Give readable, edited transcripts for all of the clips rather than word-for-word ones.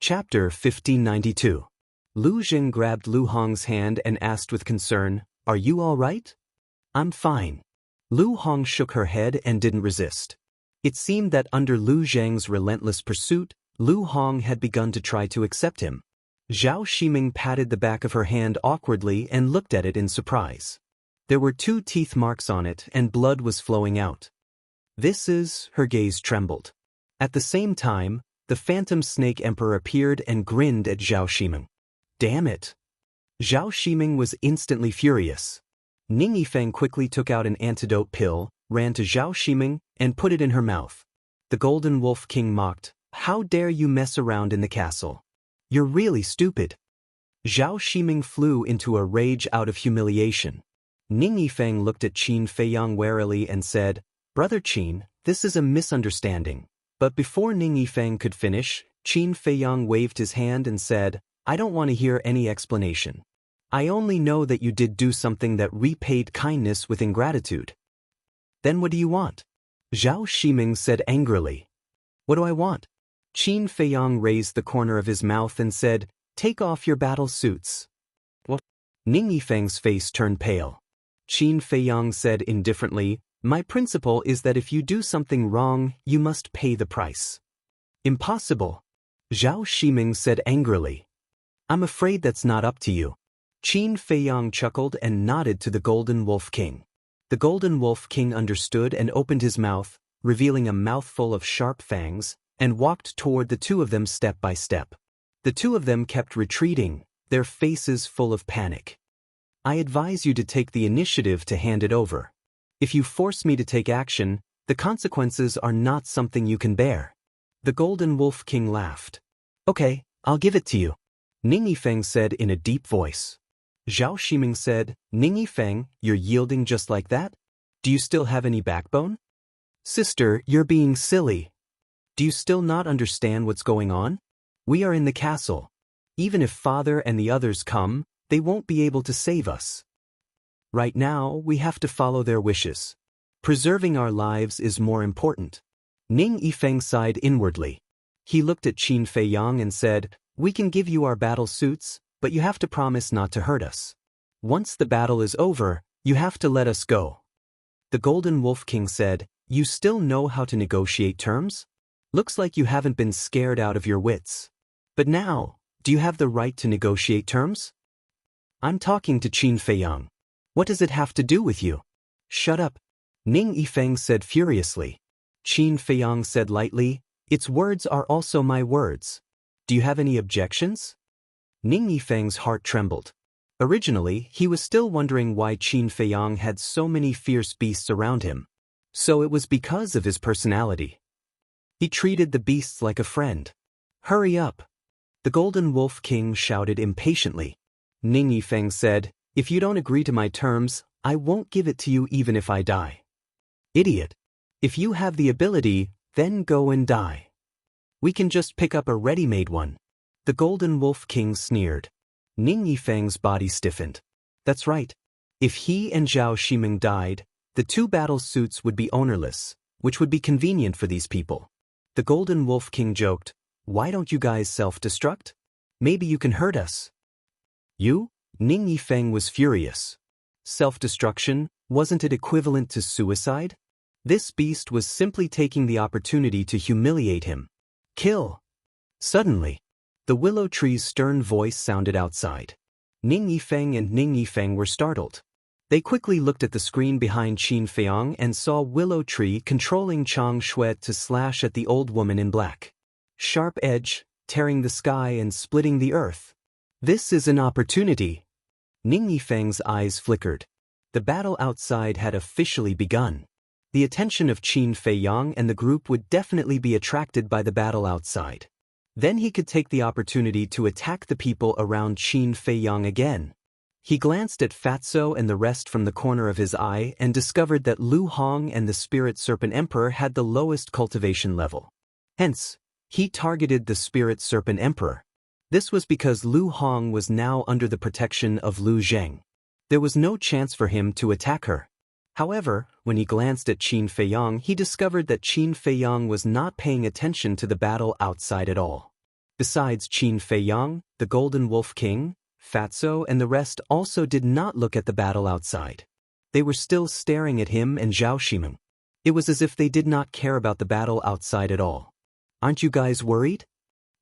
Chapter 1592. Lu Jing grabbed Lu Hong's hand and asked with concern, "Are you all right?" "I'm fine." Lu Hong shook her head and didn't resist. It seemed that under Lu Zheng's relentless pursuit, Lu Hong had begun to try to accept him. Zhao Ximing patted the back of her hand awkwardly and looked at it in surprise. There were 2 teeth marks on it and blood was flowing out. "This is," her gaze trembled. At the same time, the Phantom Snake Emperor appeared and grinned at Zhao Ximing. "Damn it!" Zhao Ximing was instantly furious. Ning Yifeng quickly took out an antidote pill, ran to Zhao Ximing, and put it in her mouth. The Golden Wolf King mocked, "How dare you mess around in the castle? You're really stupid." Zhao Ximing flew into a rage out of humiliation. Ning Yifeng looked at Qin Feiyang warily and said, "Brother Qin, this is a misunderstanding." But before Ning Yifeng could finish, Qin Feiyang waved his hand and said, "I don't want to hear any explanation. I only know that you did do something that repaid kindness with ingratitude." "Then what do you want?" Zhao Ximing said angrily. "What do I want?" Qin Feiyang raised the corner of his mouth and said, "Take off your battle suits." "What?" Ning Yifeng's face turned pale. Qin Feiyang said indifferently, "My principle is that if you do something wrong, you must pay the price." "Impossible," Zhao Ximing said angrily. "I'm afraid that's not up to you." Qin Feiyang chuckled and nodded to the Golden Wolf King. The Golden Wolf King understood and opened his mouth, revealing a mouthful of sharp fangs, and walked toward the 2 of them step by step. The 2 of them kept retreating, their faces full of panic. "I advise you to take the initiative to hand it over. If you force me to take action, the consequences are not something you can bear." The Golden Wolf King laughed. "Okay, I'll give it to you," Ning Yifeng said in a deep voice. Zhao Ximing said, "Ning Yifeng, you're yielding just like that? Do you still have any backbone?" "Sister, you're being silly. Do you still not understand what's going on? We are in the castle. Even if Father and the others come, they won't be able to save us. Right now, we have to follow their wishes. Preserving our lives is more important." Ning Yifeng sighed inwardly. He looked at Qin Feiyang and said, "We can give you our battle suits, but you have to promise not to hurt us. Once the battle is over, you have to let us go." The Golden Wolf King said, "You still know how to negotiate terms? Looks like you haven't been scared out of your wits. But now, do you have the right to negotiate terms?" "I'm talking to Qin Feiyang. What does it have to do with you?" "Shut up," Ning Yifeng said furiously. Qin Feiyang said lightly, "Its words are also my words. Do you have any objections?" Ning Yifeng's heart trembled. Originally, he was still wondering why Qin Feiyang had so many fierce beasts around him. So it was because of his personality. He treated the beasts like a friend. "Hurry up!" The Golden Wolf King shouted impatiently. Ning Yifeng said, "If you don't agree to my terms, I won't give it to you even if I die." "Idiot! If you have the ability, then go and die. We can just pick up a ready-made one." The Golden Wolf King sneered. Ning Yifeng's body stiffened. That's right. If he and Zhao Ximing died, the 2 battle suits would be ownerless, which would be convenient for these people. The Golden Wolf King joked, "Why don't you guys self-destruct? Maybe you can hurt us." "You?" Ning Yifeng was furious. Self-destruction, wasn't it equivalent to suicide? This beast was simply taking the opportunity to humiliate him. "Kill!" Suddenly, the willow tree's stern voice sounded outside. Ning Yifeng and Ning Yifeng were startled. They quickly looked at the screen behind Qin Feiyang and saw Willow Tree controlling Chang Shui to slash at the old woman in black. Sharp edge, tearing the sky and splitting the earth. "This is an opportunity." Ning Yifeng's eyes flickered. The battle outside had officially begun. The attention of Qin Feiyang and the group would definitely be attracted by the battle outside. Then he could take the opportunity to attack the people around Qin Feiyang again. He glanced at Fatso and the rest from the corner of his eye and discovered that Lu Hong and the Spirit Serpent Emperor had the lowest cultivation level. Hence, he targeted the Spirit Serpent Emperor. This was because Lu Hong was now under the protection of Lu Zheng. There was no chance for him to attack her. However, when he glanced at Qin Feiyang, he discovered that Qin Feiyang was not paying attention to the battle outside at all. Besides Qin Feiyang, the Golden Wolf King, Fatso and the rest also did not look at the battle outside. They were still staring at him and Zhao Shimeng. It was as if they did not care about the battle outside at all. Aren't you guys worried?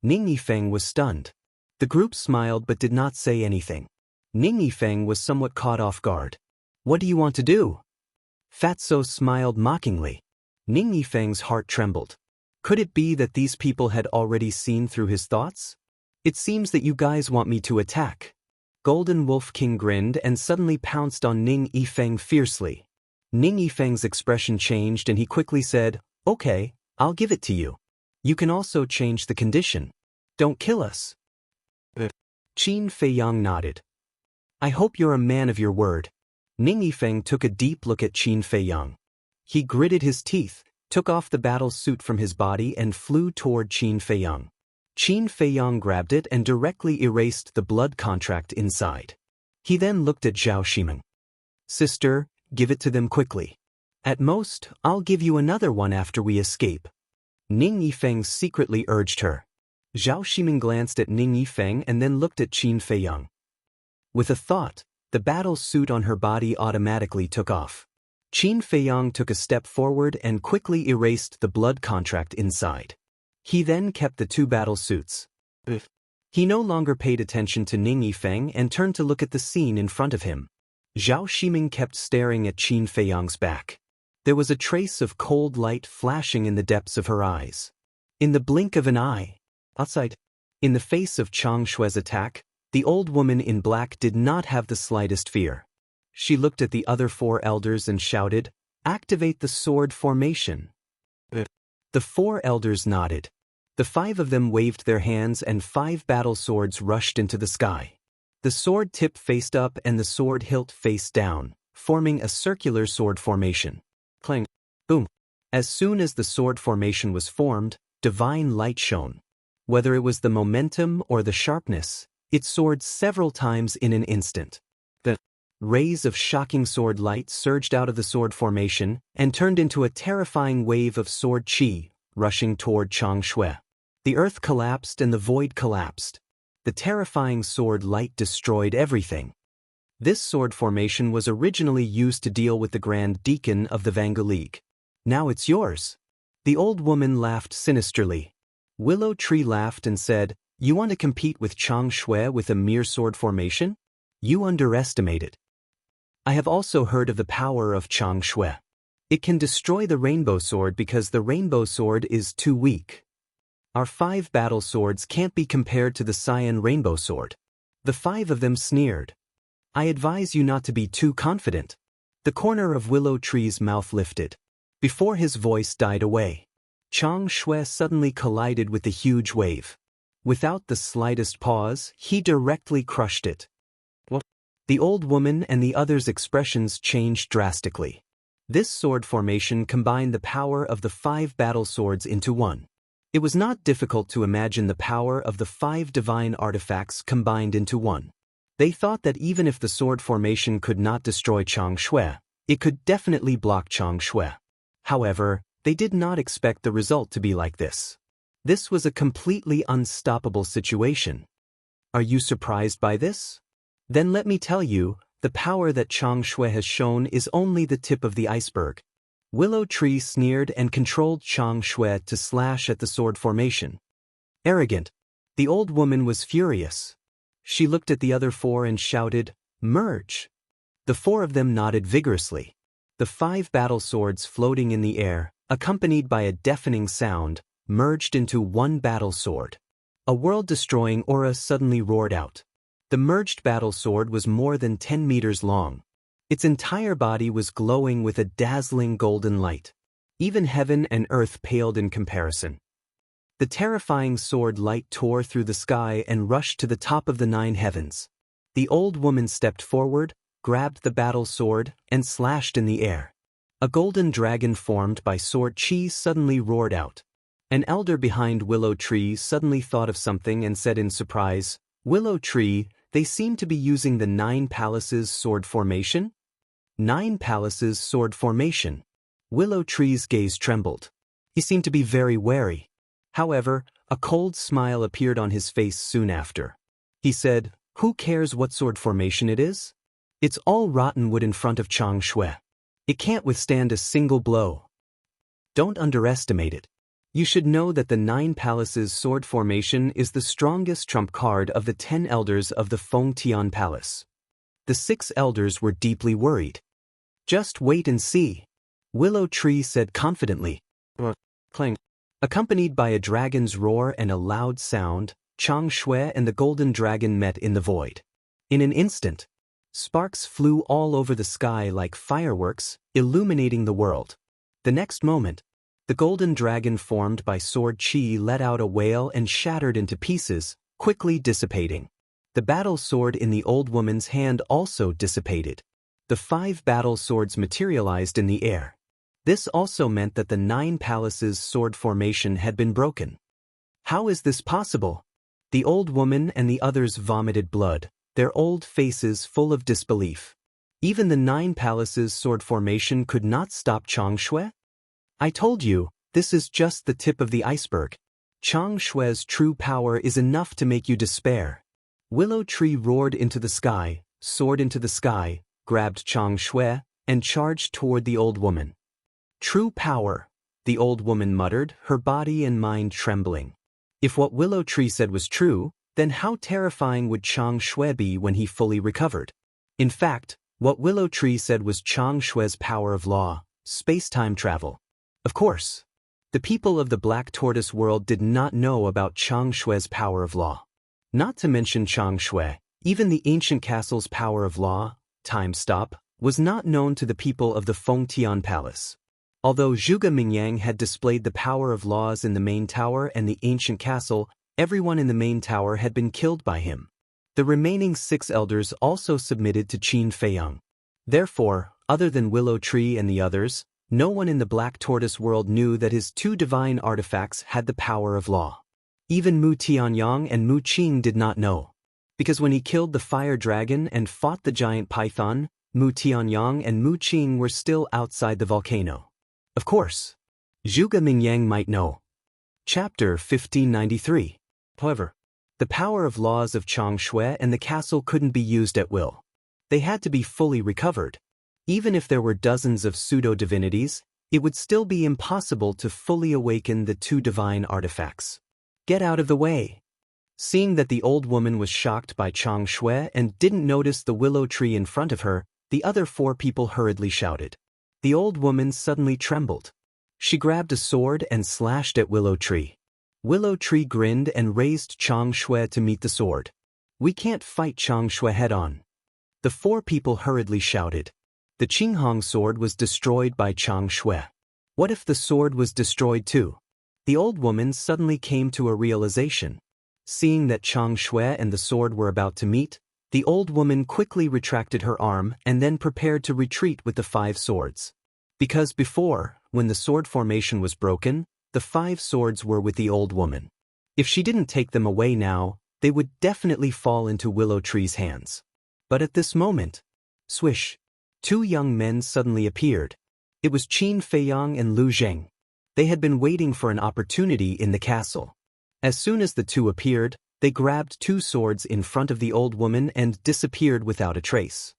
Ning Yifeng was stunned. The group smiled but did not say anything. Ning Yifeng was somewhat caught off guard. What do you want to do? Fatso smiled mockingly. Ning Yifeng's heart trembled. Could it be that these people had already seen through his thoughts? It seems that you guys want me to attack. Golden Wolf King grinned and suddenly pounced on Ning Yifeng fiercely. Ning Yifeng's expression changed and he quickly said, "Okay, I'll give it to you. You can also change the condition. Don't kill us." Qin Feiyang nodded. "I hope you're a man of your word." Ning Yifeng took a deep look at Qin Feiyang. He gritted his teeth, took off the battle suit from his body and flew toward Qin Feiyang. Qin Feiyang grabbed it and directly erased the blood contract inside. He then looked at Zhao Shimeng. "Sister, give it to them quickly. At most, I'll give you another one after we escape." Ning Yifeng secretly urged her. Zhao Shimeng glanced at Ning Yifeng and then looked at Qin Feiyang. With a thought, the battle suit on her body automatically took off. Qin Feiyang took a step forward and quickly erased the blood contract inside. He then kept the two battle suits. He no longer paid attention to Ning Yifeng and turned to look at the scene in front of him. Zhao Shimeng kept staring at Qin Feiyang's back. There was a trace of cold light flashing in the depths of her eyes. In the blink of an eye, outside, in the face of Chang Shue's attack, the old woman in black did not have the slightest fear. She looked at the other four elders and shouted, "Activate the sword formation." The four elders nodded. The five of them waved their hands and 5 battle swords rushed into the sky. The sword tip faced up and the sword hilt faced down, forming a circular sword formation. Clang! Boom! As soon as the sword formation was formed, divine light shone. Whether it was the momentum or the sharpness, it soared several times in an instant. The rays of shocking sword light surged out of the sword formation and turned into a terrifying wave of sword qi, rushing toward Chang Shui. The earth collapsed and the void collapsed. The terrifying sword light destroyed everything. This sword formation was originally used to deal with the Grand Deacon of the Vanga League. Now it's yours. The old woman laughed sinisterly. Willow Tree laughed and said, "You want to compete with Chang Shui with a mere sword formation? You underestimate it. I have also heard of the power of Chang Shui. It can destroy the rainbow sword because the rainbow sword is too weak. Our 5 battle swords can't be compared to the cyan rainbow sword." The 5 of them sneered. "I advise you not to be too confident." The corner of Willow Tree's mouth lifted. Before his voice died away, Chang Shui suddenly collided with the huge wave. Without the slightest pause, he directly crushed it. What? The old woman and the others' expressions changed drastically. This sword formation combined the power of the 5 battle swords into one. It was not difficult to imagine the power of the 5 divine artifacts combined into one. They thought that even if the sword formation could not destroy Chang Shui, it could definitely block Chang Shui. However, they did not expect the result to be like this. This was a completely unstoppable situation. Are you surprised by this? Then let me tell you, the power that Chang Shui has shown is only the tip of the iceberg. Willow Tree sneered and controlled Chang Shui to slash at the sword formation. Arrogant. The old woman was furious. She looked at the other 4 and shouted, "Merge!" The 4 of them nodded vigorously. The 5 battle swords floating in the air, accompanied by a deafening sound, merged into one battle sword. A world-destroying aura suddenly roared out. The merged battle sword was more than 10 meters long. Its entire body was glowing with a dazzling golden light. Even heaven and earth paled in comparison. The terrifying sword light tore through the sky and rushed to the top of the 9 heavens. The old woman stepped forward, grabbed the battle sword, and slashed in the air. A golden dragon formed by sword chi suddenly roared out. An elder behind Willow Tree suddenly thought of something and said in surprise, "Willow Tree, they seem to be using the 9 palaces sword formation?" 9 palaces sword formation. Willow Tree's gaze trembled. He seemed to be very wary. However, A cold smile appeared on his face soon after. He said, "Who cares what sword formation it is? It's all rotten wood in front of Chang Shui. It can't withstand a single blow. Don't underestimate it. You should know that the 9 Palaces sword formation is the strongest trump card of the 10 elders of the Fengtian Palace." The 6 elders were deeply worried. "Just wait and see," Willow Tree said confidently. Clang. Accompanied by a dragon's roar and a loud sound, Chang Shui and the golden dragon met in the void. In an instant, sparks flew all over the sky like fireworks, illuminating the world. The next moment, the golden dragon formed by sword chi let out a wail and shattered into pieces, quickly dissipating. The battle sword in the old woman's hand also dissipated. The 5 battle swords materialized in the air. This also meant that the 9 Palaces sword formation had been broken. How is this possible? The old woman and the others vomited blood, their old faces full of disbelief. Even the 9 Palaces sword formation could not stop Chang Shui? I told you, this is just the tip of the iceberg. Chang Shui's true power is enough to make you despair. Willow Tree roared into the sky, soared into the sky, grabbed Chang Shui, and charged toward the old woman. "True power," the old woman muttered, her body and mind trembling. If what Willow Tree said was true, then how terrifying would Chang Shui be when he fully recovered? In fact, what Willow Tree said was Chang Shui's power of law, space-time travel. Of course, the people of the Black Tortoise world did not know about Chang Shui's power of law. Not to mention Chang Shui, even the ancient castle's power of law, time stop, was not known to the people of the Fengtian Palace. Although Zhuge Mingyang had displayed the power of laws in the main tower and the ancient castle, everyone in the main tower had been killed by him. The remaining 6 elders also submitted to Qin Feiyang. Therefore, other than Willow Tree and the others, no one in the Black Tortoise world knew that his 2 divine artifacts had the power of law. Even Mu Tianyang and Mu Qing did not know. Because when he killed the fire dragon and fought the giant python, Mu Tianyang and Mu Qing were still outside the volcano. Of course, Zhuge Mingyang might know. Chapter 1593. However, the power of laws of Chang Shui and the castle couldn't be used at will. They had to be fully recovered. Even if there were dozens of pseudo-divinities, it would still be impossible to fully awaken the 2 divine artifacts. Get out of the way. Seeing that the old woman was shocked by Chang Shui and didn't notice the willow tree in front of her, the other 4 people hurriedly shouted. The old woman suddenly trembled. She grabbed a sword and slashed at Willow Tree. Willow Tree grinned and raised Chang Shui to meet the sword. "We can't fight Chang Shui head-on." The 4 people hurriedly shouted. The Qinghong sword was destroyed by Chang Shui. What if the sword was destroyed too? The old woman suddenly came to a realization. Seeing that Chang Shui and the sword were about to meet, the old woman quickly retracted her arm and then prepared to retreat with the 5 swords. Because before, when the sword formation was broken, the 5 swords were with the old woman. If she didn't take them away now, they would definitely fall into Willow Tree's hands. But at this moment, swish, 2 young men suddenly appeared. It was Qin Feiyang and Lu Zheng. They had been waiting for an opportunity in the castle. As soon as the 2 appeared, they grabbed 2 swords in front of the old woman and disappeared without a trace.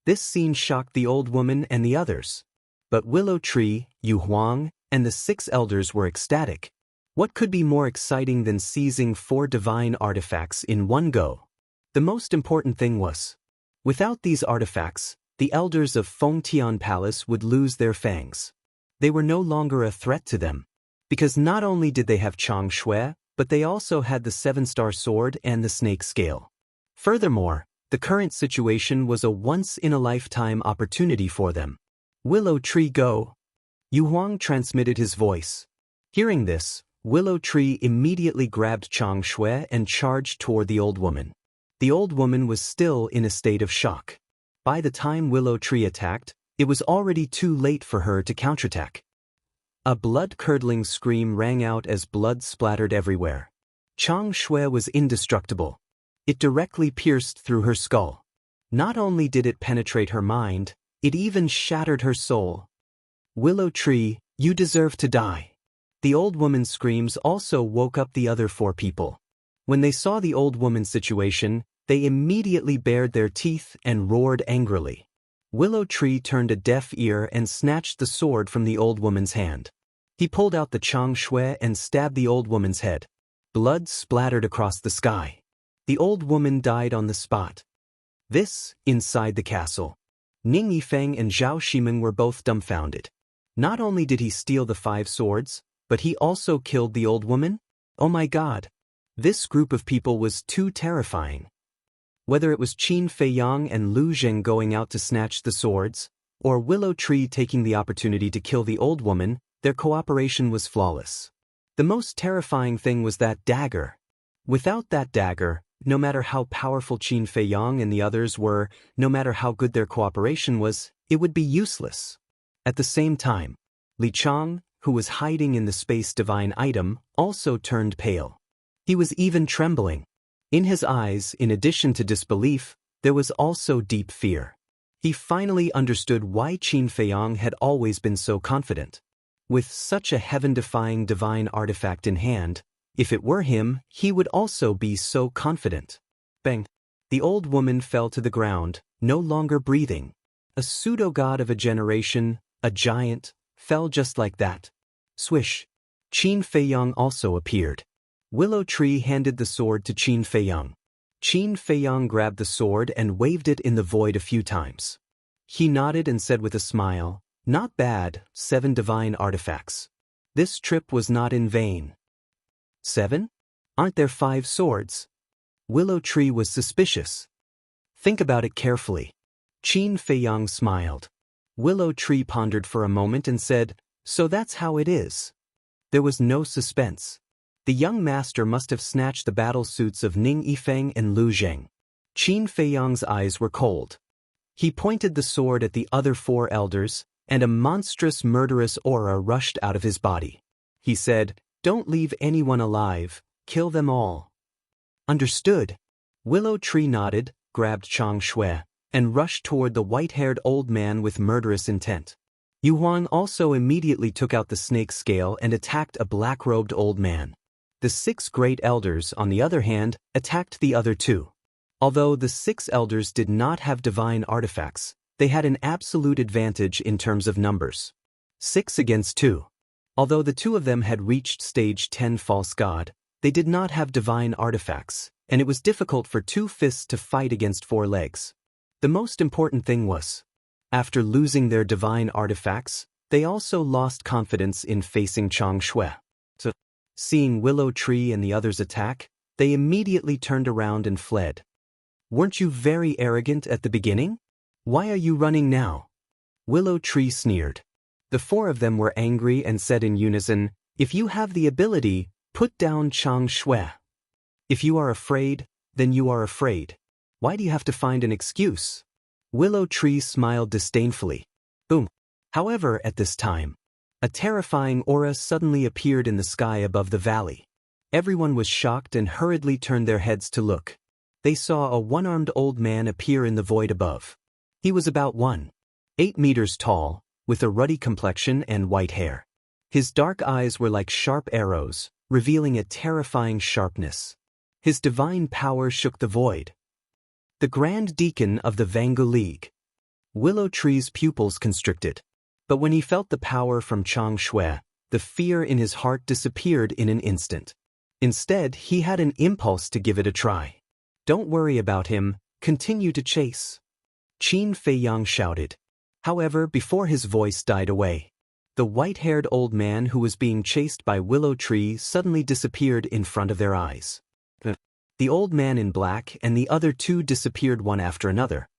This scene shocked the old woman and the others. But Willow Tree, Yu Huang, and the 6 elders were ecstatic. What could be more exciting than seizing 4 divine artifacts in one go? The most important thing was, without these artifacts, the elders of Fengtian Palace would lose their fangs. They were no longer a threat to them. Because not only did they have Chang Shui, but they also had the 7-star sword and the snake scale. Furthermore, the current situation was a once-in-a-lifetime opportunity for them. Willow Tree go! Yu Huang transmitted his voice. Hearing this, Willow Tree immediately grabbed Chang Shui and charged toward the old woman. The old woman was still in a state of shock. By the time Willow Tree attacked, it was already too late for her to counterattack. A blood-curdling scream rang out as blood splattered everywhere. Chang Shui was indestructible. It directly pierced through her skull. Not only did it penetrate her mind, it even shattered her soul. Willow Tree, you deserve to die. The old woman's screams also woke up the other 4 people. When they saw the old woman's situation, they immediately bared their teeth and roared angrily. Willow Tree turned a deaf ear and snatched the sword from the old woman's hand. He pulled out the Chang Shui and stabbed the old woman's head. Blood splattered across the sky. The old woman died on the spot. This, inside the castle. Ning Yifeng and Zhao Shimeng were both dumbfounded. Not only did he steal the 5 swords, but he also killed the old woman? Oh my god! This group of people was too terrifying. Whether it was Qin Feiyang and Lu Zheng going out to snatch the swords, or Willow Tree taking the opportunity to kill the old woman, their cooperation was flawless. The most terrifying thing was that dagger. Without that dagger, no matter how powerful Qin Feiyang and the others were, no matter how good their cooperation was, it would be useless. At the same time, Li Chang, who was hiding in the space divine item, also turned pale. He was even trembling. In his eyes, in addition to disbelief, there was also deep fear. He finally understood why Qin Feiyang had always been so confident. With such a heaven-defying divine artifact in hand, if it were him, he would also be so confident. Bang! The old woman fell to the ground, no longer breathing. A pseudo-god of a generation, a giant, fell just like that. Swish! Qin Feiyang also appeared. Willow Tree handed the sword to Qin Feiyang. Qin Feiyang grabbed the sword and waved it in the void a few times. He nodded and said with a smile, "Not bad, 7 divine artifacts. This trip was not in vain." 7? Aren't there 5 swords? Willow Tree was suspicious. Think about it carefully. Qin Feiyang smiled. Willow Tree pondered for a moment and said, "So that's how it is." There was no suspense. The young master must have snatched the battle suits of Ning Yifeng and Lu Zheng. Qin Feiyang's eyes were cold. He pointed the sword at the other 4 elders, and a monstrous murderous aura rushed out of his body. He said, "Don't leave anyone alive, kill them all." Understood. Willow Tree nodded, grabbed Chang Shui, and rushed toward the white-haired old man with murderous intent. Yu Huang also immediately took out the snake scale and attacked a black-robed old man. The 6 great elders, on the other hand, attacked the other 2. Although the 6 elders did not have divine artifacts, they had an absolute advantage in terms of numbers. 6 against 2. Although the 2 of them had reached stage 10 false god, they did not have divine artifacts, and it was difficult for 2 fists to fight against 4 legs. The most important thing was, after losing their divine artifacts, they also lost confidence in facing Chang Shui. So, seeing Willow Tree and the others attack, they immediately turned around and fled. "Weren't you very arrogant at the beginning? Why are you running now?" Willow Tree sneered. The 4 of them were angry and said in unison, "If you have the ability, put down Chang Shui. If you are afraid, then you are afraid. Why do you have to find an excuse?" Willow Tree smiled disdainfully. Boom. However, at this time, a terrifying aura suddenly appeared in the sky above the valley. Everyone was shocked and hurriedly turned their heads to look. They saw a one-armed old man appear in the void above. He was about 1.8 meters tall, with a ruddy complexion and white hair. His dark eyes were like sharp arrows, revealing a terrifying sharpness. His divine power shook the void. The Grand Deacon of the Vangu League. Willow Tree's pupils constricted. But when he felt the power from Chang Shui, the fear in his heart disappeared in an instant. Instead, he had an impulse to give it a try. "Don't worry about him, continue to chase," Qin Feiyang shouted. However, before his voice died away, the white-haired old man who was being chased by Willow Tree suddenly disappeared in front of their eyes. The old man in black and the other 2 disappeared one after another.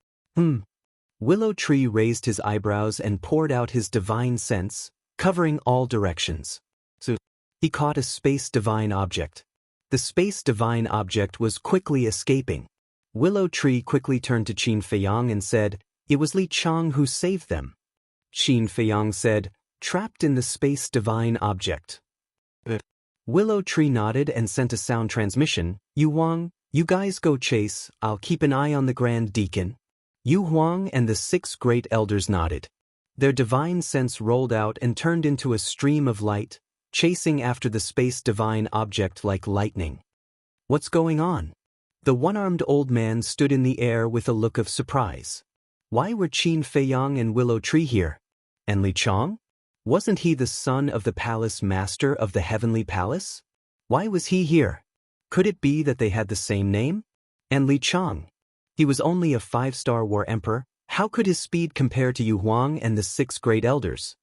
Willow Tree raised his eyebrows and poured out his divine sense, covering all directions. So, he caught a space divine object. The space divine object was quickly escaping. Willow Tree quickly turned to Qin Feiyang and said, "It was Li Chang who saved them." Qin Feiyang said, "Trapped in the space divine object." Willow Tree nodded and sent a sound transmission. "Yu Huang, you guys go chase, I'll keep an eye on the Grand Deacon." Yu Huang and the 6 great elders nodded. Their divine sense rolled out and turned into a stream of light, chasing after the space divine object like lightning. What's going on? The one-armed old man stood in the air with a look of surprise. Why were Qin Feiyang and Willow Tree here? And Li Chong? Wasn't he the son of the palace master of the heavenly palace? Why was he here? Could it be that they had the same name? And Li Chong? He was only a 5-star war emperor. How could his speed compare to Yu Huang and the 6 great elders?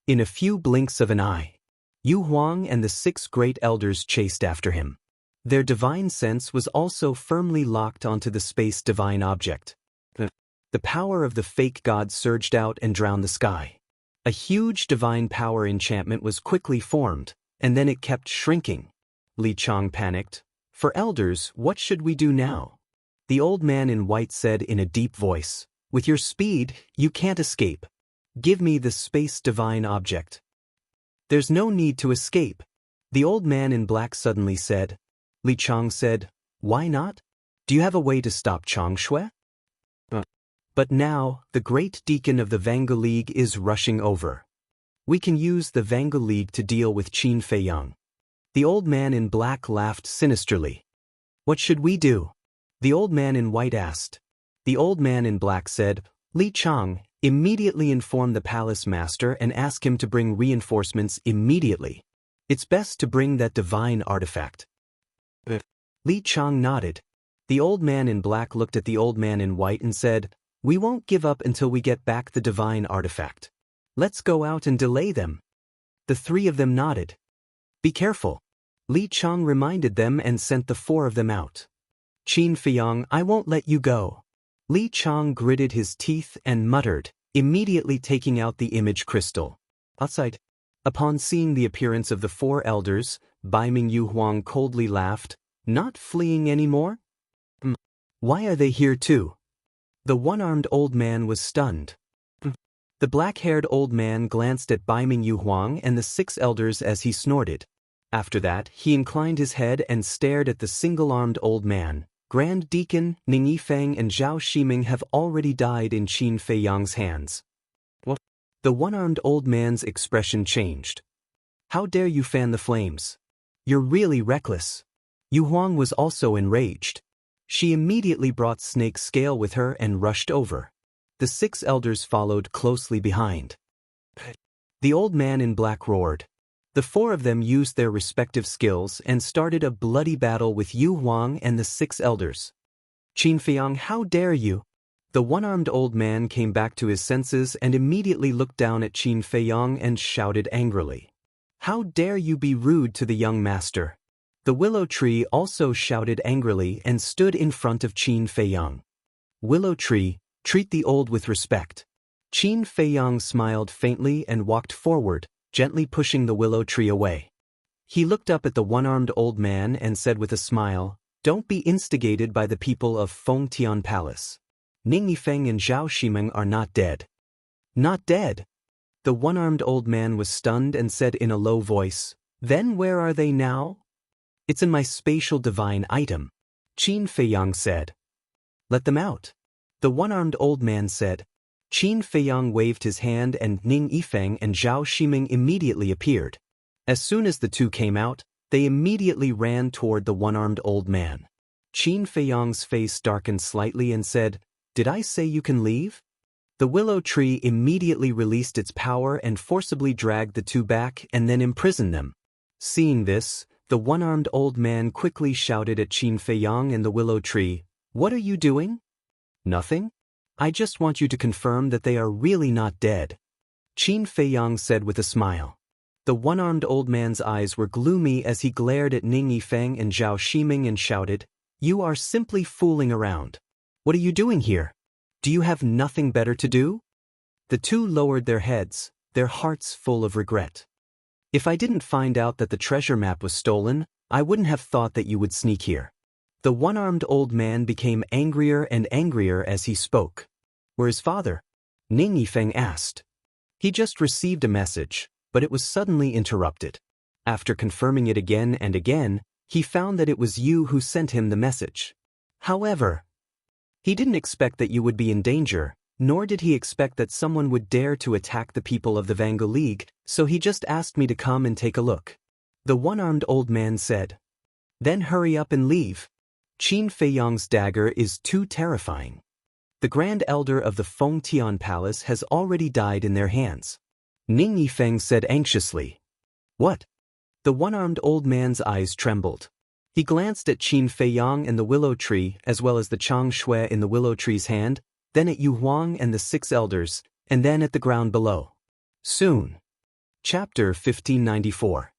In a few blinks of an eye, Yu Huang and the 6 great elders chased after him. Their divine sense was also firmly locked onto the space divine object. The power of the fake god surged out and drowned the sky. A huge divine power enchantment was quickly formed, and then it kept shrinking. Li Chong panicked. For elders, what should we do now? The old man in white said in a deep voice, with your speed, you can't escape. Give me the space divine object. There's no need to escape. The old man in black suddenly said. Li Chong said, why not? Do you have a way to stop Changshui? But now, the great deacon of the Vanga League is rushing over. We can use the Vanga League to deal with Qin Feiyang. The old man in black laughed sinisterly. What should we do? The old man in white asked. The old man in black said, Li Chong, immediately inform the palace master and ask him to bring reinforcements immediately. It's best to bring that divine artifact. Li Chong nodded. The old man in black looked at the old man in white and said, we won't give up until we get back the divine artifact. Let's go out and delay them. The 3 of them nodded. Be careful. Li Chong reminded them and sent the 4 of them out. Qin Feiyang, I won't let you go. Li Chong gritted his teeth and muttered, immediately taking out the image crystal. Outside. Upon seeing the appearance of the 4 elders, Baiming Yu Huang coldly laughed, not fleeing anymore? Why are they here too? The one-armed old man was stunned. The black-haired old man glanced at Baiming Yu Huang and the 6 elders as he snorted. After that, he inclined his head and stared at the single-armed old man. Grand Deacon, Ning Yifeng and Zhao Shiming have already died in Qin Feiyang's hands. What? The one-armed old man's expression changed. How dare you fan the flames? You're really reckless. Yu Huang was also enraged. She immediately brought Snake Scale with her and rushed over. The 6 elders followed closely behind. The old man in black roared. The 4 of them used their respective skills and started a bloody battle with Yu Huang and the 6 elders. Qin Feiyang, how dare you? The one-armed old man came back to his senses and immediately looked down at Qin Feiyang and shouted angrily. How dare you be rude to the young master? The Willow Tree also shouted angrily and stood in front of Qin Feiyang. Willow Tree, treat the old with respect. Qin Feiyang smiled faintly and walked forward, gently pushing the Willow Tree away. He looked up at the one-armed old man and said with a smile, don't be instigated by the people of Fengtian Palace. Ning Yifeng and Zhao Shiming are not dead. Not dead? The one-armed old man was stunned and said in a low voice, then where are they now? It's in my spatial divine item. Qin Feiyang said. Let them out. The one-armed old man said. Qin Feiyang waved his hand and Ning Yifeng and Zhao Shiming immediately appeared. As soon as the 2 came out, they immediately ran toward the one-armed old man. Qin Feiyang's face darkened slightly and said, did I say you can leave? The Willow Tree immediately released its power and forcibly dragged the 2 back and then imprisoned them. Seeing this, the one-armed old man quickly shouted at Qin Feiyang and the Willow Tree, what are you doing? Nothing. I just want you to confirm that they are really not dead. Qin Feiyang said with a smile. The one-armed old man's eyes were gloomy as he glared at Ning Yifeng and Zhao Shiming and shouted, you are simply fooling around. What are you doing here? Do you have nothing better to do? The 2 lowered their heads, their hearts full of regret. If I didn't find out that the treasure map was stolen, I wouldn't have thought that you would sneak here. The one-armed old man became angrier and angrier as he spoke. Where is father? Ning Yifeng asked. He just received a message, but it was suddenly interrupted. After confirming it again and again, he found that it was you who sent him the message. However, he didn't expect that you would be in danger, nor did he expect that someone would dare to attack the people of the Vanga League, so he just asked me to come and take a look. The one-armed old man said. Then hurry up and leave. Qin Feiyang's dagger is too terrifying. The Grand Elder of the Feng Tian Palace has already died in their hands. Ning Yifeng said anxiously. What? The one-armed old man's eyes trembled. He glanced at Qin Feiyang and the willow tree as well as the Chang Shui in the willow tree's hand, then at Yu Huang and the 6 elders, and then at the ground below. Soon. Chapter 1594.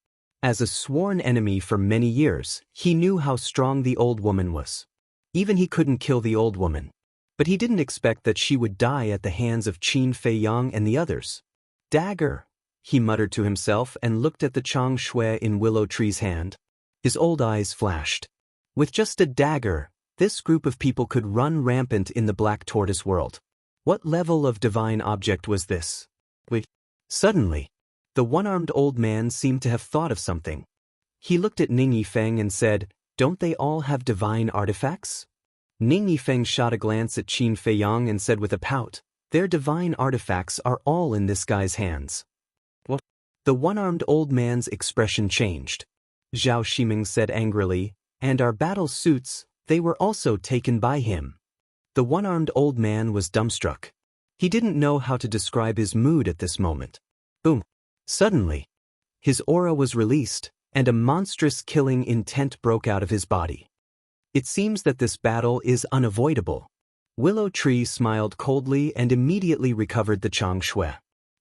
As a sworn enemy for many years, he knew how strong the old woman was. Even he couldn't kill the old woman. But he didn't expect that she would die at the hands of Qin Feiyang and the others. Dagger, he muttered to himself and looked at the Chang Shui in Willow Tree's hand. His old eyes flashed. With just a dagger, this group of people could run rampant in the Black Tortoise world. What level of divine object was this? Wait. Suddenly, the one-armed old man seemed to have thought of something. He looked at Ning Yifeng and said, Don't they all have divine artifacts? Ning Yifeng shot a glance at Qin Feiyang and said with a pout, Their divine artifacts are all in this guy's hands. What? The one-armed old man's expression changed. Zhao Shiming said angrily, And our battle suits, they were also taken by him. The one-armed old man was dumbstruck. He didn't know how to describe his mood at this moment. Boom. Suddenly, his aura was released, and a monstrous killing intent broke out of his body. It seems that this battle is unavoidable. Willow Tree smiled coldly and immediately recovered the Chang Shui.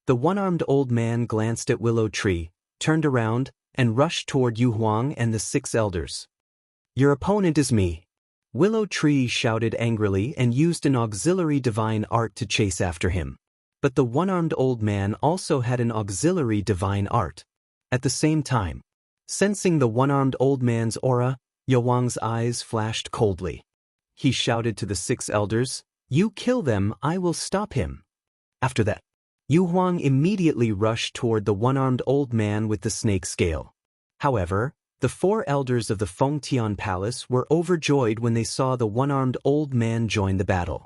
The one-armed old man glanced at Willow Tree, turned around, and rushed toward Yu Huang and the 6 elders. Your opponent is me. Willow Tree shouted angrily and used an auxiliary divine art to chase after him. But the one-armed old man also had an auxiliary divine art. At the same time, sensing the one-armed old man's aura, Yu Huang's eyes flashed coldly. He shouted to the 6 elders, You kill them, I will stop him. After that, Yu Huang immediately rushed toward the one-armed old man with the snake scale. However, the 4 elders of the Feng Tian Palace were overjoyed when they saw the one-armed old man join the battle.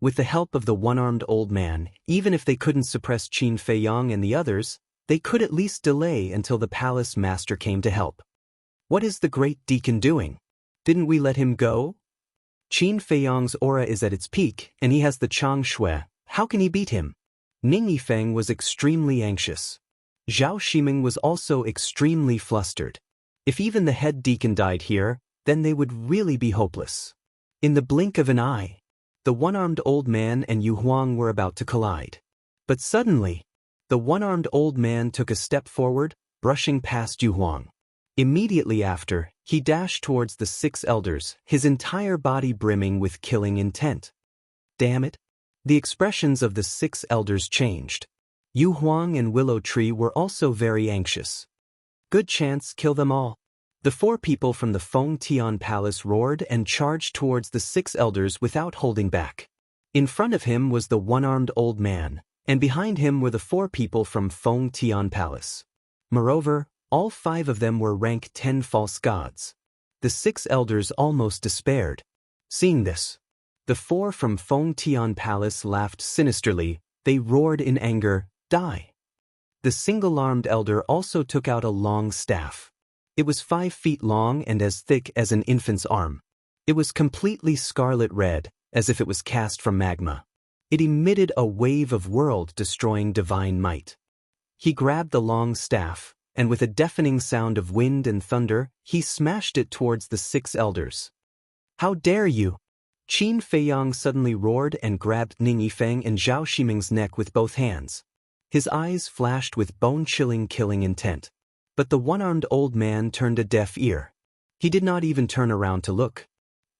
With the help of the one-armed old man, even if they couldn't suppress Qin Feiyang and the others, they could at least delay until the palace master came to help. What is the great deacon doing? Didn't we let him go? Qin Feiyang's aura is at its peak, and he has the Chang Shui. How can he beat him? Ning Yifeng was extremely anxious. Zhao Shiming was also extremely flustered. If even the head deacon died here, then they would really be hopeless. In the blink of an eye, the one-armed old man and Yu Huang were about to collide. But suddenly, the one-armed old man took a step forward, brushing past Yu Huang. Immediately after, he dashed towards the 6 elders, his entire body brimming with killing intent. Damn it! The expressions of the 6 elders changed. Yu Huang and Willow Tree were also very anxious. Good chance, kill them all. The 4 people from the Feng Tian Palace roared and charged towards the 6 elders without holding back. In front of him was the one-armed old man, and behind him were the 4 people from Feng Tian Palace. Moreover, all 5 of them were rank 10 false gods. The 6 elders almost despaired. Seeing this, the 4 from Feng Tian Palace laughed sinisterly. They roared in anger, Die! The single-armed elder also took out a long staff. It was 5 feet long and as thick as an infant's arm. It was completely scarlet red, as if it was cast from magma. It emitted a wave of world-destroying divine might. He grabbed the long staff, and with a deafening sound of wind and thunder, he smashed it towards the 6 elders. How dare you! Qin Feiyang suddenly roared and grabbed Ning Yifeng and Zhao Shiming's neck with both hands. His eyes flashed with bone-chilling killing intent. But the one-armed old man turned a deaf ear. He did not even turn around to look.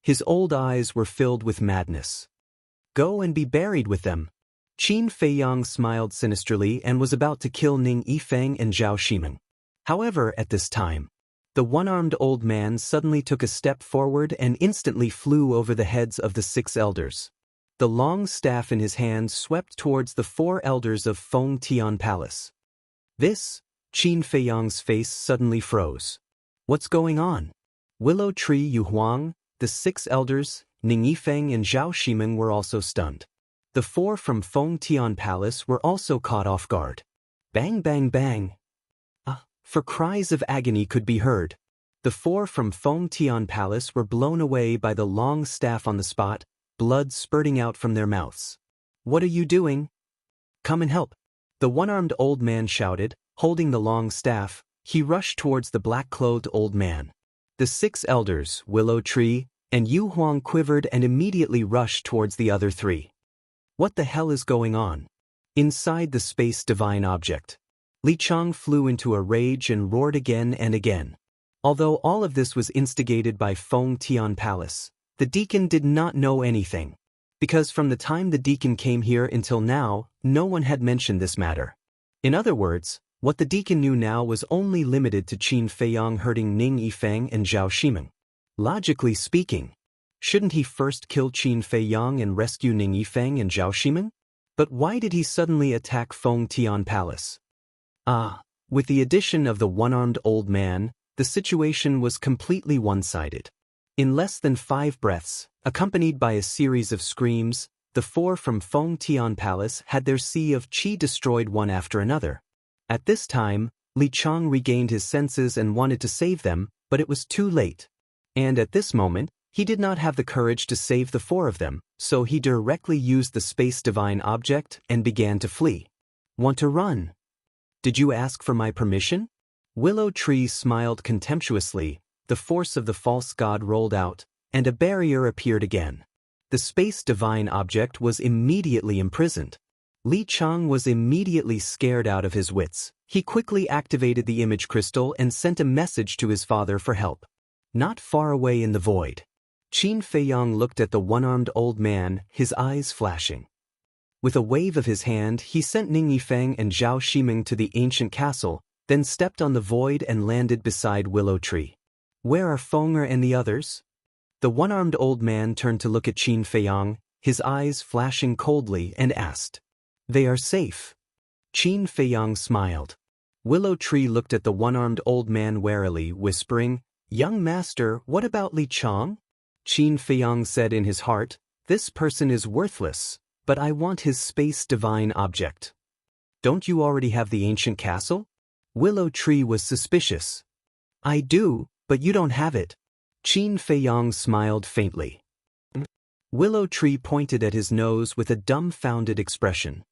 His old eyes were filled with madness. Go and be buried with them. Qin Feiyang smiled sinisterly and was about to kill Ning Yifeng and Zhao Shiming. However, at this time, the one-armed old man suddenly took a step forward and instantly flew over the heads of the 6 elders. The long staff in his hand swept towards the 4 elders of Feng Tian Palace. This, Qin Feiyang's face suddenly froze. What's going on? Willow Tree, Yu Huang, the 6 elders, Ning Yifeng and Zhao Shiming were also stunned. The 4 from Feng Tian Palace were also caught off guard. Bang bang bang. for cries of agony could be heard. The four from Feng Tian Palace were blown away by the long staff on the spot, blood spurting out from their mouths. "What are you doing? Come and help!" The one-armed old man shouted, holding the long staff. He rushed towards the black-clothed old man. The 6 elders, Willow Tree, and Yu Huang quivered and immediately rushed towards the other 3. What the hell is going on? Inside the space divine object. Li Chang flew into a rage and roared again and again. Although all of this was instigated by Feng Tian Palace, the deacon did not know anything. Because from the time the deacon came here until now, no one had mentioned this matter. In other words, what the deacon knew now was only limited to Qin Feiyang hurting Ning Yifeng and Zhao Ximeng. Logically speaking, shouldn't he first kill Qin Feiyang and rescue Ning Yifeng and Zhao Ximeng? But why did he suddenly attack Feng Tian Palace? With the addition of the one-armed old man, the situation was completely one-sided. In less than 5 breaths, accompanied by a series of screams, the 4 from Feng Tian Palace had their sea of qi destroyed one after another. At this time, Li Chang regained his senses and wanted to save them, but it was too late. And at this moment, he did not have the courage to save the 4 of them, so he directly used the space divine object and began to flee. "Want to run? Did you ask for my permission?" Willow Tree smiled contemptuously. The force of the false god rolled out, and a barrier appeared again. The space divine object was immediately imprisoned. Li Chang was immediately scared out of his wits. He quickly activated the image crystal and sent a message to his father for help. Not far away in the void, Qin Feiyang looked at the one-armed old man, his eyes flashing. With a wave of his hand, he sent Ning Yifeng and Zhao Ximeng to the ancient castle, then stepped on the void and landed beside Willow Tree. "Where are Fenger and the others?" The one-armed old man turned to look at Qin Feiyang, his eyes flashing coldly, and asked. "They are safe." Qin Feiyang smiled. Willow Tree looked at the one-armed old man warily, whispering, "Young master, what about Li Chang?" Qin Feiyang said in his heart, "This person is worthless, but I want his space divine object." "Don't you already have the ancient castle?" Willow Tree was suspicious. "I do, but you don't have it." Qin Feiyang smiled faintly. Willow Tree pointed at his nose with a dumbfounded expression.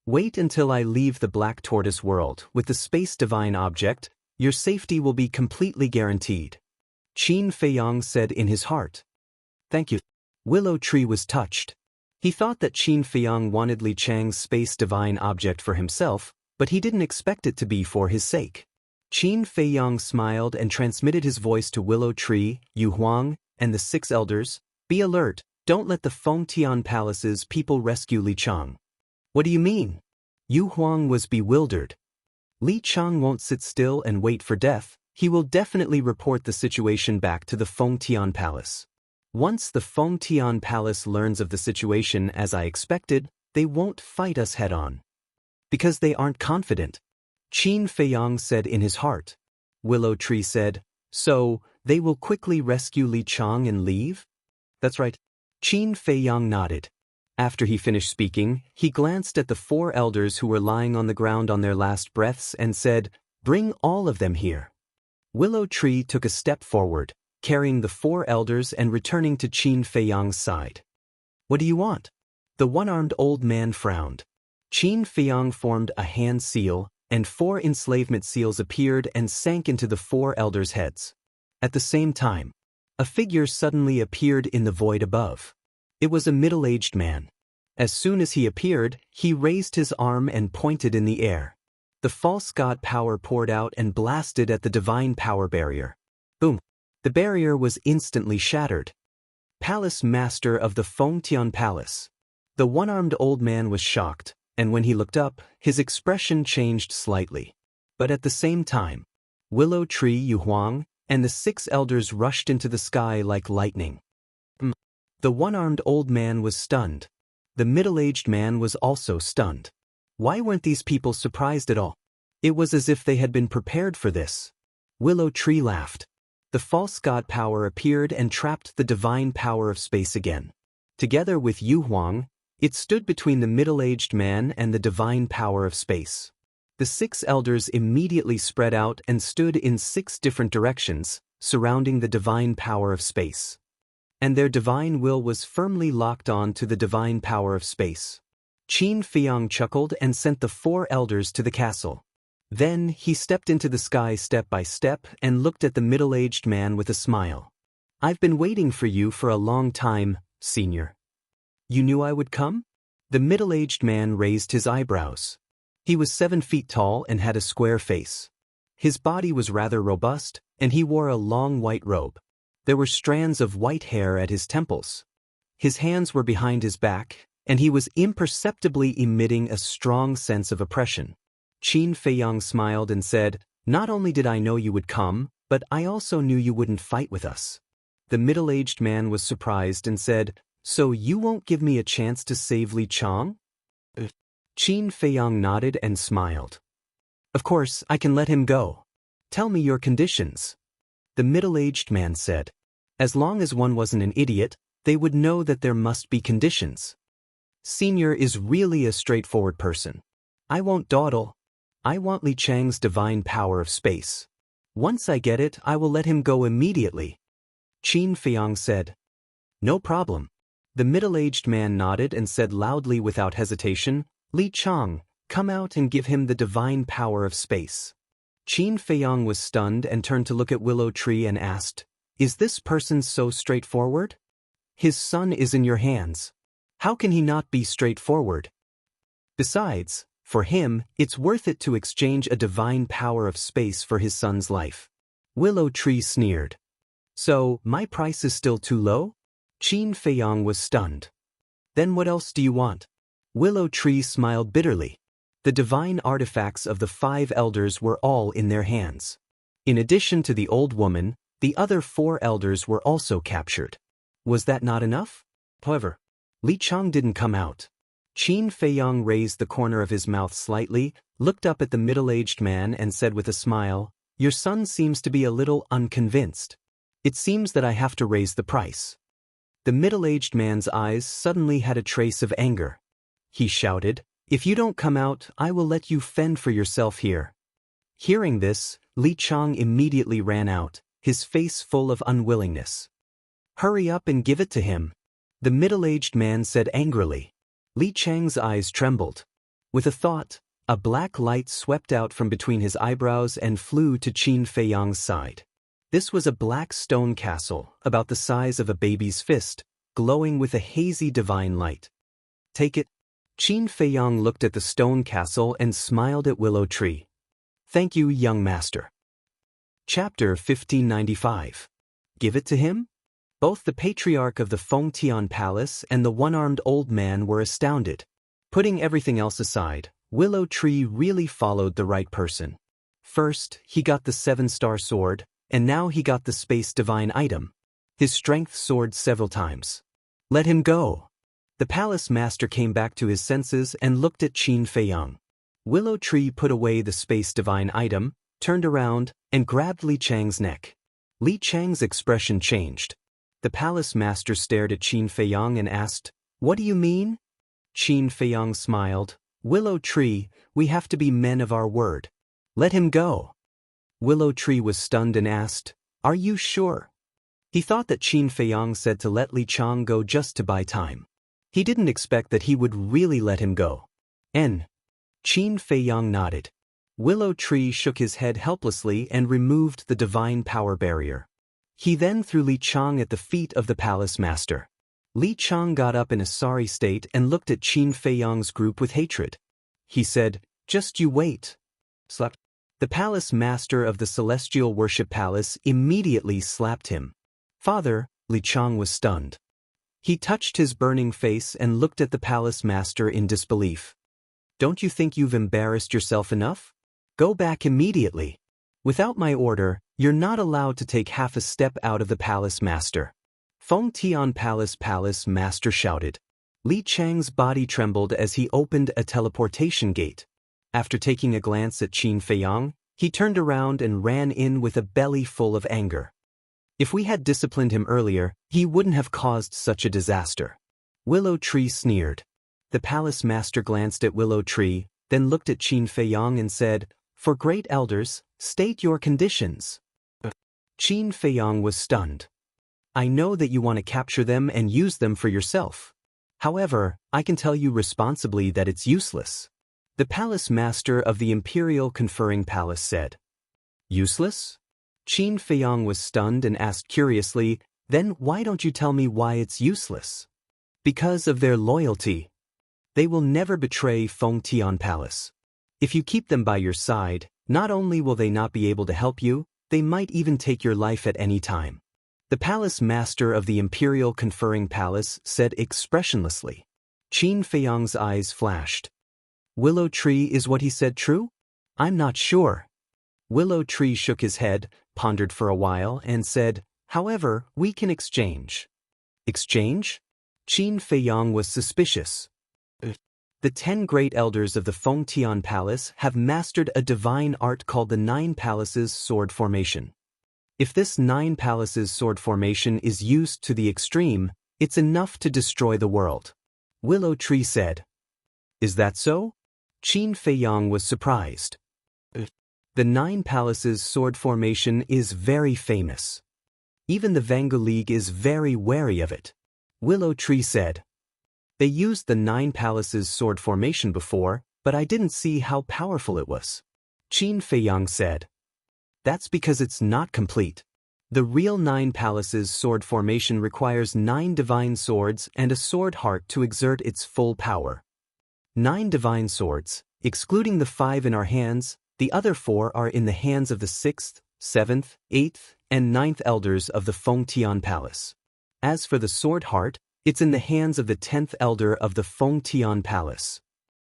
"Wait until I leave the Black Tortoise world with the space divine object. Your safety will be completely guaranteed." Qin Feiyang said in his heart. "Thank you." Willow Tree was touched. He thought that Qin Feiyang wanted Li Chang's space divine object for himself, but he didn't expect it to be for his sake. Qin Feiyang smiled and transmitted his voice to Willow Tree, Yu Huang, and the 6 elders. "Be alert, don't let the Feng Tian Palace's people rescue Li Chang." "What do you mean?" Yu Huang was bewildered. "Li Chang won't sit still and wait for death. He will definitely report the situation back to the Feng Tian Palace. Once the Feng Tian Palace learns of the situation as I expected, they won't fight us head-on. Because they aren't confident." Qin Feiyang said in his heart. Willow Tree said, "So, they will quickly rescue Li Chang and leave?" "That's right." Qin Feiyang nodded. After he finished speaking, he glanced at the 4 elders who were lying on the ground on their last breaths and said, "Bring all of them here." Willow Tree took a step forward, carrying the 4 elders and returning to Qin Feiyang's side. "What do you want?" The one-armed old man frowned. Qin Feiyang formed a hand seal, and 4 enslavement seals appeared and sank into the 4 elders' heads. At the same time, a figure suddenly appeared in the void above. It was a middle-aged man. As soon as he appeared, he raised his arm and pointed in the air. The false god power poured out and blasted at the divine power barrier. Boom! The barrier was instantly shattered. Palace Master of the Feng Tian Palace. The one-armed old man was shocked, and when he looked up, his expression changed slightly. But at the same time, Willow Tree, Yu Huang, and the 6 elders rushed into the sky like lightning. The one-armed old man was stunned. The middle-aged man was also stunned. Why weren't these people surprised at all? It was as if they had been prepared for this. Willow Tree laughed. The false god power appeared and trapped the divine power of space again. Together with Yu Huang, it stood between the middle-aged man and the divine power of space. The 6 elders immediately spread out and stood in 6 different directions, surrounding the divine power of space. And their divine will was firmly locked on to the divine power of space. Qin Feiyang chuckled and sent the 4 elders to the castle. Then he stepped into the sky step by step and looked at the middle-aged man with a smile. "I've been waiting for you for a long time, senior." "You knew I would come?" The middle-aged man raised his eyebrows. He was 7 feet tall and had a square face. His body was rather robust, and he wore a long white robe. There were strands of white hair at his temples. His hands were behind his back, and he was imperceptibly emitting a strong sense of oppression. Qin Feiyang smiled and said, "Not only did I know you would come, but I also knew you wouldn't fight with us." The middle-aged man was surprised and said, "So you won't give me a chance to save Li Chang?" Qin Feiyang nodded and smiled. "Of course, I can let him go. Tell me your conditions." The middle-aged man said. As long as one wasn't an idiot, they would know that there must be conditions. "Senior is really a straightforward person. I won't dawdle. I want Li Chang's divine power of space. Once I get it, I will let him go immediately." Qin Feiyang said. "No problem." The middle-aged man nodded and said loudly without hesitation, "Li Chang, come out and give him the divine power of space." Qin Feiyang was stunned and turned to look at Willow Tree and asked, "Is this person so straightforward? His son is in your hands. How can he not be straightforward? Besides, for him, it's worth it to exchange a divine power of space for his son's life." Willow Tree sneered. "So, my price is still too low?" Qin Feiyang was stunned. "Then what else do you want?" Willow Tree smiled bitterly. The divine artifacts of the 5 elders were all in their hands. In addition to the old woman, the other 4 elders were also captured. Was that not enough? However, Li Chang didn't come out. Qin Feiyang raised the corner of his mouth slightly, looked up at the middle-aged man and said with a smile, "Your son seems to be a little unconvinced. It seems that I have to raise the price." The middle-aged man's eyes suddenly had a trace of anger. He shouted, "If you don't come out, I will let you fend for yourself here." Hearing this, Li Chang immediately ran out, his face full of unwillingness. "Hurry up and give it to him," the middle-aged man said angrily. Li Chang's eyes trembled. With a thought, a black light swept out from between his eyebrows and flew to Qin Feiyang's side. This was a black stone castle, about the size of a baby's fist, glowing with a hazy divine light. "Take it." Qin Feiyang looked at the stone castle and smiled at Willow Tree. "Thank you, young master." Chapter 1595. Give it to him? Both the patriarch of the Fengtian Palace and the one-armed old man were astounded. Putting everything else aside, Willow Tree really followed the right person. First, he got the 7-star sword, and now he got the space divine item. His strength soared several times. "Let him go." The palace master came back to his senses and looked at Qin Feiyang. Willow Tree put away the space divine item, turned around, and grabbed Li Chang's neck. Li Chang's expression changed. The palace master stared at Qin Feiyang and asked, "What do you mean?" Qin Feiyang smiled. "Willow Tree, we have to be men of our word. Let him go." Willow Tree was stunned and asked, "Are you sure?" He thought that Qin Feiyang said to let Li Chang go just to buy time. He didn't expect that he would really let him go. Qin Feiyang nodded. Willow Tree shook his head helplessly and removed the divine power barrier. He then threw Li Chang at the feet of the palace master. Li Chang got up in a sorry state and looked at Qin Feiyang's group with hatred. He said, "Just you wait." Slap. The palace master of the Celestial Worship Palace immediately slapped him. "Father," Li Chang was stunned. He touched his burning face and looked at the palace master in disbelief. "Don't you think you've embarrassed yourself enough? Go back immediately. Without my order, you're not allowed to take half a step out of the palace master." Fengtian Palace master shouted. Li Chang's body trembled as he opened a teleportation gate. After taking a glance at Qin Feiyang, he turned around and ran in with a belly full of anger. If we had disciplined him earlier, he wouldn't have caused such a disaster. Willow Tree sneered. The palace master glanced at Willow Tree, then looked at Qin Feiyang and said, "For great elders, state your conditions." Qin Feiyang was stunned. "I know that you want to capture them and use them for yourself. However, I can tell you responsibly that it's useless." The palace master of the Imperial Conferring Palace said. "Useless?" Qin Feiyang was stunned and asked curiously, "Then why don't you tell me why it's useless?" "Because of their loyalty. They will never betray Fengtian Palace. If you keep them by your side, not only will they not be able to help you, they might even take your life at any time." The palace master of the Imperial Conferring Palace said expressionlessly. Qin Feiyang's eyes flashed. "Willow Tree, is what he said true? I'm not sure." Willow Tree shook his head, pondered for a while, and said, "However, we can exchange." "Exchange?" Qin Feiyang was suspicious. "The 10 great elders of the Fengtian Palace have mastered a divine art called the 9 Palaces Sword Formation. If this 9 Palaces Sword Formation is used to the extreme, it's enough to destroy the world," Willow Tree said. "Is that so?" Qin Feiyang was surprised. "The 9 Palaces Sword Formation is very famous. Even the Vangu League is very wary of it," Willow Tree said. "They used the 9 Palaces Sword Formation before, but I didn't see how powerful it was," Qin Feiyang said. "That's because it's not complete. The real 9 Palaces Sword Formation requires 9 divine swords and a sword heart to exert its full power. 9 divine swords, excluding the 5 in our hands, the other 4 are in the hands of the 6th, 7th, 8th, and 9th elders of the Fengtian Palace. As for the sword heart, it's in the hands of the 10th elder of the Fengtian Palace.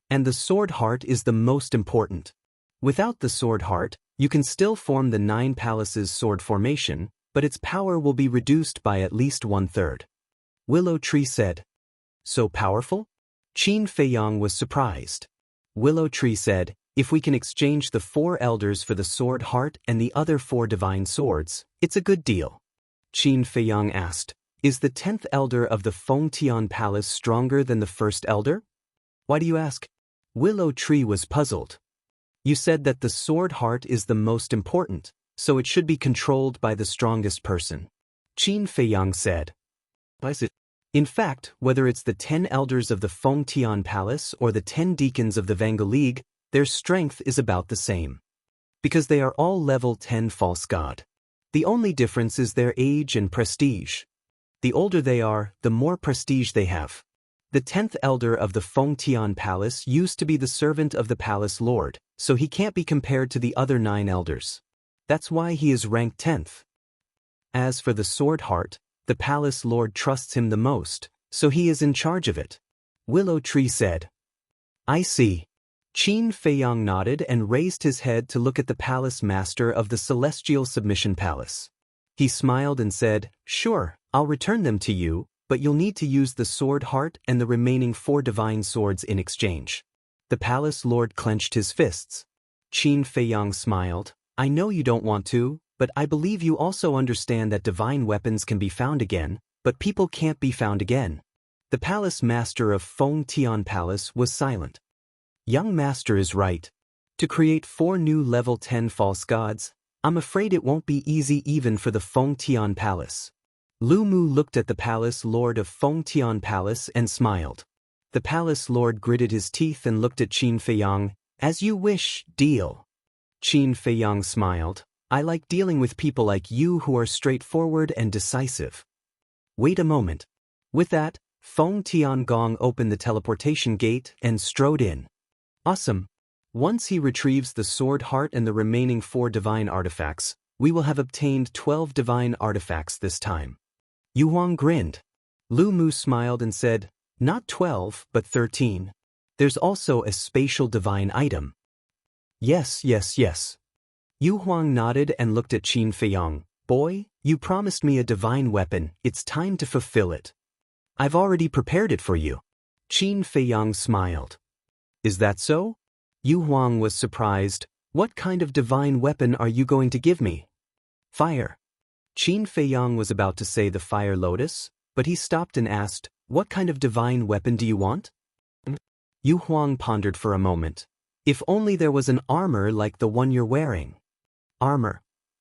And the sword heart is the most important. Without the sword heart, you can still form the 9 Palaces Sword Formation, but its power will be reduced by at least 1/3. Willow Tree said. "So powerful?" Qin Feiyang was surprised. Willow Tree said, "If we can exchange the 4 elders for the sword heart and the other 4 divine swords, it's a good deal." Qin Feiyang asked, "Is the 10th elder of the Fengtian Palace stronger than the 1st elder?" "Why do you ask?" Willow Tree was puzzled. "You said that the sword heart is the most important, so it should be controlled by the strongest person," Qin Feiyang said. "Why is it? In fact, whether it's the 10 elders of the Fengtian Palace or the 10 deacons of the Vangu League, their strength is about the same. Because they are all level 10 false god. The only difference is their age and prestige. The older they are, the more prestige they have. The 10th elder of the Fengtian Palace used to be the servant of the palace lord, so he can't be compared to the other 9 elders. That's why he is ranked 10th. As for the sword heart, the palace lord trusts him the most, so he is in charge of it," Willow Tree said. "I see." Qin Feiyang nodded and raised his head to look at the palace master of the Celestial Submission Palace. He smiled and said, "Sure, I'll return them to you, but you'll need to use the sword heart and the remaining 4 divine swords in exchange." The palace lord clenched his fists. Qin Feiyang smiled. "I know you don't want to, but I believe you also understand that divine weapons can be found again, but people can't be found again." The palace master of Fengtian Palace was silent. "Young master is right. To create 4 new level 10 false gods, I'm afraid it won't be easy even for the Fengtian Palace." Lu Mu looked at the palace lord of Fengtian Palace and smiled. The palace lord gritted his teeth and looked at Qin Feiyang. "As you wish, deal." Qin Feiyang smiled. "I like dealing with people like you who are straightforward and decisive." "Wait a moment." With that, Feng Tiangong opened the teleportation gate and strode in. "Awesome. Once he retrieves the sword heart and the remaining 4 divine artifacts, we will have obtained 12 divine artifacts this time." Yu Huang grinned. Lu Mu smiled and said, "Not 12, but 13. There's also a spatial divine item." Yes. Yu Huang nodded and looked at Qin Feiyang. "Boy, you promised me a divine weapon, it's time to fulfill it." "I've already prepared it for you." Qin Feiyang smiled. "Is that so?" Yu Huang was surprised. "What kind of divine weapon are you going to give me?" "Fire." Qin Feiyang was about to say the fire lotus, but he stopped and asked, "What kind of divine weapon do you want?" Yu Huang pondered for a moment. If only there was an armor like the one you're wearing. Armor?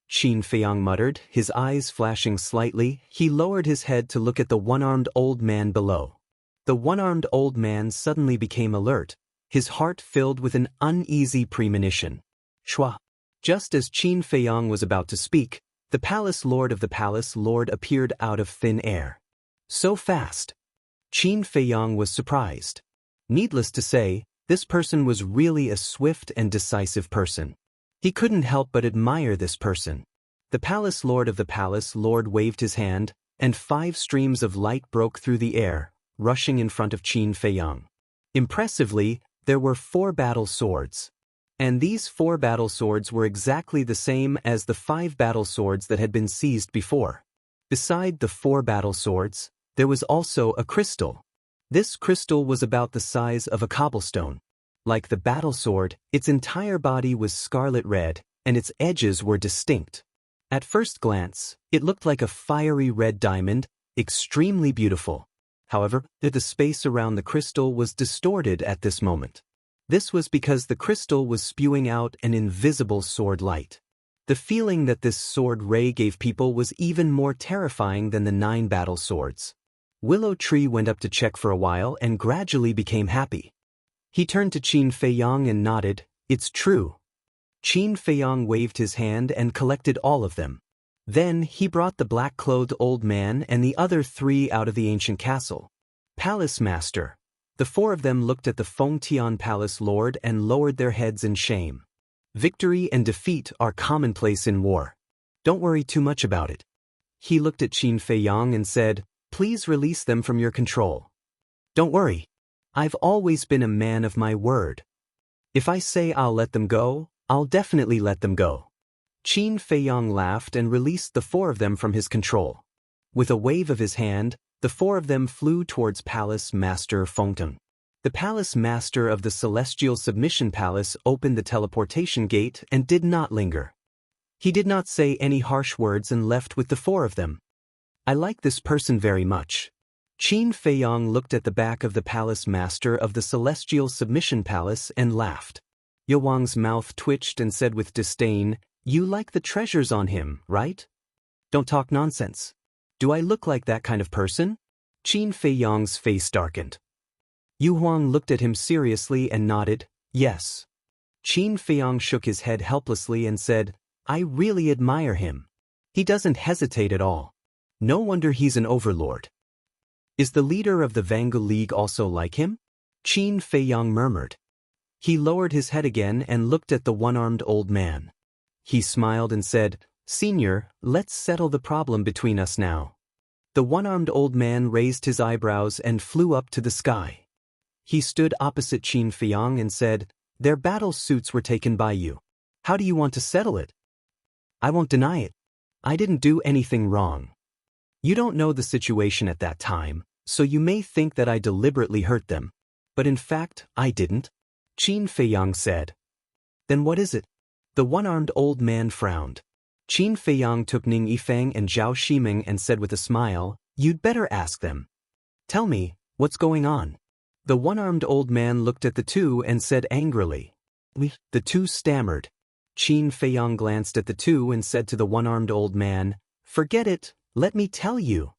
Qin Feiyang muttered, his eyes flashing slightly. He lowered his head to look at the one-armed old man below. The one-armed old man suddenly became alert, his heart filled with an uneasy premonition. Shua. Just as Qin Feiyang was about to speak, the palace lord of the palace lord appeared out of thin air. So fast. Qin Feiyang was surprised. Needless to say, this person was really a swift and decisive person. He couldn't help but admire this person. The palace lord of the palace lord waved his hand, and 5 streams of light broke through the air, rushing in front of Qin Feiyang. Impressively, there were 4 battle swords. And these 4 battle swords were exactly the same as the 5 battle swords that had been seized before. Beside the 4 battle swords, there was also a crystal. This crystal was about the size of a cobblestone. Like the battle sword, its entire body was scarlet red, and its edges were distinct. At first glance, it looked like a fiery red diamond, extremely beautiful. However, the space around the crystal was distorted at this moment. This was because the crystal was spewing out an invisible sword light. The feeling that this sword ray gave people was even more terrifying than the 9 battle swords. Willow Tree went up to check for a while and gradually became happy. He turned to Qin Feiyang and nodded, "It's true." Qin Feiyang waved his hand and collected all of them. Then he brought the black-clothed old man and the other 3 out of the ancient castle. "Palace Master." The 4 of them looked at the Fengtian Palace Lord and lowered their heads in shame. Victory and defeat are commonplace in war. Don't worry too much about it. He looked at Qin Feiyang and said, "Please release them from your control." "Don't worry. I've always been a man of my word. If I say I'll let them go, I'll definitely let them go." Qin Feiyang laughed and released the 4 of them from his control. With a wave of his hand, the 4 of them flew towards Palace Master Fengtian. The Palace Master of the Celestial Submission Palace opened the teleportation gate and did not linger. He did not say any harsh words and left with the 4 of them. "I like this person very much." Qin Feiyang looked at the back of the Palace Master of the Celestial Submission Palace and laughed. Yowang's mouth twitched and said with disdain, "You like the treasures on him, right? Don't talk nonsense. Do I look like that kind of person?" Qin Feiyang's face darkened. Yu Huang looked at him seriously and nodded, "Yes." Qin Feiyang shook his head helplessly and said, "I really admire him. He doesn't hesitate at all. No wonder he's an overlord." "Is the leader of the Vangu League also like him?" Qin Feiyang murmured. He lowered his head again and looked at the one-armed old man. He smiled and said, "Senior, let's settle the problem between us now." The one-armed old man raised his eyebrows and flew up to the sky. He stood opposite Qin Feiyang and said, "Their battle suits were taken by you. How do you want to settle it?" "I won't deny it. I didn't do anything wrong. You don't know the situation at that time, so you may think that I deliberately hurt them. But in fact, I didn't," Qin Feiyang said. "Then what is it?" The one-armed old man frowned. Qin Feiyang took Ning Yifeng and Zhao Shiming and said with a smile, "You'd better ask them. Tell me, what's going on?" The one-armed old man looked at the 2 and said angrily. The 2 stammered. Qin Feiyang glanced at the 2 and said to the one-armed old man, "Forget it, let me tell you."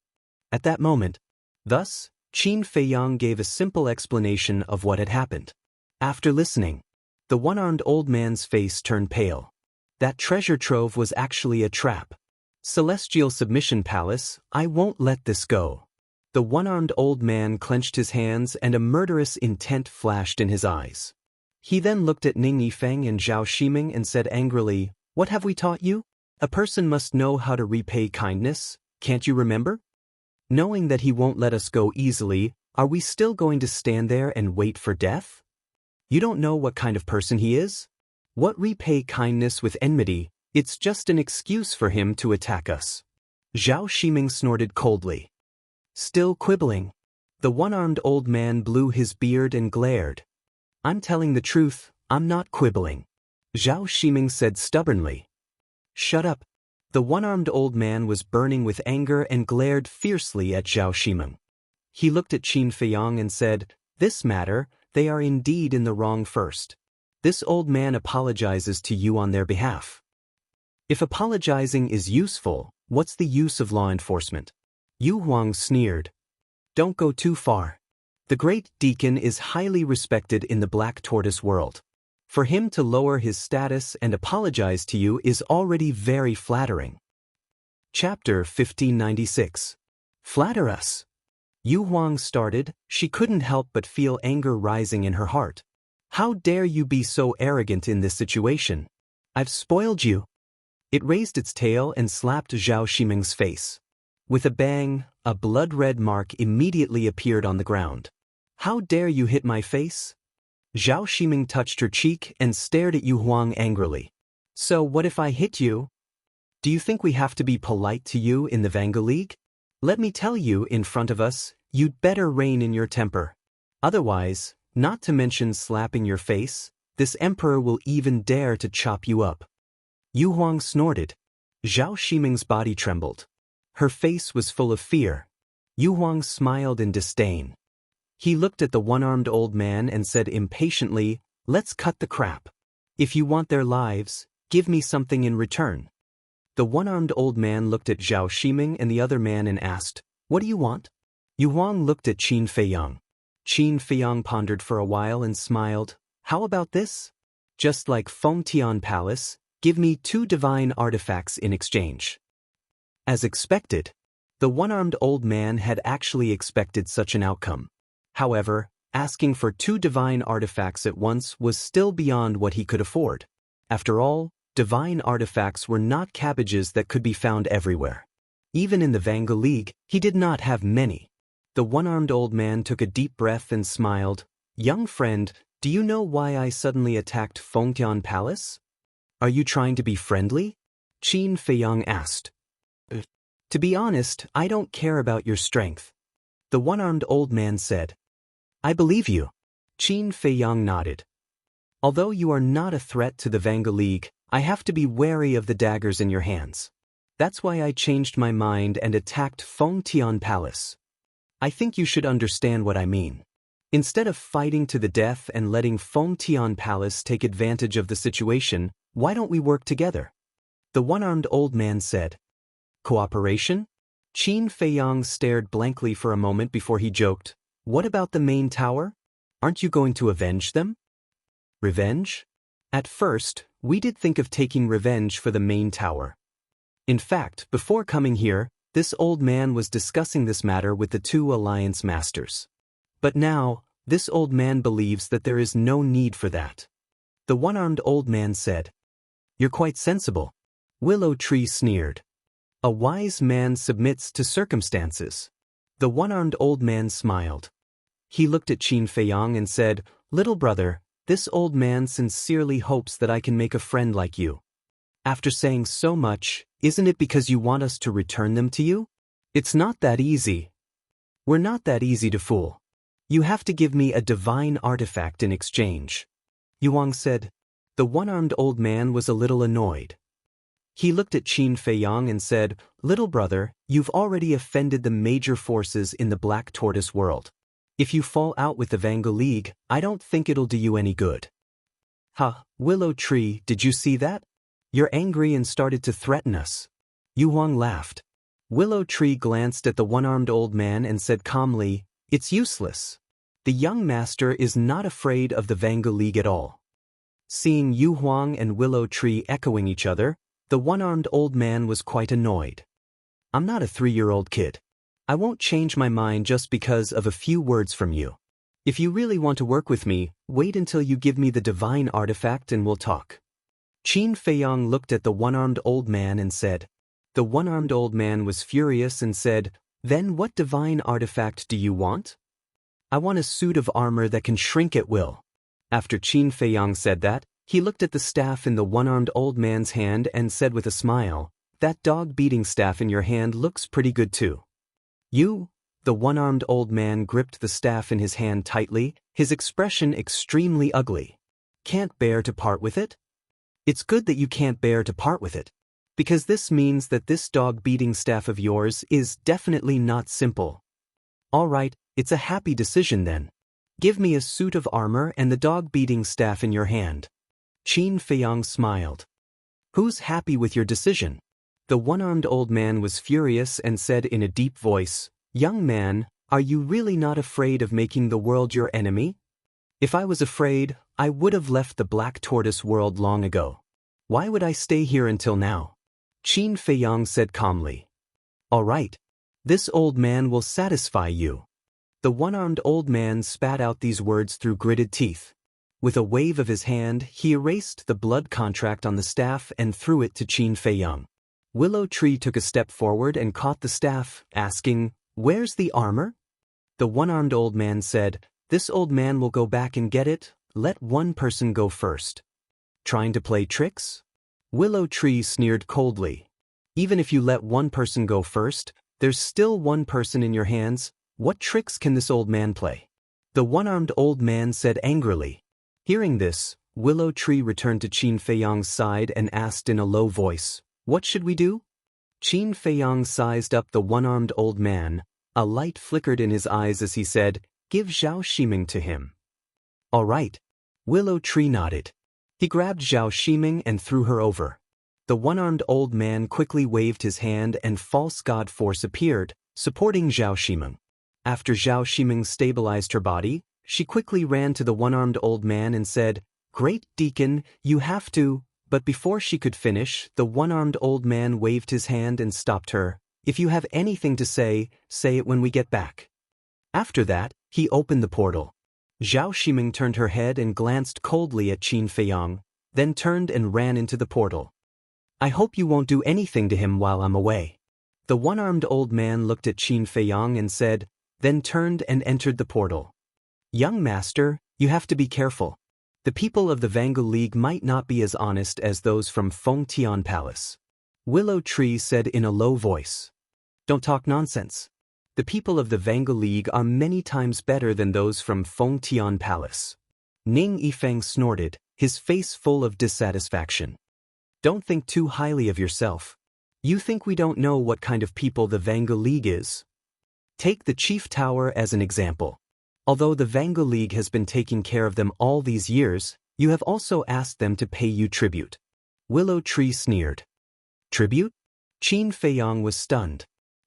At that moment, thus, Qin Feiyang gave a simple explanation of what had happened. After listening, the one-armed old man's face turned pale. That treasure trove was actually a trap. Celestial Submission Palace, I won't let this go. The one-armed old man clenched his hands and a murderous intent flashed in his eyes. He then looked at Ning Yifeng and Zhao Shiming and said angrily, "What have we taught you? A person must know how to repay kindness, can't you remember? Knowing that he won't let us go easily, are we still going to stand there and wait for death? You don't know what kind of person he is? What repay kindness with enmity? It's just an excuse for him to attack us." Zhao Shiming snorted coldly. Still quibbling. The one-armed old man blew his beard and glared. "I'm telling the truth, I'm not quibbling," Zhao Shiming said stubbornly. "Shut up." The one-armed old man was burning with anger and glared fiercely at Zhao Shiming. He looked at Qin Feiyang and said, "This matter, they are indeed in the wrong first. This old man apologizes to you on their behalf. If apologizing is useful, what's the use of law enforcement? Yu Huang sneered. Don't go too far. The great deacon is highly respected in the Black Tortoise world. For him to lower his status and apologize to you is already very flattering. Chapter 1596. Flatter us. Yu Huang started. She couldn't help but feel anger rising in her heart. How dare you be so arrogant in this situation? I've spoiled you. It raised its tail and slapped Zhao Ximing's face. With a bang, a blood-red mark immediately appeared on the ground. How dare you hit my face? Zhao Ximing touched her cheek and stared at Yu Huang angrily. So what if I hit you? Do you think we have to be polite to you in the Vanga League? Let me tell you in front of us, you'd better rein in your temper. Otherwise, not to mention slapping your face, this emperor will even dare to chop you up. Yu Huang snorted. Zhao Ximing's body trembled. Her face was full of fear. Yu Huang smiled in disdain. He looked at the one-armed old man and said impatiently, let's cut the crap. If you want their lives, give me something in return. The one-armed old man looked at Zhao Ximing and the other man and asked, what do you want? Yu Huang looked at Qin Feiyang. Qin Feiyang pondered for a while and smiled. How about this? Just like Fengtian Palace, give me 2 divine artifacts in exchange. As expected, the one-armed old man had actually expected such an outcome. However, asking for 2 divine artifacts at once was still beyond what he could afford. After all, divine artifacts were not cabbages that could be found everywhere. Even in the Vanga League, he did not have many. The one-armed old man took a deep breath and smiled. Young friend, do you know why I suddenly attacked Fengtian Palace? Are you trying to be friendly? Qin Feiyang asked. To be honest, I don't care about your strength. The one-armed old man said. I believe you. Qin Feiyang nodded. Although you are not a threat to the Vanga League, I have to be wary of the daggers in your hands. That's why I changed my mind and attacked Fengtian Palace. I think you should understand what I mean. Instead of fighting to the death and letting Fengtian Palace take advantage of the situation, why don't we work together? The one-armed old man said. Cooperation? Qin Feiyang stared blankly for a moment before he joked. What about the main tower? Aren't you going to avenge them? Revenge? At first, we did think of taking revenge for the main tower. In fact, before coming here, this old man was discussing this matter with the 2 alliance masters. But now, this old man believes that there is no need for that. The one-armed old man said. You're quite sensible. Willow Tree sneered. A wise man submits to circumstances. The one-armed old man smiled. He looked at Qin Feiyang and said, Little brother, this old man sincerely hopes that I can make a friend like you. After saying so much, isn't it because you want us to return them to you? It's not that easy. We're not that easy to fool. You have to give me a divine artifact in exchange. Yu Huang said. The one-armed old man was a little annoyed. He looked at Qin Feiyang and said, Little brother, you've already offended the major forces in the Black Tortoise world. If you fall out with the Vanga League, I don't think it'll do you any good. Willow Tree, did you see that? You're angry and started to threaten us. Yu Huang laughed. Willow Tree glanced at the one-armed old man and said calmly, It's useless. The young master is not afraid of the Vanga League at all. Seeing Yu Huang and Willow Tree echoing each other, the one-armed old man was quite annoyed. I'm not a 3-year-old kid. I won't change my mind just because of a few words from you. If you really want to work with me, wait until you give me the divine artifact and we'll talk. Qin Feiyang looked at the one-armed old man and said. The one-armed old man was furious and said, Then what divine artifact do you want? I want a suit of armor that can shrink at will. After Qin Feiyang said that, he looked at the staff in the one-armed old man's hand and said with a smile, That dog-beating staff in your hand looks pretty good too. You? The one-armed old man gripped the staff in his hand tightly, his expression extremely ugly. Can't bear to part with it? It's good that you can't bear to part with it, because this means that this dog-beating staff of yours is definitely not simple. All right, it's a happy decision then. Give me a suit of armor and the dog-beating staff in your hand. Qin Feiyang smiled. Who's happy with your decision? The one-armed old man was furious and said in a deep voice, Young man, are you really not afraid of making the world your enemy? If I was afraid, I would have left the Black Tortoise world long ago. Why would I stay here until now? Qin Feiyang said calmly. All right. This old man will satisfy you. The one-armed old man spat out these words through gritted teeth. With a wave of his hand, he erased the blood contract on the staff and threw it to Qin Feiyang. Willow Tree took a step forward and caught the staff, asking, Where's the armor? The one-armed old man said, This old man will go back and get it. Let one person go first. Trying to play tricks? Willow Tree sneered coldly. Even if you let one person go first, there's still one person in your hands. What tricks can this old man play? The one-armed old man said angrily. Hearing this, Willow Tree returned to Qin Feiyang's side and asked in a low voice, What should we do? Qin Feiyang sized up the one-armed old man. A light flickered in his eyes as he said, Give Zhao Shiming to him. All right. Willow Tree nodded. He grabbed Zhao Shiming and threw her over. The one-armed old man quickly waved his hand and false god force appeared, supporting Zhao Shiming. After Zhao Shiming stabilized her body, she quickly ran to the one-armed old man and said, Great Deacon, you have to. But before she could finish, the one-armed old man waved his hand and stopped her. If you have anything to say it when we get back. After that, he opened the portal. Zhao Shiming turned her head and glanced coldly at Qin Feiyang, then turned and ran into the portal. I hope you won't do anything to him while I'm away. The one-armed old man looked at Qin Feiyang and said, then turned and entered the portal. Young master, you have to be careful. The people of the Vangu League might not be as honest as those from Fengtian Palace. Willow Tree said in a low voice. Don't talk nonsense. The people of the Vangu League are many times better than those from Fengtian Palace. Ning Yifeng snorted, his face full of dissatisfaction. Don't think too highly of yourself. You think we don't know what kind of people the Vangu League is? Take the Chief Tower as an example. Although the Vangu League has been taking care of them all these years, you have also asked them to pay you tribute. Willow Tree sneered. Tribute? Qin Feiyang was stunned.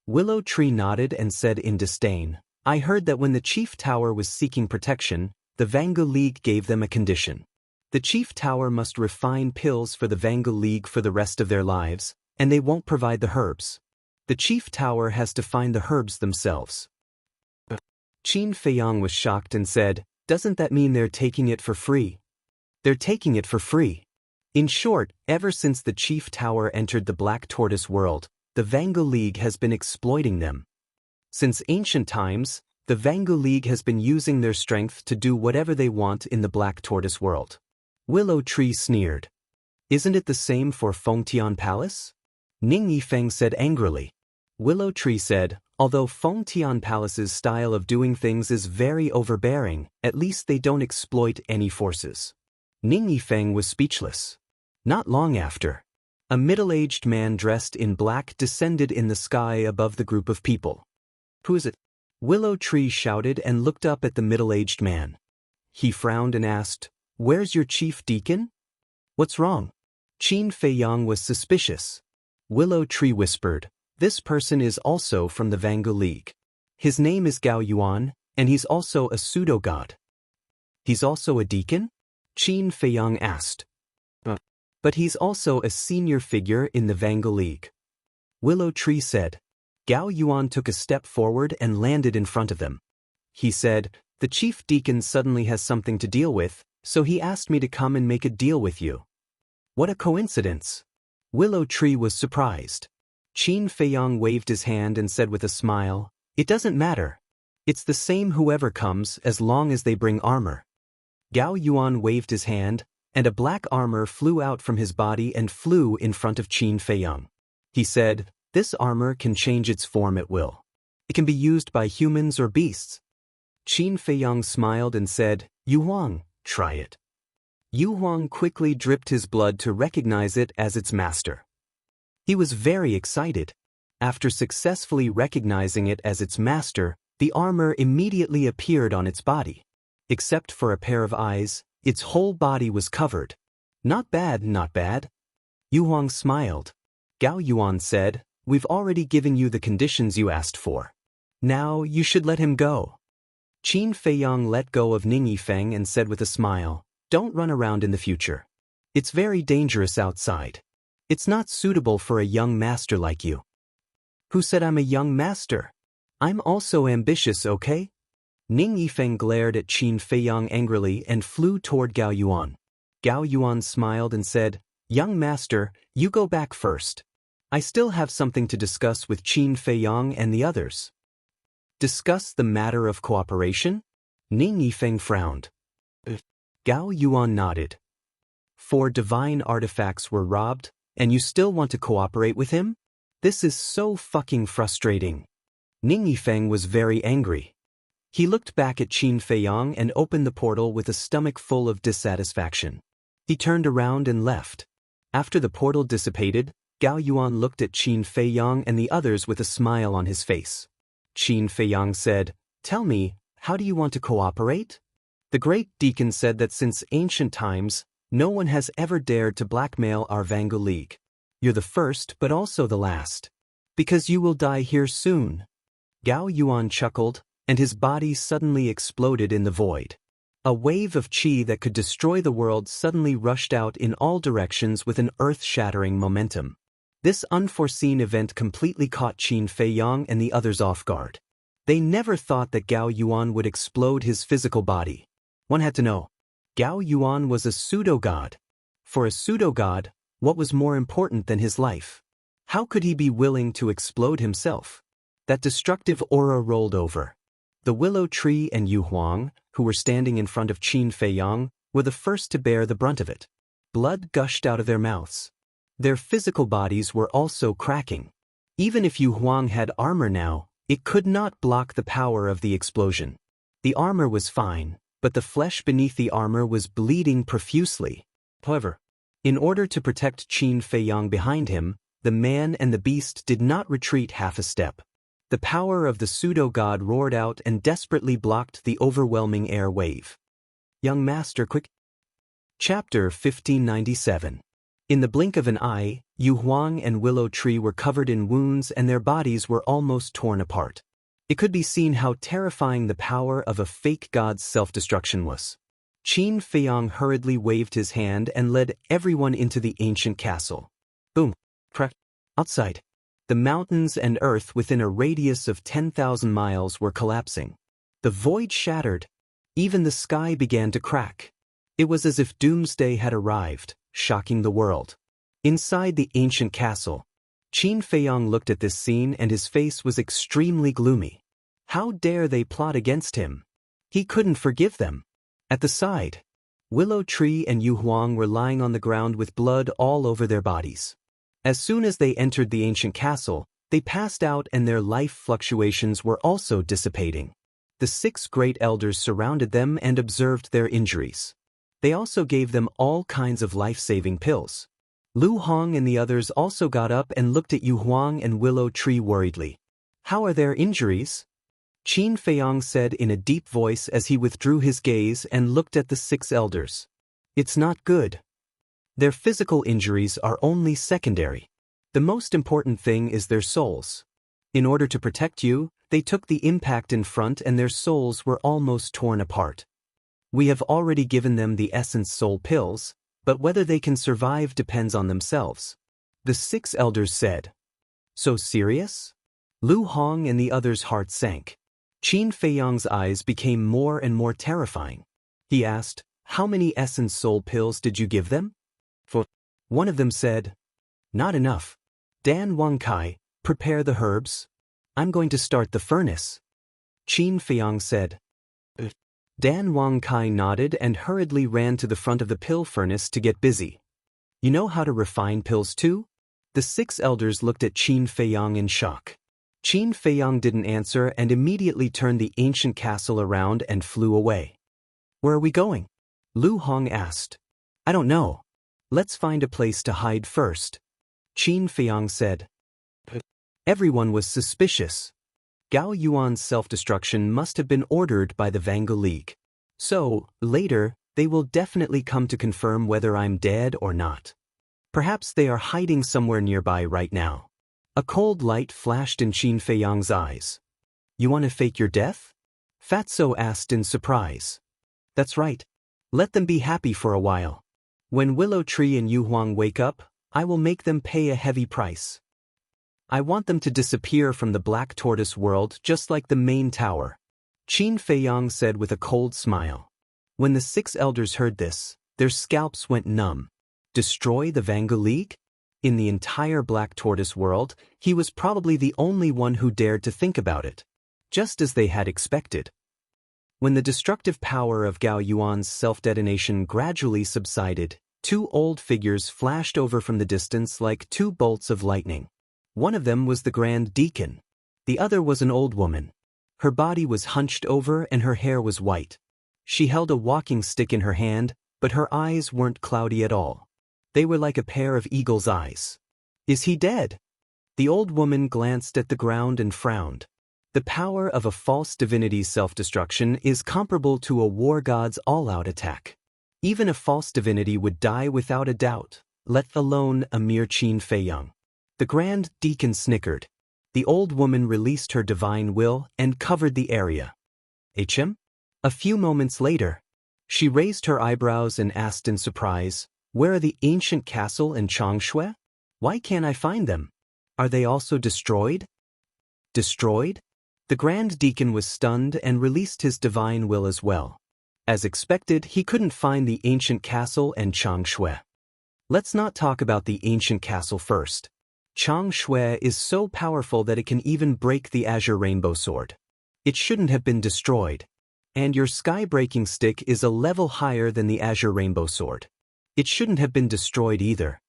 Willow Tree nodded and said in disdain, I heard that when the Chief Tower was seeking protection, the Vangu League gave them a condition. The Chief Tower must refine pills for the Vangu League for the rest of their lives, and they won't provide the herbs. The Chief Tower has to find the herbs themselves. Qin Feiyang was shocked and said, Doesn't that mean they're taking it for free? They're taking it for free. In short, ever since the Chief Tower entered the Black Tortoise world, the Vangu League has been exploiting them. Since ancient times, the Vangu League has been using their strength to do whatever they want in the Black Tortoise world. Willow Tree sneered. Isn't it the same for Fengtian Palace? Ning Yifeng said angrily. Willow Tree said, Although Fengtian Palace's style of doing things is very overbearing, at least they don't exploit any forces. Ning Yifeng was speechless. Not long after, a middle-aged man dressed in black descended in the sky above the group of people. Who is it? Willow Tree shouted and looked up at the middle-aged man. He frowned and asked, Where's your chief deacon? What's wrong? Qin Feiyang was suspicious. Willow Tree whispered, This person is also from the Vangu League. His name is Gao Yuan, and he's also a pseudo-god. He's also a deacon? Qin Feiyang asked. But he's also a senior figure in the Vangu League. Willow Tree said. Gao Yuan took a step forward and landed in front of them. He said, The chief deacon suddenly has something to deal with, so he asked me to come and make a deal with you. What a coincidence. Willow Tree was surprised. Qin Feiyang waved his hand and said with a smile, It doesn't matter. It's the same whoever comes as long as they bring armor. Gao Yuan waved his hand, and a black armor flew out from his body and flew in front of Qin Feiyang. He said, This armor can change its form at will. It can be used by humans or beasts. Qin Feiyang smiled and said, Yu Huang, try it. Yu Huang quickly dripped his blood to recognize it as its master. He was very excited. After successfully recognizing it as its master, the armor immediately appeared on its body. Except for a pair of eyes, its whole body was covered. Not bad, not bad. Yu Huang smiled. Gao Yuan said, we've already given you the conditions you asked for. Now you should let him go. Qin Feiyang let go of Ning Yifeng and said with a smile, don't run around in the future. It's very dangerous outside. It's not suitable for a young master like you. Who said I'm a young master? I'm also ambitious, okay? Ning Yifeng glared at Qin Feiyang angrily and flew toward Gao Yuan. Gao Yuan smiled and said, young master, you go back first. I still have something to discuss with Qin Feiyang and the others. Discuss the matter of cooperation? Ning Yifeng frowned. Gao Yuan nodded. 4 divine artifacts were robbed, and you still want to cooperate with him? This is so fucking frustrating. Ning Yifeng was very angry. He looked back at Qin Feiyang and opened the portal with a stomach full of dissatisfaction. He turned around and left. After the portal dissipated, Gao Yuan looked at Qin Feiyang and the others with a smile on his face. Qin Feiyang said, tell me, how do you want to cooperate? The great deacon said that since ancient times, no one has ever dared to blackmail our Vangu League. You're the first but also the last. Because you will die here soon. Gao Yuan chuckled, and his body suddenly exploded in the void. A wave of qi that could destroy the world suddenly rushed out in all directions with an earth-shattering momentum. This unforeseen event completely caught Qin Feiyang and the others off guard. They never thought that Gao Yuan would explode his physical body. One had to know. Gao Yuan was a pseudo-god. For a pseudo-god, what was more important than his life? How could he be willing to explode himself? That destructive aura rolled over. The willow tree and Yu Huang, who were standing in front of Qin Feiyang, were the first to bear the brunt of it. Blood gushed out of their mouths. Their physical bodies were also cracking. Even if Yu Huang had armor now, it could not block the power of the explosion. The armor was fine, but the flesh beneath the armor was bleeding profusely. However, in order to protect Qin Feiyang behind him, the man and the beast did not retreat half a step. The power of the pseudo-god roared out and desperately blocked the overwhelming air wave. Young master, quick! Chapter 1597. In the blink of an eye, Yu Huang and Willow Tree were covered in wounds and their bodies were almost torn apart. It could be seen how terrifying the power of a fake god's self-destruction was. Qin Feiyang hurriedly waved his hand and led everyone into the ancient castle. Boom! Crack! Outside. The mountains and earth within a radius of 10,000 miles were collapsing. The void shattered. Even the sky began to crack. It was as if doomsday had arrived, shocking the world. Inside the ancient castle, Qin Feiyang looked at this scene and his face was extremely gloomy. How dare they plot against him? He couldn't forgive them. At the side, Willow Tree and Yu Huang were lying on the ground with blood all over their bodies. As soon as they entered the ancient castle, they passed out and their life fluctuations were also dissipating. The 6 great elders surrounded them and observed their injuries. They also gave them all kinds of life-saving pills. Lu Hong and the others also got up and looked at Yu Huang and Willow Tree worriedly. How are their injuries? Qin Feiyang said in a deep voice as he withdrew his gaze and looked at the 6 elders. It's not good. Their physical injuries are only secondary. The most important thing is their souls. In order to protect you, they took the impact in front and their souls were almost torn apart. We have already given them the essence soul pills, but whether they can survive depends on themselves. The 6 elders said. So serious? Lu Hong and the others' hearts sank. Qin Feiyang's eyes became more and more terrifying. He asked, how many essence soul pills did you give them? One of them said, not enough. Dan Wang Kai, prepare the herbs. I'm going to start the furnace. Qin Feiyang said. Dan Wang Kai nodded and hurriedly ran to the front of the pill furnace to get busy. You know how to refine pills too? The 6 elders looked at Qin Feiyang in shock. Qin Feiyang didn't answer and immediately turned the ancient castle around and flew away. Where are we going? Lu Hong asked. I don't know. Let's find a place to hide first. Qin Feiyang said. Everyone was suspicious. Gao Yuan's self-destruction must have been ordered by the Vangu League. So, later, they will definitely come to confirm whether I'm dead or not. Perhaps they are hiding somewhere nearby right now. A cold light flashed in Qin Feiyang's eyes. You want to fake your death? Fatso asked in surprise. That's right. Let them be happy for a while. When Willow Tree and Yu Huang wake up, I will make them pay a heavy price. I want them to disappear from the Black Tortoise world just like the main tower. Qin Feiyang said with a cold smile. When the 6 elders heard this, their scalps went numb. Destroy the Vangu League? In the entire Black Tortoise world, he was probably the only one who dared to think about it. Just as they had expected. When the destructive power of Gao Yuan's self-detonation gradually subsided, 2 old figures flashed over from the distance like 2 bolts of lightning. One of them was the Grand Deacon. The other was an old woman. Her body was hunched over and her hair was white. She held a walking stick in her hand, but her eyes weren't cloudy at all. They were like a pair of eagle's eyes. Is he dead? The old woman glanced at the ground and frowned. The power of a false divinity's self-destruction is comparable to a war god's all-out attack. Even a false divinity would die without a doubt, let alone a mere Qin Feiyang. The Grand Deacon snickered. The old woman released her divine will and covered the area. HM? A few moments later, she raised her eyebrows and asked in surprise, where are the ancient castle and Changshui? Why can't I find them? Are they also destroyed? Destroyed? The Grand Deacon was stunned and released his divine will as well. As expected, he couldn't find the ancient castle and Changshui. Let's not talk about the ancient castle first. Changshui is so powerful that it can even break the Azure Rainbow Sword. It shouldn't have been destroyed. And your sky-breaking stick is a level higher than the Azure Rainbow Sword. It shouldn't have been destroyed either.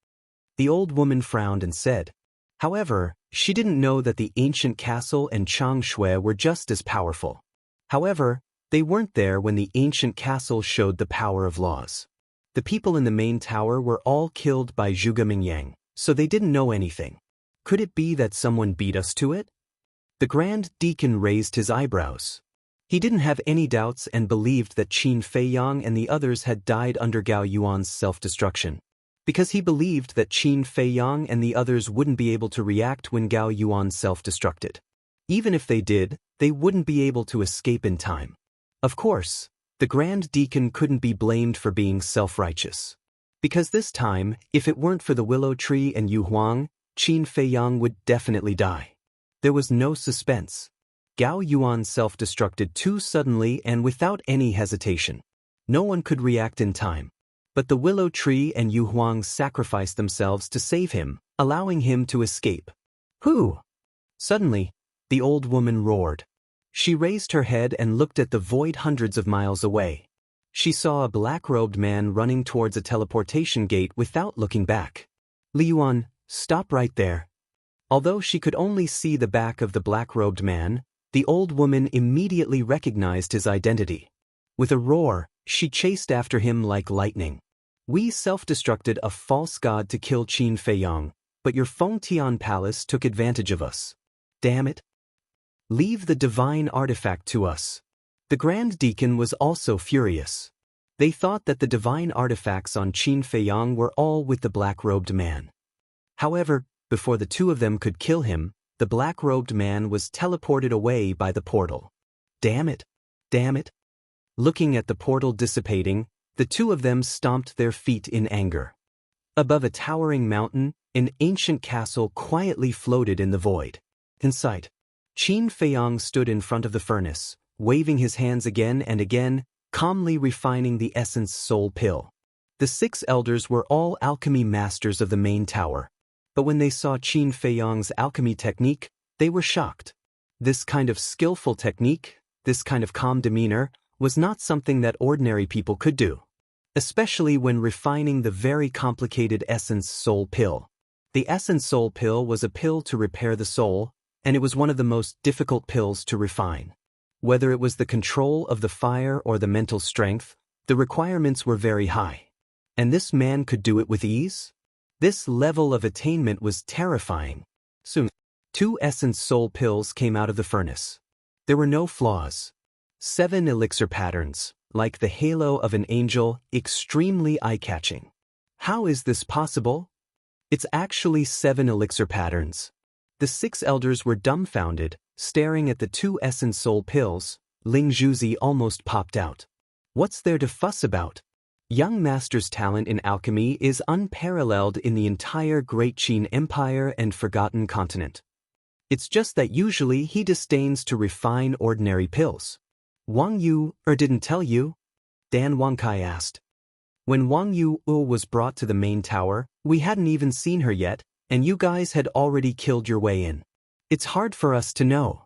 The old woman frowned and said. However, she didn't know that the ancient castle and Changshui were just as powerful. However, they weren't there when the ancient castle showed the power of laws. The people in the main tower were all killed by Zhuge Mingyang, so they didn't know anything. Could it be that someone beat us to it? The Grand Deacon raised his eyebrows. He didn't have any doubts and believed that Qin Feiyang and the others had died under Gao Yuan's self-destruction. Because he believed that Qin Feiyang and the others wouldn't be able to react when Gao Yuan self-destructed. Even if they did, they wouldn't be able to escape in time. Of course, the Grand Deacon couldn't be blamed for being self-righteous. Because this time, if it weren't for the Willow Tree and Yu Huang, Qin Feiyang would definitely die. There was no suspense. Gao Yuan self-destructed too suddenly and without any hesitation. No one could react in time. But the Willow Tree and Yu Huang sacrificed themselves to save him, allowing him to escape. Who? Suddenly, the old woman roared. She raised her head and looked at the void hundreds of miles away. She saw a black-robed man running towards a teleportation gate without looking back. Li Yuan, stop right there. Although she could only see the back of the black-robed man, the old woman immediately recognized his identity. With a roar, she chased after him like lightning. We self-destructed a false god to kill Qin Feiyang, but your Fengtian palace took advantage of us. Damn it. Leave the divine artifact to us. The Grand Deacon was also furious. They thought that the divine artifacts on Qin Feiyang were all with the black-robed man. However, before the 2 of them could kill him, the black-robed man was teleported away by the portal. Damn it! Damn it! Looking at the portal dissipating, the 2 of them stomped their feet in anger. Above a towering mountain, an ancient castle quietly floated in the void. Inside, Qin Feiyang stood in front of the furnace, waving his hands again and again, calmly refining the essence soul pill. The 6 elders were all alchemy masters of the main tower. But when they saw Qin Feiyang's alchemy technique, they were shocked. This kind of skillful technique, this kind of calm demeanor, was not something that ordinary people could do. Especially when refining the very complicated essence soul pill. The essence soul pill was a pill to repair the soul, and it was one of the most difficult pills to refine. Whether it was the control of the fire or the mental strength, the requirements were very high. And this man could do it with ease? This level of attainment was terrifying. Soon, 2 essence soul pills came out of the furnace. There were no flaws. 7 elixir patterns, like the halo of an angel, extremely eye-catching. How is this possible? It's actually 7 elixir patterns. The 6 elders were dumbfounded, staring at the 2 essence soul pills. Ling Zhuzi almost popped out. What's there to fuss about? Young Master's talent in alchemy is unparalleled in the entire Great Qin Empire and Forgotten Continent. It's just that usually he disdains to refine ordinary pills. Wang Yu didn't tell you? Dan Wangkai asked. When Wang Yu was brought to the main tower, we hadn't even seen her yet, and you guys had already killed your way in. It's hard for us to know.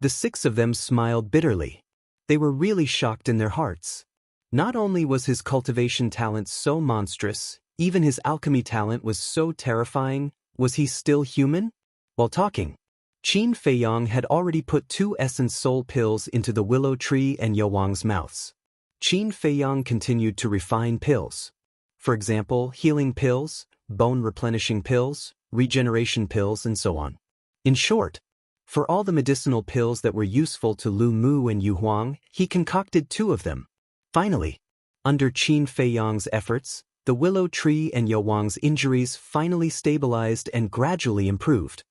The 6 of them smiled bitterly. They were really shocked in their hearts. Not only was his cultivation talent so monstrous, even his alchemy talent was so terrifying. Was he still human? While talking, Qin Feiyang had already put 2 essence soul pills into the willow tree and Yowang's mouths. Qin Feiyang continued to refine pills. For example, healing pills, bone replenishing pills, regeneration pills, and so on. In short, for all the medicinal pills that were useful to Lu Mu and Yu Huang, he concocted 2 of them. Finally, under Qin Feiyang's efforts, the willow tree and Yowang's injuries finally stabilized and gradually improved.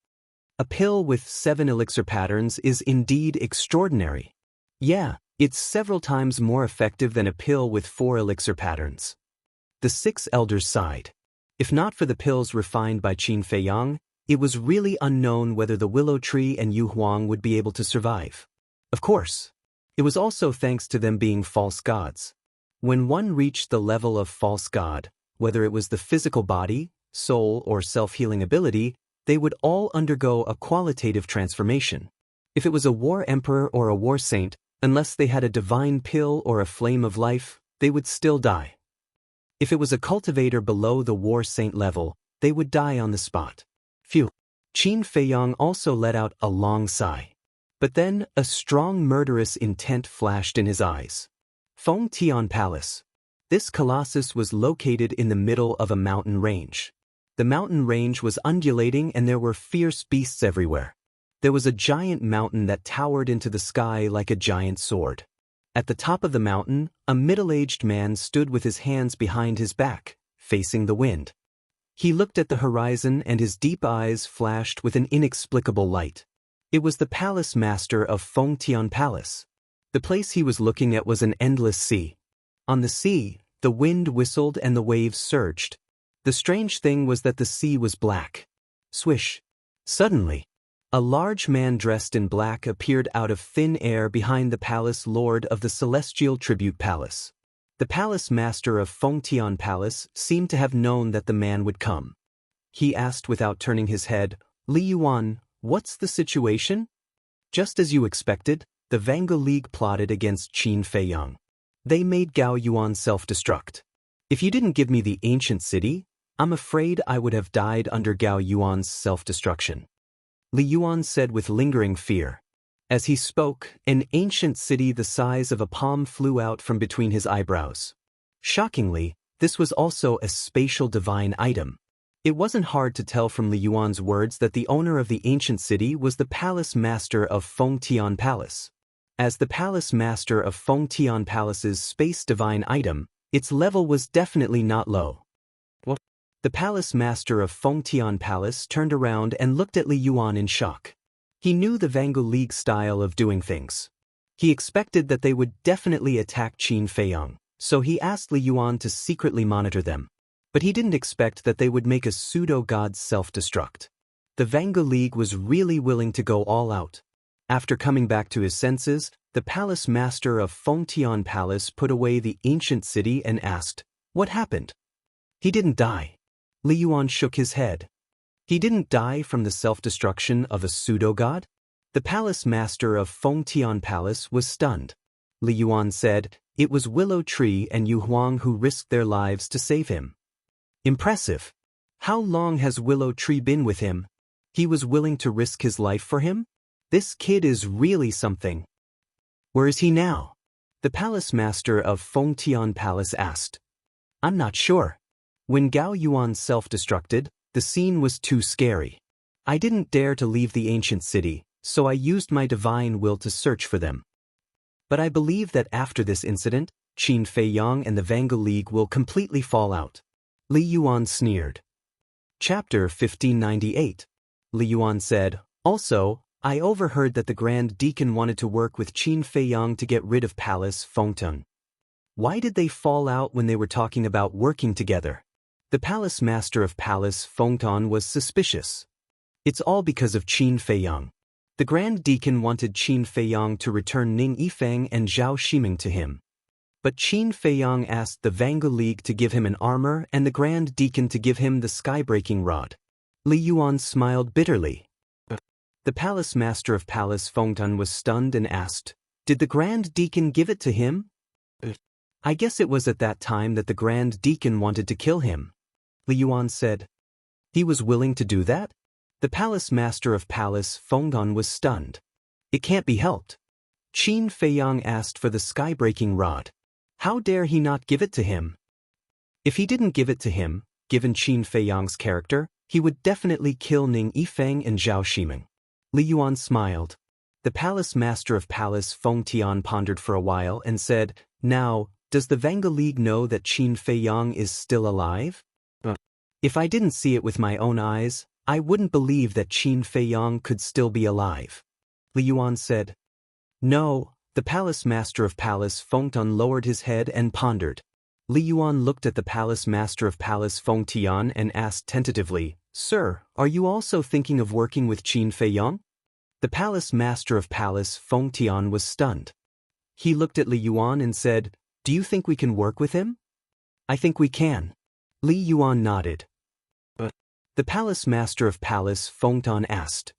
A pill with 7 elixir patterns is indeed extraordinary. Yeah, it's several times more effective than a pill with 4 elixir patterns. The 6 elders sighed. If not for the pills refined by Qin Feiyang, it was really unknown whether the willow tree and Yu Huang would be able to survive. Of course, it was also thanks to them being false gods. When one reached the level of false god, whether it was the physical body, soul, or self-healing ability, they would all undergo a qualitative transformation. If it was a war emperor or a war saint, unless they had a divine pill or a flame of life, they would still die. If it was a cultivator below the war saint level, they would die on the spot. Phew. Qin Feiyang also let out a long sigh. But then, a strong murderous intent flashed in his eyes. Feng Tian Palace. This colossus was located in the middle of a mountain range. The mountain range was undulating and there were fierce beasts everywhere. There was a giant mountain that towered into the sky like a giant sword. At the top of the mountain, a middle-aged man stood with his hands behind his back, facing the wind. He looked at the horizon and his deep eyes flashed with an inexplicable light. It was the palace master of Feng Tian Palace. The place he was looking at was an endless sea. On the sea, the wind whistled and the waves surged. The strange thing was that the sea was black. Swish. Suddenly, a large man dressed in black appeared out of thin air behind the palace lord of the Celestial Tribute Palace. The palace master of Feng Tian Palace seemed to have known that the man would come. He asked without turning his head, "Li Yuan, what's the situation?" Just as you expected, the Vanguo League plotted against Qin Feiyang. They made Gao Yuan self-destruct. If you didn't give me the ancient city, I'm afraid I would have died under Gao Yuan's self-destruction. Li Yuan said with lingering fear. As he spoke, an ancient city the size of a palm flew out from between his eyebrows. Shockingly, this was also a spatial divine item. It wasn't hard to tell from Li Yuan's words that the owner of the ancient city was the palace master of Feng Tian Palace. As the palace master of Feng Tian Palace's space divine item, its level was definitely not low. What? The palace master of Feng Tian Palace turned around and looked at Li Yuan in shock. He knew the Vanguo League style of doing things. He expected that they would definitely attack Qin Feiyang, so he asked Li Yuan to secretly monitor them. But he didn't expect that they would make a pseudo-god self-destruct. The Vanguo League was really willing to go all out. After coming back to his senses, the palace master of Feng Tian Palace put away the ancient city and asked, "What happened?" "He didn't die." Li Yuan shook his head. "He didn't die from the self-destruction of a pseudo-god?" The palace master of Feng Tian Palace was stunned. Li Yuan said, "It was Willow Tree and Yu Huang who risked their lives to save him." "Impressive. How long has Willow Tree been with him? He was willing to risk his life for him? This kid is really something." "Where is he now?" the palace master of Feng Tian Palace asked. "I'm not sure. When Gao Yuan self-destructed, the scene was too scary. I didn't dare to leave the ancient city, so I used my divine will to search for them. But I believe that after this incident, Qin Fei Yang and the Vanguard League will completely fall out. Li Yuan sneered. Chapter 1598. Li Yuan said, also, I overheard that the Grand Deacon wanted to work with Qin Fei Yang to get rid of Palace Fengteng. Why did they fall out when they were talking about working together? The Palace Master of Palace Fengteng was suspicious. It's all because of Qin Fei Yang. The Grand Deacon wanted Qin Fei Yang to return Ning Yifeng and Zhao Ximing to him. But Qin Fei Yang asked the Vanguard League to give him an armor and the Grand Deacon to give him the sky-breaking rod. Li Yuan smiled bitterly. The Palace Master of Palace Fengteng was stunned and asked, did the Grand Deacon give it to him? I guess it was at that time that the Grand Deacon wanted to kill him. Li Yuan said. He was willing to do that? The Palace Master of Palace Fengteng was stunned. It can't be helped. Qin Fei Yang asked for the sky-breaking rod. How dare he not give it to him? If he didn't give it to him, given Qin Fei Yang's character, he would definitely kill Ning Yifeng and Zhao Ximing. Li Yuan smiled. The Palace Master of Palace Fengtian pondered for a while and said, now, does the Vanguard League know that Qin Fei Yang is still alive? If I didn't see it with my own eyes, I wouldn't believe that Qin Fei Yang could still be alive. Li Yuan said. No. The Palace Master of Palace Fengteng lowered his head and pondered. Li Yuan looked at the Palace Master of Palace Fengtian and asked tentatively, Sir, are you also thinking of working with Qin Fei Yang? The Palace Master of Palace Fengtian was stunned. He looked at Li Yuan and said, do you think we can work with him? I think we can. Li Yuan nodded. The Palace Master of Palace Fengteng asked.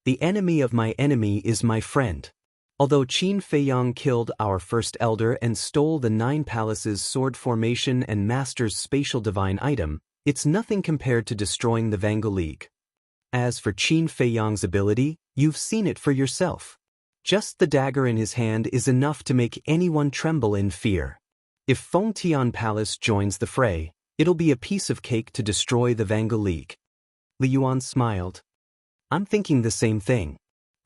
The enemy of my enemy is my friend. Although Qin Fei Yang killed our first elder and stole the 9 palaces' sword formation and master's spatial divine item, it's nothing compared to destroying the Vanguard League. As for Qin Fei Yang's ability, you've seen it for yourself. Just the dagger in his hand is enough to make anyone tremble in fear. If Fengtian Palace joins the fray, it'll be a piece of cake to destroy the Vanguard League. Li Yuan smiled. I'm thinking the same thing.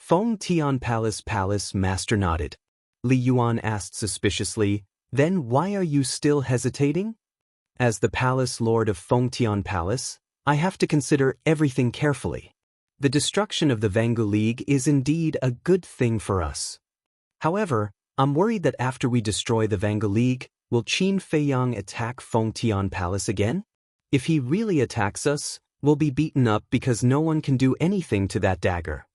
Fengtian Palace Master nodded. Li Yuan asked suspiciously, then why are you still hesitating? As the Palace Lord of Fengtian Palace, I have to consider everything carefully. The destruction of the Vanguard League is indeed a good thing for us. However, I'm worried that after we destroy the Vanguard League, will Qin Fei Yang attack Fengtian Palace again? If he really attacks us, we'll be beaten up because no one can do anything to that dagger.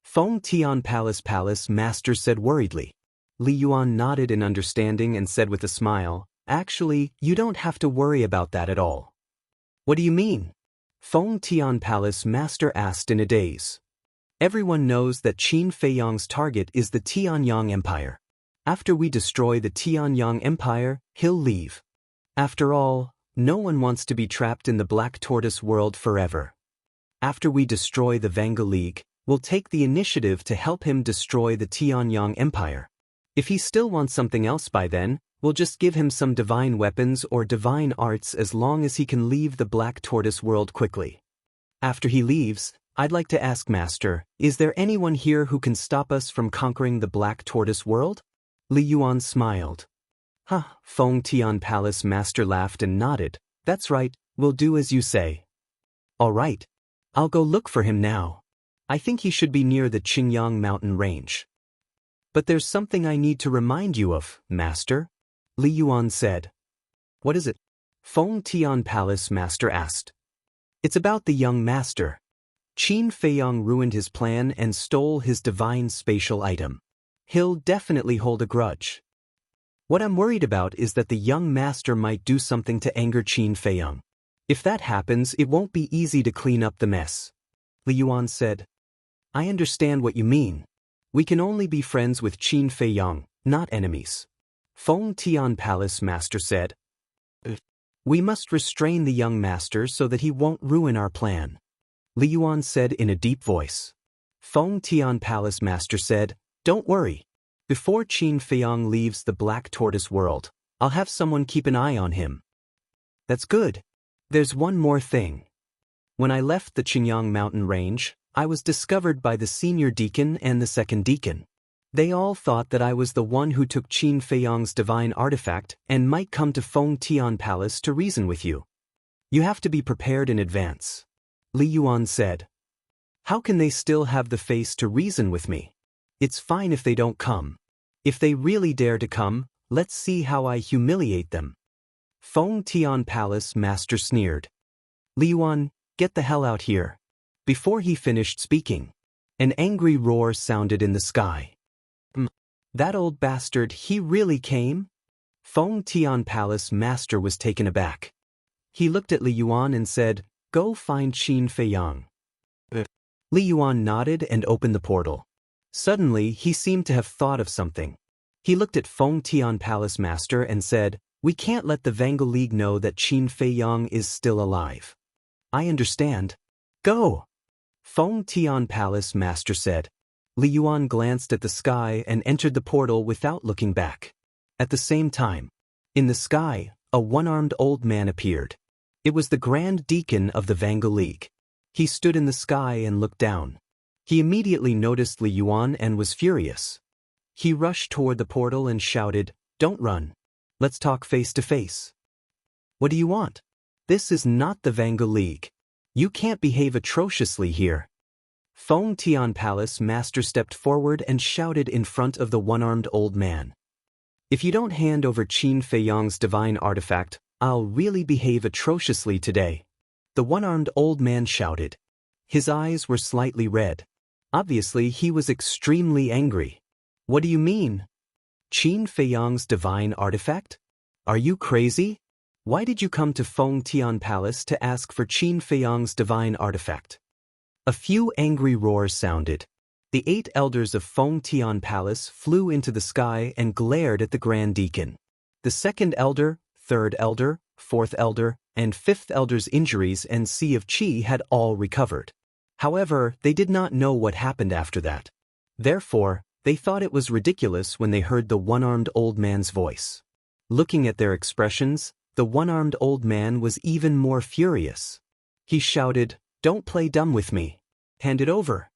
Fengtian Palace Master said worriedly. Li Yuan nodded in understanding and said with a smile, actually, you don't have to worry about that at all. What do you mean? Fengtian Palace Master asked in a daze. Everyone knows that Qin Fei Yang's target is the Tianyang Empire. After we destroy the Tianyang Empire, he'll leave. After all, no one wants to be trapped in the Black Tortoise world forever. After we destroy the Vanguard League, we'll take the initiative to help him destroy the Tianyang Empire. If he still wants something else by then, we'll just give him some divine weapons or divine arts as long as he can leave the Black Tortoise world quickly. After he leaves, I'd like to ask Master, is there anyone here who can stop us from conquering the Black Tortoise world? Li Yuan smiled. Fengtian Palace Master laughed and nodded. That's right, we'll do as you say. All right. I'll go look for him now. I think he should be near the Qingyang mountain range. But there's something I need to remind you of, Master, Li Yuan said. What is it? Fengtian Palace Master asked. It's about the young master. Qin Fei Yang ruined his plan and stole his divine spatial item. He'll definitely hold a grudge. What I'm worried about is that the young master might do something to anger Qin Fei Yang. If that happens, it won't be easy to clean up the mess. Li Yuan said. I understand what you mean. We can only be friends with Qin Fei Yang, not enemies. Fengtian Palace Master said. We must restrain the young master so that he won't ruin our plan. Li Yuan said in a deep voice. Fengtian Palace Master said, don't worry. Before Qin Fei Yang leaves the Black Tortoise world, I'll have someone keep an eye on him. That's good. There's one more thing. When I left the Qingyang mountain range, I was discovered by the senior deacon and the second deacon. They all thought that I was the one who took Qin Feiyang's divine artifact and might come to Feng Tian Palace to reason with you. You have to be prepared in advance. Li Yuan said. How can they still have the face to reason with me? It's fine if they don't come. If they really dare to come, let's see how I humiliate them. Feng Tian Palace Master sneered. Li Yuan, get the hell out here. Before he finished speaking, an angry roar sounded in the sky. That old bastard, he really came? Feng Tian Palace Master was taken aback. He looked at Li Yuan and said, Go find Qin Feiyang. Li Yuan nodded and opened the portal. Suddenly, he seemed to have thought of something. He looked at Feng Tian Palace Master and said, We can't let the Vanguo League know that Qin Feiyang is still alive. I understand. Go! Feng Tian Palace Master said. Li Yuan glanced at the sky and entered the portal without looking back. At the same time, in the sky, a one-armed old man appeared. It was the Grand Deacon of the Vanguo League. He stood in the sky and looked down. He immediately noticed Li Yuan and was furious. He rushed toward the portal and shouted, Don't run. Let's talk face to face. What do you want? This is not the Vanguo League. You can't behave atrociously here. Feng Tian Palace Master stepped forward and shouted in front of the one-armed old man. If you don't hand over Qin Feiyang's divine artifact, I'll really behave atrociously today. The one-armed old man shouted. His eyes were slightly red. Obviously, he was extremely angry. What do you mean? Qin Feiyang's divine artifact? Are you crazy? Why did you come to Feng Tian Palace to ask for Qin Feiyang's divine artifact? A few angry roars sounded. The 8 elders of Feng Tian Palace flew into the sky and glared at the Grand Deacon. The 2nd elder, 3rd elder, 4th elder, and 5th elder's injuries and Sea of Qi had all recovered. However, they did not know what happened after that. Therefore, they thought it was ridiculous when they heard the one-armed old man's voice. Looking at their expressions, the one-armed old man was even more furious. He shouted, Don't play dumb with me. Hand it over.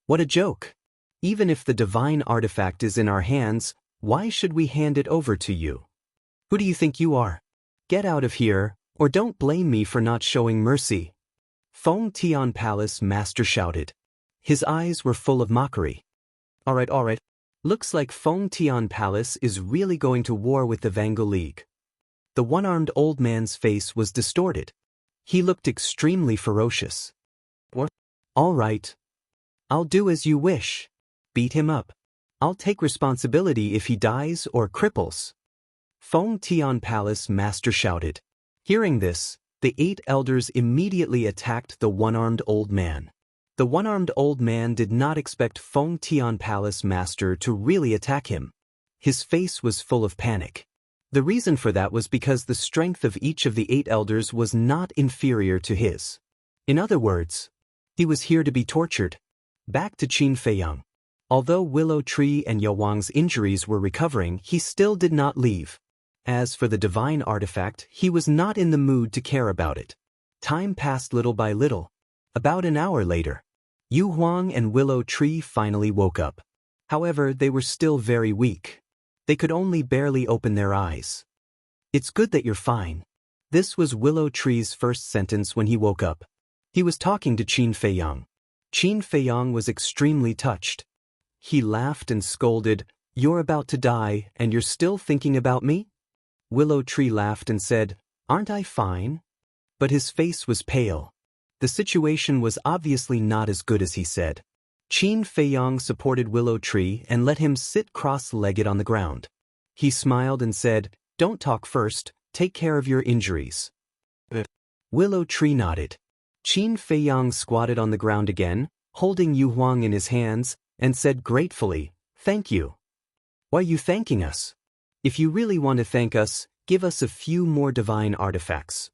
What a joke. Even if the divine artifact is in our hands, why should we hand it over to you? Who do you think you are? Get out of here, or don't blame me for not showing mercy. Feng Tian Palace Master shouted. His eyes were full of mockery. All right. Looks like Feng Tian Palace is really going to war with the Vanguo League. The one-armed old man's face was distorted. He looked extremely ferocious. All right. I'll do as you wish. Beat him up. I'll take responsibility if he dies or cripples. Feng Tian Palace Master shouted. Hearing this, the 8 elders immediately attacked the one-armed old man. The one-armed old man did not expect Feng Tian Palace Master to really attack him. His face was full of panic. The reason for that was because the strength of each of the 8 elders was not inferior to his. In other words, he was here to be tortured. Back to Qin Feiyang. Although Willow Tree and Yawang's injuries were recovering, he still did not leave. As for the divine artifact, he was not in the mood to care about it. Time passed little by little. About an hour later, Yu Huang and Willow Tree finally woke up. However, they were still very weak. They could only barely open their eyes. It's good that you're fine. This was Willow Tree's first sentence when he woke up. He was talking to Qin Feiyang. Qin Feiyang was extremely touched. He laughed and scolded, You're about to die, and you're still thinking about me? Willow Tree laughed and said, Aren't I fine? But his face was pale. The situation was obviously not as good as he said. Qin Feiyang supported Willow Tree and let him sit cross-legged on the ground. He smiled and said, Don't talk first, take care of your injuries. Willow Tree nodded. Qin Feiyang squatted on the ground again, holding Yu Huang in his hands, and said gratefully, Thank you. Why are you thanking us? If you really want to thank us, give us a few more divine artifacts.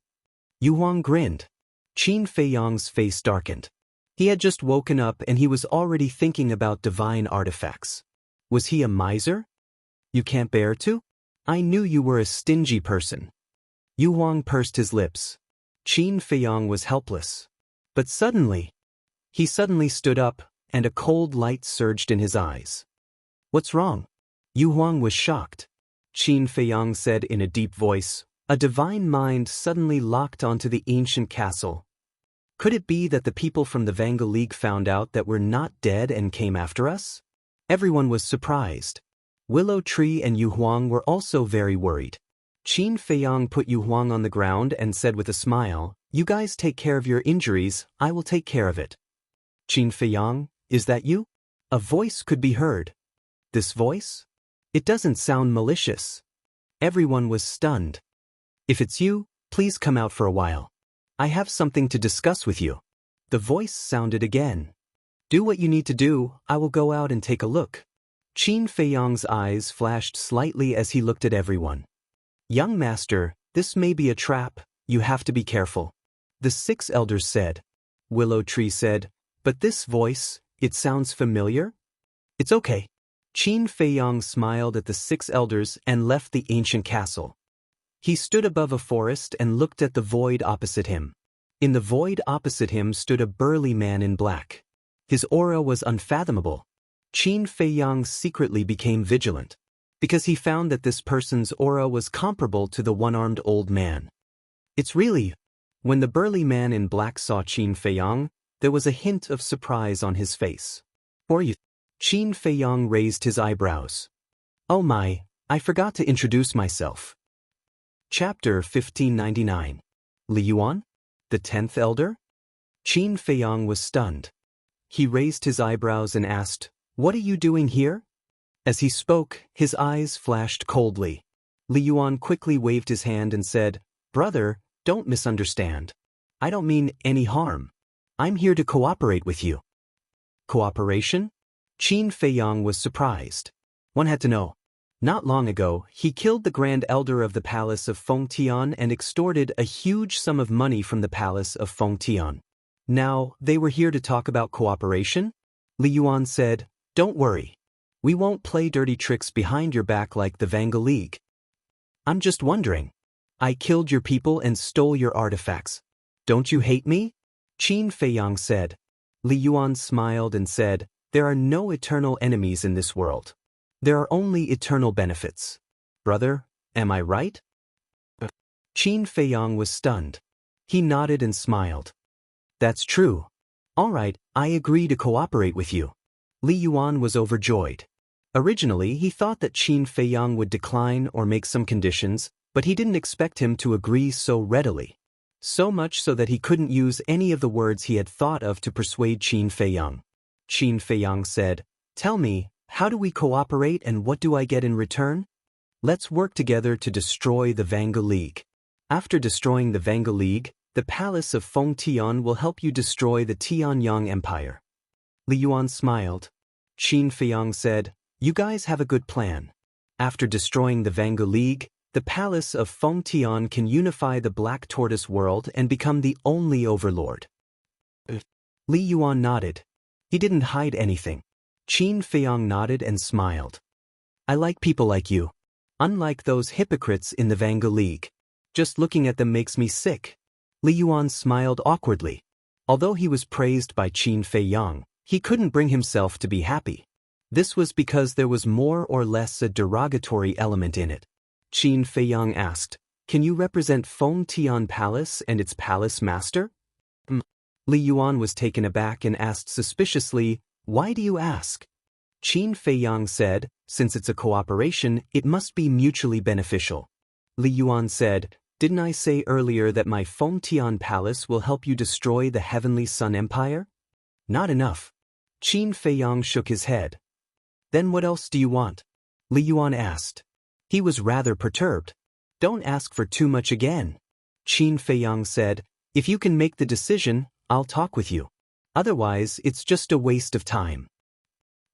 Yu Huang grinned. Qin Feiyang's face darkened. He had just woken up and he was already thinking about divine artifacts. Was he a miser? You can't bear to? I knew you were a stingy person. Yu Huang pursed his lips. Qin Feiyang was helpless. But suddenly, he stood up, and a cold light surged in his eyes. What's wrong? Yu Huang was shocked. Qin Feiyang said in a deep voice, a divine mind suddenly locked onto the ancient castle. Could it be that the people from the Vanguard League found out that we're not dead and came after us? Everyone was surprised. Willow Tree and Yu Huang were also very worried. Qin Feiyang put Yu Huang on the ground and said with a smile, "You guys take care of your injuries, I will take care of it." Qin Feiyang, is that you? A voice could be heard. This voice? It doesn't sound malicious. Everyone was stunned. If it's you, please come out for a while. I have something to discuss with you. The voice sounded again. Do what you need to do, I will go out and take a look. Qin Feiyang's eyes flashed slightly as he looked at everyone. Young master, this may be a trap, you have to be careful. The 6 elders said. Willow Tree said, but this voice, it sounds familiar? It's okay. Qin Feiyang smiled at the 6 elders and left the ancient castle. He stood above a forest and looked at the void opposite him. In the void opposite him stood a burly man in black. His aura was unfathomable. Qin Feiyang secretly became vigilant, because he found that this person's aura was comparable to the one-armed old man. It's really... When the burly man in black saw Qin Feiyang, there was a hint of surprise on his face. Or you... Qin Feiyang raised his eyebrows. Oh my, I forgot to introduce myself. Chapter 1599. Li Yuan? The 10th elder? Qin Feiyang was stunned. He raised his eyebrows and asked, what are you doing here? As he spoke, his eyes flashed coldly. Li Yuan quickly waved his hand and said, brother, don't misunderstand. I don't mean any harm. I'm here to cooperate with you. Cooperation? Qin Feiyang was surprised. One had to know. Not long ago, he killed the Grand Elder of the Palace of Fengtian and extorted a huge sum of money from the Palace of Fengtian. Now, they were here to talk about cooperation? Li Yuan said, don't worry. We won't play dirty tricks behind your back like the Vanguard League. I'm just wondering. I killed your people and stole your artifacts. Don't you hate me? Qin Feiyang said. Li Yuan smiled and said, there are no eternal enemies in this world. There are only eternal benefits. Brother, am I right? Qin Feiyang was stunned. He nodded and smiled. That's true. All right, I agree to cooperate with you. Li Yuan was overjoyed. Originally, he thought that Qin Feiyang would decline or make some conditions, but he didn't expect him to agree so readily. So much so that he couldn't use any of the words he had thought of to persuade Qin Feiyang. Qin Feiyang said, tell me, how do we cooperate and what do I get in return? Let's work together to destroy the Vanguard League. After destroying the Vanguard League, the Palace of Fengtian will help you destroy the Tianyang Empire. Li Yuan smiled. Qin Feiyang said, you guys have a good plan. After destroying the Vanguard League, the Palace of Fengtian can unify the Black Tortoise world and become the only overlord. Li Yuan nodded. He didn't hide anything. Qin Feiyang nodded and smiled. I like people like you. Unlike those hypocrites in the Vanguard League. Just looking at them makes me sick. Li Yuan smiled awkwardly. Although he was praised by Qin Feiyang, he couldn't bring himself to be happy. This was because there was more or less a derogatory element in it. Qin Feiyang asked, can you represent Fengtian Palace and its palace master? Li Yuan was taken aback and asked suspiciously, why do you ask? Qin Feiyang said, since it's a cooperation, it must be mutually beneficial. Li Yuan said, didn't I say earlier that my Fengtian Palace will help you destroy the Heavenly Sun Empire? Not enough. Qin Feiyang shook his head. Then what else do you want? Li Yuan asked. He was rather perturbed. Don't ask for too much again. Qin Feiyang said, if you can make the decision, I'll talk with you. Otherwise, it's just a waste of time.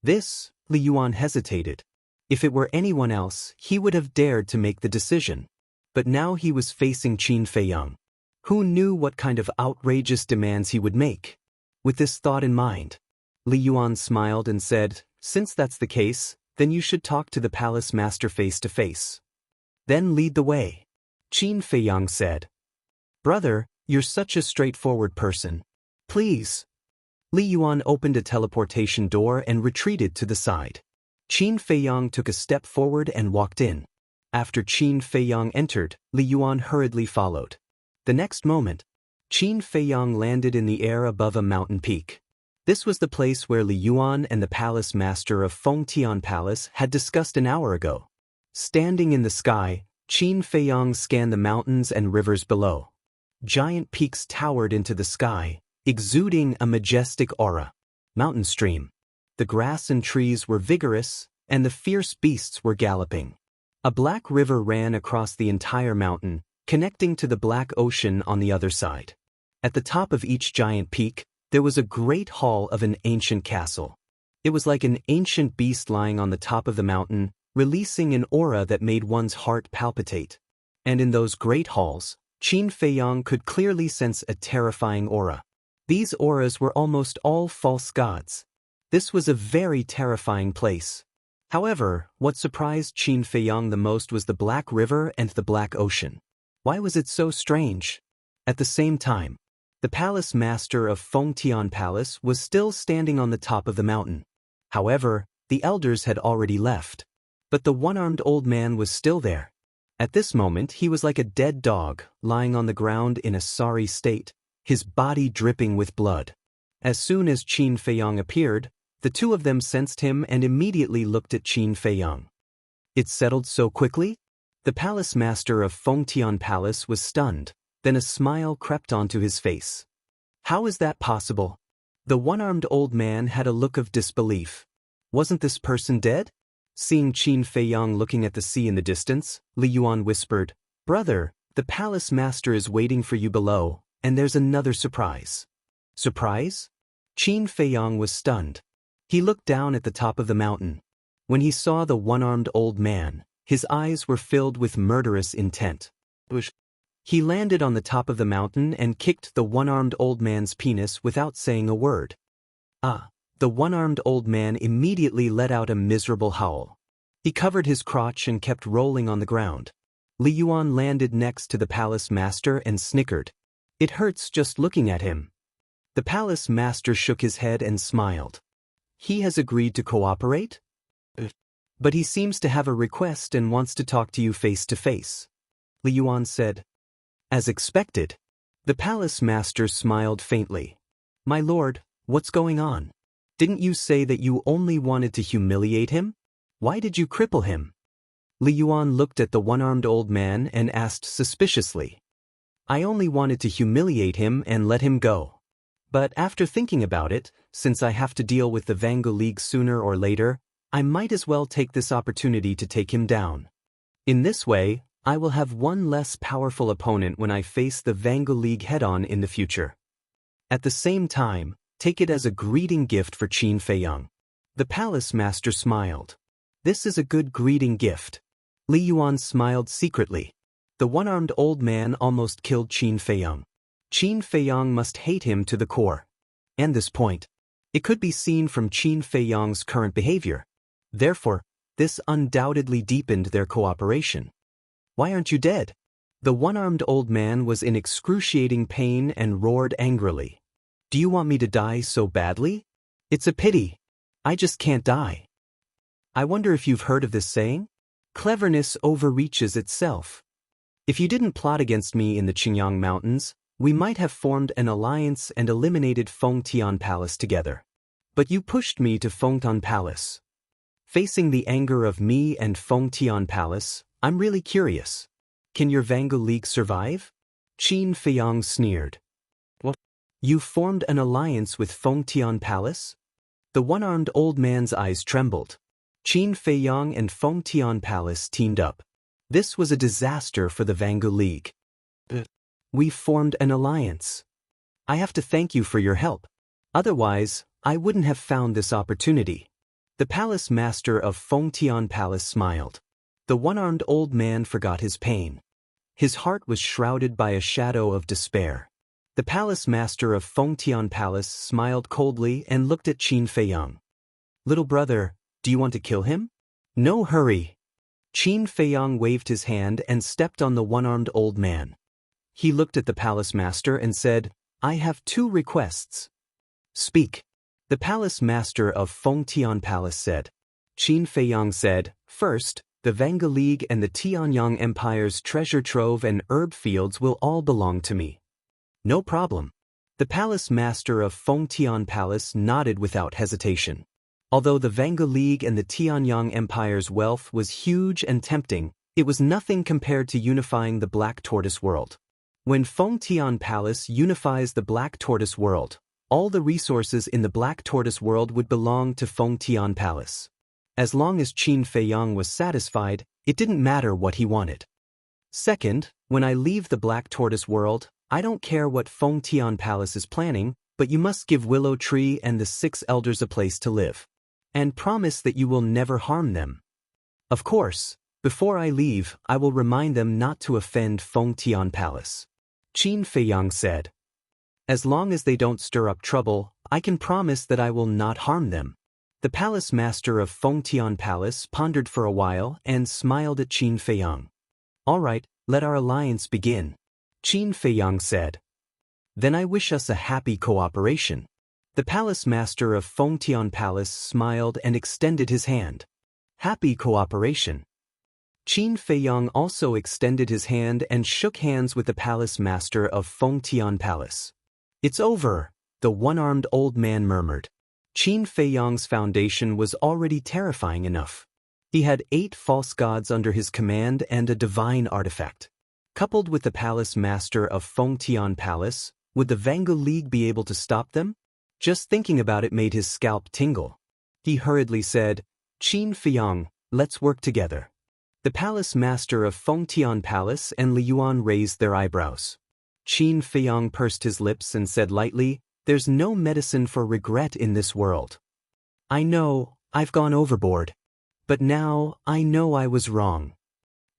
This, Li Yuan hesitated. If it were anyone else, he would have dared to make the decision. But now he was facing Qin Feiyang. Who knew what kind of outrageous demands he would make? With this thought in mind, Li Yuan smiled and said, since that's the case, then you should talk to the palace master face to face. Then lead the way. Qin Feiyang said. Brother, you're such a straightforward person. Please. Li Yuan opened a teleportation door and retreated to the side. Qin Feiyang took a step forward and walked in. After Qin Feiyang entered, Li Yuan hurriedly followed. The next moment, Qin Feiyang landed in the air above a mountain peak. This was the place where Li Yuan and the palace master of Fengtian Palace had discussed an hour ago. Standing in the sky, Qin Feiyang scanned the mountains and rivers below. Giant peaks towered into the sky, exuding a majestic aura. Mountain stream. The grass and trees were vigorous, and the fierce beasts were galloping. A black river ran across the entire mountain, connecting to the Black Ocean on the other side. At the top of each giant peak, there was a great hall of an ancient castle. It was like an ancient beast lying on the top of the mountain, releasing an aura that made one's heart palpitate. And in those great halls, Qin Feiyang could clearly sense a terrifying aura. These auras were almost all false gods. This was a very terrifying place. However, what surprised Qin Feiyang the most was the Black River and the Black Ocean. Why was it so strange? At the same time, the palace master of Fengtian Palace was still standing on the top of the mountain. However, the elders had already left. But the one-armed old man was still there. At this moment, he was like a dead dog, lying on the ground in a sorry state, his body dripping with blood. As soon as Qin Feiyang appeared, the two of them sensed him and immediately looked at Qin Feiyang. It settled so quickly? The palace master of Fengtian Palace was stunned, then a smile crept onto his face. How is that possible? The one-armed old man had a look of disbelief. Wasn't this person dead? Seeing Qin Feiyang looking at the sea in the distance, Li Yuan whispered, "Brother, the palace master is waiting for you below, and there's another surprise." Surprise? Qin Feiyang was stunned. He looked down at the top of the mountain. When he saw the one-armed old man, his eyes were filled with murderous intent. He landed on the top of the mountain and kicked the one-armed old man's penis without saying a word. The one-armed old man immediately let out a miserable howl. He covered his crotch and kept rolling on the ground. Li Yuan landed next to the palace master and snickered. "It hurts just looking at him." The palace master shook his head and smiled. "He has agreed to cooperate? But he seems to have a request and wants to talk to you face to face," Li Yuan said. As expected, the palace master smiled faintly. "My lord, what's going on? Didn't you say that you only wanted to humiliate him? Why did you cripple him?" Li Yuan looked at the one-armed old man and asked suspiciously. "I only wanted to humiliate him and let him go. But after thinking about it, since I have to deal with the Vangu League sooner or later, I might as well take this opportunity to take him down. In this way, I will have one less powerful opponent when I face the Vangu League head-on in the future. At the same time, take it as a greeting gift for Qin Feiyang." The palace master smiled. "This is a good greeting gift." Li Yuan smiled secretly. The one-armed old man almost killed Qin Feiyang. Qin Feiyang must hate him to the core. And this point. It could be seen from Qin Feiyang's current behavior. Therefore, this undoubtedly deepened their cooperation. "Why aren't you dead?" The one-armed old man was in excruciating pain and roared angrily. "Do you want me to die so badly? It's a pity. I just can't die." I wonder if you've heard of this saying? Cleverness overreaches itself. If you didn't plot against me in the Qingyang Mountains, we might have formed an alliance and eliminated Fengtian Palace together. But you pushed me to Fengtian Palace. Facing the anger of me and Fengtian Palace, I'm really curious. Can your Vangu League survive? Qin Feiyang sneered. What? You formed an alliance with Fengtian Palace? The one-armed old man's eyes trembled. Qin Feiyang and Fengtian Palace teamed up. This was a disaster for the Vangu League. We formed an alliance. I have to thank you for your help. Otherwise, I wouldn't have found this opportunity. The palace master of Fengtian Palace smiled. The one-armed old man forgot his pain. His heart was shrouded by a shadow of despair. The palace master of Fengtian Palace smiled coldly and looked at Qin Feiyang. "Little brother, do you want to kill him?" "No hurry." Qin Feiyang waved his hand and stepped on the one-armed old man. He looked at the palace master and said, "I have 2 requests." "Speak." The palace master of Fengtian Palace said. Qin Feiyang said, "First, the Vanga League and the Tianyang Empire's treasure trove and herb fields will all belong to me." "No problem." The palace master of Fengtian Palace nodded without hesitation. Although the Vanga League and the Tianyang Empire's wealth was huge and tempting, it was nothing compared to unifying the Black Tortoise world. When Fengtian Palace unifies the Black Tortoise world, all the resources in the Black Tortoise world would belong to Fengtian Palace. As long as Qin Feiyang was satisfied, it didn't matter what he wanted. Second, when I leave the Black Tortoise world, I don't care what Fengtian Palace is planning, but you must give Willow Tree and the 6 elders a place to live. And promise that you will never harm them. Of course, before I leave, I will remind them not to offend Fengtian Palace. Qin Feiyang said. As long as they don't stir up trouble, I can promise that I will not harm them. The palace master of Fengtian Palace pondered for a while and smiled at Qin Feiyang. All right, let our alliance begin. Qin Feiyang said. Then I wish us a happy cooperation. The palace master of Fengtian Palace smiled and extended his hand. Happy cooperation. Qin Feiyang also extended his hand and shook hands with the palace master of Fengtian Palace. It's over, the one-armed old man murmured. Qin Feiyang's foundation was already terrifying enough. He had 8 false gods under his command and a divine artifact. Coupled with the palace master of Fengtian Palace, would the Vanga League be able to stop them? Just thinking about it made his scalp tingle. He hurriedly said, Qin Feiyang, let's work together. The palace master of Fengtian Palace and Li Yuan raised their eyebrows. Qin Feiyang pursed his lips and said lightly, "There's no medicine for regret in this world. I know, I've gone overboard. But now, I know I was wrong.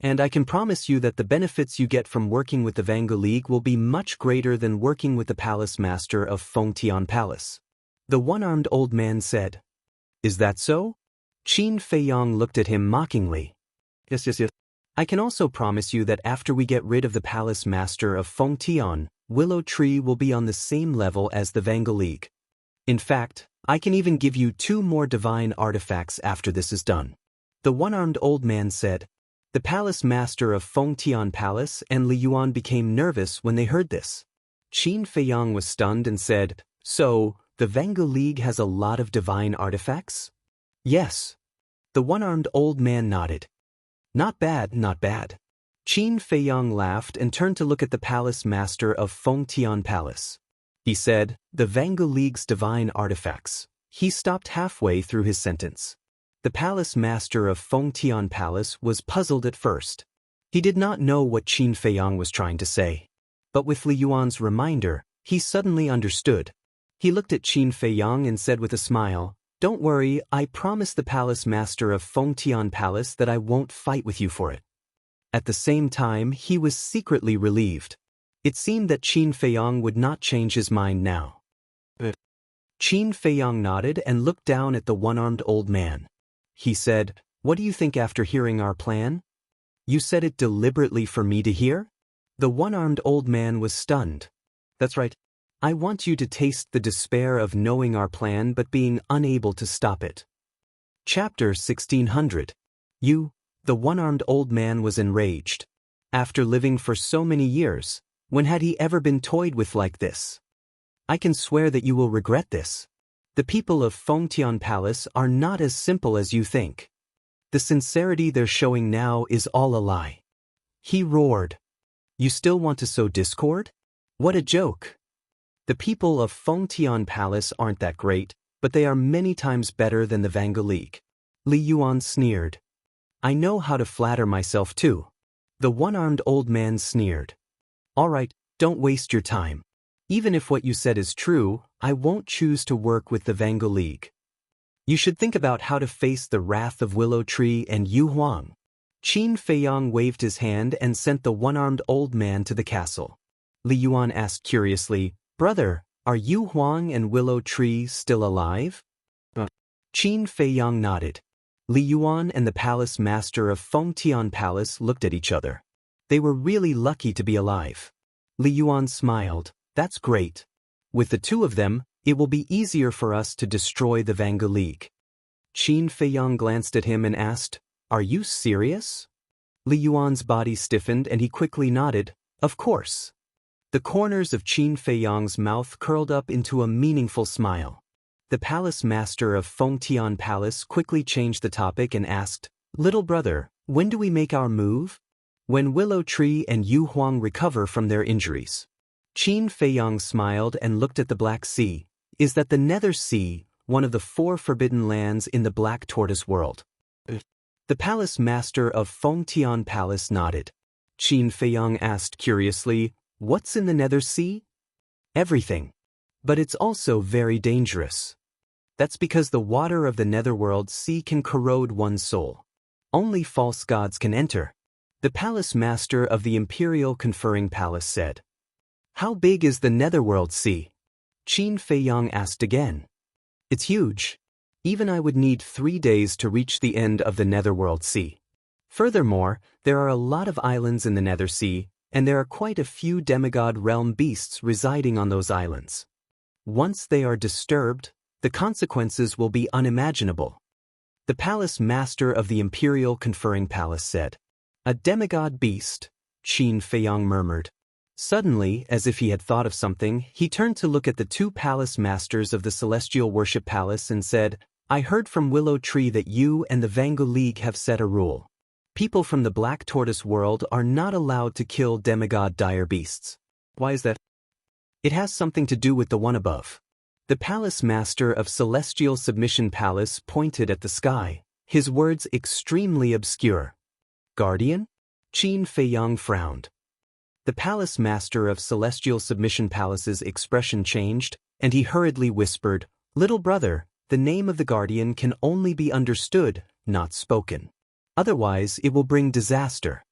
And I can promise you that the benefits you get from working with the Vanga League will be much greater than working with the palace master of Fengtian Palace." The one-armed old man said. "Is that so?" Qin Feiyang looked at him mockingly. Yes. I can also promise you that after we get rid of the palace master of Fengtian, Willow Tree will be on the same level as the Vanga League. In fact, I can even give you 2 more divine artifacts after this is done. The one-armed old man said. The palace master of Fengtian Palace and Li Yuan became nervous when they heard this. Qin Feiyang was stunned and said, "So, the Vanga League has a lot of divine artifacts?" "Yes." The one-armed old man nodded. Not bad, not bad. Qin Feiyang laughed and turned to look at the palace master of Fengtian Palace. He said, "The Vanga League's divine artifacts." He stopped halfway through his sentence. The palace master of Fengtian Palace was puzzled at first. He did not know what Qin Feiyang was trying to say. But with Li Yuan's reminder, he suddenly understood. He looked at Qin Feiyang and said with a smile, "Don't worry, I promise the palace master of Fengtian Palace that I won't fight with you for it." At the same time, he was secretly relieved. It seemed that Qin Feiyang would not change his mind now. Qin Feiyang nodded and looked down at the one-armed old man. He said, "What do you think after hearing our plan?" "You said it deliberately for me to hear?" The one-armed old man was stunned. "That's right. I want you to taste the despair of knowing our plan but being unable to stop it." Chapter 1600. The one-armed old man was enraged. After living for so many years, when had he ever been toyed with like this? "I can swear that you will regret this. The people of Fengtian Palace are not as simple as you think. The sincerity they're showing now is all a lie." He roared. "You still want to sow discord? What a joke. The people of Fengtian Palace aren't that great, but they are many times better than the Vanga League." Li Yuan sneered. "I know how to flatter myself too." The one-armed old man sneered. "All right, don't waste your time. Even if what you said is true, I won't choose to work with the Vanga League. You should think about how to face the wrath of Willow Tree and Yu Huang." Qin Feiyang waved his hand and sent the one-armed old man to the castle. Li Yuan asked curiously, "Brother, are Yu Huang and Willow Tree still alive?" Qin Feiyang nodded. Li Yuan and the palace master of Fengtian Palace looked at each other. They were really lucky to be alive. Li Yuan smiled. "That's great. With the 2 of them, it will be easier for us to destroy the Vanga League." Qin Feiyang glanced at him and asked, "Are you serious?" Li Yuan's body stiffened and he quickly nodded, "Of course." The corners of Qin Feiyang's mouth curled up into a meaningful smile. The palace master of Fengtian Palace quickly changed the topic and asked, "Little brother, when do we make our move?" "When Willow Tree and Yu Huang recover from their injuries." Qin Feiyang smiled and looked at the Black Sea. "Is that the Nether Sea, one of the 4 forbidden lands in the Black Tortoise world?" The palace master of Fengtian Palace nodded. Qin Feiyang asked curiously, "What's in the Nether Sea?" "Everything. But it's also very dangerous. That's because the water of the Netherworld Sea can corrode one's soul. Only false gods can enter," the palace master of the Imperial Conferring Palace said. "How big is the Netherworld Sea?" Qin Feiyang asked again. "It's huge. Even I would need 3 days to reach the end of the Netherworld Sea. Furthermore, there are a lot of islands in the Nether Sea, and there are quite a few demigod realm beasts residing on those islands. Once they are disturbed, the consequences will be unimaginable," the palace master of the Imperial Conferring Palace said. "A demigod beast," Qin Feiyang murmured. Suddenly, as if he had thought of something, he turned to look at the 2 palace masters of the Celestial Worship Palace and said, "I heard from Willow Tree that you and the Vangu League have set a rule. People from the Black Tortoise world are not allowed to kill demigod dire beasts. Why is that?" "It has something to do with the one above." The palace master of Celestial Submission Palace pointed at the sky, his words extremely obscure. "Guardian?" Qin Feiyang frowned. The palace master of Celestial Submission Palace's expression changed, and he hurriedly whispered, "Little brother, the name of the guardian can only be understood, not spoken. Otherwise, it will bring disaster."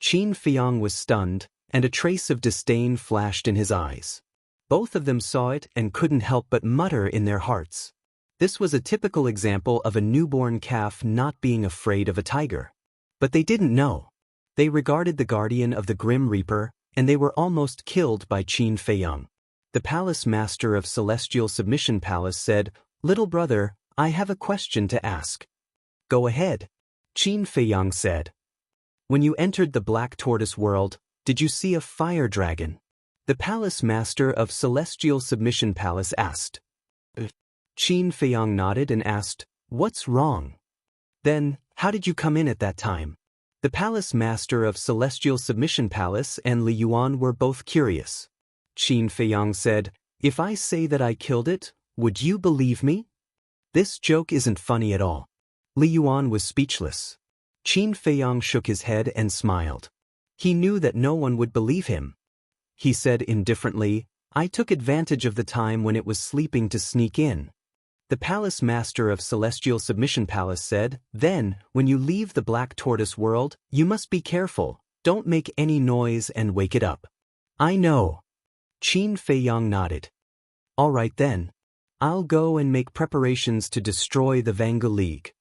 Qin Feiyang was stunned, and a trace of disdain flashed in his eyes. Both of them saw it and couldn't help but mutter in their hearts. This was a typical example of a newborn calf not being afraid of a tiger. But they didn't know. They regarded the guardian of the Grim Reaper, and they were almost killed by Qin Feiyang. The palace master of Celestial Submission Palace said, "Little brother, I have a question to ask." "Go ahead," Qin Feiyang said. "When you entered the Black Tortoise world, did you see a fire dragon?" the palace master of Celestial Submission Palace asked. Qin Feiyang nodded and asked, "What's wrong?" "Then, how did you come in at that time?" The palace master of Celestial Submission Palace and Li Yuan were both curious. Qin Feiyang said, "If I say that I killed it, would you believe me?" This joke isn't funny at all. Li Yuan was speechless. Qin Feiyang shook his head and smiled. He knew that no one would believe him. He said indifferently, "I took advantage of the time when it was sleeping to sneak in." The palace master of Celestial Submission Palace said, "Then, when you leave the Black Tortoise world, you must be careful, don't make any noise and wake it up." "I know." Qin Feiyang nodded. "All right then. I'll go and make preparations to destroy the Vangu League.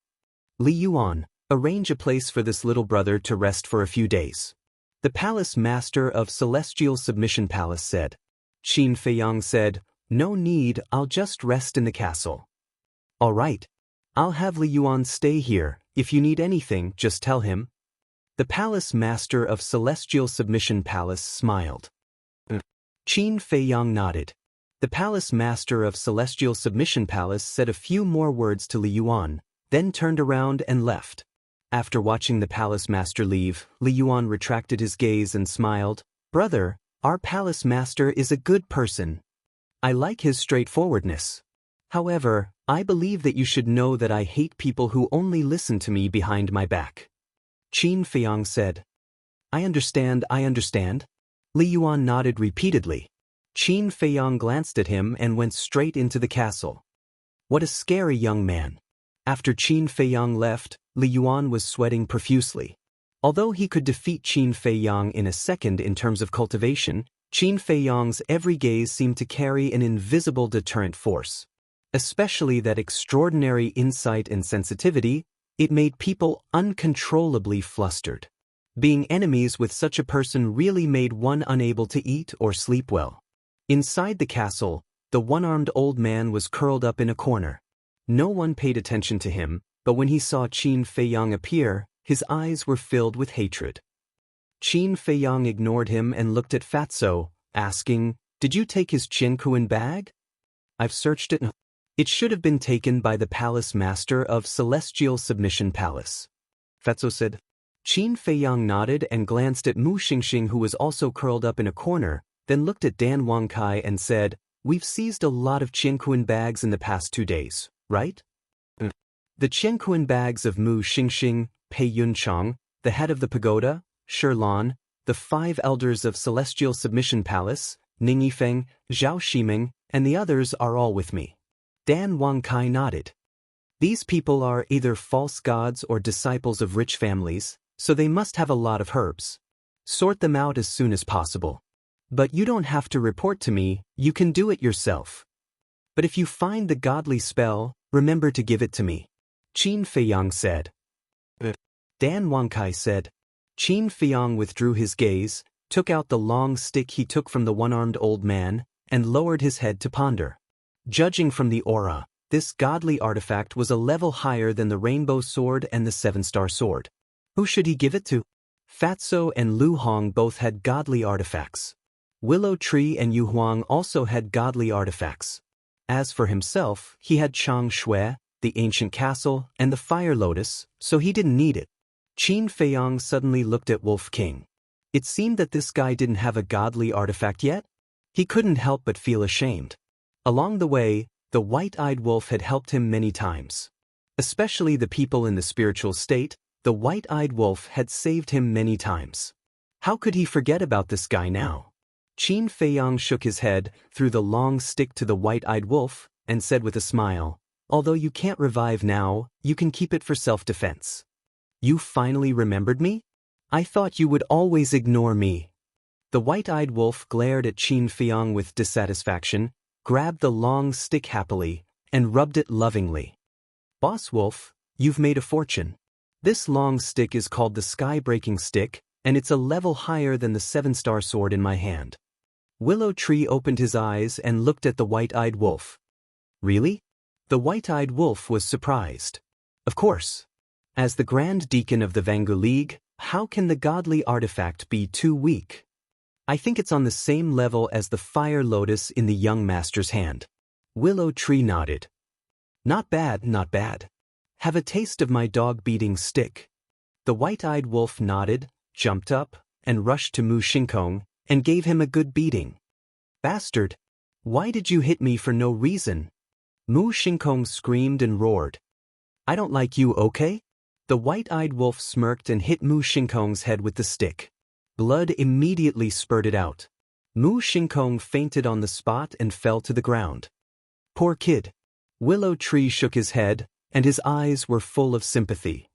Li Yuan, arrange a place for this little brother to rest for a few days," the palace master of Celestial Submission Palace said. Qin Feiyang said, "No need, I'll just rest in the castle." "All right. I'll have Li Yuan stay here. If you need anything, just tell him." The palace master of Celestial Submission Palace smiled. Qin Feiyang nodded. The palace master of Celestial Submission Palace said a few more words to Li Yuan, then turned around and left. After watching the palace master leave, Li Yuan retracted his gaze and smiled. "Brother, our palace master is a good person. I like his straightforwardness. However, I believe that you should know that I hate people who only listen to me behind my back." Qin Feiyang said. I understand. Li Yuan nodded repeatedly. Qin Feiyang glanced at him and went straight into the castle. What a scary young man. After Qin Feiyang left, Li Yuan was sweating profusely. Although he could defeat Qin Feiyang in a second in terms of cultivation, Qin Feiyang's every gaze seemed to carry an invisible deterrent force. Especially that extraordinary insight and sensitivity, it made people uncontrollably flustered. Being enemies with such a person really made one unable to eat or sleep well. Inside the castle, the one-armed old man was curled up in a corner. No one paid attention to him, but when he saw Qin Feiyang appear, his eyes were filled with hatred. Qin Feiyang ignored him and looked at Fatso, asking, "Did you take his Qiankuan bag?" "I've searched it. It should have been taken by the palace master of Celestial Submission Palace," Fatso said. Qin Feiyang nodded and glanced at Mu Xingxing, who was also curled up in a corner, then looked at Dan Wangkai and said, "We've seized a lot of Qiankuan bags in the past 2 days, right?" The Qiankuan bags of Mu Xingxing, Pei Yunchang, the head of the pagoda, Shirlan, the 5 elders of Celestial Submission Palace, Ning Yifeng, Zhao Shiming, and the others are all with me. Dan Wangkai nodded. These people are either false gods or disciples of rich families, so they must have a lot of herbs. Sort them out as soon as possible. But you don't have to report to me, you can do it yourself. But if you find the godly spell, remember to give it to me, Qin Feiyang said. Dan Wangkai said. Qin Feiyang withdrew his gaze, took out the long stick he took from the one-armed old man, and lowered his head to ponder. Judging from the aura, this godly artifact was a level higher than the rainbow sword and the 7-star sword. Who should he give it to? Fatso and Lu Hong both had godly artifacts. Willow Tree and Yu Huang also had godly artifacts. As for himself, he had Chang Shui, the ancient castle, and the fire lotus, so he didn't need it. Qin Feiyang suddenly looked at Wolf King. It seemed that this guy didn't have a godly artifact yet. He couldn't help but feel ashamed. Along the way, the white-eyed wolf had helped him many times. Especially the people in the spiritual state, the white-eyed wolf had saved him many times. How could he forget about this guy now? Qin Feiyang shook his head, threw the long stick to the white-eyed wolf, and said with a smile, "Although you can't revive now, you can keep it for self-defense." "You finally remembered me? I thought you would always ignore me." The white-eyed wolf glared at Qin Feiyang with dissatisfaction, grabbed the long stick happily, and rubbed it lovingly. "Boss Wolf, you've made a fortune. This long stick is called the Sky-Breaking Stick, and it's a level higher than the 7-star sword in my hand." Willow Tree opened his eyes and looked at the white-eyed wolf. "Really?" The white-eyed wolf was surprised. "Of course. As the Grand Deacon of the Vangu League, how can the godly artifact be too weak? I think it's on the same level as the fire lotus in the young master's hand." Willow Tree nodded. "Not bad, not bad. Have a taste of my dog-beating stick." The white-eyed wolf nodded, jumped up, and rushed to Mu Xingkong, and gave him a good beating. "Bastard! Why did you hit me for no reason?" Mu Xingkong screamed and roared. "I don't like you, okay?" The white-eyed wolf smirked and hit Mu Xingkong's head with the stick. Blood immediately spurted out. Mu Xingkong fainted on the spot and fell to the ground. "Poor kid." Willow Tree shook his head, and his eyes were full of sympathy.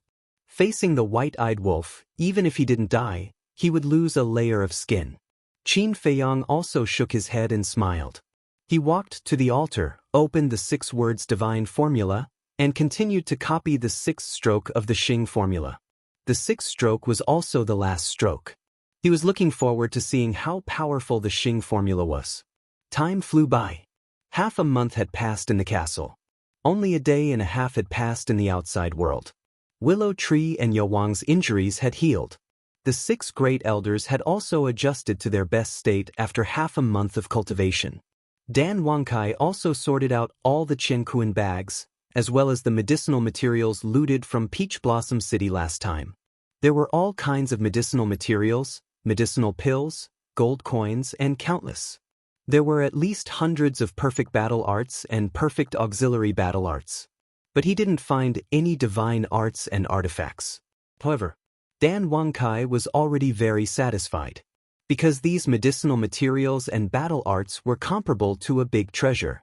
Facing the white-eyed wolf, even if he didn't die, he would lose a layer of skin. Qin Feiyang also shook his head and smiled. He walked to the altar, opened the 6 words divine formula, and continued to copy the 6th stroke of the Xing formula. The 6th stroke was also the last stroke. He was looking forward to seeing how powerful the Xing formula was. Time flew by. Half a month had passed in the castle. Only a day and a half had passed in the outside world. Willow Tree and Yowang's injuries had healed. The 6 great elders had also adjusted to their best state after half a month of cultivation. Dan Wangkai also sorted out all the Qiankuan bags, as well as the medicinal materials looted from Peach Blossom City last time. There were all kinds of medicinal materials, medicinal pills, gold coins, and countless. There were at least hundreds of perfect battle arts and perfect auxiliary battle arts. But he didn't find any divine arts and artifacts. However, Dan Wangkai was already very satisfied, because these medicinal materials and battle arts were comparable to a big treasure.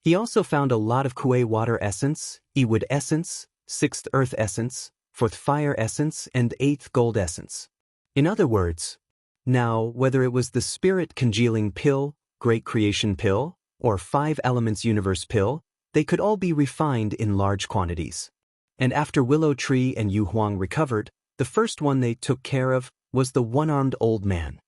He also found a lot of Kuei water essence, Ewood essence, 6th earth essence, 4th fire essence, and 8th gold essence. In other words, now whether it was the spirit congealing pill, great creation pill, or 5 elements universe pill, they could all be refined in large quantities. And after Willow Tree and Yu Huang recovered, the first one they took care of was the one-armed old man.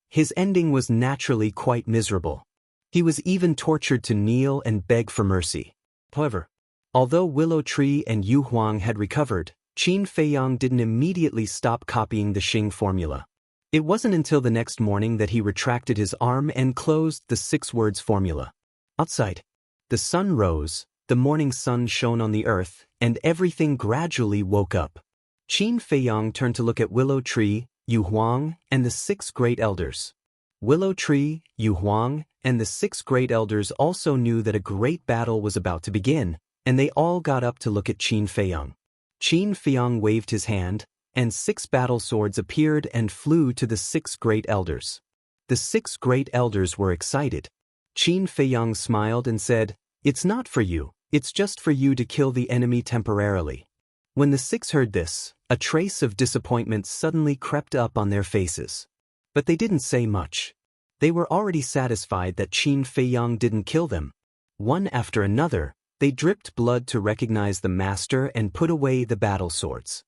His ending was naturally quite miserable. He was even tortured to kneel and beg for mercy. However, Although Willow Tree and Yu Huang had recovered, Qin Feiyang didn't immediately stop copying the Xing formula. It wasn't until the next morning that he retracted his arm and closed the 6 words formula. Outside, the sun rose, the morning sun shone on the earth, and everything gradually woke up. Qin Feiyang turned to look at Willow Tree, Yu Huang, and the 6 great elders. Willow Tree, Yu Huang, and the 6 great elders also knew that a great battle was about to begin, and they all got up to look at Qin Feiyang. Qin Feiyang waved his hand, and 6 battle swords appeared and flew to the 6 great elders. The 6 great elders were excited. Qin Feiyang smiled and said, "It's not for you, it's just for you to kill the enemy temporarily." When the 6 heard this, a trace of disappointment suddenly crept up on their faces. But they didn't say much. They were already satisfied that Qin Feiyang didn't kill them. One after another, they dripped blood to recognize the master and put away the battle swords.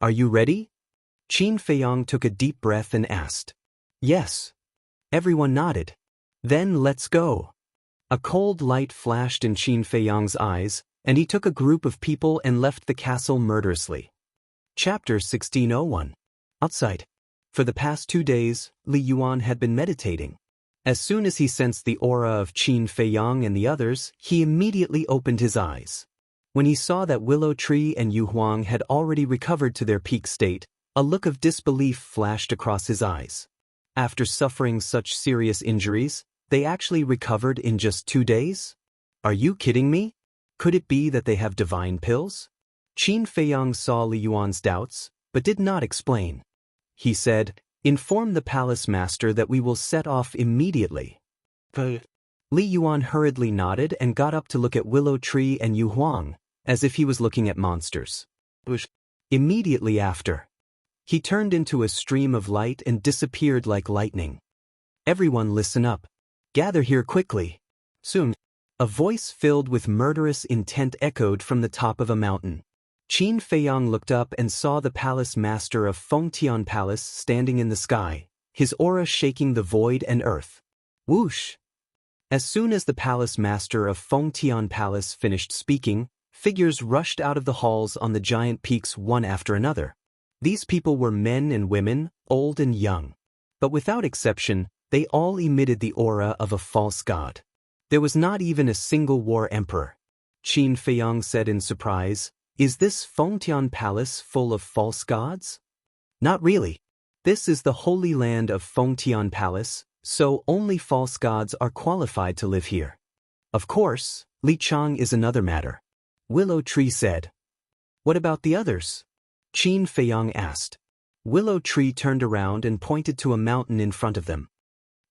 "Are you ready?" Qin Feiyang took a deep breath and asked. "Yes." Everyone nodded. "Then let's go." A cold light flashed in Qin Feiyang's eyes, and he took a group of people and left the castle murderously. Chapter 1601. Outside. For the past 2 days, Li Yuan had been meditating. As soon as he sensed the aura of Qin Feiyang and the others, he immediately opened his eyes. When he saw that Willow Tree and Yu Huang had already recovered to their peak state, a look of disbelief flashed across his eyes. After suffering such serious injuries, they actually recovered in just 2 days? Are you kidding me? Could it be that they have divine pills? Qin Feiyang saw Li Yuan's doubts, but did not explain. He said, "Inform the palace master that we will set off immediately." Li Yuan hurriedly nodded and got up to look at Willow Tree and Yu Huang, as if he was looking at monsters. Immediately after, he turned into a stream of light and disappeared like lightning. "Everyone listen up. Gather here quickly." Soon, a voice filled with murderous intent echoed from the top of a mountain. Qin Feiyang looked up and saw the palace master of Fengtian Palace standing in the sky, his aura shaking the void and earth. Whoosh! As soon as the palace master of Fengtian Palace finished speaking, figures rushed out of the halls on the giant peaks one after another. These people were men and women, old and young. But without exception, they all emitted the aura of a false god. There was not even a single war emperor. Qin Feiyang said in surprise, "Is this Fengtian Palace full of false gods?" "Not really. This is the holy land of Fengtian Palace, so only false gods are qualified to live here." "Of course, Li Chang is another matter," Willow Tree said. "What about the others?" Qin Feiyang asked. Willow Tree turned around and pointed to a mountain in front of them.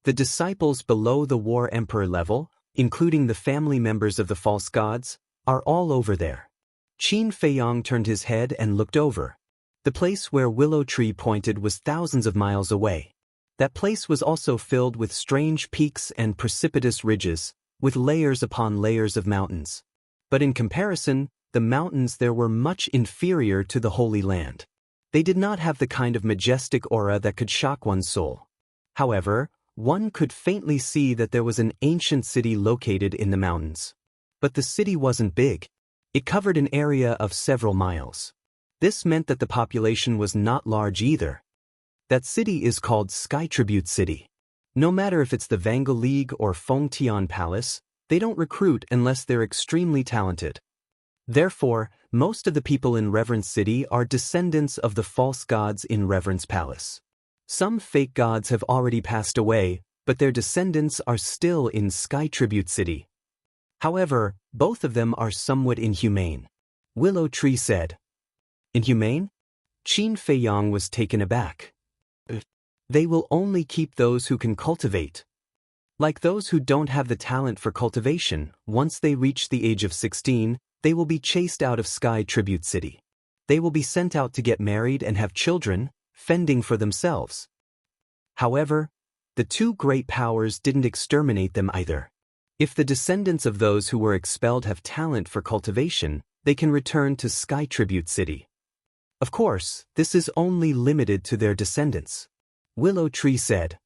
The disciples below the war emperor level, including the family members of the false gods, are all over there. Qin Feiyang turned his head and looked over. The place where Willow Tree pointed was thousands of miles away. That place was also filled with strange peaks and precipitous ridges, with layers upon layers of mountains. But in comparison, the mountains there were much inferior to the Holy Land. They did not have the kind of majestic aura that could shock one's soul. However, one could faintly see that there was an ancient city located in the mountains. But the city wasn't big. It covered an area of several miles. This meant that the population was not large either. That city is called Sky Tribute City. No matter if it's the Vangal League or Fengtian Palace, they don't recruit unless they're extremely talented. Therefore, most of the people in Reverence City are descendants of the false gods in Reverence Palace. Some fake gods have already passed away, but their descendants are still in Sky Tribute City. However, both of them are somewhat inhumane. Willow Tree said. "Inhumane?" Qin Feiyang was taken aback. "They will only keep those who can cultivate. Like those who don't have the talent for cultivation, once they reach the age of 16, they will be chased out of Sky Tribute City. They will be sent out to get married and have children, fending for themselves." However, the 2 great powers didn't exterminate them either. If the descendants of those who were expelled have talent for cultivation, they can return to Sky Tribute City. Of course, this is only limited to their descendants. Willow Tree said.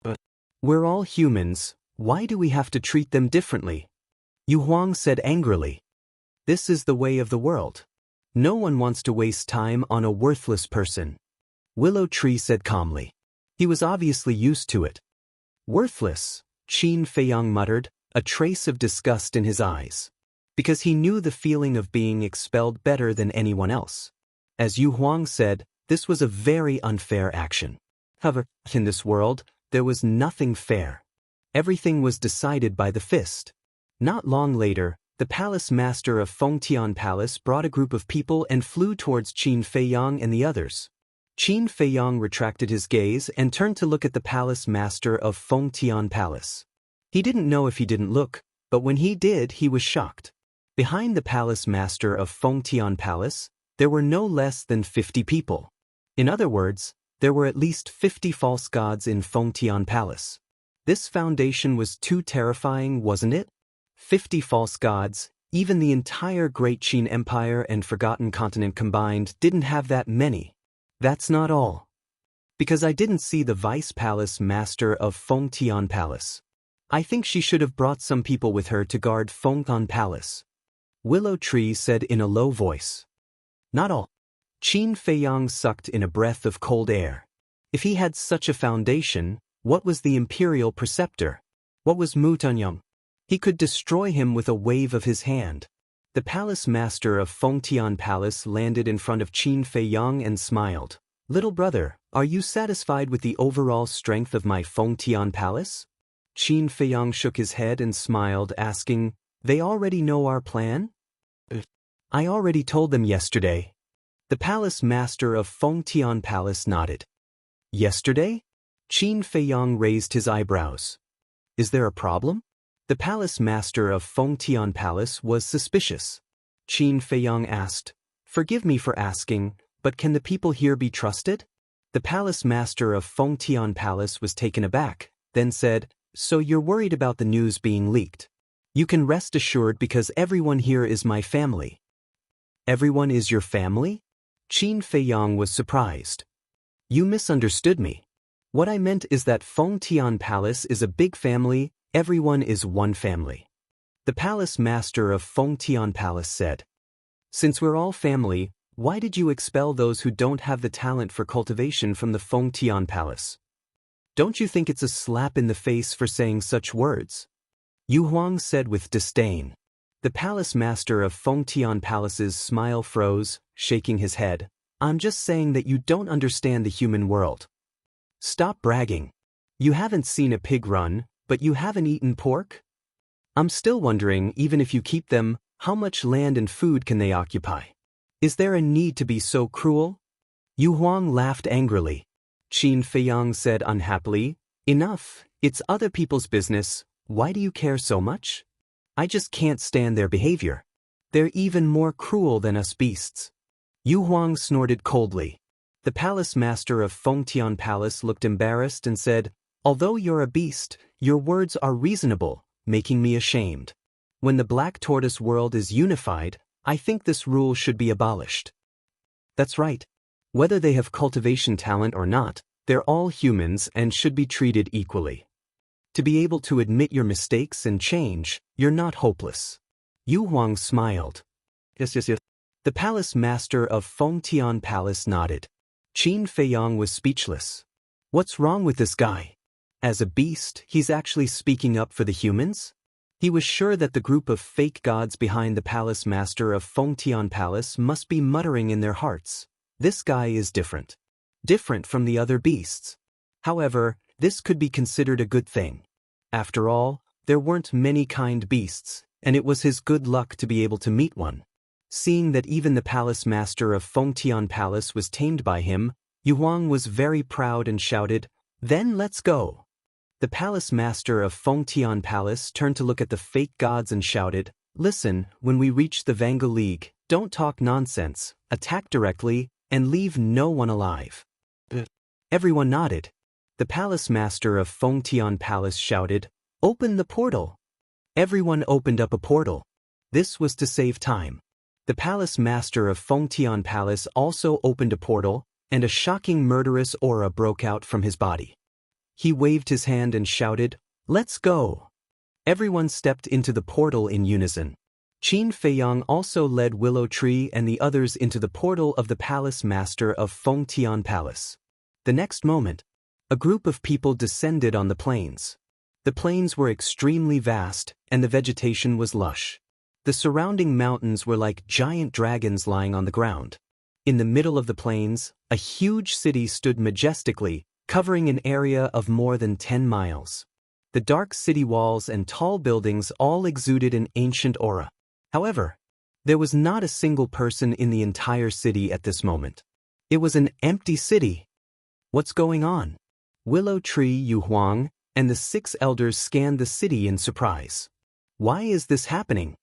"But we're all humans, why do we have to treat them differently?" Yu Huang said angrily. This is the way of the world. No one wants to waste time on a worthless person. Willow Tree said calmly. He was obviously used to it. Worthless, Qin Feiyang muttered, a trace of disgust in his eyes. Because he knew the feeling of being expelled better than anyone else. As Yu Huang said, this was a very unfair action. However, in this world, there was nothing fair. Everything was decided by the fist. Not long later, the palace master of Fengtian Palace brought a group of people and flew towards Qin Feiyang and the others. Qin Feiyang retracted his gaze and turned to look at the palace master of Fengtian Palace. He didn't know if he didn't look, but when he did, he was shocked. Behind the palace master of Fengtian Palace, there were no less than 50 people. In other words, there were at least 50 false gods in Fengtian Palace. This foundation was too terrifying, wasn't it? 50 false gods, even the entire Great Qin Empire and Forgotten Continent combined didn't have that many. That's not all. Because I didn't see the vice palace master of Fengtian Palace. I think she should have brought some people with her to guard Fengtian Palace. Willow Tree said in a low voice. Not all. Qin Feiyang sucked in a breath of cold air. If he had such a foundation, what was the imperial preceptor? What was Mu Tunyang? He could destroy him with a wave of his hand. The palace master of Fengtian Palace landed in front of Qin Feiyang and smiled. Little brother, are you satisfied with the overall strength of my Fengtian Palace? Qin Feiyang shook his head and smiled, asking, They already know our plan? I already told them yesterday. The palace master of Fengtian Palace nodded. Yesterday? Qin Feiyang raised his eyebrows. Is there a problem? The palace master of Fengtian Palace was suspicious. Qin Feiyang asked, Forgive me for asking, but can the people here be trusted? The palace master of Fengtian Palace was taken aback, then said, So you're worried about the news being leaked. You can rest assured because everyone here is my family. Everyone is your family? Qin Feiyang was surprised. You misunderstood me. What I meant is that Fengtian Palace is a big family, everyone is one family. The palace master of Fengtian Palace said. Since we're all family, why did you expel those who don't have the talent for cultivation from the Fengtian Palace? Don't you think it's a slap in the face for saying such words? Yu Huang said with disdain. The palace master of Fengtian Palace's smile froze, shaking his head. I'm just saying that you don't understand the human world. Stop bragging. You haven't seen a pig run, but you haven't eaten pork? I'm still wondering, even if you keep them, how much land and food can they occupy? Is there a need to be so cruel? Yu Huang laughed angrily. Qin Feiyang said unhappily, Enough, it's other people's business, why do you care so much? I just can't stand their behavior. They're even more cruel than us beasts. Yu Huang snorted coldly. The palace master of Fengtian Palace looked embarrassed and said, Although you're a beast, your words are reasonable, making me ashamed. When the Black Tortoise world is unified, I think this rule should be abolished. That's right. Whether they have cultivation talent or not, they're all humans and should be treated equally. To be able to admit your mistakes and change, you're not hopeless. Yu Huang smiled. Yes. The palace master of Fengtian Palace nodded. Qin Feiyang was speechless. What's wrong with this guy? As a beast, he's actually speaking up for the humans? He was sure that the group of fake gods behind the palace master of Fengtian Palace must be muttering in their hearts. This guy is different. Different from the other beasts. However, this could be considered a good thing. After all, there weren't many kind beasts, and it was his good luck to be able to meet one. Seeing that even the palace master of Fengtian Palace was tamed by him, Yu Huang was very proud and shouted, Then let's go. The palace master of Fengtian Palace turned to look at the fake gods and shouted, Listen, when we reach the Vanga League, don't talk nonsense, attack directly, and leave no one alive. Everyone nodded. The palace master of Fengtian Palace shouted, Open the portal. Everyone opened up a portal. This was to save time. The palace master of Fengtian Palace also opened a portal, and a shocking murderous aura broke out from his body. He waved his hand and shouted, Let's go. Everyone stepped into the portal in unison. Qin Feiyang also led Willow Tree and the others into the portal of the palace master of Fengtian Palace. The next moment, a group of people descended on the plains. The plains were extremely vast, and the vegetation was lush. The surrounding mountains were like giant dragons lying on the ground. In the middle of the plains, a huge city stood majestically, covering an area of more than 10 miles. The dark city walls and tall buildings all exuded an ancient aura. However, there was not a single person in the entire city at this moment. It was an empty city. What's going on? Willow Tree, Yu Huang, and the 6 elders scanned the city in surprise. Why is this happening?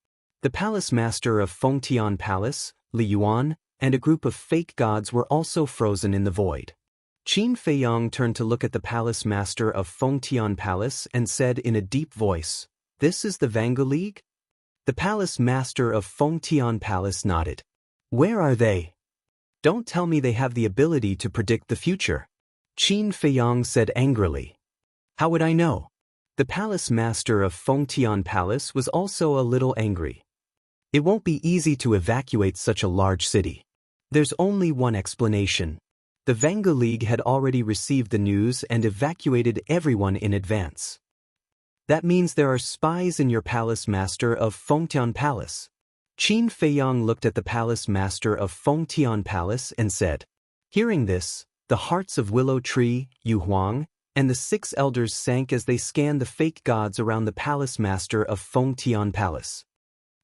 The palace master of Fengtian Palace, Li Yuan, and a group of fake gods were also frozen in the void. Qin Feiyang turned to look at the palace master of Fengtian Palace and said in a deep voice, "This is the Vangu League?" The palace master of Fengtian Palace nodded. "Where are they? Don't tell me they have the ability to predict the future." Qin Feiyang said angrily. "How would I know?" The palace master of Fengtian Palace was also a little angry. It won't be easy to evacuate such a large city. There's only one explanation. The Vangu League had already received the news and evacuated everyone in advance. That means there are spies in your palace master of Fengtian Palace. Qin Feiyang looked at the palace master of Fengtian Palace and said. Hearing this, the hearts of Willow Tree, Yu Huang, and the 6 elders sank as they scanned the fake gods around the palace master of Fengtian Palace.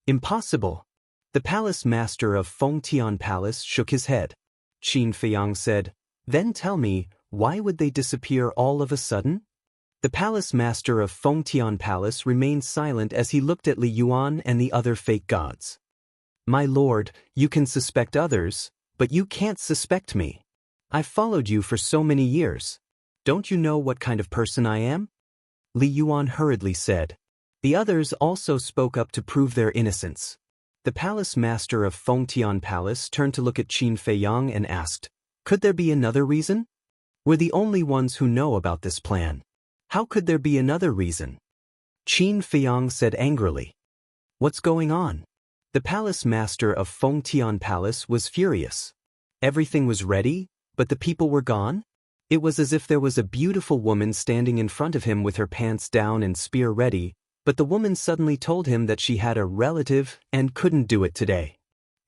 Impossible. The palace master of Fengtian Palace shook his head. Qin Feiyang said, "Then tell me, why would they disappear all of a sudden?" The palace master of Fengtian Palace remained silent as he looked at Li Yuan and the other fake gods. "My lord, you can suspect others, but you can't suspect me. I've followed you for so many years. Don't you know what kind of person I am?" Li Yuan hurriedly said. The others also spoke up to prove their innocence. The palace master of Fengtian Palace turned to look at Qin Feiyang and asked, "Could there be another reason? We're the only ones who know about this plan. How could there be another reason?" Qin Feiyang said angrily. "What's going on?" The palace master of Fengtian Palace was furious. Everything was ready, but the people were gone? It was as if there was a beautiful woman standing in front of him with her pants down and spear ready, but the woman suddenly told him that she had a relative and couldn't do it today.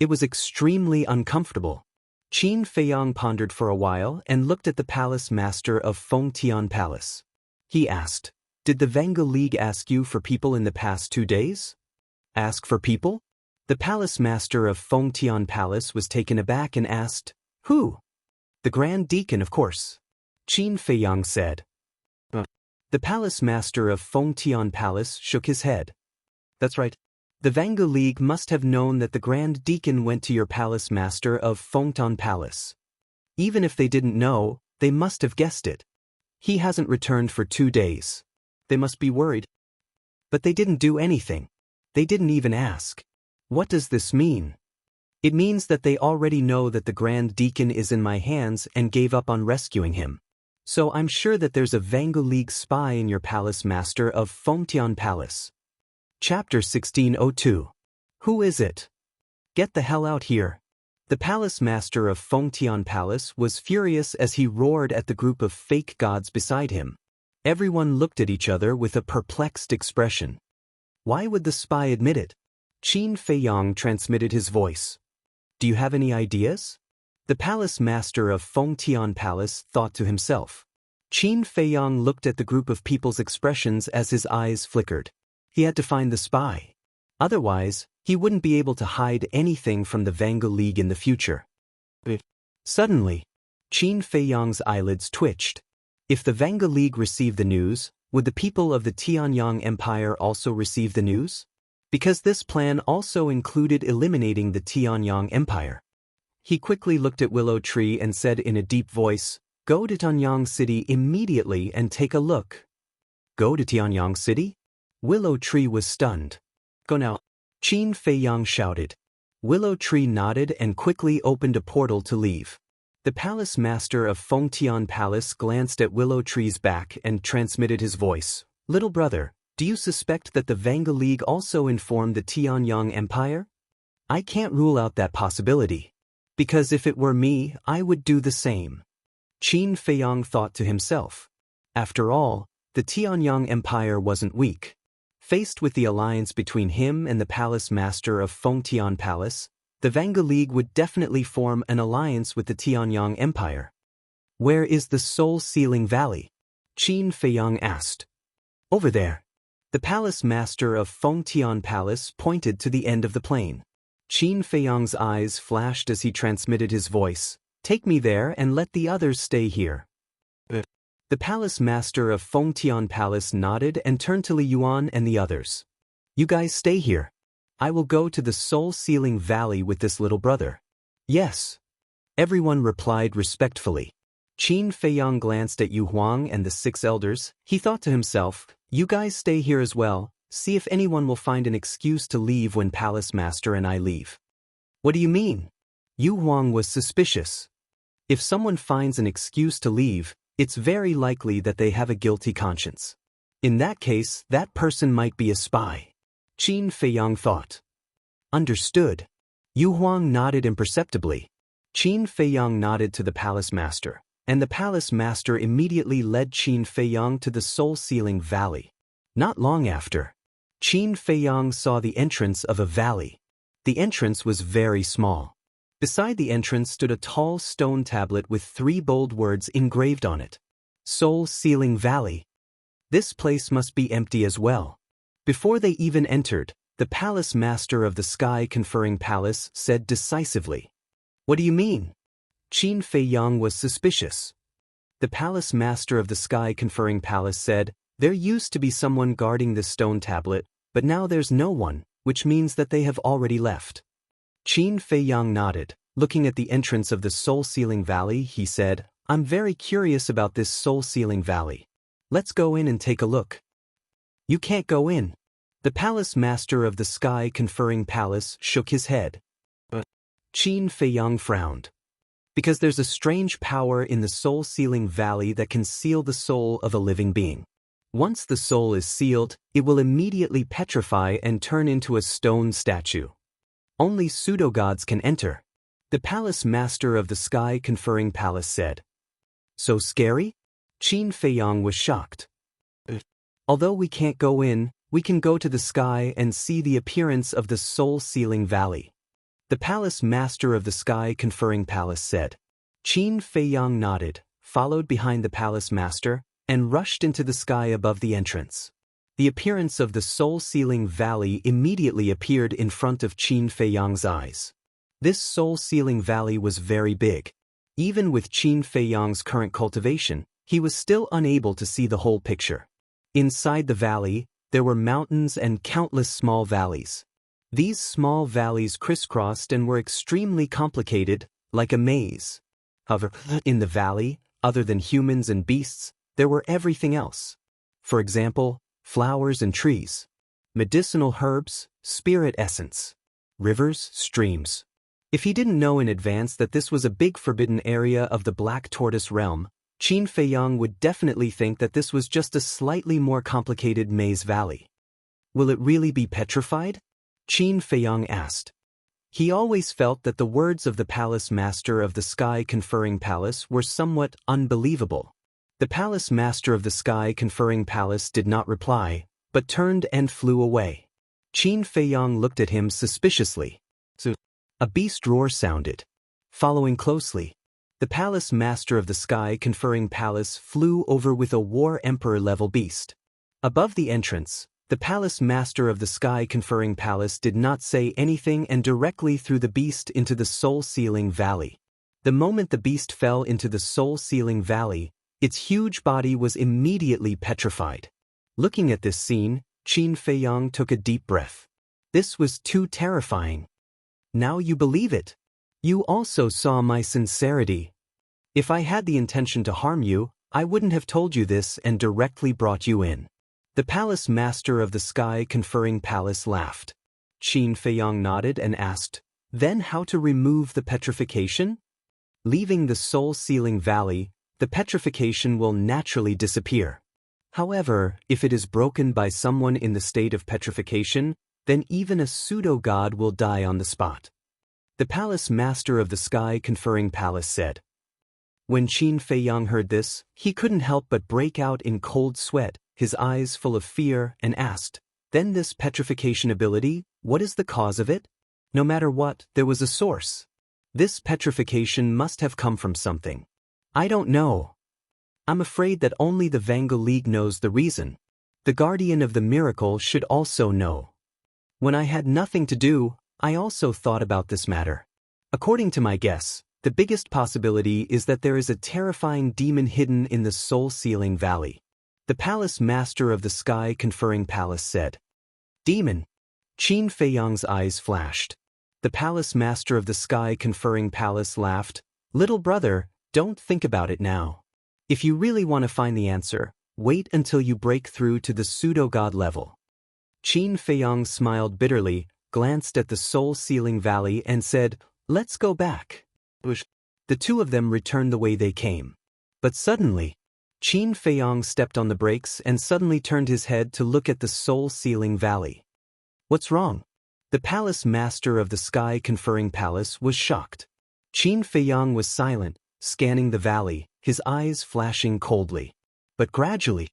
It was extremely uncomfortable. Qin Feiyang pondered for a while and looked at the palace master of Fengtian Palace. He asked, "Did the Vangu League ask you for people in the past 2 days?" "Ask for people?" The palace master of Fengtian Palace was taken aback and asked, "Who?" "The Grand Deacon, of course," Qin Feiyang said. The palace master of Fengtian Palace shook his head. "That's right. The Vangu League must have known that the Grand Deacon went to your palace master of Fengtian Palace. Even if they didn't know, they must have guessed it. He hasn't returned for 2 days. They must be worried. But they didn't do anything. They didn't even ask. What does this mean?" "It means that they already know that the Grand Deacon is in my hands and gave up on rescuing him. So I'm sure that there's a Vangu League spy in your palace master of Fengtian Palace." Chapter 1602. Who is it? Get the hell out here. The palace master of Fengtian Palace was furious as he roared at the group of fake gods beside him. Everyone looked at each other with a perplexed expression. Why would the spy admit it? Qin Feiyang transmitted his voice. "Do you have any ideas?" The palace master of Fengtian Palace thought to himself. Qin Feiyang looked at the group of people's expressions as his eyes flickered. He had to find the spy. Otherwise, he wouldn't be able to hide anything from the Vangu League in the future. Suddenly, Qin Feiyang's eyelids twitched. If the Vangu League received the news, would the people of the Tianyang Empire also receive the news? Because this plan also included eliminating the Tianyang Empire. He quickly looked at Willow Tree and said in a deep voice, "Go to Tianyang City immediately and take a look." "Go to Tianyang City?" Willow Tree was stunned. "Go now," Qin Feiyang shouted. Willow Tree nodded and quickly opened a portal to leave. The palace master of Fengtian Palace glanced at Willow Tree's back and transmitted his voice. "Little brother, Do you suspect that the Vanga League also informed the Tianyang Empire? I can't rule out that possibility. Because if it were me, I would do the same. Qin Feiyang thought to himself. After all, the Tianyang Empire wasn't weak. Faced with the alliance between him and the palace master of Fengtian Palace, the Vanga League would definitely form an alliance with the Tianyang Empire. Where is the Soul-Sealing Valley? Qin Feiyang asked. Over there. The palace master of Fengtian Palace pointed to the end of the plain. Qin Feiyang's eyes flashed as he transmitted his voice. Take me there and let the others stay here. The palace master of Fengtian Palace nodded and turned to Li Yuan and the others. You guys stay here. I will go to the Soul-Sealing Valley with this little brother. Yes. Everyone replied respectfully. Qin Feiyang glanced at Yu Huang and the 6 elders. He thought to himself, you guys stay here as well, see if anyone will find an excuse to leave when Palace Master and I leave. What do you mean? Yu Huang was suspicious. If someone finds an excuse to leave, it's very likely that they have a guilty conscience. In that case, that person might be a spy. Qin Feiyang thought. Understood. Yu Huang nodded imperceptibly. Qin Feiyang nodded to the Palace Master, and the Palace Master immediately led Qin Feiyang to the Soul-Sealing Valley. Not long after, Qin Feiyang saw the entrance of a valley. The entrance was very small. Beside the entrance stood a tall stone tablet with 3 bold words engraved on it. Soul-Sealing Valley. This place must be empty as well. Before they even entered, the Palace Master of the Sky-Conferring Palace said decisively. What do you mean? Qin Feiyang was suspicious. The Palace Master of the Sky-Conferring Palace said, there used to be someone guarding this stone tablet, but now there's no one, which means that they have already left. Qin Feiyang nodded. Looking at the entrance of the Soul-Sealing Valley, he said, I'm very curious about this Soul-Sealing Valley. Let's go in and take a look. You can't go in. The Palace Master of the Sky-Conferring Palace shook his head. Qin Feiyang frowned. Because there's a strange power in the Soul-Sealing Valley that can seal the soul of a living being. Once the soul is sealed, it will immediately petrify and turn into a stone statue. Only pseudo-gods can enter. The Palace Master of the Sky-Conferring Palace said. So scary? Qin Feiyang was shocked. Although we can't go in, we can go to the sky and see the appearance of the Soul-Sealing Valley. The Palace Master of the Sky-Conferring Palace said. Qin Feiyang nodded, followed behind the Palace Master, and rushed into the sky above the entrance. The appearance of the Soul-Sealing Valley immediately appeared in front of Qin Feiyang's eyes. This Soul-Sealing Valley was very big. Even with Qin Feiyang's current cultivation, he was still unable to see the whole picture. Inside the valley, there were mountains and countless small valleys. These small valleys crisscrossed and were extremely complicated, like a maze. However, in the valley, other than humans and beasts, there were everything else. For example, flowers and trees, medicinal herbs, spirit essence, rivers, streams. If he didn't know in advance that this was a big forbidden area of the Black Tortoise realm, Qin Feiyang would definitely think that this was just a slightly more complicated maze valley. Will it really be petrified? Qin Feiyang asked. He always felt that the words of the Palace Master of the Sky-Conferring Palace were somewhat unbelievable. The Palace Master of the Sky-Conferring Palace did not reply, but turned and flew away. Qin Feiyang looked at him suspiciously. A beast roar sounded. Following closely, the Palace Master of the Sky-Conferring Palace flew over with a War Emperor-level beast. Above the entrance, the Palace Master of the Sky-Conferring Palace did not say anything and directly threw the beast into the Soul-Sealing Valley. The moment the beast fell into the Soul-Sealing Valley, its huge body was immediately petrified. Looking at this scene, Qin Feiyang took a deep breath. This was too terrifying. Now you believe it. You also saw my sincerity. If I had the intention to harm you, I wouldn't have told you this and directly brought you in. The Palace Master of the Sky-Conferring Palace laughed. Qin Feiyang nodded and asked, then how to remove the petrification? Leaving the Soul-Sealing Valley, the petrification will naturally disappear. However, if it is broken by someone in the state of petrification, then even a pseudo-god will die on the spot. The palace master of the sky-conferring palace said. When Qin Feiyang heard this, he couldn't help but break out in cold sweat, his eyes full of fear, and asked, "Then this petrification ability, what is the cause of it?" No matter what, there was a source. This petrification must have come from something. I don't know. I'm afraid that only the Vanguard League knows the reason. The guardian of the miracle should also know. When I had nothing to do, I also thought about this matter. According to my guess, the biggest possibility is that there is a terrifying demon hidden in the soul-sealing valley. The palace master of the sky-conferring palace said. Demon? Qin Feiyang's eyes flashed. The palace master of the sky-conferring palace laughed. Little brother, don't think about it now. If you really want to find the answer, wait until you break through to the pseudo-god level. Qin Feiyang smiled bitterly, glanced at the soul-sealing valley and said, "Let's go back." The two of them returned the way they came. But suddenly, Qin Feiyang stepped on the brakes and suddenly turned his head to look at the soul-sealing valley. What's wrong? The palace master of the sky-conferring palace was shocked. Qin Feiyang was silent, scanning the valley, his eyes flashing coldly. But gradually,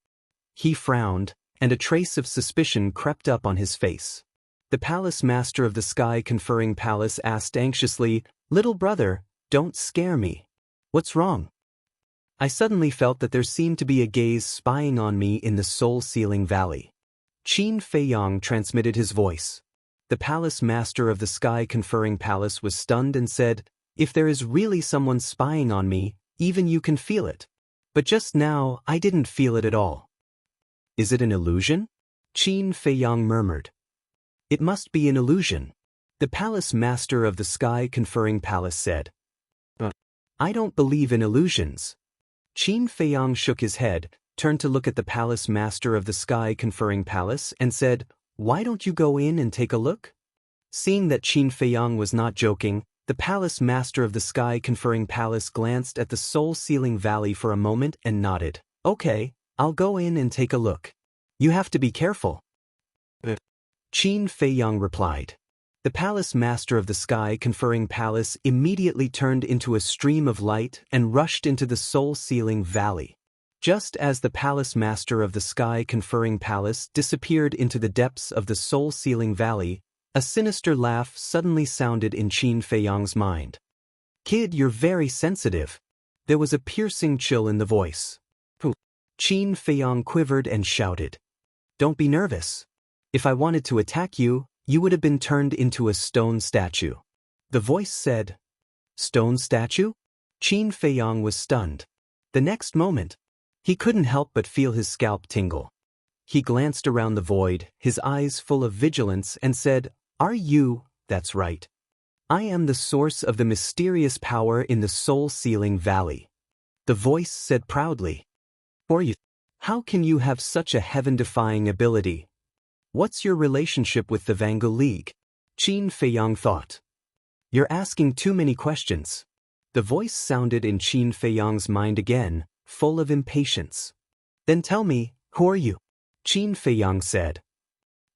he frowned, and a trace of suspicion crept up on his face. The palace master of the sky-conferring palace asked anxiously, "Little brother, don't scare me. What's wrong?" I suddenly felt that there seemed to be a gaze spying on me in the soul-sealing valley. Qin Feiyang transmitted his voice. The palace master of the sky-conferring palace was stunned and said, "If there is really someone spying on me, even you can feel it. But just now, I didn't feel it at all." "Is it an illusion?" Qin Feiyang murmured. "It must be an illusion," the palace master of the sky-conferring palace said. "I don't believe in illusions." Qin Feiyang shook his head, turned to look at the palace master of the sky-conferring palace, and said, "Why don't you go in and take a look?" Seeing that Qin Feiyang was not joking, the palace master of the sky-conferring palace glanced at the soul-sealing valley for a moment and nodded. "Okay, I'll go in and take a look. You have to be careful." Qin Feiyang replied. The palace master of the sky-conferring palace immediately turned into a stream of light and rushed into the soul-sealing valley. Just as the palace master of the sky-conferring palace disappeared into the depths of the soul-sealing valley, a sinister laugh suddenly sounded in Qin Feiyang's mind. "Kid, you're very sensitive." There was a piercing chill in the voice. Qin Feiyang quivered and shouted, "Don't be nervous. If I wanted to attack you, you would have been turned into a stone statue." The voice said, "Stone statue?" Qin Feiyang was stunned. The next moment, he couldn't help but feel his scalp tingle. He glanced around the void, his eyes full of vigilance, and said, "Are you?" "That's right. I am the source of the mysterious power in the soul-sealing valley." The voice said proudly. "For you? How can you have such a heaven-defying ability? What's your relationship with the Vanguard League?" Qin Feiyang thought. "You're asking too many questions." The voice sounded in Qin Feiyang's mind again, full of impatience. "Then tell me, who are you?" Qin Feiyang said.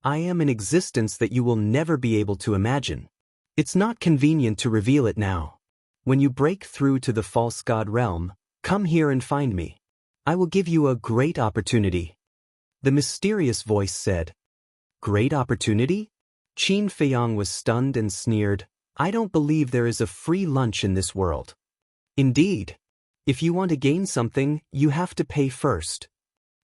"I am an existence that you will never be able to imagine. It's not convenient to reveal it now. When you break through to the false god realm, come here and find me. I will give you a great opportunity." The mysterious voice said. "Great opportunity?" Qin Feiyang was stunned and sneered. "I don't believe there is a free lunch in this world." "Indeed. If you want to gain something, you have to pay first."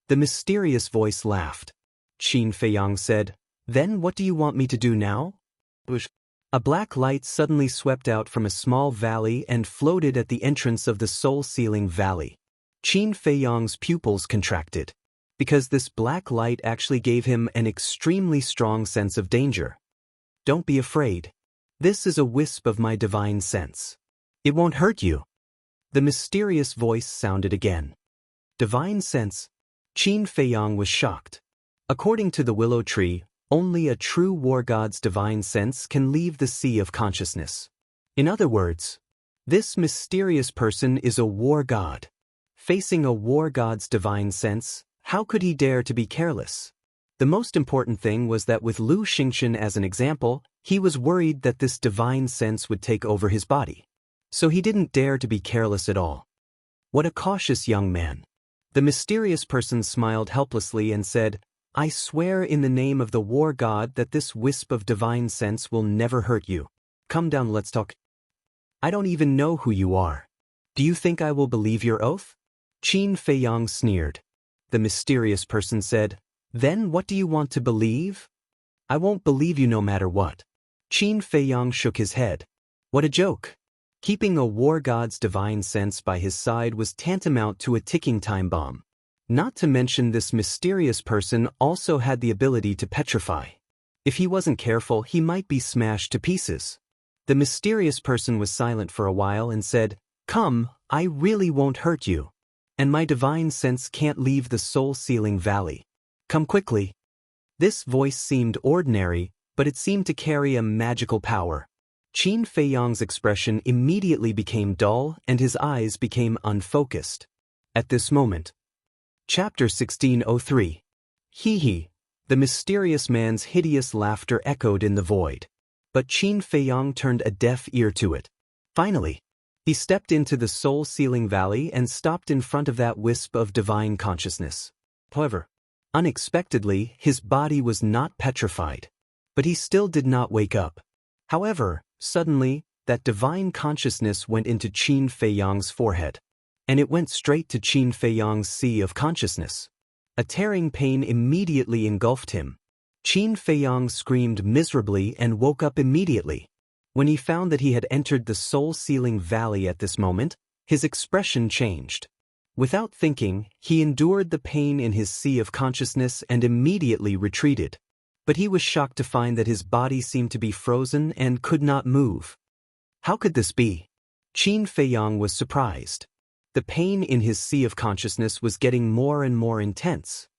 The mysterious voice laughed. Qin Feiyang said, "Then what do you want me to do now?" A black light suddenly swept out from a small valley and floated at the entrance of the soul-sealing valley. Qin Feiyang's pupils contracted, because this black light actually gave him an extremely strong sense of danger. "Don't be afraid. This is a wisp of my divine sense. It won't hurt you." The mysterious voice sounded again. Divine sense? Qin Feiyang was shocked. According to the willow tree, only a true war god's divine sense can leave the sea of consciousness. In other words, this mysterious person is a war god. Facing a war god's divine sense, How could he dare to be careless? The most important thing was that with Lu Xingchen as an example, he was worried that this divine sense would take over his body. So he didn't dare to be careless at all. What a cautious young man. The mysterious person smiled helplessly and said, I swear in the name of the war god that this wisp of divine sense will never hurt you. Come down, let's talk. I don't even know who you are. Do you think I will believe your oath? Qin Feiyang sneered. The mysterious person said, Then what do you want to believe? I won't believe you no matter what. Qin Feiyang shook his head. What a joke. Keeping a war god's divine sense by his side was tantamount to a ticking time bomb. Not to mention this mysterious person also had the ability to petrify. If he wasn't careful, he might be smashed to pieces. The mysterious person was silent for a while and said, Come, I really won't hurt you. And my divine sense can't leave the soul-sealing valley. Come quickly. This voice seemed ordinary, but it seemed to carry a magical power. Qin Feiyang's expression immediately became dull and his eyes became unfocused. At this moment. Chapter 1603. Hee hee. The mysterious man's hideous laughter echoed in the void. But Qin Feiyang turned a deaf ear to it. Finally, he stepped into the soul-sealing valley and stopped in front of that wisp of divine consciousness. However, unexpectedly, his body was not petrified. But he still did not wake up. However, suddenly, that divine consciousness went into Qin Feiyang's forehead. And it went straight to Qin Feiyang's sea of consciousness. A tearing pain immediately engulfed him. Qin Feiyang screamed miserably and woke up immediately. When he found that he had entered the soul-sealing valley at this moment, his expression changed. Without thinking, he endured the pain in his sea of consciousness and immediately retreated. But he was shocked to find that his body seemed to be frozen and could not move. How could this be? Qin Feiyang was surprised. The pain in his sea of consciousness was getting more and more intense.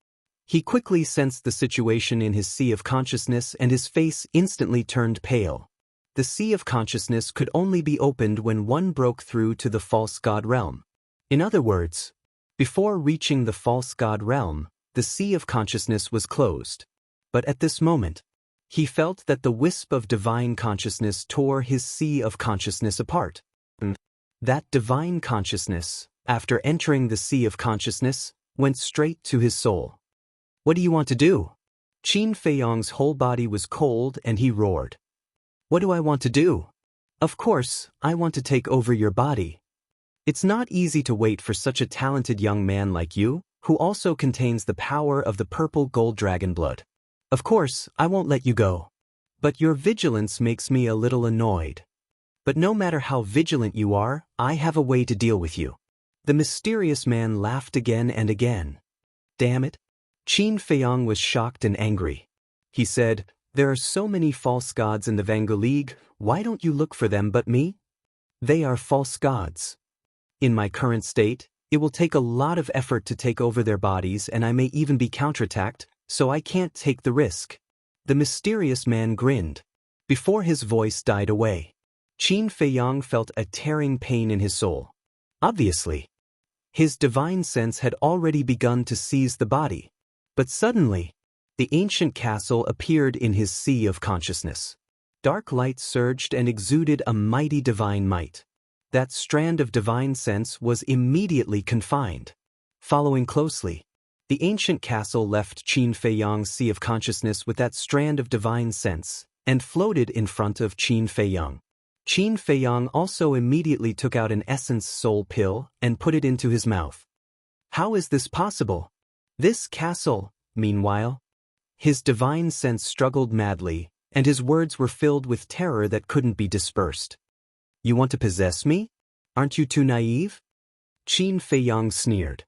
He quickly sensed the situation in his sea of consciousness and his face instantly turned pale. The sea of consciousness could only be opened when one broke through to the false god realm. In other words, before reaching the false god realm, the sea of consciousness was closed. But at this moment, he felt that the wisp of divine consciousness tore his sea of consciousness apart. That divine consciousness, after entering the sea of consciousness, went straight to his soul. What do you want to do? Qin Feiyang's whole body was cold and he roared. What do I want to do? Of course, I want to take over your body. It's not easy to wait for such a talented young man like you, who also contains the power of the purple gold dragon blood. Of course, I won't let you go. But your vigilance makes me a little annoyed. But no matter how vigilant you are, I have a way to deal with you. The mysterious man laughed again and again. Damn it. Qin Feiyang was shocked and angry. He said, There are so many false gods in the Vangu League, why don't you look for them but me? They are false gods. In my current state, it will take a lot of effort to take over their bodies and I may even be counterattacked, so I can't take the risk. The mysterious man grinned. Before his voice died away, Qin Feiyang felt a tearing pain in his soul. Obviously, his divine sense had already begun to seize the body. But suddenly, the ancient castle appeared in his sea of consciousness. Dark light surged and exuded a mighty divine might. That strand of divine sense was immediately confined. Following closely, the ancient castle left Qin Feiyang's sea of consciousness with that strand of divine sense, and floated in front of Qin Feiyang. Qin Feiyang also immediately took out an essence soul pill and put it into his mouth. How is this possible? This castle, meanwhile, his divine sense struggled madly, and his words were filled with terror that couldn't be dispersed. You want to possess me? Aren't you too naive? Qin Feiyang sneered.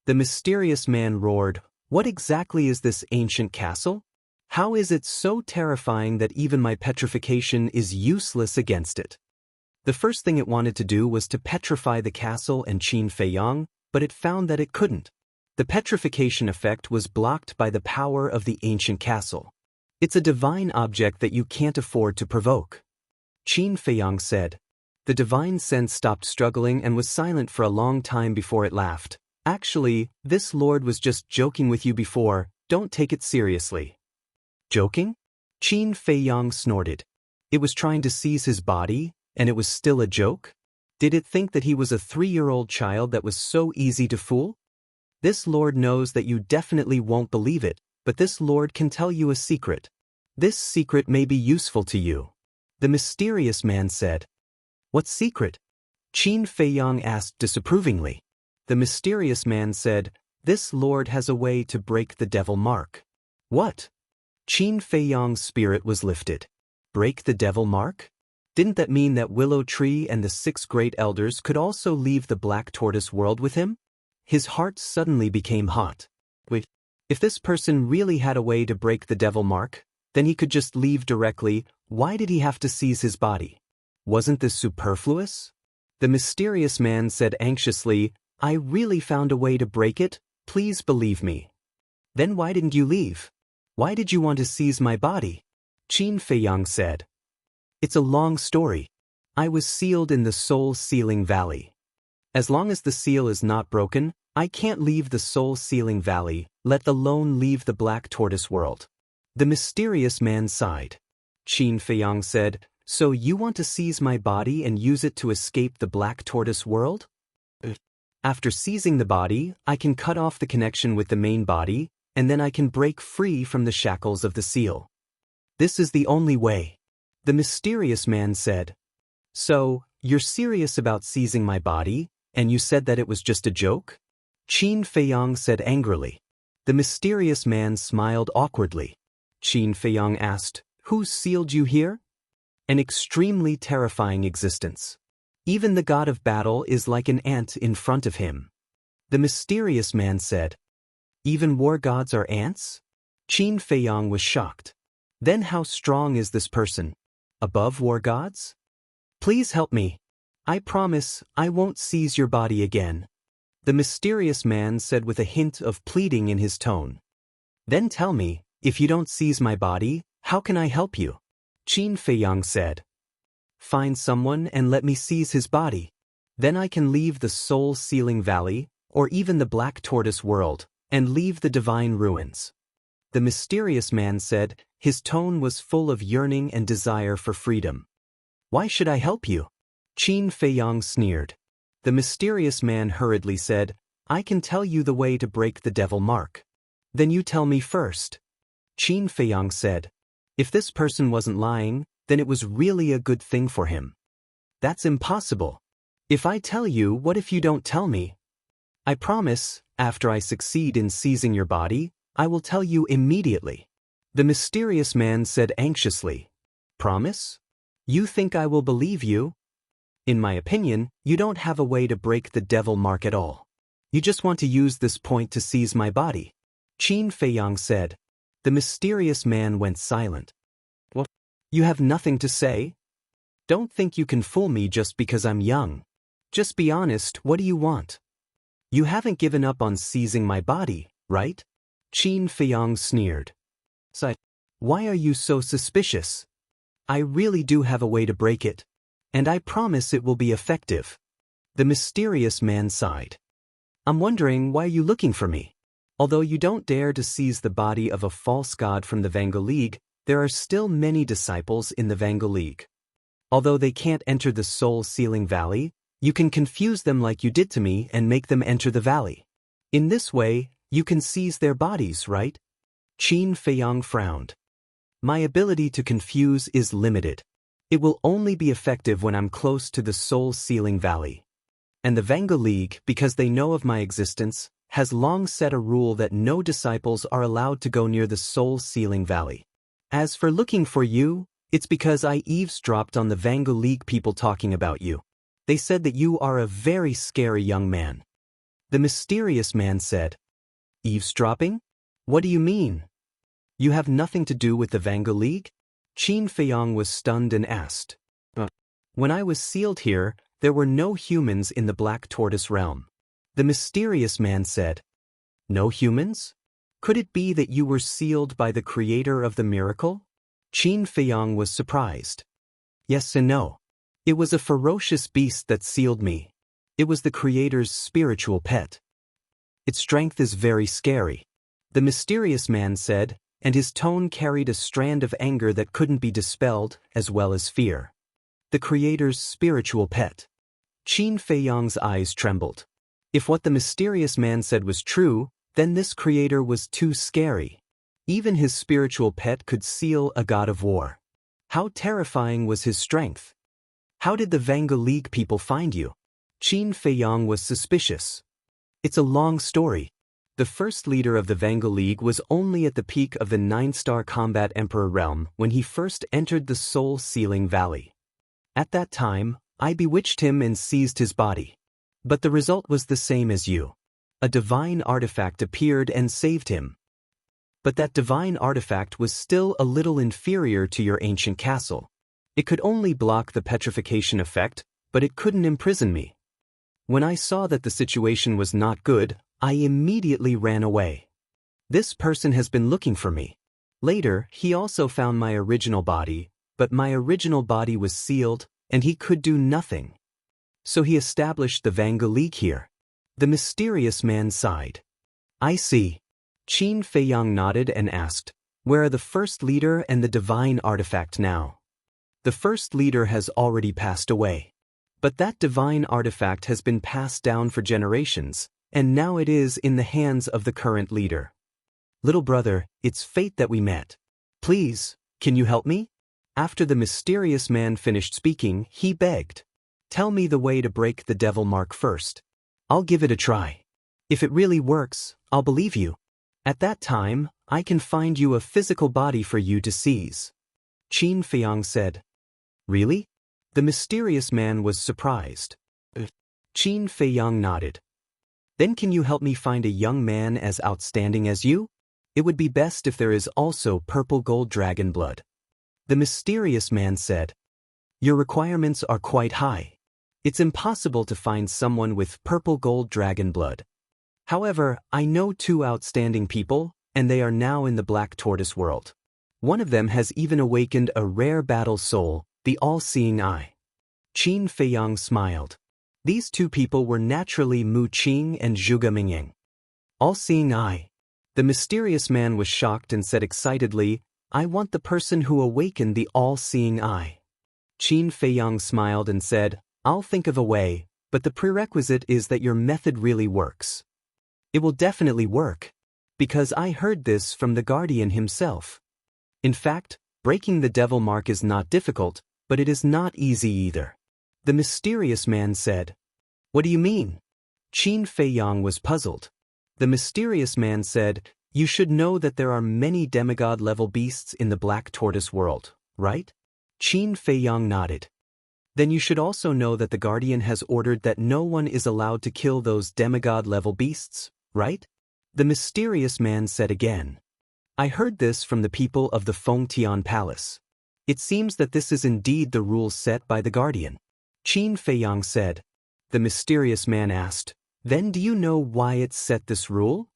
The mysterious man roared, What exactly is this ancient castle? How is it so terrifying that even my petrification is useless against it? The first thing it wanted to do was to petrify the castle and Qin Feiyang, but it found that it couldn't. The petrification effect was blocked by the power of the ancient castle. It's a divine object that you can't afford to provoke. Qin Feiyang said. The divine sense stopped struggling and was silent for a long time before it laughed. Actually, this lord was just joking with you before, don't take it seriously. Joking? Qin Feiyang snorted. It was trying to seize his body, and it was still a joke? Did it think that he was a 3-year-old child that was so easy to fool? This lord knows that you definitely won't believe it, but this lord can tell you a secret. This secret may be useful to you. The mysterious man said. What secret? Qin Feiyang asked disapprovingly. The mysterious man said, this lord has a way to break the devil mark. What? Qin Feiyang's spirit was lifted. Break the devil mark? Didn't that mean that Willow Tree and the 6 great elders could also leave the Black Tortoise world with him? His heart suddenly became hot. Wait, if this person really had a way to break the devil mark, then he could just leave directly. Why did he have to seize his body? Wasn't this superfluous? The mysterious man said anxiously, I really found a way to break it, please believe me. Then why didn't you leave? Why did you want to seize my body? Qin Feiyang said. It's a long story. I was sealed in the soul-sealing valley. As long as the seal is not broken, I can't leave the soul-sealing valley, let alone leave the Black Tortoise world. The mysterious man sighed. Qin Feiyang said, so you want to seize my body and use it to escape the Black Tortoise world? After seizing the body, I can cut off the connection with the main body, and then I can break free from the shackles of the seal. This is the only way. The mysterious man said. So, you're serious about seizing my body, and you said that it was just a joke? Qin Feiyang said angrily. The mysterious man smiled awkwardly. Qin Feiyang asked, who sealed you here? An extremely terrifying existence. Even the god of battle is like an ant in front of him. The mysterious man said. Even war gods are ants? Qin Feiyang was shocked. Then how strong is this person? Above war gods? Please help me. I promise I won't seize your body again. The mysterious man said with a hint of pleading in his tone. Then tell me, if you don't seize my body, how can I help you? Qin Feiyang said. Find someone and let me seize his body. Then I can leave the soul-sealing valley, or even the Black Tortoise world, and leave the divine ruins. The mysterious man said, his tone was full of yearning and desire for freedom. Why should I help you? Qin Feiyang sneered. The mysterious man hurriedly said, I can tell you the way to break the devil mark. Then you tell me first. Qin Feiyang said. If this person wasn't lying, then it was really a good thing for him. That's impossible. If I tell you, what if you don't tell me? I promise, after I succeed in seizing your body, I will tell you immediately. The mysterious man said anxiously. Promise? You think I will believe you? In my opinion, you don't have a way to break the devil mark at all. You just want to use this point to seize my body. Qin Feiyang said. The mysterious man went silent. What? You have nothing to say? Don't think you can fool me just because I'm young. Just be honest, what do you want? You haven't given up on seizing my body, right? Qin Feiyang sneered. Why are you so suspicious? I really do have a way to break it. And I promise it will be effective. The mysterious man sighed. I'm wondering why you're looking for me. Although you don't dare to seize the body of a false god from the Vango League, there are still many disciples in the Vango League. Although they can't enter the soul-sealing valley, you can confuse them like you did to me and make them enter the valley. In this way, you can seize their bodies, right? Qin Feiyang frowned. My ability to confuse is limited. It will only be effective when I'm close to the soul-sealing valley. And the Vango League, because they know of my existence, has long set a rule that no disciples are allowed to go near the soul-sealing valley. As for looking for you, it's because I eavesdropped on the Vango League people talking about you. They said that you are a very scary young man. The mysterious man said, Eavesdropping? What do you mean? You have nothing to do with the Vango League? Qin Feiyang was stunned and asked. When I was sealed here, there were no humans in the Black Tortoise realm. The mysterious man said, No humans? Could it be that you were sealed by the creator of the miracle? Qin Feiyang was surprised. Yes and no. It was a ferocious beast that sealed me. It was the creator's spiritual pet. Its strength is very scary. The mysterious man said, and his tone carried a strand of anger that couldn't be dispelled, as well as fear. The creator's spiritual pet. Qin Feiyang's eyes trembled. If what the mysterious man said was true, then this creator was too scary. Even his spiritual pet could seal a god of war. How terrifying was his strength? How did the Vanguard League people find you? Qin Feiyang was suspicious. It's a long story. The first leader of the Vanguard League was only at the peak of the 9-star combat Emperor realm when he first entered the Soul-Sealing Valley. At that time, I bewitched him and seized his body. But the result was the same as you. A divine artifact appeared and saved him. But that divine artifact was still a little inferior to your ancient castle. It could only block the petrification effect, but it couldn't imprison me. When I saw that the situation was not good, I immediately ran away. This person has been looking for me. Later, he also found my original body, but my original body was sealed, and he could do nothing. So he established the Vanguard League here. The mysterious man sighed. I see. Qin Feiyang nodded and asked, where are the first leader and the divine artifact now? The first leader has already passed away. But that divine artifact has been passed down for generations, and now it is in the hands of the current leader. Little brother, it's fate that we met. Please, can you help me? After the mysterious man finished speaking, he begged. Tell me the way to break the devil mark first. I'll give it a try. If it really works, I'll believe you. At that time, I can find you a physical body for you to seize. Qin Feiyang said. Really? The mysterious man was surprised. Qin Feiyang nodded. Then can you help me find a young man as outstanding as you? It would be best if there is also purple gold dragon blood. The mysterious man said. Your requirements are quite high. It's impossible to find someone with purple gold dragon blood. However, I know 2 outstanding people, and they are now in the Black Tortoise world. One of them has even awakened a rare battle soul, the all-seeing eye. Qin Feiyang smiled. These 2 people were naturally Mu Qing and Zhuge Mingying. All-seeing eye. The mysterious man was shocked and said excitedly, I want the person who awakened the all-seeing eye. Qin Feiyang smiled and said, I'll think of a way, but the prerequisite is that your method really works. It will definitely work. Because I heard this from the Guardian himself. In fact, breaking the devil mark is not difficult, but it is not easy either. The mysterious man said. What do you mean? Qin Feiyang was puzzled. The mysterious man said, you should know that there are many demigod-level beasts in the Black Tortoise world, right? Qin Feiyang nodded. Then you should also know that the Guardian has ordered that no one is allowed to kill those demigod-level beasts, right? The mysterious man said again. I heard this from the people of the Fengtian Palace. It seems that this is indeed the rules set by the Guardian. Qin Feiyang said. The mysterious man asked, then do you know why it set this rule?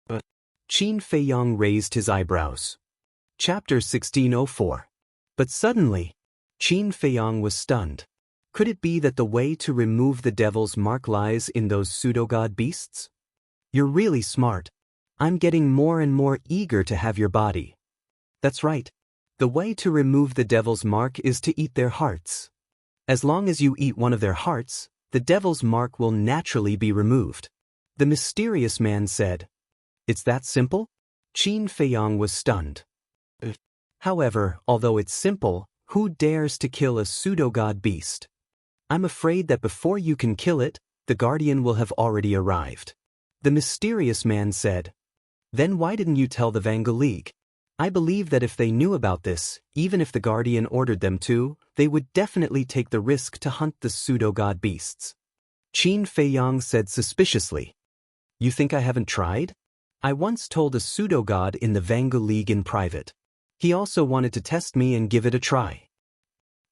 Qin Feiyang raised his eyebrows. Chapter 1604. But suddenly, Qin Feiyang was stunned. Could it be that the way to remove the devil's mark lies in those pseudo-god beasts? You're really smart. I'm getting more and more eager to have your body. That's right. The way to remove the devil's mark is to eat their hearts. As long as you eat one of their hearts, the devil's mark will naturally be removed. The mysterious man said. It's that simple? Qin Feiyang was stunned. However, although it's simple, who dares to kill a pseudo-god beast? I'm afraid that before you can kill it, the Guardian will have already arrived. The mysterious man said. Then why didn't you tell the Vanguard League? I believe that if they knew about this, even if the Guardian ordered them to, they would definitely take the risk to hunt the pseudo-god beasts. Qin Feiyang said suspiciously. You think I haven't tried? I once told a pseudo-god in the Vanguard League in private. He also wanted to test me and give it a try.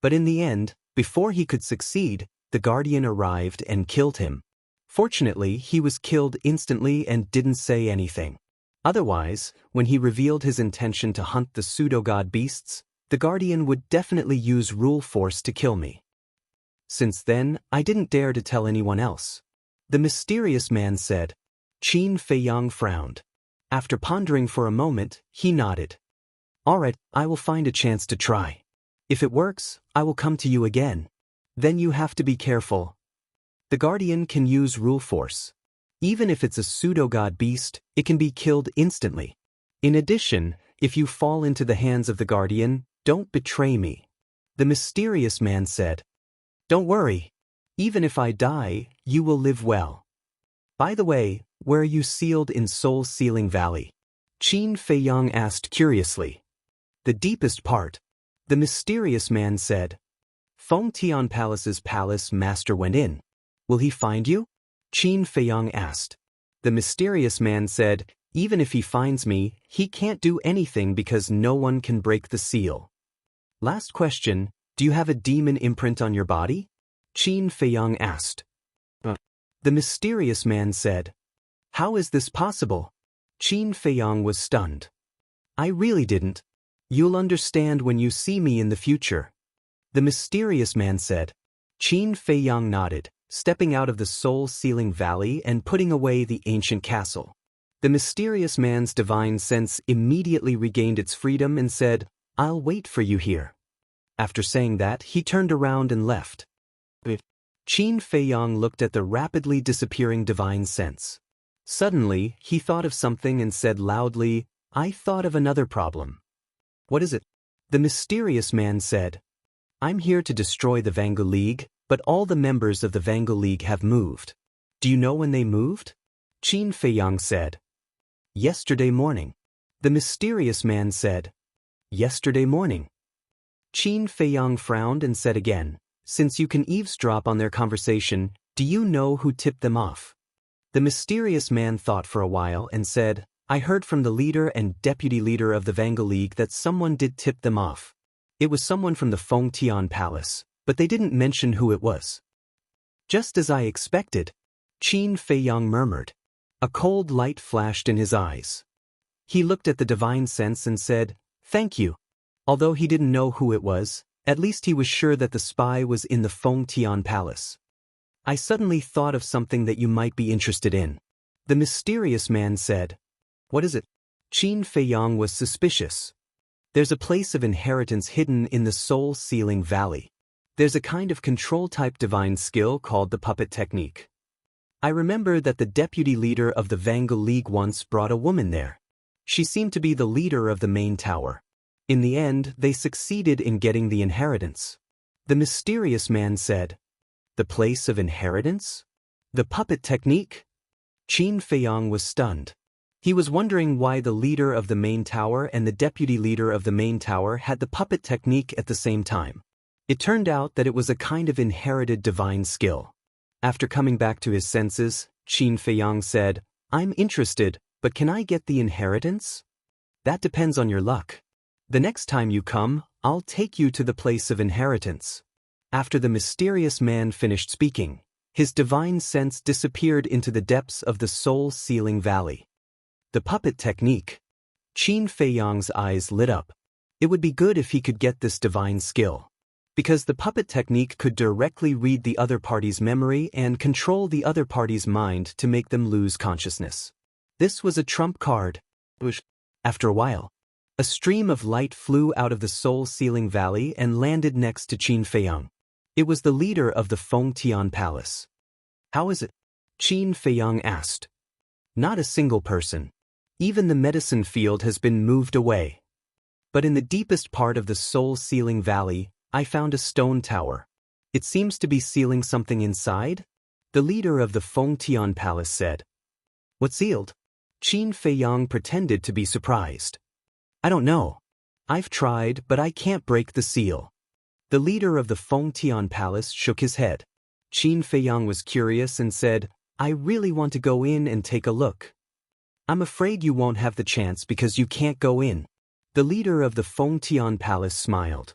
But in the end, before he could succeed, the Guardian arrived and killed him. Fortunately, he was killed instantly and didn't say anything. Otherwise, when he revealed his intention to hunt the pseudo-god beasts, the Guardian would definitely use rule force to kill me. Since then, I didn't dare to tell anyone else. The mysterious man said. Qin Feiyang frowned. After pondering for a moment, he nodded. All right, I will find a chance to try. If it works, I will come to you again. Then you have to be careful. The Guardian can use rule force. Even if it's a pseudo-god beast, it can be killed instantly. In addition, if you fall into the hands of the Guardian, don't betray me. The mysterious man said. Don't worry. Even if I die, you will live well. By the way, where are you sealed in Soul Sealing Valley? Qin Feiyang asked curiously. The deepest part. The mysterious man said. Feng Tian Palace's palace master went in. Will he find you? Qin Feiyang asked. The mysterious man said, even if he finds me, he can't do anything because no one can break the seal. Last question, do you have a demon imprint on your body? Qin Feiyang asked. The mysterious man said. How is this possible? Qin Feiyang was stunned. I really didn't. You'll understand when you see me in the future. The mysterious man said. Qin Feiyang nodded, stepping out of the soul-sealing valley and putting away the ancient castle. The mysterious man's divine sense immediately regained its freedom and said, I'll wait for you here. After saying that, he turned around and left. Qin Feiyang looked at the rapidly disappearing divine sense. Suddenly, he thought of something and said loudly, I thought of another problem. What is it? The mysterious man said. I'm here to destroy the Vangu League, but all the members of the Vangu League have moved. Do you know when they moved? Qin Feiyang said. Yesterday morning. The mysterious man said. Yesterday morning. Qin Feiyang frowned and said again, since you can eavesdrop on their conversation, do you know who tipped them off? The mysterious man thought for a while and said, I heard from the leader and deputy leader of the Vangu League that someone did tip them off. It was someone from the Feng Tian Palace, but they didn't mention who it was. Just as I expected, Qin Feiyang murmured. A cold light flashed in his eyes. He looked at the divine sense and said, Thank you. Although he didn't know who it was, at least he was sure that the spy was in the Feng Tian Palace. I suddenly thought of something that you might be interested in. The mysterious man said. What is it? Qin Feiyang was suspicious. There's a place of inheritance hidden in the Soul Sealing Valley. There's a kind of control-type divine skill called the puppet technique. I remember that the deputy leader of the Vangu League once brought a woman there. She seemed to be the leader of the main tower. In the end, they succeeded in getting the inheritance. The mysterious man said, The place of inheritance? The puppet technique? Qin Feiyang was stunned. He was wondering why the leader of the main tower and the deputy leader of the main tower had the puppet technique at the same time. It turned out that it was a kind of inherited divine skill. After coming back to his senses, Qin Feiyang said, I'm interested, but can I get the inheritance? That depends on your luck. The next time you come, I'll take you to the place of inheritance. After the mysterious man finished speaking, his divine sense disappeared into the depths of the soul-sealing valley. The puppet technique. Qin Feiyang's eyes lit up. It would be good if he could get this divine skill. Because the puppet technique could directly read the other party's memory and control the other party's mind to make them lose consciousness. This was a trump card. After a while, a stream of light flew out of the soul-sealing valley and landed next to Qin Feiyang. It was the leader of the Feng Tian Palace. How is it? Qin Feiyang asked. Not a single person. Even the medicine field has been moved away. But in the deepest part of the soul-sealing valley, I found a stone tower. It seems to be sealing something inside? The leader of the Feng Tian Palace said. What sealed? Qin Feiyang pretended to be surprised. I don't know. I've tried, but I can't break the seal. The leader of the Feng Tian Palace shook his head. Qin Feiyang was curious and said, I really want to go in and take a look. I'm afraid you won't have the chance because you can't go in. The leader of the Feng Tian Palace smiled.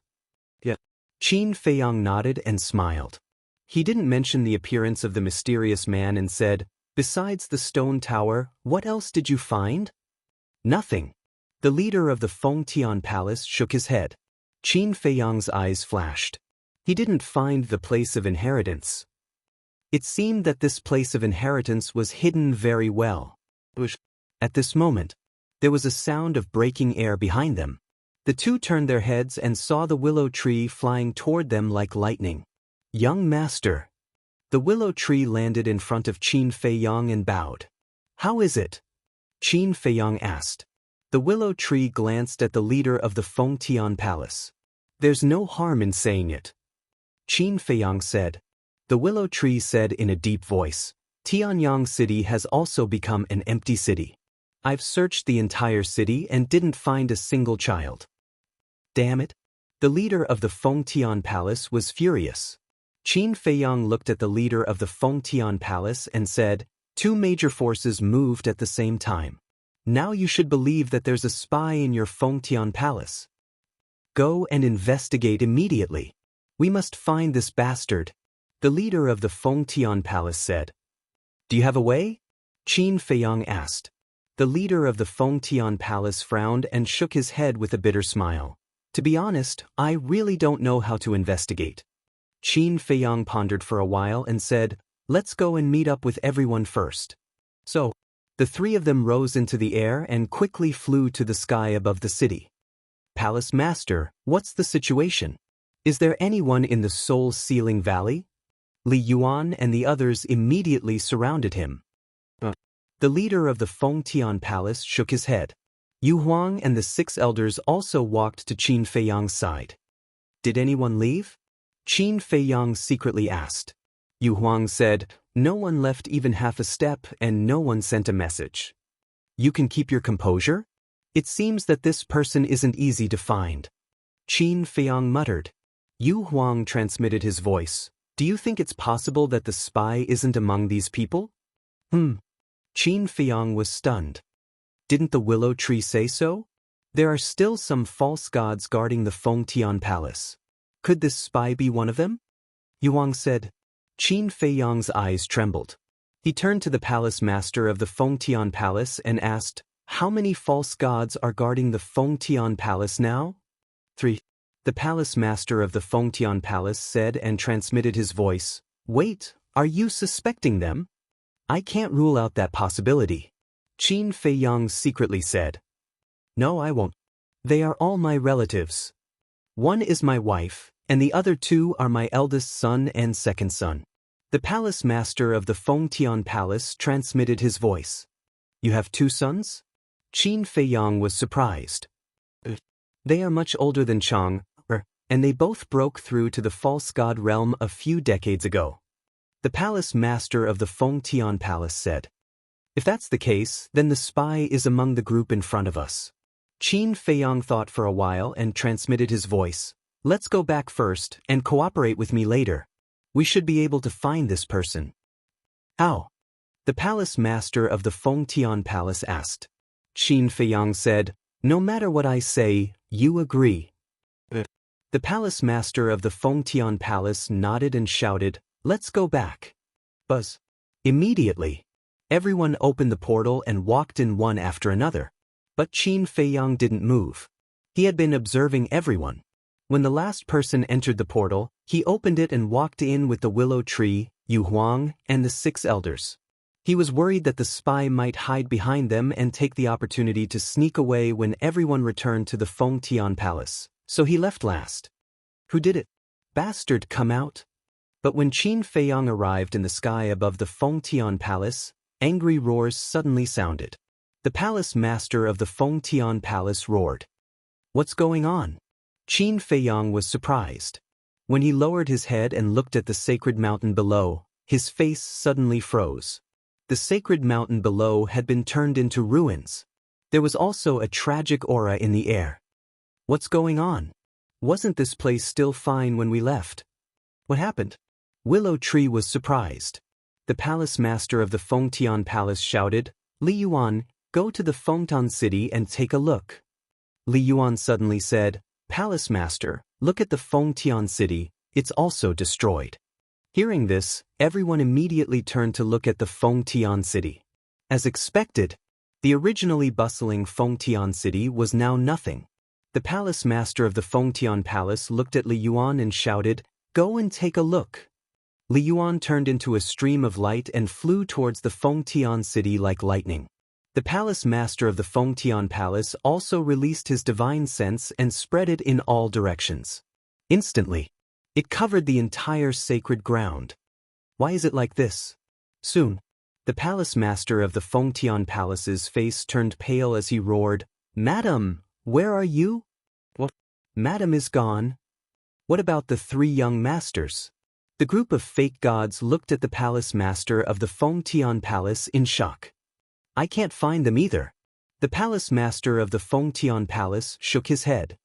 Yeah. Qin Feiyang nodded and smiled. He didn't mention the appearance of the mysterious man and said, Besides the stone tower, what else did you find? Nothing. The leader of the Feng Tian Palace shook his head. Qin Feiyang's eyes flashed. He didn't find the place of inheritance. It seemed that this place of inheritance was hidden very well. At this moment, there was a sound of breaking air behind them. The two turned their heads and saw the willow tree flying toward them like lightning. "Young master." The willow tree landed in front of Qin Feiyang and bowed. "How is it?" Qin Feiyang asked. The willow tree glanced at the leader of the Fengtian Palace. "There's no harm in saying it," Qin Feiyang said. The willow tree said in a deep voice, "Tianyang City has also become an empty city. I've searched the entire city and didn't find a single child." "Damn it." The leader of the Fengtian Palace was furious. Qin Feiyang looked at the leader of the Fengtian Palace and said, "Two major forces moved at the same time. Now you should believe that there's a spy in your Fengtian Palace. Go and investigate immediately. We must find this bastard," the leader of the Fengtian Palace said. "Do you have a way?" Qin Feiyang asked. The leader of the Fengtian Palace frowned and shook his head with a bitter smile. "To be honest, I really don't know how to investigate." Qin Feiyang pondered for a while and said, "Let's go and meet up with everyone first." So, the three of them rose into the air and quickly flew to the sky above the city. "Palace Master, what's the situation? Is there anyone in the Soul-Sealing Valley?" Li Yuan and the others immediately surrounded him. The leader of the Fengtian Palace shook his head. Yu Huang and the 6 elders also walked to Qin Feiyang's side. "Did anyone leave?" Qin Feiyang secretly asked. Yu Huang said, "No one left even half a step and no one sent a message." "You can keep your composure? It seems that this person isn't easy to find." Qin Feiyang muttered. Yu Huang transmitted his voice. "Do you think it's possible that the spy isn't among these people?" Qin Feiyang was stunned. "Didn't the willow tree say so? There are still some false gods guarding the Fengtian Palace. Could this spy be one of them?" Yu Huang said. Qin Feiyang's eyes trembled. He turned to the palace master of the Fengtian Palace and asked, "How many false gods are guarding the Fengtian Palace now?" 3. The palace master of the Fengtian Palace said and transmitted his voice, "Wait, are you suspecting them? I can't rule out that possibility." Qin Feiyang secretly said, "No, I won't. They are all my relatives. One is my wife, and the other 2 are my eldest son and second son." The palace master of the Fengtian Palace transmitted his voice. "You have 2 sons?" Qin Feiyang was surprised. "They are much older than Chang, and they both broke through to the false god realm a few decades ago." The palace master of the Fengtian Palace said. "If that's the case, then the spy is among the group in front of us." Qin Feiyang thought for a while and transmitted his voice. "Let's go back first and cooperate with me later. We should be able to find this person." "How?" the palace master of the Fengtian Palace asked. Qin Feiyang said, "No matter what I say, you agree." The palace master of the Fengtian Palace nodded and shouted, "Let's go back." Buzz. Immediately, everyone opened the portal and walked in one after another. But Qin Feiyang didn't move. He had been observing everyone. When the last person entered the portal, he opened it and walked in with the willow tree, Yu Huang, and the 6 elders. He was worried that the spy might hide behind them and take the opportunity to sneak away when everyone returned to the Fengtian Palace. So he left last. "Who did it? Bastard, come out." But when Qin Feiyang arrived in the sky above the Fengtian Palace, angry roars suddenly sounded. The palace master of the Fengtian Palace roared. "What's going on?" Qin Feiyang was surprised. When he lowered his head and looked at the sacred mountain below, his face suddenly froze. The sacred mountain below had been turned into ruins. There was also a tragic aura in the air. "What's going on? Wasn't this place still fine when we left? What happened?" Willow Tree was surprised. The palace master of the Fengtian Palace shouted, "Li Yuan, go to the Fengtian City and take a look." Li Yuan suddenly said, "Palace master, look at the Fengtian City, it's also destroyed." Hearing this, everyone immediately turned to look at the Fengtian City. As expected, the originally bustling Fengtian City was now nothing. The palace master of the Fengtian Palace looked at Li Yuan and shouted, "Go and take a look." Li Yuan turned into a stream of light and flew towards the Fengtian city like lightning. The palace master of the Fengtian palace also released his divine sense and spread it in all directions. Instantly, it covered the entire sacred ground. Why is it like this? Soon, the palace master of the Fengtian palace's face turned pale as he roared, "Madam, where are you?" "What? Madam is gone." "What about the 3 young masters?" The group of fake gods looked at the palace master of the Fengtian palace in shock. "I can't find them either." The palace master of the Fengtian palace shook his head.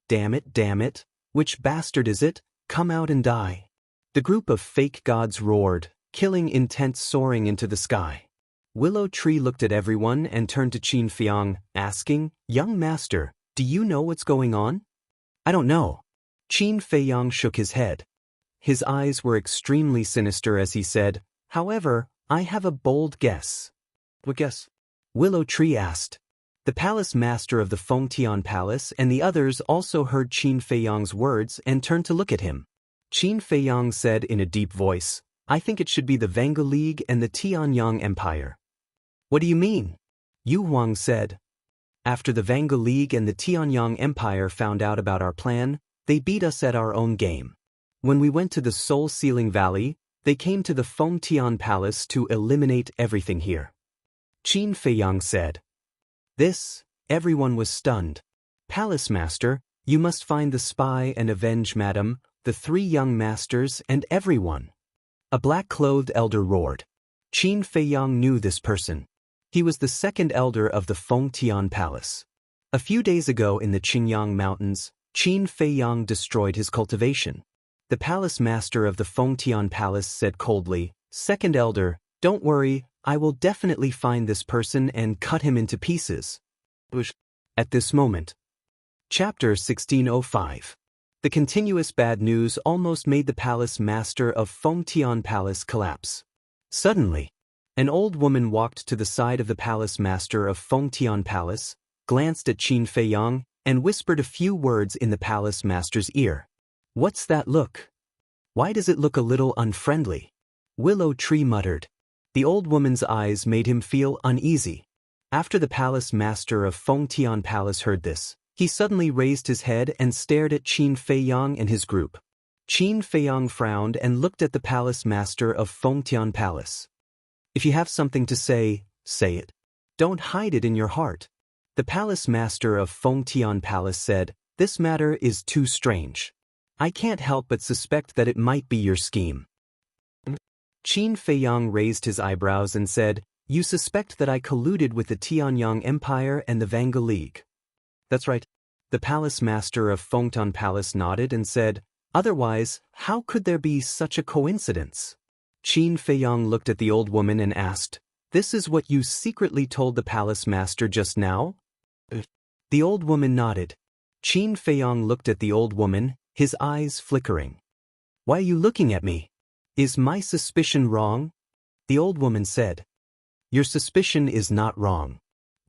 Damn it, which bastard is it? Come out and die." The group of fake gods roared, killing intent soaring into the sky. Willow Tree looked at everyone and turned to Qin Feiang, asking, "Young master, do you know what's going on?" "I don't know." Qin Feiang shook his head. His eyes were extremely sinister as he said, "However, I have a bold guess." "What guess?" Willow Tree asked. The palace master of the Fengtian palace and the others also heard Qin Feiyang's words and turned to look at him. Qin Feiyang said in a deep voice, "I think it should be the Vanga League and the Tianyang Empire." "What do you mean?" Yu Huang said. "After the Vanga League and the Tianyang Empire found out about our plan, they beat us at our own game. When we went to the Soul Sealing Valley, they came to the Fengtian Palace to eliminate everything here." Qin Feiyang said. Everyone was stunned. "Palace Master, you must find the spy and avenge Madam, the 3 young masters and everyone." A black-clothed elder roared. Qin Feiyang knew this person. He was the 2nd elder of the Fengtian Palace. A few days ago in the Qingyang Mountains, Qin Feiyang destroyed his cultivation. The palace master of the Fengtian Palace said coldly, "2nd elder, don't worry, I will definitely find this person and cut him into pieces." At this moment. Chapter 1605. The continuous bad news almost made the palace master of Fengtian Palace collapse. Suddenly, an old woman walked to the side of the palace master of Fengtian Palace, glanced at Qin Feiyang, and whispered a few words in the palace master's ear. "What's that look? Why does it look a little unfriendly?" Willow Tree muttered. The old woman's eyes made him feel uneasy. After the palace master of Fengtian Palace heard this, he suddenly raised his head and stared at Qin Feiyang and his group. Qin Feiyang frowned and looked at the palace master of Fengtian Palace. "If you have something to say, say it. Don't hide it in your heart." The palace master of Fengtian Palace said, "This matter is too strange. I can't help but suspect that it might be your scheme." Qin Feiyang raised his eyebrows and said, "You suspect that I colluded with the Tianyang Empire and the Vanga League?" "That's right." The palace master of Fengtian Palace nodded and said, "Otherwise, how could there be such a coincidence?" Qin Feiyang looked at the old woman and asked, "This is what you secretly told the palace master just now?" The old woman nodded. Qin Feiyang looked at the old woman, his eyes flickering. "Why are you looking at me? Is my suspicion wrong?" The old woman said, "Your suspicion is not wrong.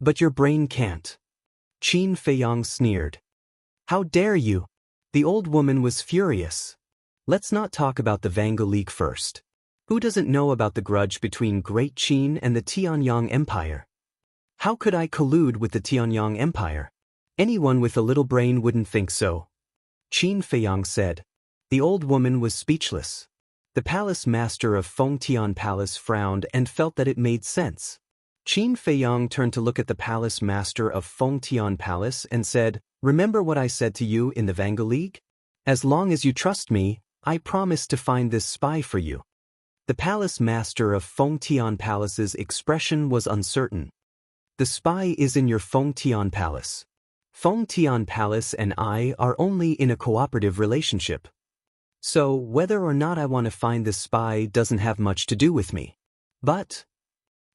But your brain can't." Qin Feiyang sneered. "How dare you?" The old woman was furious. "Let's not talk about the Vanga League first. Who doesn't know about the grudge between Great Qin and the Tianyang Empire? How could I collude with the Tianyang Empire? Anyone with a little brain wouldn't think so." Qin Feiyang said. The old woman was speechless. The palace master of Fengtian Palace frowned and felt that it made sense. Qin Feiyang turned to look at the palace master of Fengtian Palace and said, "Remember what I said to you in the Vanga League? As long as you trust me, I promise to find this spy for you." The palace master of Fengtian Palace's expression was uncertain. "The spy is in your Fengtian Palace. Fengtian Palace and I are only in a cooperative relationship. So whether or not I want to find this spy doesn't have much to do with me. But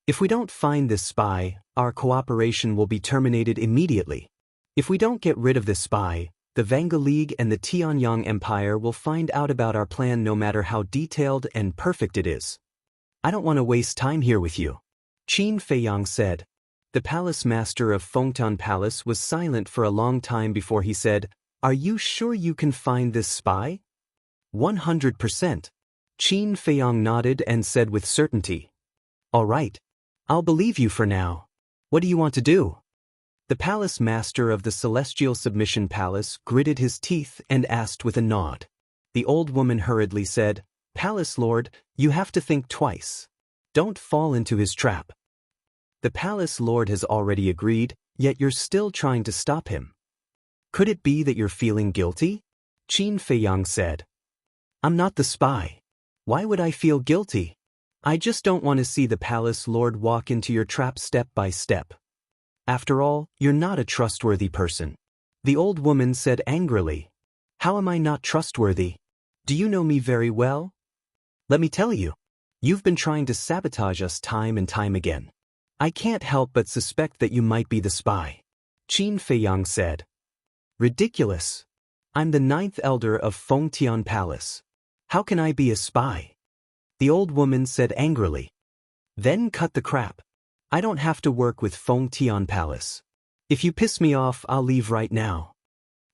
if we don't find this spy, our cooperation will be terminated immediately. If we don't get rid of this spy, the Vanga League and the Tianyang Empire will find out about our plan no matter how detailed and perfect it is. I don't want to waste time here with you." Qin Feiyang said. The palace master of Fengtian Palace was silent for a long time before he said, "Are you sure you can find this spy?" 100%. Qin Feiyang nodded and said with certainty, "All right. I'll believe you for now. What do you want to do?" The palace master of the Celestial Submission Palace gritted his teeth and asked with a nod. The old woman hurriedly said, "Palace Lord, you have to think twice. Don't fall into his trap. The Palace Lord has already agreed, yet you're still trying to stop him. Could it be that you're feeling guilty?" Qin Feiyang said. "I'm not the spy. Why would I feel guilty? I just don't want to see the Palace Lord walk into your trap step by step. After all, you're not a trustworthy person." The old woman said angrily, "How am I not trustworthy? Do you know me very well? Let me tell you. You've been trying to sabotage us time and time again. I can't help but suspect that you might be the spy." Qin Feiyang said. "Ridiculous. I'm the 9th elder of Fengtian Palace. How can I be a spy?" The old woman said angrily. "Then cut the crap. I don't have to work with Fengtian Palace. If you piss me off, I'll leave right now."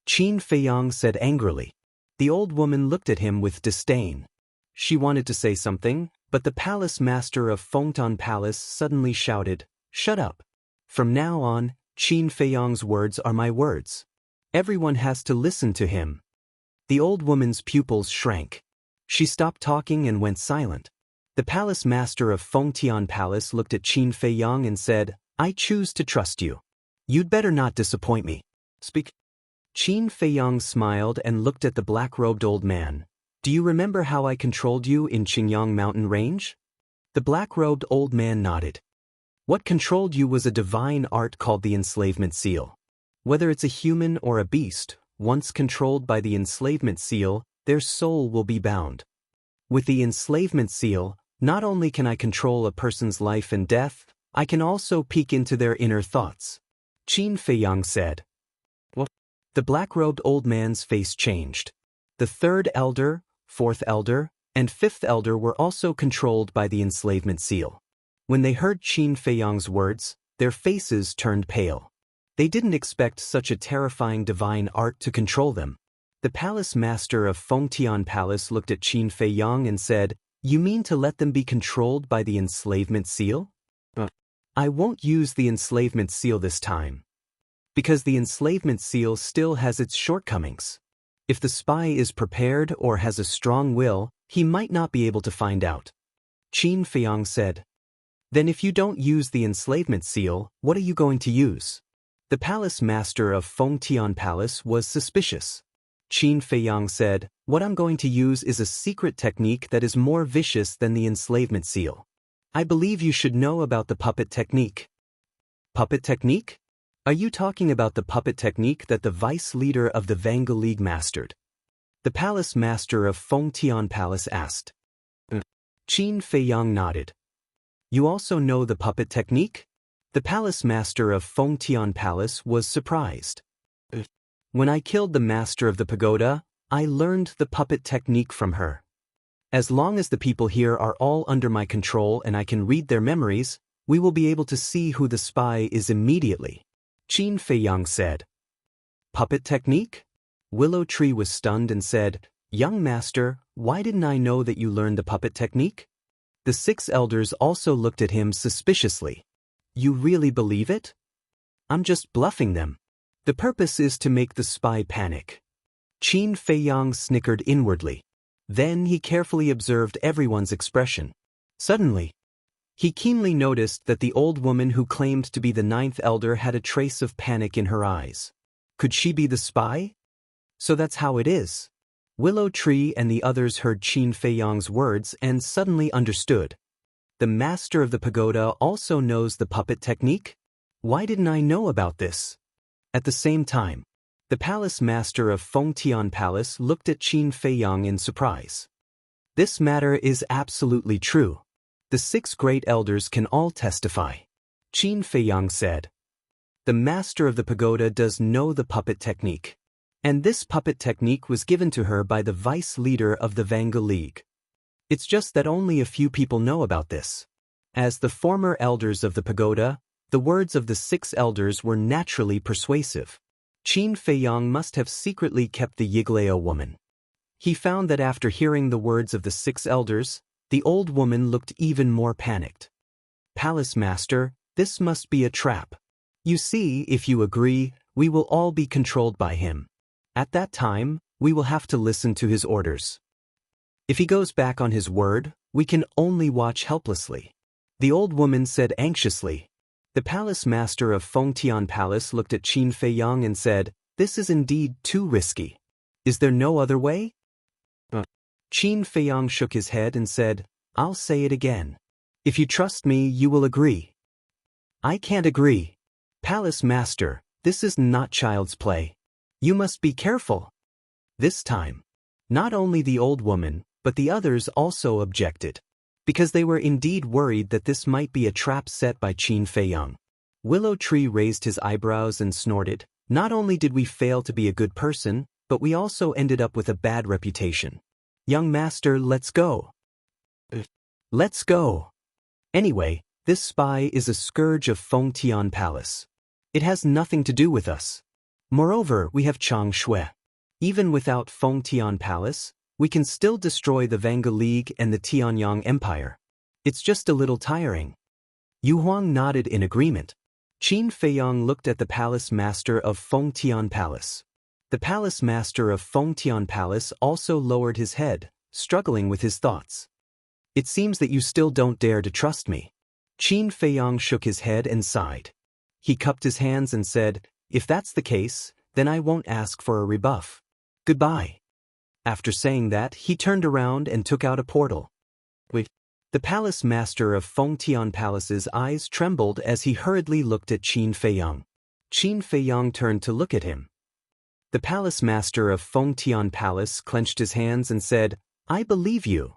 Qin Feiyang said angrily. The old woman looked at him with disdain. She wanted to say something, but the palace master of Fengtian Palace suddenly shouted, "Shut up. From now on, Qin Feiyang's words are my words. Everyone has to listen to him." The old woman's pupils shrank. She stopped talking and went silent. The palace master of Fengtian Palace looked at Qin Feiyang and said, "I choose to trust you. You'd better not disappoint me. Speak." Qin Feiyang smiled and looked at the black-robed old man. "Do you remember how I controlled you in Qingyang Mountain Range?" The black-robed old man nodded. "What controlled you was a divine art called the enslavement seal. Whether it's a human or a beast, once controlled by the enslavement seal, their soul will be bound. With the enslavement seal, not only can I control a person's life and death, I can also peek into their inner thoughts." Qin Feiyang said. "What?" The black-robed old man's face changed. The 3rd elder, 4th elder, and 5th elder were also controlled by the enslavement seal. When they heard Qin Feiyang's words, their faces turned pale. They didn't expect such a terrifying divine art to control them. The palace master of Fengtian Palace looked at Qin Feiyang and said, "You mean to let them be controlled by the enslavement seal?" "I won't use the enslavement seal this time. Because the enslavement seal still has its shortcomings. If the spy is prepared or has a strong will, he might not be able to find out." Qin Feiyang said. "Then if you don't use the enslavement seal, what are you going to use?" The palace master of Fengtian Palace was suspicious. Qin Feiyang said, "What I'm going to use is a secret technique that is more vicious than the enslavement seal. I believe you should know about the puppet technique." "Puppet technique? Are you talking about the puppet technique that the vice leader of the Vanga League mastered?" The palace master of Fengtian Palace asked. Qin Feiyang nodded. "You also know the puppet technique?" The palace master of Fengtian Palace was surprised. "When I killed the master of the pagoda, I learned the puppet technique from her. As long as the people here are all under my control and I can read their memories, we will be able to see who the spy is immediately," Qin Feiyang said. "Puppet technique?" Willow Tree was stunned and said, "Young master, why didn't I know that you learned the puppet technique?" The 6 elders also looked at him suspiciously. "You really believe it?" "I'm just bluffing them. The purpose is to make the spy panic." Qin Feiyang snickered inwardly. Then he carefully observed everyone's expression. Suddenly, he keenly noticed that the old woman who claimed to be the 9th elder had a trace of panic in her eyes. Could she be the spy? So that's how it is. Willow Tree and the others heard Qin Feiyang's words and suddenly understood. The master of the pagoda also knows the puppet technique? Why didn't I know about this? At the same time, the palace master of Fengtian Palace looked at Qin Feiyang in surprise. "This matter is absolutely true. The 6 great elders can all testify," Qin Feiyang said. "The master of the pagoda does know the puppet technique. And this puppet technique was given to her by the vice leader of the Vanga League. It's just that only a few people know about this. As the former elders of the pagoda, the words of the 6 elders were naturally persuasive. Qin Feiyang must have secretly kept the Yiglao woman. He found that after hearing the words of the 6 elders, the old woman looked even more panicked. "Palace Master, this must be a trap. You see, if you agree, we will all be controlled by him. At that time, we will have to listen to his orders. If he goes back on his word, we can only watch helplessly." The old woman said anxiously. The palace master of Fengtian Palace looked at Qin Feiyang and said, "This is indeed too risky. Is there no other way?" Qin Feiyang shook his head and said, "I'll say it again. If you trust me, you will agree." "I can't agree. Palace Master, this is not child's play. You must be careful." This time, not only the old woman, but the others also objected, because they were indeed worried that this might be a trap set by Qin Feiyang. Willow Tree raised his eyebrows and snorted, "Not only did we fail to be a good person, but we also ended up with a bad reputation. Young master, let's go." "Let's go. Anyway, this spy is a scourge of Fengtian Palace. It has nothing to do with us. Moreover, we have Chang Shui. Even without Fengtian Palace, we can still destroy the Vanga League and the Tianyang Empire. It's just a little tiring." Yu Huang nodded in agreement. Qin Feiyang looked at the palace master of Fengtian Palace. The palace master of Fengtian Palace also lowered his head, struggling with his thoughts. "It seems that you still don't dare to trust me." Qin Feiyang shook his head and sighed. He cupped his hands and said, "If that's the case, then I won't ask for a rebuff. Goodbye." After saying that, he turned around and took out a portal. The palace master of Fengtian Palace's eyes trembled as he hurriedly looked at Qin Feiyang. Qin Feiyang turned to look at him. The palace master of Fengtian Palace clenched his hands and said, "I believe you."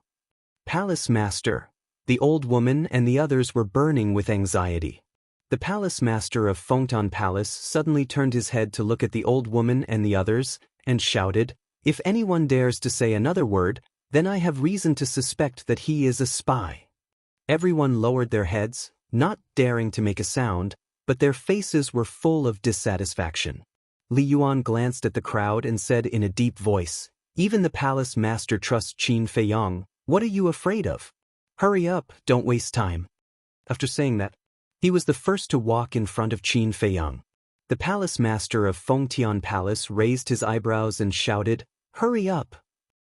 "Palace master." The old woman and the others were burning with anxiety. The palace master of Fengtian Palace suddenly turned his head to look at the old woman and the others, and shouted, "If anyone dares to say another word, then I have reason to suspect that he is a spy." Everyone lowered their heads, not daring to make a sound, but their faces were full of dissatisfaction. Li Yuan glanced at the crowd and said in a deep voice, "Even the palace master trusts Qin Feiyang. What are you afraid of? Hurry up, don't waste time." After saying that, he was the first to walk in front of Qin Feiyang. The palace master of Fengtian Palace raised his eyebrows and shouted, "Hurry up."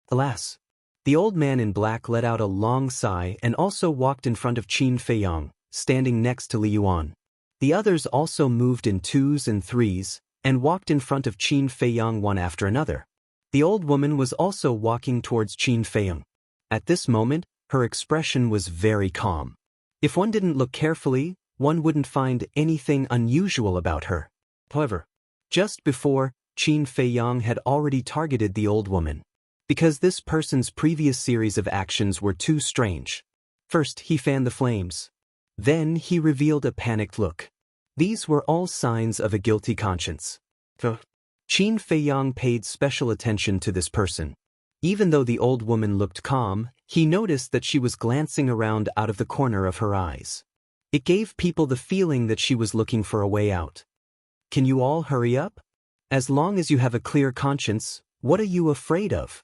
Alas! The old man in black let out a long sigh and also walked in front of Qin Feiyang, standing next to Li Yuan. The others also moved in 2s and 3s, and walked in front of Qin Feiyang one after another. The old woman was also walking towards Qin Feiyang. At this moment, her expression was very calm. If one didn't look carefully, one wouldn't find anything unusual about her. However, just before, Qin Feiyang had already targeted the old woman, because this person's previous series of actions were too strange. First, he fanned the flames. Then he revealed a panicked look. These were all signs of a guilty conscience. Qin Feiyang paid special attention to this person. Even though the old woman looked calm, he noticed that she was glancing around out of the corner of her eyes. It gave people the feeling that she was looking for a way out. "Can you all hurry up? As long as you have a clear conscience, what are you afraid of?"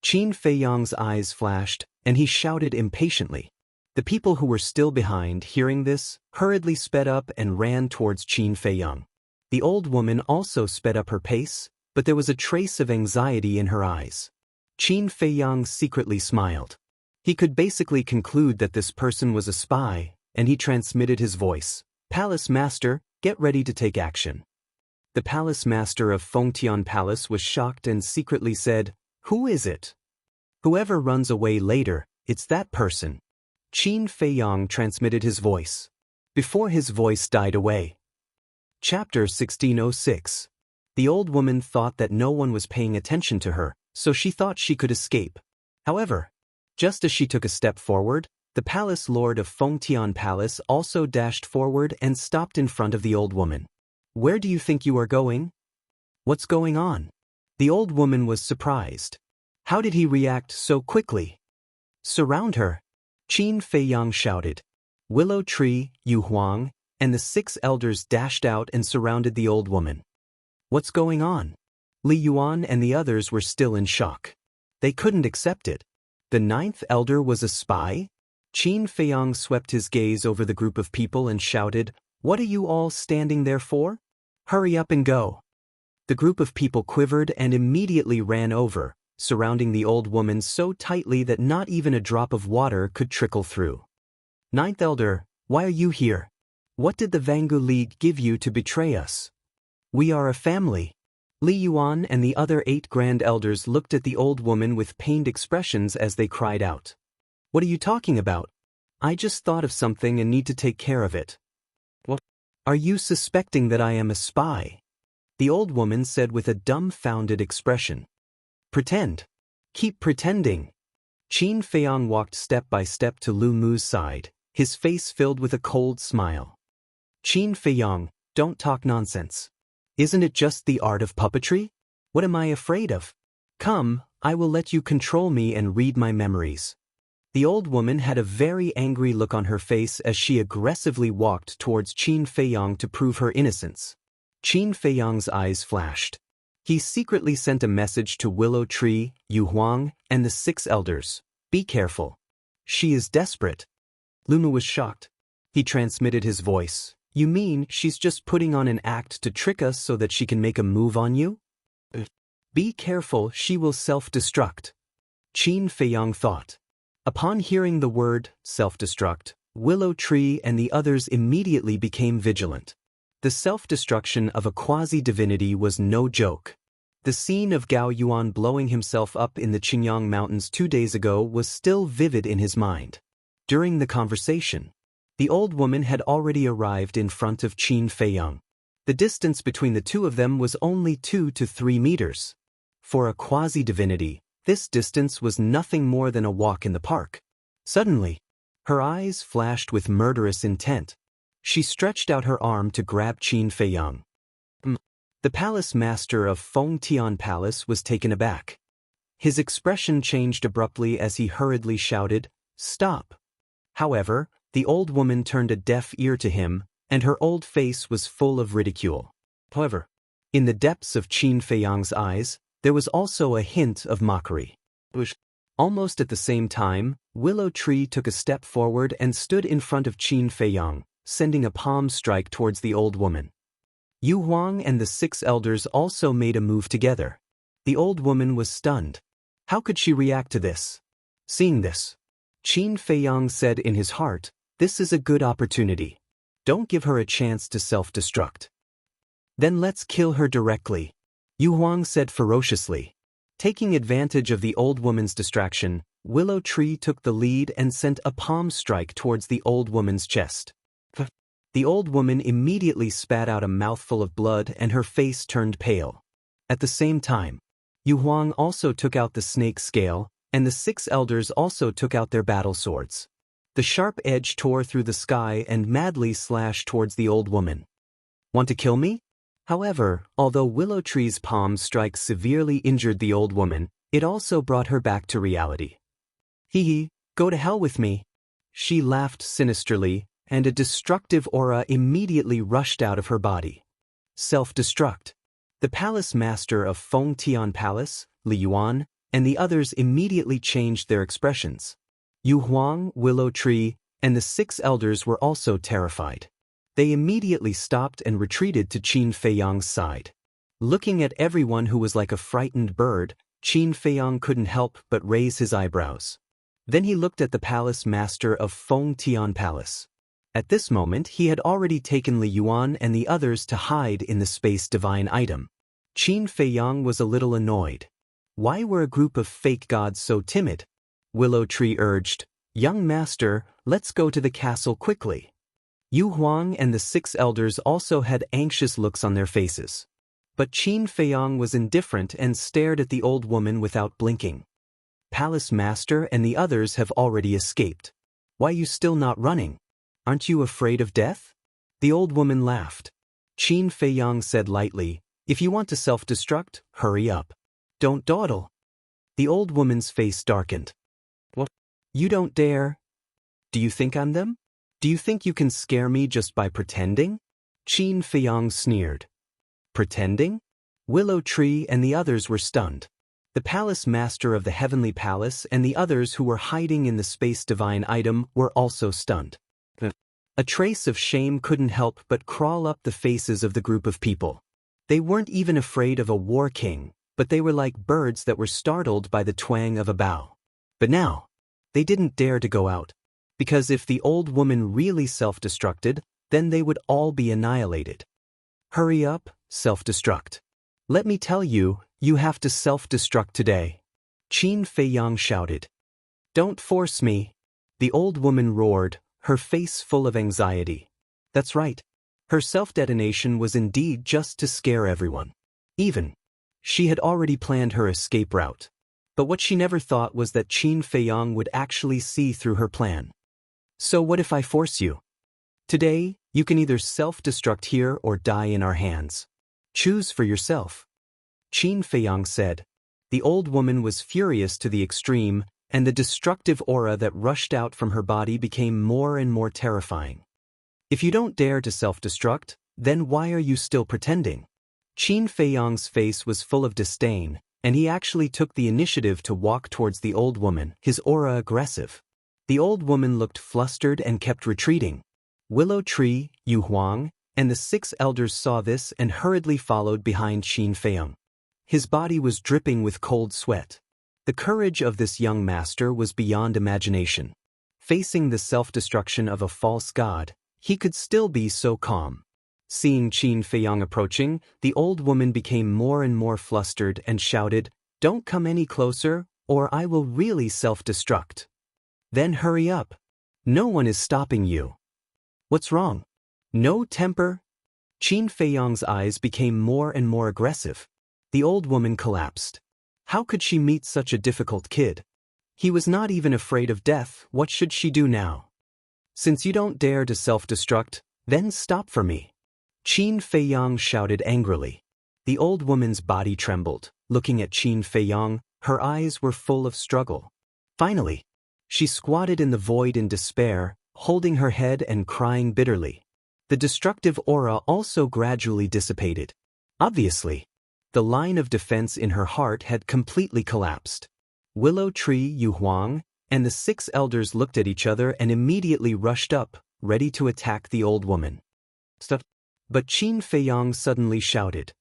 Qin Feiyang's eyes flashed, and he shouted impatiently. The people who were still behind, hearing this, hurriedly sped up and ran towards Qin Feiyang. The old woman also sped up her pace, but there was a trace of anxiety in her eyes. Qin Feiyang secretly smiled. He could basically conclude that this person was a spy, and he transmitted his voice, "Palace Master, get ready to take action." The palace master of Fengtian Palace was shocked and secretly said, "Who is it? Whoever runs away later, it's that person." Qin Feiyang transmitted his voice. Before his voice died away. Chapter 1606. The old woman thought that no one was paying attention to her, so she thought she could escape. However, just as she took a step forward, the palace lord of Fengtian Palace also dashed forward and stopped in front of the old woman. "Where do you think you are going? What's going on?" The old woman was surprised. How did he react so quickly? "Surround her!" Qin Feiyang shouted. Willow Tree, Yu Huang, and the 6 elders dashed out and surrounded the old woman. "What's going on?" Li Yuan and the others were still in shock. They couldn't accept it. The ninth elder was a spy? Qin Feiyang swept his gaze over the group of people and shouted, "What are you all standing there for? Hurry up and go." The group of people quivered and immediately ran over, surrounding the old woman so tightly that not even a drop of water could trickle through. "Ninth elder, why are you here? What did the Vangu League give you to betray us? We are a family." Li Yuan and the other 8 grand elders looked at the old woman with pained expressions as they cried out. "What are you talking about? I just thought of something and need to take care of it." "What? Are you suspecting that I am a spy?" the old woman said with a dumbfounded expression. "Pretend. Keep pretending." Qin Feiyang walked step by step to Lu Mu's side, his face filled with a cold smile. "Qin Feiyang, don't talk nonsense. Isn't it just the art of puppetry? What am I afraid of? Come, I will let you control me and read my memories." The old woman had a very angry look on her face as she aggressively walked towards Qin Feiyang to prove her innocence. Qin Feiyang's eyes flashed. He secretly sent a message to Willow Tree, Yu Huang, and the 6 elders. "Be careful. She is desperate." Lu Mu was shocked. He transmitted his voice. "You mean she's just putting on an act to trick us so that she can make a move on you?" "Be careful, she will self-destruct," Qin Feiyang thought. Upon hearing the word self-destruct, Willow Tree and the others immediately became vigilant. The self-destruction of a quasi-divinity was no joke. The scene of Gao Yuan blowing himself up in the Qingyang Mountains 2 days ago was still vivid in his mind. During the conversation, the old woman had already arrived in front of Qin Feiyang. The distance between the two of them was only 2 to 3 meters. For a quasi-divinity, this distance was nothing more than a walk in the park. Suddenly, her eyes flashed with murderous intent. She stretched out her arm to grab Qin Feiyang. The palace master of Fengtian Palace was taken aback. His expression changed abruptly as he hurriedly shouted, "Stop!" However, the old woman turned a deaf ear to him, and her old face was full of ridicule. However, in the depths of Qin Feiyang's eyes, there was also a hint of mockery. Almost at the same time, Willow Tree took a step forward and stood in front of Qin Feiyang, sending a palm strike towards the old woman. Yu Huang and the 6 elders also made a move together. The old woman was stunned. How could she react to this? Seeing this, Qin Feiyang said in his heart, "This is a good opportunity. Don't give her a chance to self-destruct." "Then let's kill her directly," Yu Huang said ferociously. Taking advantage of the old woman's distraction, Willow Tree took the lead and sent a palm strike towards the old woman's chest. The old woman immediately spat out a mouthful of blood and her face turned pale. At the same time, Yu Huang also took out the snake scale, and the 6 elders also took out their battle swords. The sharp edge tore through the sky and madly slashed towards the old woman. "Want to kill me?" However, although Willow Tree's palm strike severely injured the old woman, it also brought her back to reality. "Hee, go to hell with me." She laughed sinisterly, and a destructive aura immediately rushed out of her body. Self-destruct. The palace master of Fengtian Palace, Li Yuan, and the others immediately changed their expressions. Yu Huang, Willow Tree, and the 6 elders were also terrified. They immediately stopped and retreated to Qin Feiyang's side. Looking at everyone who was like a frightened bird, Qin Feiyang couldn't help but raise his eyebrows. Then he looked at the palace master of Fengtian Palace. At this moment he had already taken Li Yuan and the others to hide in the space divine item. Qin Feiyang was a little annoyed. Why were a group of fake gods so timid? Willow Tree urged, "Young master, let's go to the castle quickly." Yu Huang and the 6 elders also had anxious looks on their faces. But Qin Feiyang was indifferent and stared at the old woman without blinking. "Palace master and the others have already escaped. Why are you still not running? Aren't you afraid of death?" The old woman laughed. Qin Feiyang said lightly, "If you want to self-destruct, hurry up. Don't dawdle." The old woman's face darkened. "What? You don't dare? Do you think I'm them? Do you think you can scare me just by pretending?" Qin Feiyang sneered. Pretending? Willow Tree and the others were stunned. The palace master of the heavenly palace and the others who were hiding in the space divine item were also stunned. A trace of shame couldn't help but crawl up the faces of the group of people. They weren't even afraid of a war king, but they were like birds that were startled by the twang of a bow. But now, they didn't dare to go out, because if the old woman really self-destructed, then they would all be annihilated. Hurry up, self-destruct. Let me tell you, you have to self-destruct today. Qin Feiyang shouted. Don't force me. The old woman roared, her face full of anxiety. That's right. Her self-detonation was indeed just to scare everyone. She had already planned her escape route. But what she never thought was that Qin Feiyang would actually see through her plan. So what if I force you? Today, you can either self-destruct here or die in our hands. Choose for yourself. Qin Feiyang said. The old woman was furious to the extreme, and the destructive aura that rushed out from her body became more and more terrifying. If you don't dare to self-destruct, then why are you still pretending? Qin Feiyang's face was full of disdain, and he actually took the initiative to walk towards the old woman, his aura aggressive. The old woman looked flustered and kept retreating. Willow Tree, Yu Huang, and the 6 elders saw this and hurriedly followed behind Qin Feiyang. His body was dripping with cold sweat. The courage of this young master was beyond imagination. Facing the self-destruction of a false god, he could still be so calm. Seeing Qin Feiyang approaching, the old woman became more and more flustered and shouted, "Don't come any closer, or I will really self-destruct." Then hurry up. No one is stopping you. What's wrong? No temper? Qin Feiyang's eyes became more and more aggressive. The old woman collapsed. How could she meet such a difficult kid? He was not even afraid of death. What should she do now? Since you don't dare to self-destruct, then stop for me. Qin Feiyang shouted angrily. The old woman's body trembled. Looking at Qin Feiyang, her eyes were full of struggle. Finally, she squatted in the void in despair, holding her head and crying bitterly. The destructive aura also gradually dissipated. Obviously, the line of defense in her heart had completely collapsed. Willow Tree, Yu Huang, and the 6 elders looked at each other and immediately rushed up, ready to attack the old woman. Stop. But Qin Feiyang suddenly shouted.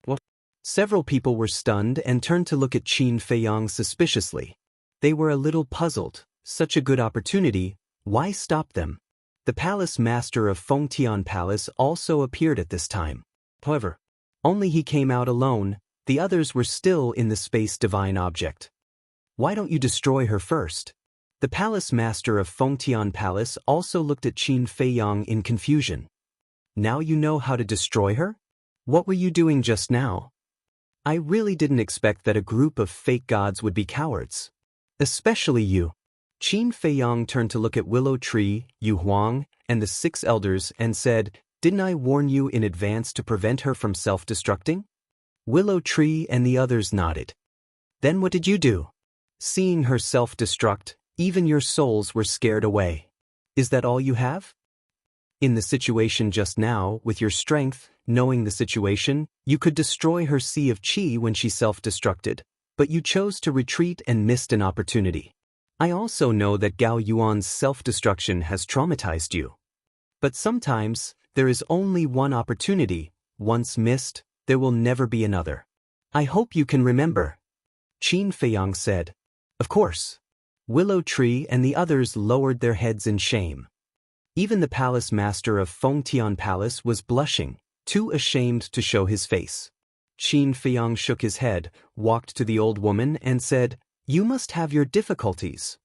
What? Several people were stunned and turned to look at Qin Feiyang suspiciously. They were a little puzzled. Such a good opportunity, why stop them? The palace master of Fengtian Palace also appeared at this time. However, only he came out alone. The others were still in the space divine object. Why don't you destroy her first? The palace master of Fengtian Palace also looked at Qin Feiyang in confusion. Now you know how to destroy her? What were you doing just now? I really didn't expect that a group of fake gods would be cowards. Especially you. Qin Feiyang turned to look at Willow Tree, Yu Huang, and the 6 elders and said, "Didn't I warn you in advance to prevent her from self-destructing?" Willow Tree and the others nodded. Then what did you do? Seeing her self-destruct, even your souls were scared away. Is that all you have? In the situation just now, with your strength, knowing the situation, you could destroy her sea of qi when she self-destructed, but you chose to retreat and missed an opportunity. I also know that Gao Yuan's self-destruction has traumatized you. But sometimes, there is only one opportunity. Once missed, there will never be another. I hope you can remember. Qin Feiyang said. Of course. Willow Tree and the others lowered their heads in shame. Even the palace master of Fengtian Palace was blushing, too ashamed to show his face. Qin Feiyang shook his head, walked to the old woman and said, "You must have your difficulties."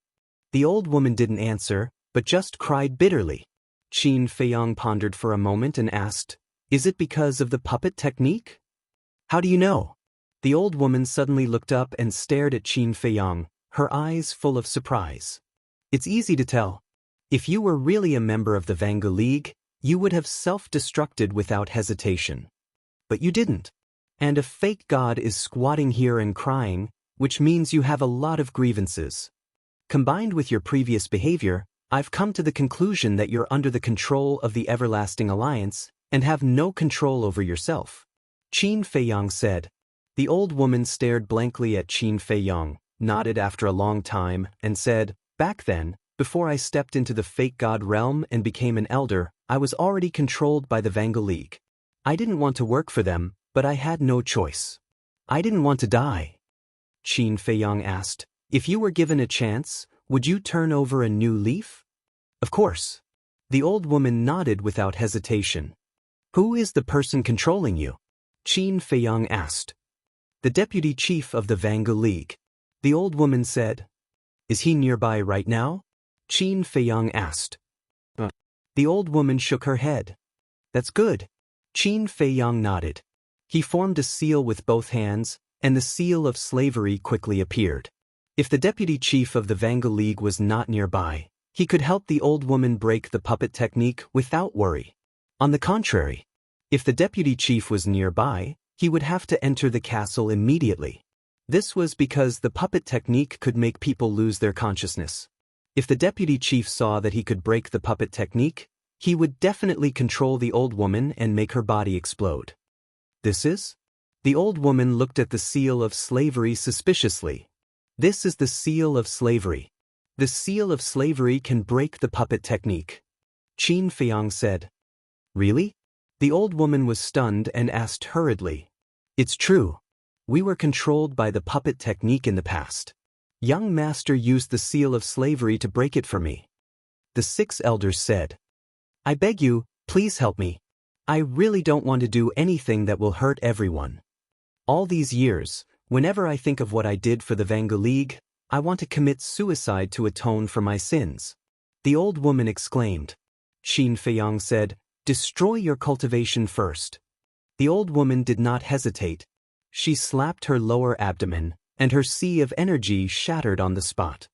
The old woman didn't answer, but just cried bitterly. Qin Feiyang pondered for a moment and asked, "Is it because of the puppet technique?" "How do you know?" The old woman suddenly looked up and stared at Qin Feiyang, her eyes full of surprise. "It's easy to tell. If you were really a member of the Vanga League, you would have self-destructed without hesitation. But you didn't. And a fake god is squatting here and crying, which means you have a lot of grievances. Combined with your previous behavior, I've come to the conclusion that you're under the control of the Everlasting Alliance and have no control over yourself," Qin Feiyang said. The old woman stared blankly at Qin Feiyong, nodded after a long time, and said, "Back then, before I stepped into the fake god realm and became an elder, I was already controlled by the Vanguard League. I didn't want to work for them, but I had no choice. I didn't want to die." Qin Feiyong asked, "If you were given a chance, would you turn over a new leaf?" "Of course." The old woman nodded without hesitation. "Who is the person controlling you?" Qin Feiyong asked. "The deputy chief of the Vanguard League." The old woman said. "Is he nearby right now?" Qin Feiyong asked. The old woman shook her head. "That's good." Qin Feiyong nodded. He formed a seal with both hands, and the seal of slavery quickly appeared. If the deputy chief of the Vanguard League was not nearby, he could help the old woman break the puppet technique without worry. On the contrary, if the deputy chief was nearby, he would have to enter the castle immediately. This was because the puppet technique could make people lose their consciousness. If the deputy chief saw that he could break the puppet technique, he would definitely control the old woman and make her body explode. "This is?" The old woman looked at the seal of slavery suspiciously. "This is the seal of slavery. The seal of slavery can break the puppet technique." Qin Feiyong said. "Really?" The old woman was stunned and asked hurriedly. "It's true. We were controlled by the puppet technique in the past. Young master used the seal of slavery to break it for me." The 6 elders said. "I beg you, please help me. I really don't want to do anything that will hurt everyone. All these years, whenever I think of what I did for the Vanguard League, I want to commit suicide to atone for my sins." The old woman exclaimed. Qin Feiyong said, "Destroy your cultivation first." The old woman did not hesitate. She slapped her lower abdomen, and her sea of energy shattered on the spot.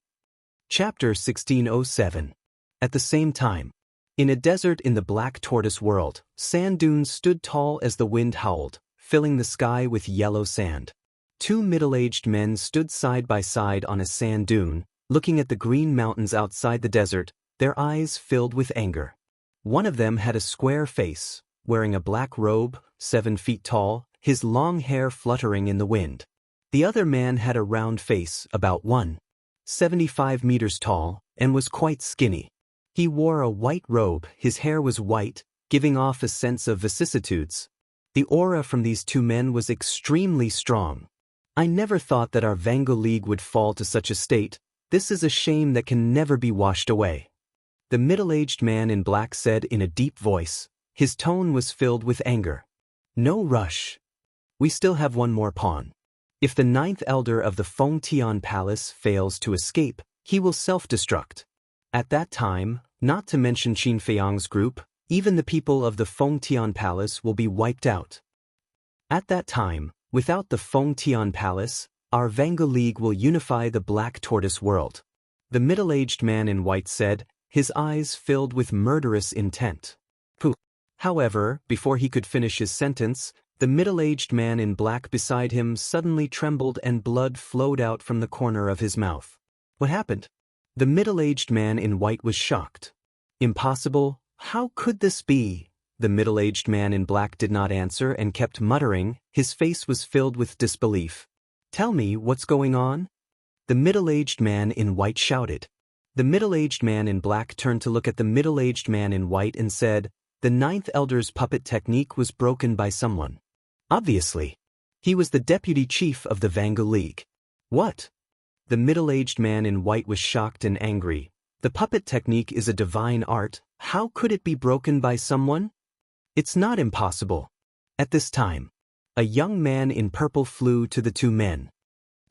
Chapter 1607. At the same time, in a desert in the Black Tortoise world, sand dunes stood tall as the wind howled, filling the sky with yellow sand. 2 middle-aged men stood side by side on a sand dune, looking at the green mountains outside the desert, their eyes filled with anger. One of them had a square face, wearing a black robe, 7 feet tall, his long hair fluttering in the wind. The other man had a round face, about 1.75 meters tall, and was quite skinny. He wore a white robe, his hair was white, giving off a sense of vicissitudes. The aura from these 2 men was extremely strong. "I never thought that our Vanguard League would fall to such a state. This is a shame that can never be washed away." The middle-aged man in black said in a deep voice. His tone was filled with anger. "No rush. We still have one more pawn. If the 9th elder of the Fengtian Palace fails to escape, he will self-destruct. At that time, not to mention Qin Feiyong's group, even the people of the Fengtian Palace will be wiped out. At that time, without the Fengtian Palace, our Vanguard League will unify the Black Tortoise world." The middle-aged man in white said, his eyes filled with murderous intent. Pooh. However, before he could finish his sentence, the middle-aged man in black beside him suddenly trembled and blood flowed out from the corner of his mouth. "What happened?" The middle-aged man in white was shocked. "Impossible. How could this be?" The middle-aged man in black did not answer and kept muttering. His face was filled with disbelief. "Tell me what's going on?" The middle-aged man in white shouted. The middle-aged man in black turned to look at the middle-aged man in white and said, "The 9th elder's puppet technique was broken by someone. Obviously. He was the deputy chief of the Vanguard League." "What?" The middle-aged man in white was shocked and angry. "The puppet technique is a divine art. How could it be broken by someone? It's not impossible." At this time, a young man in purple flew to the 2 men.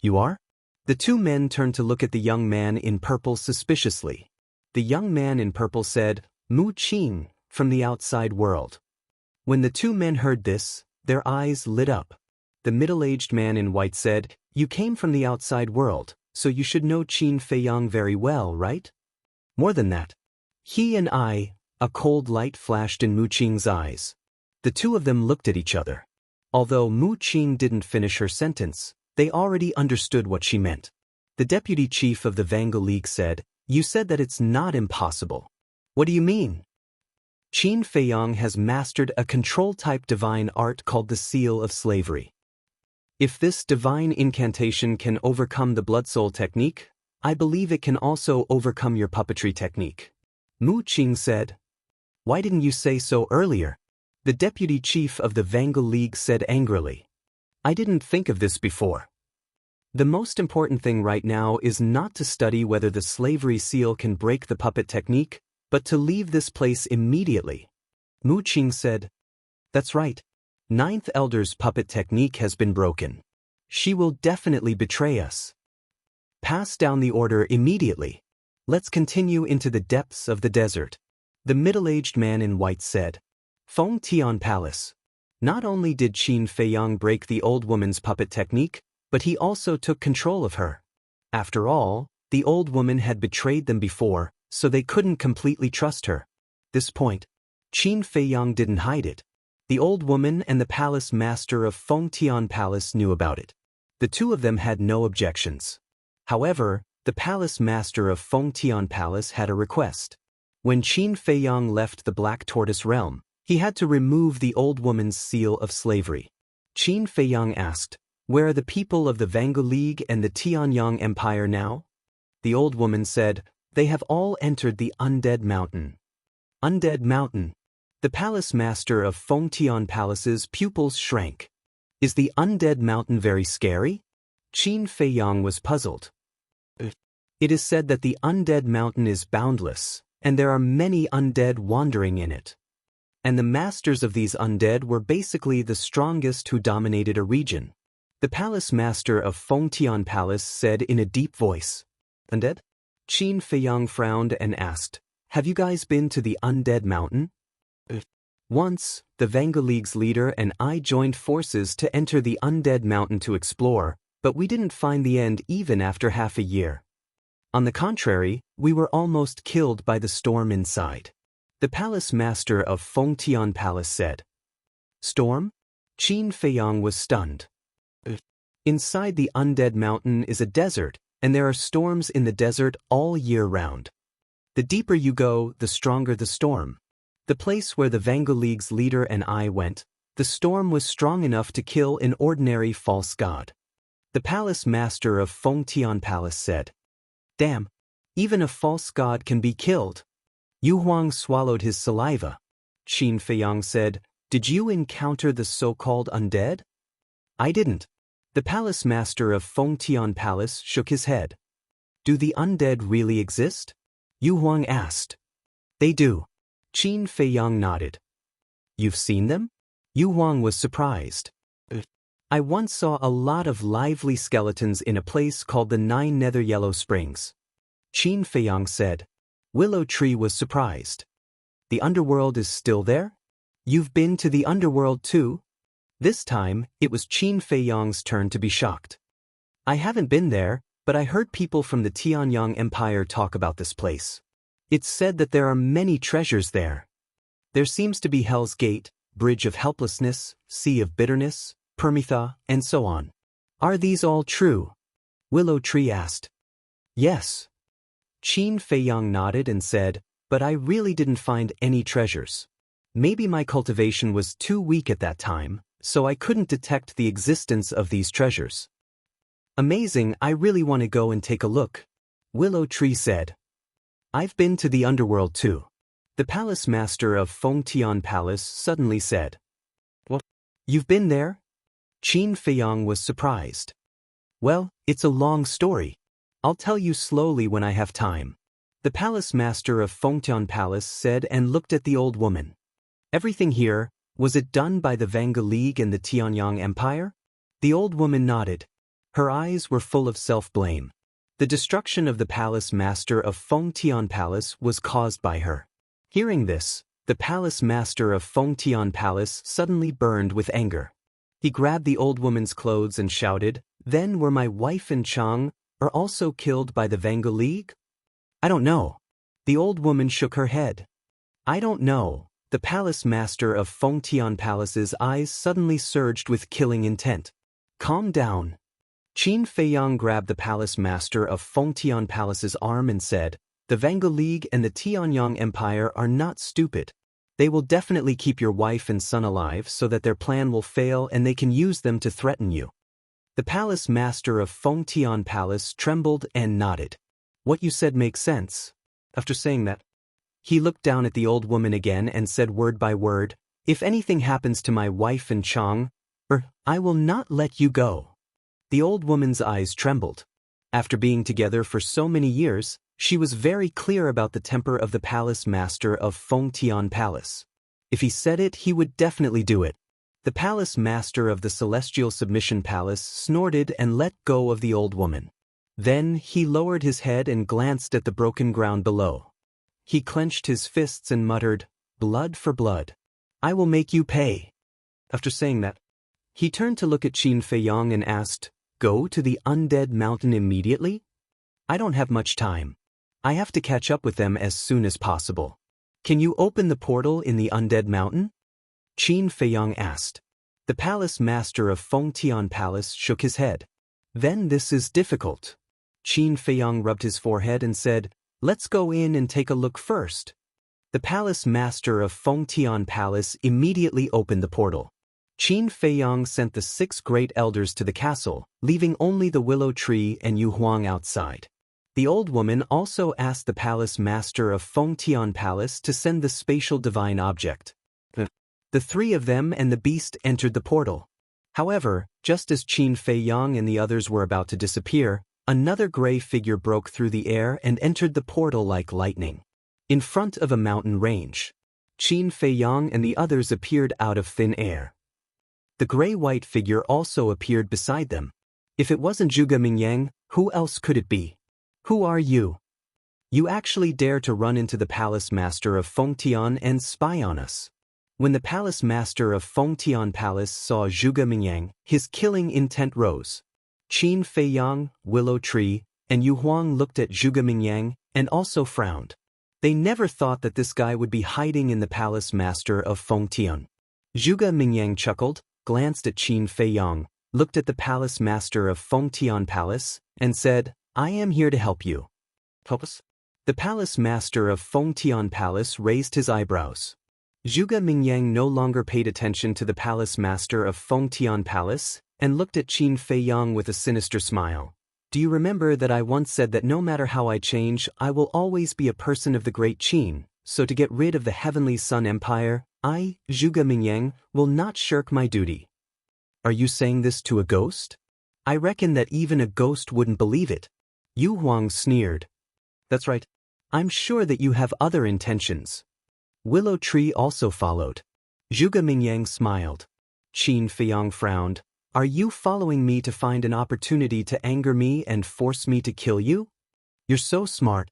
"You are?" The 2 men turned to look at the young man in purple suspiciously. The young man in purple said, "Mu Qing, from the outside world." When the 2 men heard this, their eyes lit up. The middle-aged man in white said, "You came from the outside world, so you should know Qin Feiyong very well, right? More than that. He and I." A cold light flashed in Mu Qing's eyes. The 2 of them looked at each other. Although Mu Qing didn't finish her sentence, they already understood what she meant. The deputy chief of the Vanguard League said, "You said that it's not impossible. What do you mean?" "Qin Feiyong has mastered a control-type divine art called the Seal of Slavery. If this divine incantation can overcome the blood soul technique, I believe it can also overcome your puppetry technique. Mu Qing said. Why didn't you say so earlier? The deputy chief of the Vangal League said angrily. I didn't think of this before. The most important thing right now is not to study whether the slavery seal can break the puppet technique, but to leave this place immediately. Mu Qing said. That's right. Ninth Elder's puppet technique has been broken. She will definitely betray us. Pass down the order immediately. Let's continue into the depths of the desert. The middle-aged man in white said. Feng Tian Palace. Not only did Qin Feiyang break the old woman's puppet technique, but he also took control of her. After all, the old woman had betrayed them before, so they couldn't completely trust her. This point, Qin Feiyang didn't hide it. The old woman and the palace master of Feng Tian Palace knew about it. The two of them had no objections. However, the palace master of Feng Tian Palace had a request. When Qin Feiyang left the Black Tortoise realm, he had to remove the old woman's seal of slavery. Qin Feiyang asked, Where are the people of the Vangal League and the Tianyang Empire now? The old woman said, They have all entered the Undead Mountain. Undead Mountain. The palace master of Feng Tian Palace's pupils shrank. Is the Undead Mountain very scary? Qin Feiyang was puzzled. It is said that the Undead Mountain is boundless, and there are many undead wandering in it. And the masters of these undead were basically the strongest who dominated a region. The palace master of Feng Tian Palace said in a deep voice. Undead? Qin Feiyang frowned and asked, Have you guys been to the Undead Mountain? Once, the Vangal League's leader and I joined forces to enter the Undead Mountain to explore, but we didn't find the end even after half a year. On the contrary, we were almost killed by the storm inside. The palace master of Feng Tian Palace said. Storm? Qin Feiyang was stunned. Inside the Undead Mountain is a desert, and there are storms in the desert all year round. The deeper you go, the stronger the storm. The place where the Vangal League's leader and I went, the storm was strong enough to kill an ordinary false god. The palace master of Feng Tian Palace said. Damn, even a false god can be killed. Yu Huang swallowed his saliva. Qin Feiyang said, Did you encounter the so-called undead? I didn't. The palace master of Feng Tian Palace shook his head. Do the undead really exist? Yu Huang asked. They do. Qin Feiyang nodded. You've seen them? Yu Huang was surprised. I once saw a lot of lively skeletons in a place called the Nine Nether Yellow Springs. Qin Feiyang said. Willow Tree was surprised. The underworld is still there? You've been to the underworld too? This time, it was Qin Feiyang's turn to be shocked. I haven't been there, but I heard people from the Tianyang Empire talk about this place. It's said that there are many treasures there. There seems to be Hell's Gate, Bridge of Helplessness, Sea of Bitterness, Permitha, and so on. Are these all true? Willow Tree asked. Yes. Qin Feiyang nodded and said, But I really didn't find any treasures. Maybe my cultivation was too weak at that time, so I couldn't detect the existence of these treasures. Amazing, I really want to go and take a look. Willow Tree said. I've been to the underworld too. The palace master of Feng Tian Palace suddenly said. What? You've been there? Qin Feiyang was surprised. Well, it's a long story. I'll tell you slowly when I have time. The palace master of Feng Tian Palace said and looked at the old woman. Everything here, was it done by the Vangal League and the Tianyang Empire? The old woman nodded. Her eyes were full of self-blame. The destruction of the palace master of Feng Tian Palace was caused by her. Hearing this, the palace master of Feng Tian Palace suddenly burned with anger. He grabbed the old woman's clothes and shouted, Then were my wife and Chang are also killed by the Vangal League? I don't know. The old woman shook her head. I don't know. The palace master of Feng Tian Palace's eyes suddenly surged with killing intent. Calm down. Qin Feiyang grabbed the palace master of Feng Tian Palace's arm and said, The Vangal League and the Tianyang Empire are not stupid. They will definitely keep your wife and son alive so that their plan will fail and they can use them to threaten you. The palace master of Fengtian Palace trembled and nodded. What you said makes sense. After saying that, he looked down at the old woman again and said word by word, if anything happens to my wife and Chang, I will not let you go. The old woman's eyes trembled. After being together for so many years, she was very clear about the temper of the palace master of Fengtian Palace. If he said it, he would definitely do it. The palace master of the Celestial Submission Palace snorted and let go of the old woman. Then he lowered his head and glanced at the broken ground below. He clenched his fists and muttered, blood for blood. I will make you pay. After saying that, he turned to look at Qin Feiyang and asked, go to the undead mountain immediately? I don't have much time. I have to catch up with them as soon as possible. Can you open the portal in the undead mountain? Qin Feiyang asked. The palace master of Fengtian Palace shook his head. Then this is difficult. Qin Feiyang rubbed his forehead and said, let's go in and take a look first. The palace master of Fengtian Palace immediately opened the portal. Qin Feiyang sent the 6 great elders to the castle, leaving only the willow tree and Yu Huang outside. The old woman also asked the palace master of Fengtian Palace to send the spatial divine object. The 3 of them and the beast entered the portal. However, just as Qin Feiyang and the others were about to disappear, another gray figure broke through the air and entered the portal like lightning. In front of a mountain range, Qin Feiyang and the others appeared out of thin air. The gray-white figure also appeared beside them. If it wasn't Zhuge Mingyang, who else could it be? Who are you? You actually dare to run into the palace master of Fengtian and spy on us. When the palace master of Fengtian Palace saw Zhuge Mingyang, his killing intent rose. Qin Feiyang, Willow Tree, and Yu Huang looked at Zhuge Mingyang and also frowned. They never thought that this guy would be hiding in the palace master of Fengtian. Zhuge Mingyang chuckled, glanced at Qin Feiyang, looked at the palace master of Fengtian Palace, and said, I am here to help you. Help us? The palace master of Fengtian Palace raised his eyebrows. Zhuge Mingyang no longer paid attention to the palace master of Fengtian Palace and looked at Qin Feiyang with a sinister smile. Do you remember that I once said that no matter how I change, I will always be a person of the great Qin, so to get rid of the Heavenly Sun Empire, I, Zhuge Mingyang, will not shirk my duty. Are you saying this to a ghost? I reckon that even a ghost wouldn't believe it. Yu Huang sneered. That's right. I'm sure that you have other intentions. Willow Tree also followed. Zhuge Mingyang smiled. Qin Feiyang frowned. Are you following me to find an opportunity to anger me and force me to kill you? You're so smart.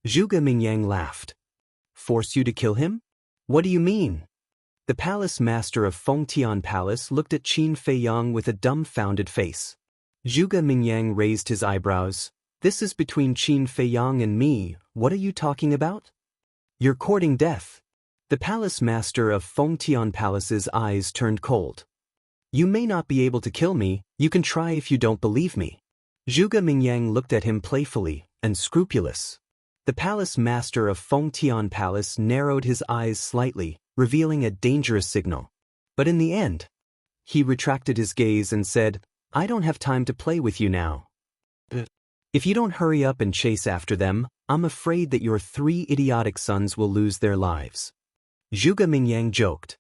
Zhuge Mingyang laughed. Force you to kill him? What do you mean? The palace master of Fengtian Palace looked at Qin Feiyang with a dumbfounded face. Zhuge Mingyang raised his eyebrows. This is between Qin Feiyang and me, what are you talking about? You're courting death. The palace master of Fengtian Palace's eyes turned cold. You may not be able to kill me, you can try if you don't believe me. Zhuge Mingyang looked at him playfully, unscrupulous. The palace master of Fengtian Palace narrowed his eyes slightly, revealing a dangerous signal. But in the end, he retracted his gaze and said, I don't have time to play with you now. If you don't hurry up and chase after them, I'm afraid that your 3 idiotic sons will lose their lives. Zhuge Mingyang joked.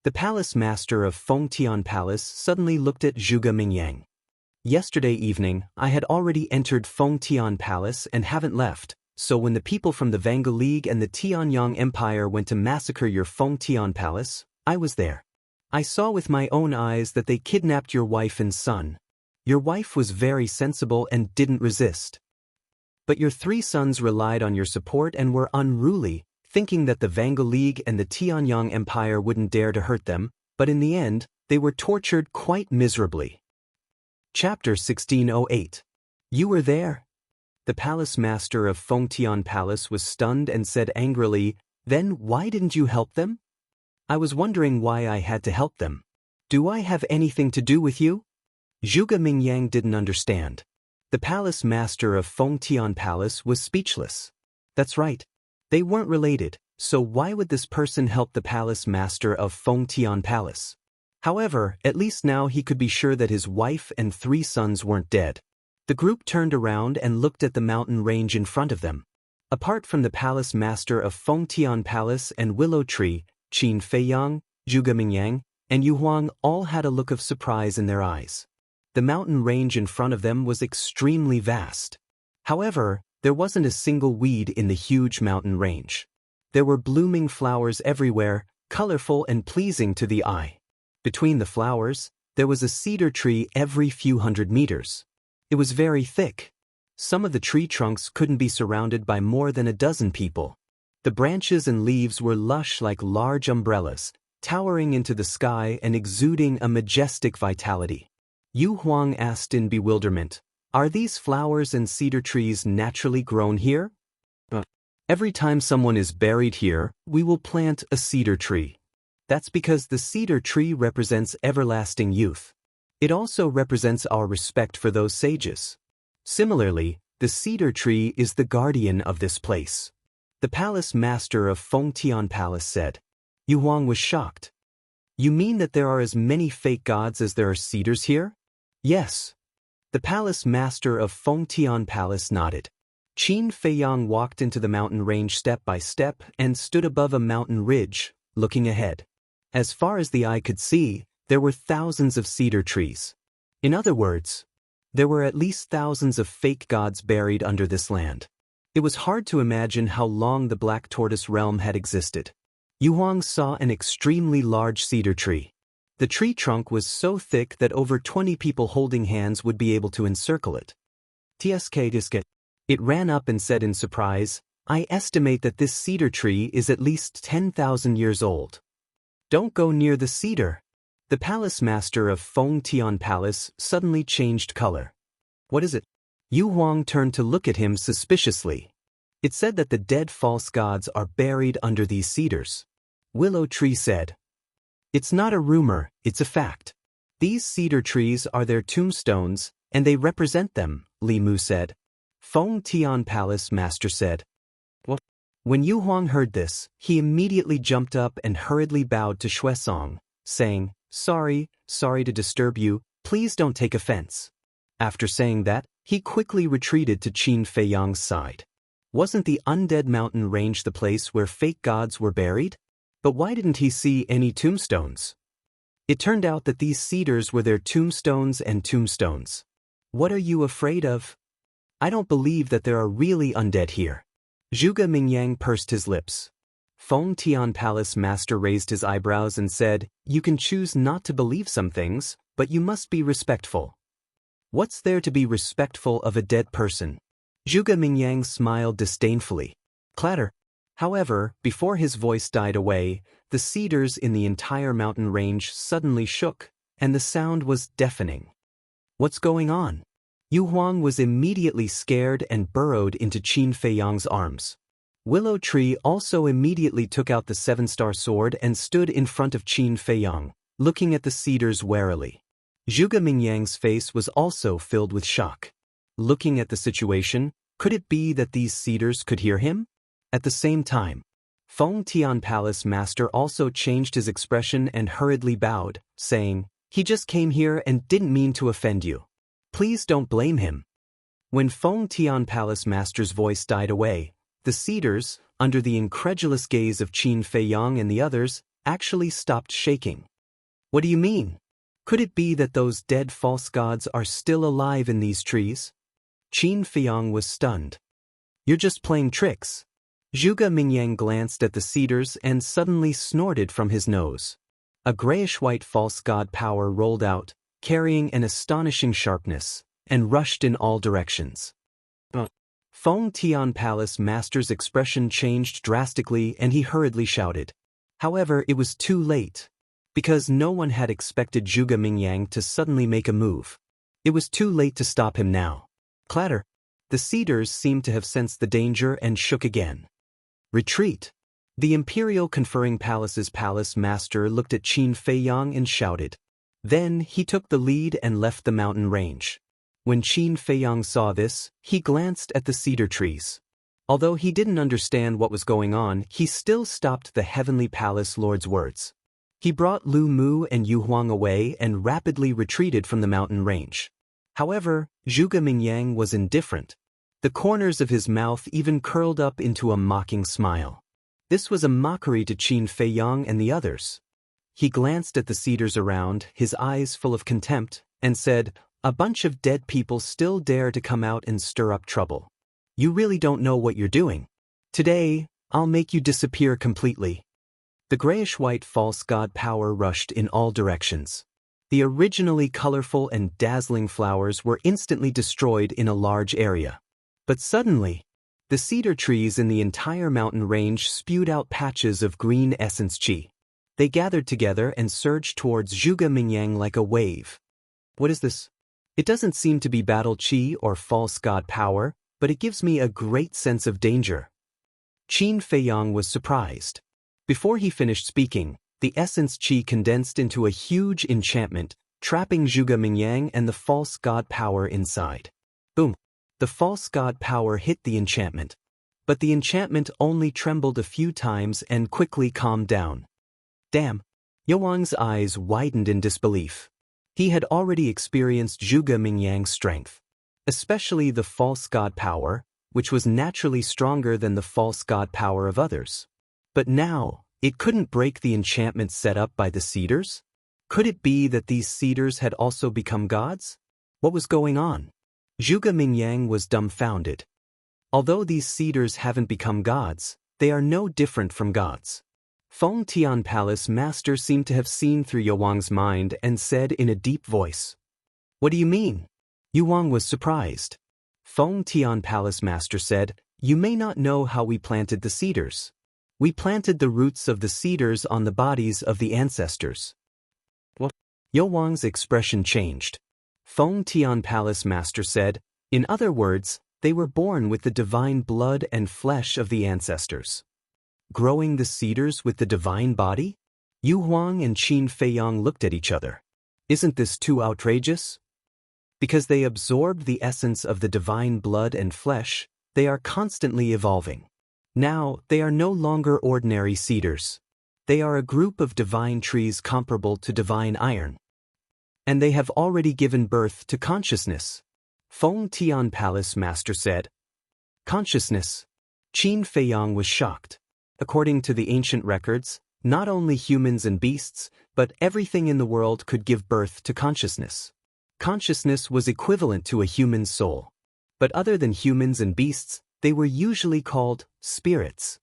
The palace master of Fengtian Palace suddenly looked at Zhuge Mingyang. Yesterday evening, I had already entered Fengtian Palace and haven't left, so when the people from the Vangu League and the Tianyang Empire went to massacre your Fengtian Palace, I was there. I saw with my own eyes that they kidnapped your wife and son. Your wife was very sensible and didn't resist. But your 3 sons relied on your support and were unruly, thinking that the Vangu League and the Tianyang Empire wouldn't dare to hurt them, but in the end, they were tortured quite miserably. Chapter 1608. You were there? The palace master of Fengtian Palace was stunned and said angrily, Then why didn't you help them? I was wondering why I had to help them. Do I have anything to do with you? Zhuge Mingyang didn't understand. The palace master of Fengtian Palace was speechless. That's right. They weren't related, so why would this person help the palace master of Fengtian Palace? However, at least now he could be sure that his wife and 3 sons weren't dead. The group turned around and looked at the mountain range in front of them. Apart from the palace master of Fengtian Palace and Willow Tree, Qin Feiyang, Zhuge Mingyang, and Yu Huang all had a look of surprise in their eyes. The mountain range in front of them was extremely vast. However, there wasn't a single weed in the huge mountain range. There were blooming flowers everywhere, colorful and pleasing to the eye. Between the flowers, there was a cedar tree every few hundred meters. It was very thick. Some of the tree trunks couldn't be surrounded by more than a dozen people. The branches and leaves were lush like large umbrellas, towering into the sky and exuding a majestic vitality. Yu Huang asked in bewilderment, "Are these flowers and cedar trees naturally grown here?" "Every time someone is buried here, we will plant a cedar tree. That's because the cedar tree represents everlasting youth. It also represents our respect for those sages. Similarly, the cedar tree is the guardian of this place." The palace master of Fengtian Palace said. Yu Huang was shocked. "You mean that there are as many fake gods as there are cedars here?" "Yes." The palace master of Fengtian Palace nodded. Qin Feiyang walked into the mountain range step by step and stood above a mountain ridge, looking ahead. As far as the eye could see, there were thousands of cedar trees. In other words, there were at least thousands of fake gods buried under this land. It was hard to imagine how long the Black Tortoise realm had existed. Yu Huang saw an extremely large cedar tree. The tree trunk was so thick that over 20 people holding hands would be able to encircle it. Tsk. It ran up and said in surprise, "I estimate that this cedar tree is at least 10,000 years old." "Don't go near the cedar." The palace master of Fengtian Palace suddenly changed color. "What is it?" Yu Huang turned to look at him suspiciously. "It said that the dead false gods are buried under these cedars." Willow Tree said. "It's not a rumor, it's a fact. These cedar trees are their tombstones, and they represent them," Li Mu said. Fengtian Palace master said. "What?" When Yu Huang heard this, he immediately jumped up and hurriedly bowed to Xuesong, saying, Sorry to disturb you, please don't take offense." After saying that, he quickly retreated to Qin Feiyang's side. Wasn't the undead mountain range the place where fake gods were buried? But why didn't he see any tombstones? It turned out that these cedars were their tombstones and tombstones. "What are you afraid of?" "I don't believe that there are really undead here." Zhuge Mingyang pursed his lips. Fengtian Palace master raised his eyebrows and said, "You can choose not to believe some things, but you must be respectful." "What's there to be respectful of a dead person?" Zhuge Mingyang smiled disdainfully. Clatter. However, before his voice died away, the cedars in the entire mountain range suddenly shook, and the sound was deafening. "What's going on?" Yu Huang was immediately scared and burrowed into Qin Feiyang's arms. Willow Tree also immediately took out the 7-star sword and stood in front of Qin Feiyang, looking at the cedars warily. Zhuge Mingyang's face was also filled with shock. Looking at the situation, could it be that these cedars could hear him? At the same time, Fengtian Palace master also changed his expression and hurriedly bowed, saying, "He just came here and didn't mean to offend you. Please don't blame him." When Fengtian Palace master's voice died away, the cedars, under the incredulous gaze of Qin Feiyang and the others, actually stopped shaking. "What do you mean? Could it be that those dead false gods are still alive in these trees?" Qin Feiyang was stunned. "You're just playing tricks." Zhuge Mingyang glanced at the cedars and suddenly snorted from his nose. A grayish-white false god power rolled out, carrying an astonishing sharpness, and rushed in all directions. Fengtian Palace master's expression changed drastically and he hurriedly shouted. However, it was too late. Because no one had expected Zhuge Mingyang to suddenly make a move. It was too late to stop him now. Clatter. The cedars seemed to have sensed the danger and shook again. "Retreat." The Imperial Conferring Palace's palace master looked at Qin Feiyang and shouted. Then he took the lead and left the mountain range. When Qin Feiyang saw this, he glanced at the cedar trees. Although he didn't understand what was going on, he still stopped the Heavenly Palace Lord's words. He brought Lu Mu and Yu Huang away and rapidly retreated from the mountain range. However, Zhuge Mingyang was indifferent. The corners of his mouth even curled up into a mocking smile. This was a mockery to Qin Feiyang and the others. He glanced at the cedars around, his eyes full of contempt, and said, "A bunch of dead people still dare to come out and stir up trouble. You really don't know what you're doing. Today, I'll make you disappear completely." The grayish-white false god power rushed in all directions. The originally colorful and dazzling flowers were instantly destroyed in a large area. But suddenly, the cedar trees in the entire mountain range spewed out patches of green essence qi. They gathered together and surged towards Zhuge Mingyang like a wave. What is this? It doesn't seem to be battle qi or false god power, but it gives me a great sense of danger. Qin Feiyang was surprised. Before he finished speaking, the essence qi condensed into a huge enchantment, trapping Zhuge Mingyang and the false god power inside. Boom! The false god power hit the enchantment. But the enchantment only trembled a few times and quickly calmed down. Damn! Yowang's eyes widened in disbelief. He had already experienced Zhuge Mingyang's strength, especially the false god power, which was naturally stronger than the false god power of others. But now, it couldn't break the enchantment set up by the cedars? Could it be that these cedars had also become gods? What was going on? Zhuge Mingyang was dumbfounded. Although these cedars haven't become gods, they are no different from gods. Feng Tian Palace Master seemed to have seen through Yowang's mind and said in a deep voice, "What do you mean?" Yuang was surprised. Feng Tian Palace Master said, "You may not know how we planted the cedars. We planted the roots of the cedars on the bodies of the ancestors." What? Yowang's expression changed. Feng Tian Palace Master said, "In other words, they were born with the divine blood and flesh of the ancestors." Growing the cedars with the divine body? Yu Huang and Qin Feiyang looked at each other. Isn't this too outrageous? Because they absorbed the essence of the divine blood and flesh, they are constantly evolving. Now, they are no longer ordinary cedars. They are a group of divine trees comparable to divine iron. And they have already given birth to consciousness. Feng Tian Palace Master said. Consciousness. Qin Feiyang was shocked. According to the ancient records, not only humans and beasts, but everything in the world could give birth to consciousness. Consciousness was equivalent to a human soul. But other than humans and beasts, they were usually called spirits.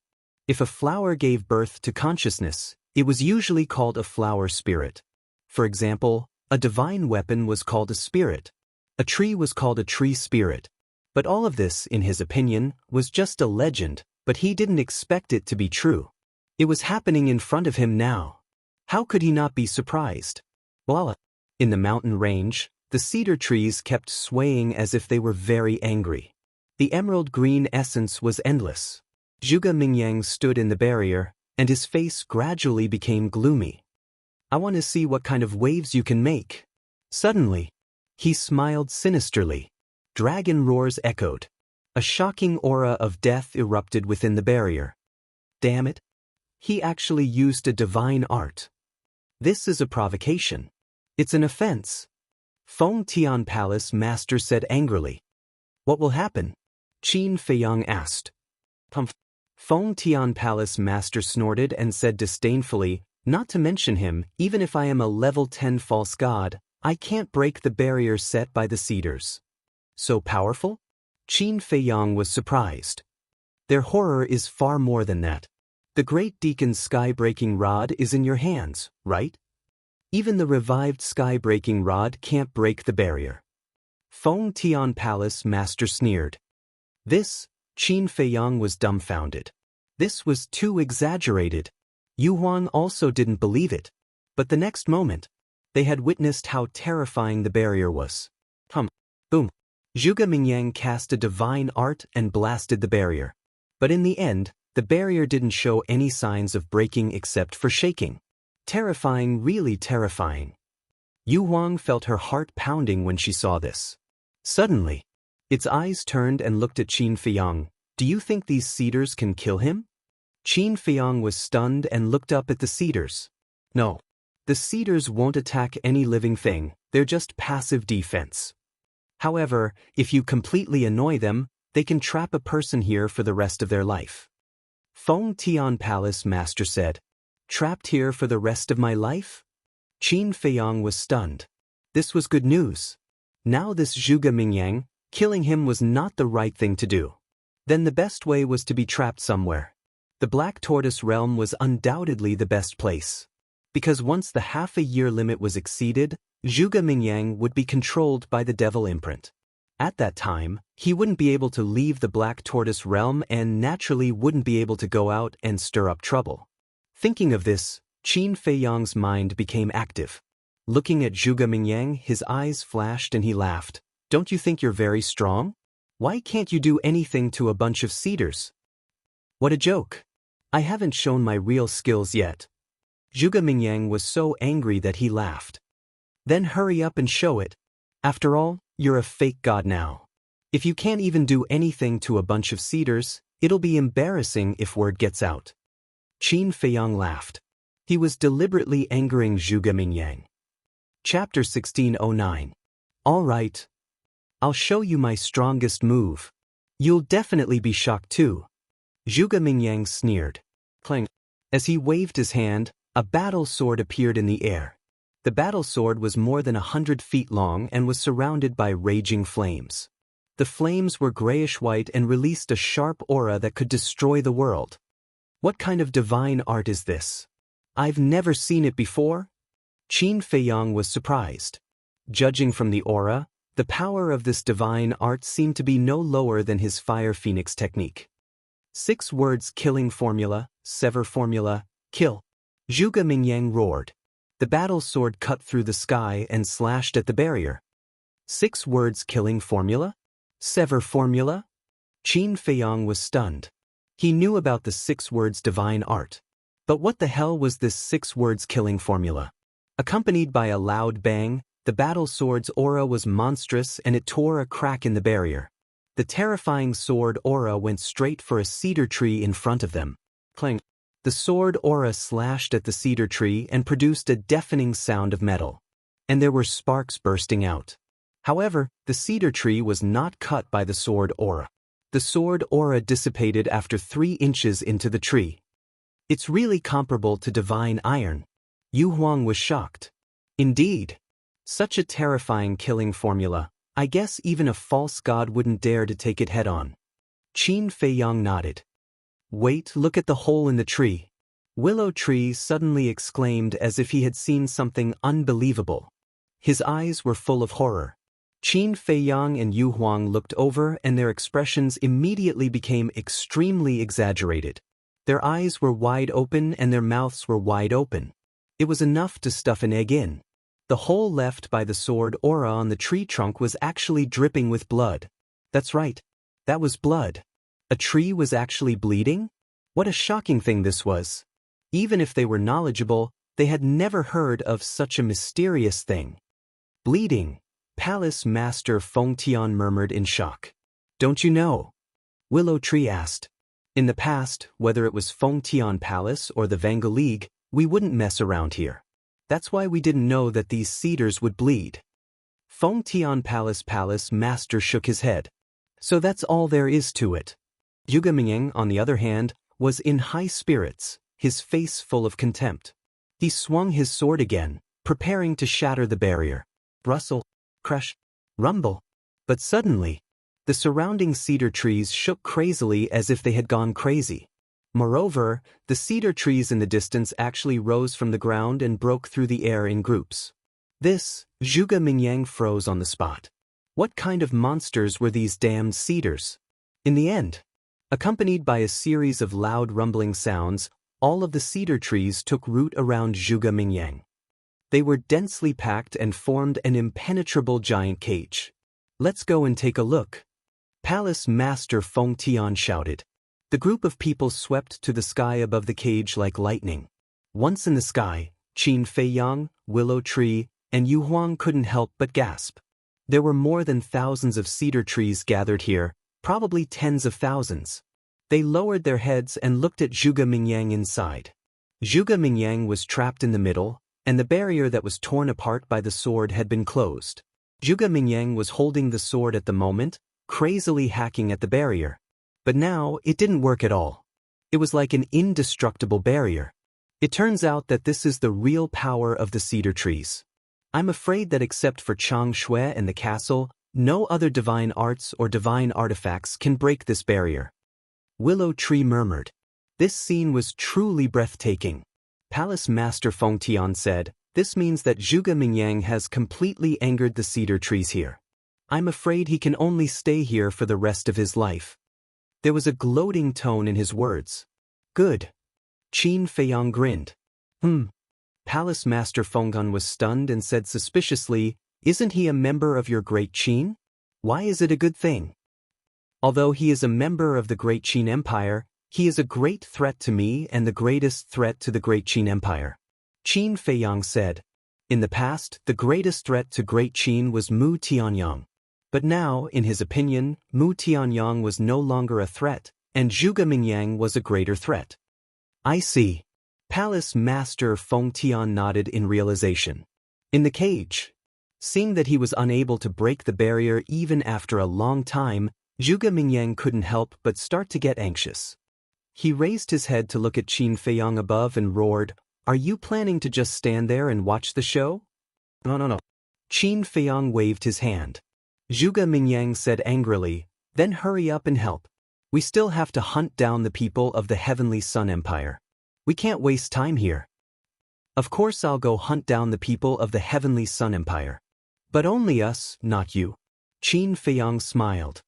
If a flower gave birth to consciousness, it was usually called a flower spirit. For example, a divine weapon was called a spirit. A tree was called a tree spirit. But all of this, in his opinion, was just a legend, but he didn't expect it to be true. It was happening in front of him now. How could he not be surprised? Voila! In the mountain range, the cedar trees kept swaying as if they were very angry. The emerald green essence was endless. Zhuge Mingyang stood in the barrier, and his face gradually became gloomy. "I want to see what kind of waves you can make." Suddenly, he smiled sinisterly. Dragon roars echoed. A shocking aura of death erupted within the barrier. Damn it! He actually used a divine art. This is a provocation. It's an offense. Feng Tian Palace Master said angrily. "What will happen?" Qin Feiyang asked. Feng Tian Palace Master snorted and said disdainfully, "Not to mention him, even if I am a level 10 false god, I can't break the barrier set by the cedars." So powerful? Qin Feiyang was surprised. Their horror is far more than that. The great deacon's sky-breaking rod is in your hands, right? Even the revived sky-breaking rod can't break the barrier. Feng Tian Palace Master sneered. This, Qin Feiyang was dumbfounded. This was too exaggerated. Yu Huang also didn't believe it. But the next moment, they had witnessed how terrifying the barrier was. Boom. Zhuge Mingyang cast a divine art and blasted the barrier. But in the end, the barrier didn't show any signs of breaking except for shaking. Terrifying, really terrifying. Yu Huang felt her heart pounding when she saw this. Suddenly, its eyes turned and looked at Qin Feiyang. "Do you think these cedars can kill him?" Qin Feiyang was stunned and looked up at the cedars. "No, The cedars won't attack any living thing, they're just passive defense. However, if you completely annoy them, they can trap a person here for the rest of their life. Feng Tian Palace Master said, "Trapped here for the rest of my life?" Qin Feiyang was stunned. This was good news. Now this Zhuge Mingyang, killing him was not the right thing to do. Then the best way was to be trapped somewhere. The Black Tortoise realm was undoubtedly the best place. Because once the half-a-year limit was exceeded, Zhuge Mingyang would be controlled by the devil imprint. At that time, he wouldn't be able to leave the Black Tortoise realm and naturally wouldn't be able to go out and stir up trouble. Thinking of this, Qin Feiyang's mind became active. Looking at Zhuge Mingyang, his eyes flashed and he laughed. "Don't you think you're very strong? Why can't you do anything to a bunch of cedars?" "What a joke. I haven't shown my real skills yet." Zhuge Mingyang was so angry that he laughed. "Then hurry up and show it. After all, you're a fake god now. If you can't even do anything to a bunch of cedars, it'll be embarrassing if word gets out." Qin Feiyang laughed. He was deliberately angering Zhuge Mingyang. Chapter 1609. All right. I'll show you my strongest move. You'll definitely be shocked too. Zhuge Mingyang sneered. Clang. As he waved his hand, a battle sword appeared in the air. The battle sword was more than 100 feet long and was surrounded by raging flames. The flames were grayish-white and released a sharp aura that could destroy the world. What kind of divine art is this? I've never seen it before. Qin Feiyang was surprised. Judging from the aura, the power of this divine art seemed to be no lower than his Fire Phoenix technique. 6 words killing formula, sever formula, kill. Zhuge Mingyang roared. The battle sword cut through the sky and slashed at the barrier. 6 words killing formula? Sever formula? Qin Feiyang was stunned. He knew about the 6 words divine art. But what the hell was this 6 words killing formula? Accompanied by a loud bang, the battle sword's aura was monstrous and it tore a crack in the barrier. The terrifying sword aura went straight for a cedar tree in front of them. Clang. The sword aura slashed at the cedar tree and produced a deafening sound of metal. And there were sparks bursting out. However, the cedar tree was not cut by the sword aura. The sword aura dissipated after 3 inches into the tree. It's really comparable to divine iron. Yu Huang was shocked. Indeed. Such a terrifying killing formula, I guess even a false god wouldn't dare to take it head-on. Qin Feiyang nodded. Wait, look at the hole in the tree. Willow Tree suddenly exclaimed as if he had seen something unbelievable. His eyes were full of horror. Qin Feiyang and Yu Huang looked over and their expressions immediately became extremely exaggerated. Their eyes were wide open and their mouths were wide open. It was enough to stuff an egg in. The hole left by the sword aura on the tree trunk was actually dripping with blood. That's right. That was blood. A tree was actually bleeding? What a shocking thing this was. Even if they were knowledgeable, they had never heard of such a mysterious thing. Bleeding, Palace Master Feng Tian murmured in shock. Don't you know? Willow Tree asked. In the past, whether it was Feng Tian Palace or the Vanguard League, we wouldn't mess around here. That's why we didn't know that these cedars would bleed. Feng Tian Palace Master shook his head. So that's all there is to it. Zhuge Mingyang, on the other hand, was in high spirits, his face full of contempt. He swung his sword again, preparing to shatter the barrier. Rustle, crush, rumble. But suddenly, the surrounding cedar trees shook crazily as if they had gone crazy. Moreover, the cedar trees in the distance actually rose from the ground and broke through the air in groups. This, Zhuge Mingyang froze on the spot. What kind of monsters were these damned cedars? In the end, accompanied by a series of loud rumbling sounds, all of the cedar trees took root around Zhuge Mingyang. They were densely packed and formed an impenetrable giant cage. Let's go and take a look. Palace Master Feng Tian shouted. The group of people swept to the sky above the cage like lightning. Once in the sky, Qin Feiyang, Willow Tree, and Yu Huang couldn't help but gasp. There were more than thousands of cedar trees gathered here, probably tens of thousands. They lowered their heads and looked at Zhuge Mingyang inside. Zhuge Mingyang was trapped in the middle, and the barrier that was torn apart by the sword had been closed. Zhuge Mingyang was holding the sword at the moment, crazily hacking at the barrier. But now, it didn't work at all. It was like an indestructible barrier. It turns out that this is the real power of the cedar trees. I'm afraid that except for Chang Shui and the castle, no other divine arts or divine artifacts can break this barrier. Willow Tree murmured. This scene was truly breathtaking. Palace Master Feng Tian said, "This means that Zhuge Mingyang has completely angered the cedar trees here. I'm afraid he can only stay here for the rest of his life." There was a gloating tone in his words. Good. Qin Feiyang grinned. Palace Master Fenggan was stunned and said suspiciously, "Isn't he a member of your Great Qin? Why is it a good thing?" "Although he is a member of the Great Qin Empire, he is a great threat to me and the greatest threat to the Great Qin Empire," Qin Feiyang said. In the past, the greatest threat to Great Qin was Mu Tianyang. But now, in his opinion, Mu Tianyang was no longer a threat, and Zhuge Mingyang was a greater threat. "I see." Palace Master Feng Tian nodded in realization. In the cage. Seeing that he was unable to break the barrier even after a long time, Zhuge Mingyang couldn't help but start to get anxious. He raised his head to look at Qin Feiyang above and roared, "Are you planning to just stand there and watch the show?" No. Qin Feiyang waved his hand. Zhuge Mingyang said angrily, "Then hurry up and help. We still have to hunt down the people of the Heavenly Sun Empire. We can't waste time here." "Of course I'll go hunt down the people of the Heavenly Sun Empire. But only us, not you." Qin Feiyang smiled.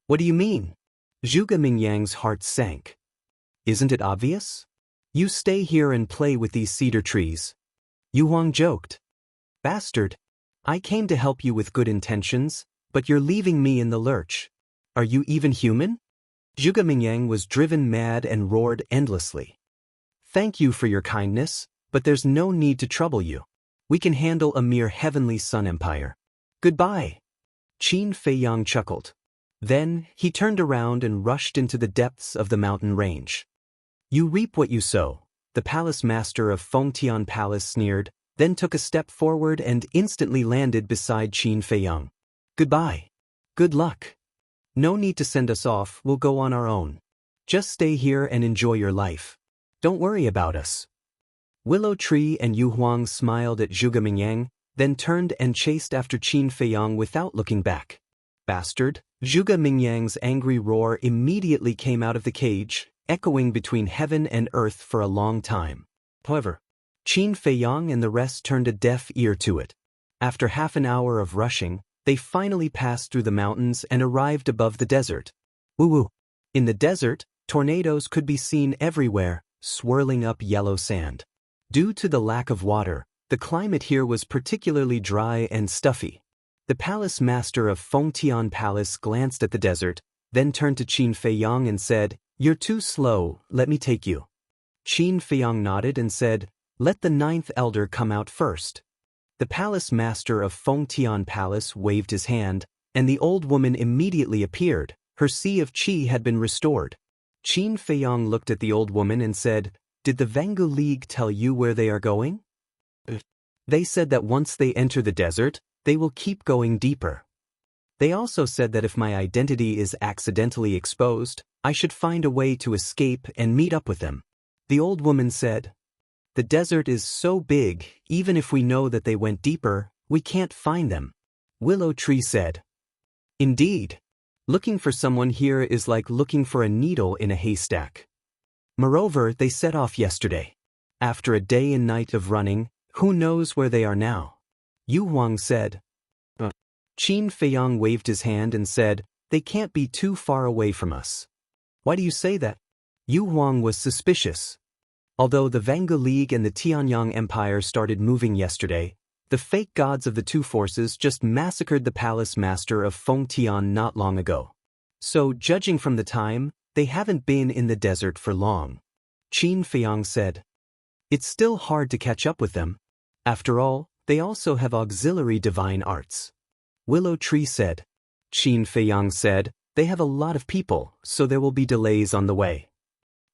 "What do you mean?" Zhuge Mingyang's heart sank. "Isn't it obvious? You stay here and play with these cedar trees." Yu Huang joked. "Bastard. I came to help you with good intentions, but you're leaving me in the lurch. Are you even human?" Zhuge Mingyang was driven mad and roared endlessly. "Thank you for your kindness, but there's no need to trouble you. We can handle a mere Heavenly Sun Empire. Goodbye." Qin Feiyang chuckled. Then, he turned around and rushed into the depths of the mountain range. "You reap what you sow," the palace master of Fengtian Palace sneered, then took a step forward and instantly landed beside Qin Feiyang. "Goodbye. Good luck. No need to send us off, we'll go on our own. Just stay here and enjoy your life. Don't worry about us." Willow Tree and Yu Huang smiled at Zhuge Mingyang, then turned and chased after Qin Feiyang without looking back. "Bastard!" Zhuge Mingyang's angry roar immediately came out of the cage, echoing between heaven and earth for a long time. However, Qin Feiyang and the rest turned a deaf ear to it. After half an hour of rushing, they finally passed through the mountains and arrived above the desert. Woo-woo! In the desert, tornadoes could be seen everywhere, swirling up yellow sand. Due to the lack of water, the climate here was particularly dry and stuffy. The palace master of Fengtian Palace glanced at the desert, then turned to Qin Feiyang and said, "You're too slow, let me take you." Qin Feiyang nodded and said, "Let the ninth elder come out first." The palace master of Fengtian Palace waved his hand, and the old woman immediately appeared. Her sea of qi had been restored. Qin Feiyang looked at the old woman and said, "Did the Vangu League tell you where they are going?" "They said that once they enter the desert, they will keep going deeper. They also said that if my identity is accidentally exposed, I should find a way to escape and meet up with them." The old woman said, "The desert is so big, even if we know that they went deeper, we can't find them." Willow Tree said, "Indeed. Looking for someone here is like looking for a needle in a haystack. Moreover, they set off yesterday. After a day and night of running, who knows where they are now?" Yu Huang said. Qin Feiyang waved his hand and said, "They can't be too far away from us." "Why do you say that?" Yu Huang was suspicious. Although the Vangu League and the Tianyang Empire started moving yesterday, the fake gods of the two forces just massacred the palace master of Fengtian not long ago. So, judging from the time, they haven't been in the desert for long. Qin Feiyang said, "It's still hard to catch up with them. After all, they also have auxiliary divine arts." Willow Tree said. Qin Feiyang said, "They have a lot of people, so there will be delays on the way."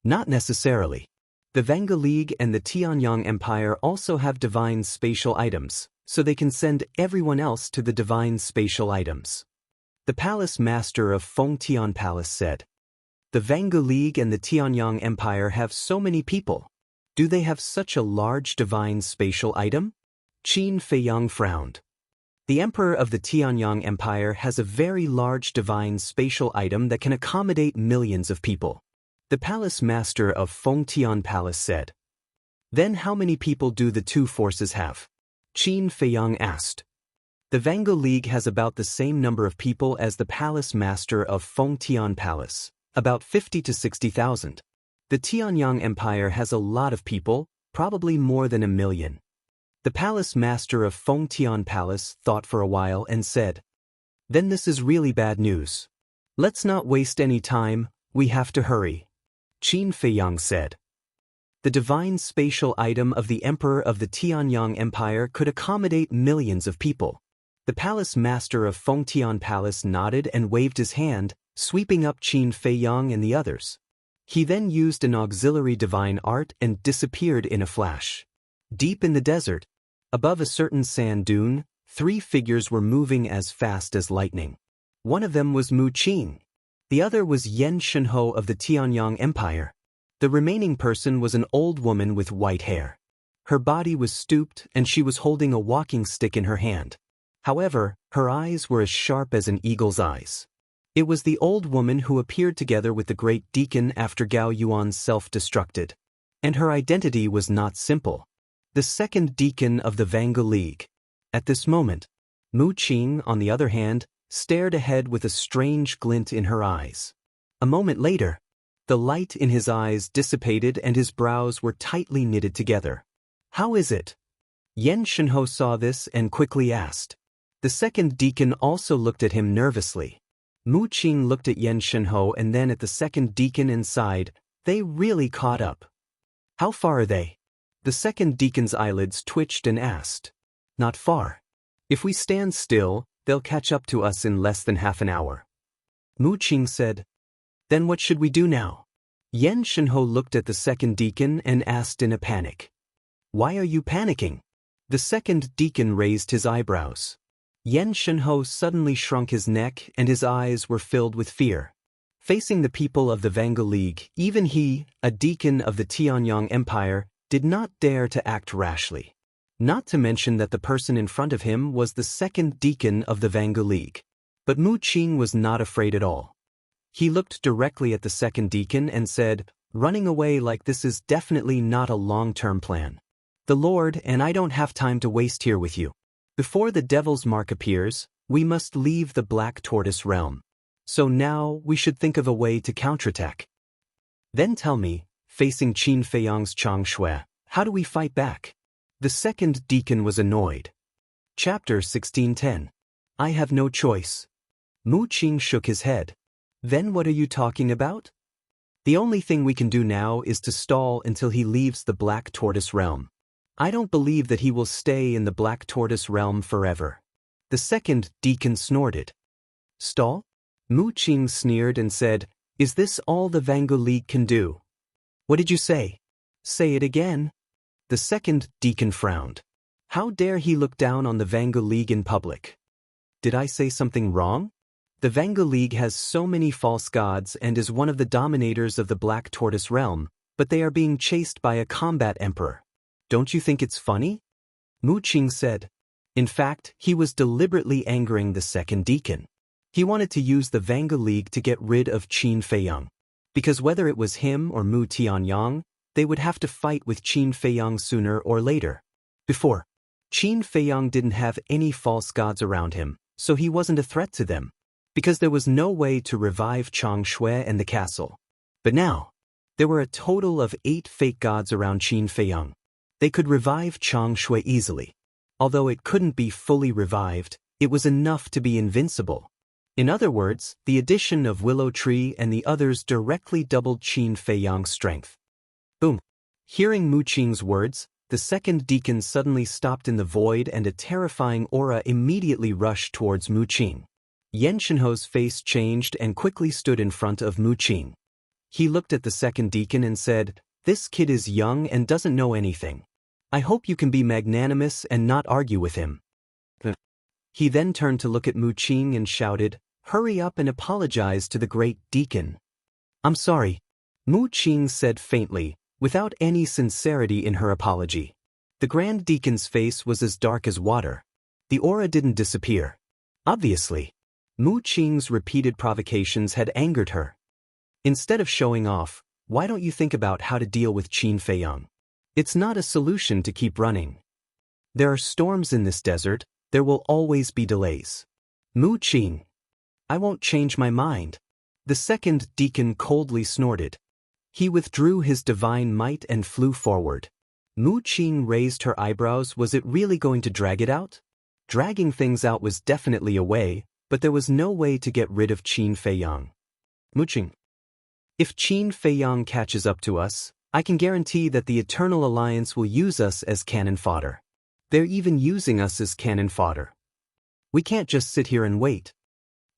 "Not necessarily. The Vanga League and the Tianyang Empire also have divine spatial items, so they can send everyone else to the divine spatial items. The palace master of Fengtian Palace said, "The Vanga League and the Tianyang Empire have so many people. Do they have such a large divine spatial item?" Qin Feiyang frowned. The emperor of the Tianyang Empire has a very large divine spatial item that can accommodate millions of people. The palace master of Fengtian Palace said. Then how many people do the two forces have? Qin Feiyang asked. The Vanga League has about the same number of people as the palace master of Fengtian Palace, about 50 to 60,000. The Tianyang Empire has a lot of people, probably more than 1 million. The palace master of Fengtian Palace thought for a while and said, "Then this is really bad news. Let's not waste any time, we have to hurry." Qin Feiyang said. The divine spatial item of the emperor of the Tianyang Empire could accommodate millions of people. The palace master of Fengtian Palace nodded and waved his hand, sweeping up Qin Feiyang and the others. He then used an auxiliary divine art and disappeared in a flash. Deep in the desert, above a certain sand dune, 3 figures were moving as fast as lightning. One of them was Mu Qing. The other was Yan Shenhou of the Tianyang Empire. The remaining person was an old woman with white hair. Her body was stooped and she was holding a walking stick in her hand. However, her eyes were as sharp as an eagle's eyes. It was the old woman who appeared together with the great deacon after Gao Yuan self-destructed. And her identity was not simple. The second deacon of the Vanga League. At this moment, Mu Qing, on the other hand, stared ahead with a strange glint in her eyes. A moment later, the light in his eyes dissipated and his brows were tightly knitted together. "How is it?" Yan Shenhou saw this and quickly asked. The second deacon also looked at him nervously. Mu Qing looked at Yan Shenhou and then at the second deacon and sighed. They really caught up. "How far are they?" The second deacon's eyelids twitched and asked. "Not far. If we stand still, they'll catch up to us in less than half an hour." Mu Qing said. "Then what should we do now?" Yan Shenhou looked at the second deacon and asked in a panic. "Why are you panicking?" The second deacon raised his eyebrows. Yan Shenhou suddenly shrunk his neck and his eyes were filled with fear. Facing the people of the Vanga League, even he, a deacon of the Tianyang Empire, did not dare to act rashly. Not to mention that the person in front of him was the second deacon of the Vanga League. But Mu Qing was not afraid at all. He looked directly at the second deacon and said, "Running away like this is definitely not a long-term plan. The Lord and I don't have time to waste here with you. Before the Devil's Mark appears, we must leave the Black Tortoise realm. So now we should think of a way to counterattack. Then tell me, facing Qin Feiyang's Chang Shui, how do we fight back?" The second deacon was annoyed. Chapter 16:10. I have no choice. Mu Qing shook his head. "Then what are you talking about?" "The only thing we can do now is to stall until he leaves the Black Tortoise realm. I don't believe that he will stay in the Black Tortoise realm forever." The second deacon snorted. "Stall?" Mu Qing sneered and said, "Is this all the Vanga League can do?" "What did you say?" "Say it again." The second deacon frowned. How dare he look down on the Vanga League in public? Did I say something wrong? The Vanga League has so many false gods and is one of the dominators of the Black Tortoise realm, but they are being chased by a combat emperor. Don't you think it's funny? Mu Qing said. In fact, he was deliberately angering the second deacon. He wanted to use the Vanga League to get rid of Qin Feiyang. Because whether it was him or Mu Tianyang, they would have to fight with Qin Feiyang sooner or later. Before, Qin Feiyang didn't have any false gods around him, so he wasn't a threat to them, because there was no way to revive Chang Shui and the castle. But now, there were a total of 8 fake gods around Qin Feiyang. They could revive Chang Shui easily. Although it couldn't be fully revived, it was enough to be invincible. In other words, the addition of Willow Tree and the others directly doubled Qin Feiyang's strength. Boom! Hearing Mu Qing's words, the second deacon suddenly stopped in the void and a terrifying aura immediately rushed towards Mu Qing. Yan Shenhou's face changed and quickly stood in front of Mu Qing. He looked at the second deacon and said, This kid is young and doesn't know anything. I hope you can be magnanimous and not argue with him. He then turned to look at Mu Qing and shouted, "Hurry up and apologize to the great deacon." "I'm sorry," Mu Qing said faintly, without any sincerity in her apology. The Grand Deacon's face was as dark as water. The aura didn't disappear. Obviously, Mu Qing's repeated provocations had angered her. Instead of showing off, why don't you think about how to deal with Qin Feiyang? It's not a solution to keep running. There are storms in this desert, there will always be delays. Mu Qing. I won't change my mind. The second deacon coldly snorted. He withdrew his divine might and flew forward. Mu Qing raised her eyebrows. Was it really going to drag it out? Dragging things out was definitely a way, but there was no way to get rid of Qin Feiyang. Mu Qing. If Qin Feiyang catches up to us, I can guarantee that the Eternal Alliance will use us as cannon fodder. They're even using us as cannon fodder. We can't just sit here and wait.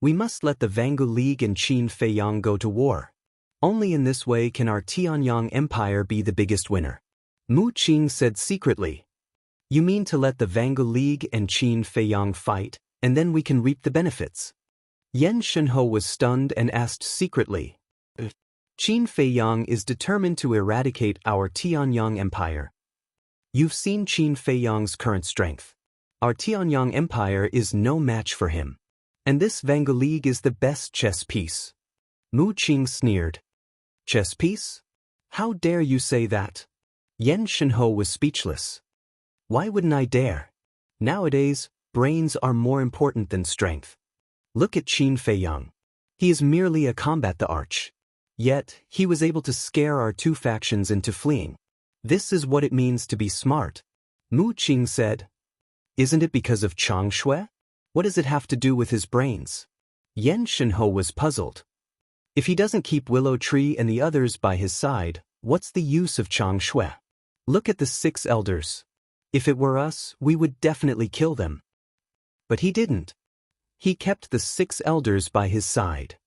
We must let the Vangu League and Qin Feiyang go to war. Only in this way can our Tianyang Empire be the biggest winner. Mu Qing said secretly. You mean to let the Vangu League and Qin Feiyang fight, and then we can reap the benefits? Yen Shenhe was stunned and asked secretly. Qin Feiyang is determined to eradicate our Tianyang Empire. You've seen Qin Feiyang's current strength. Our Tianyang Empire is no match for him. And this Vangu League is the best chess piece. Mu Qing sneered. Chess piece? How dare you say that? Yen Shenhe was speechless. Why wouldn't I dare? Nowadays, brains are more important than strength. Look at Qin Feiyang. He is merely a combat the arch. Yet, he was able to scare our two factions into fleeing. This is what it means to be smart. Mu Qing said. Isn't it because of Chang Shui? What does it have to do with his brains? Yen Shenhe was puzzled. If he doesn't keep Willow Tree and the others by his side, what's the use of Chang Shui? Look at the 6 elders. If it were us, we would definitely kill them. But he didn't. He kept the 6 elders by his side.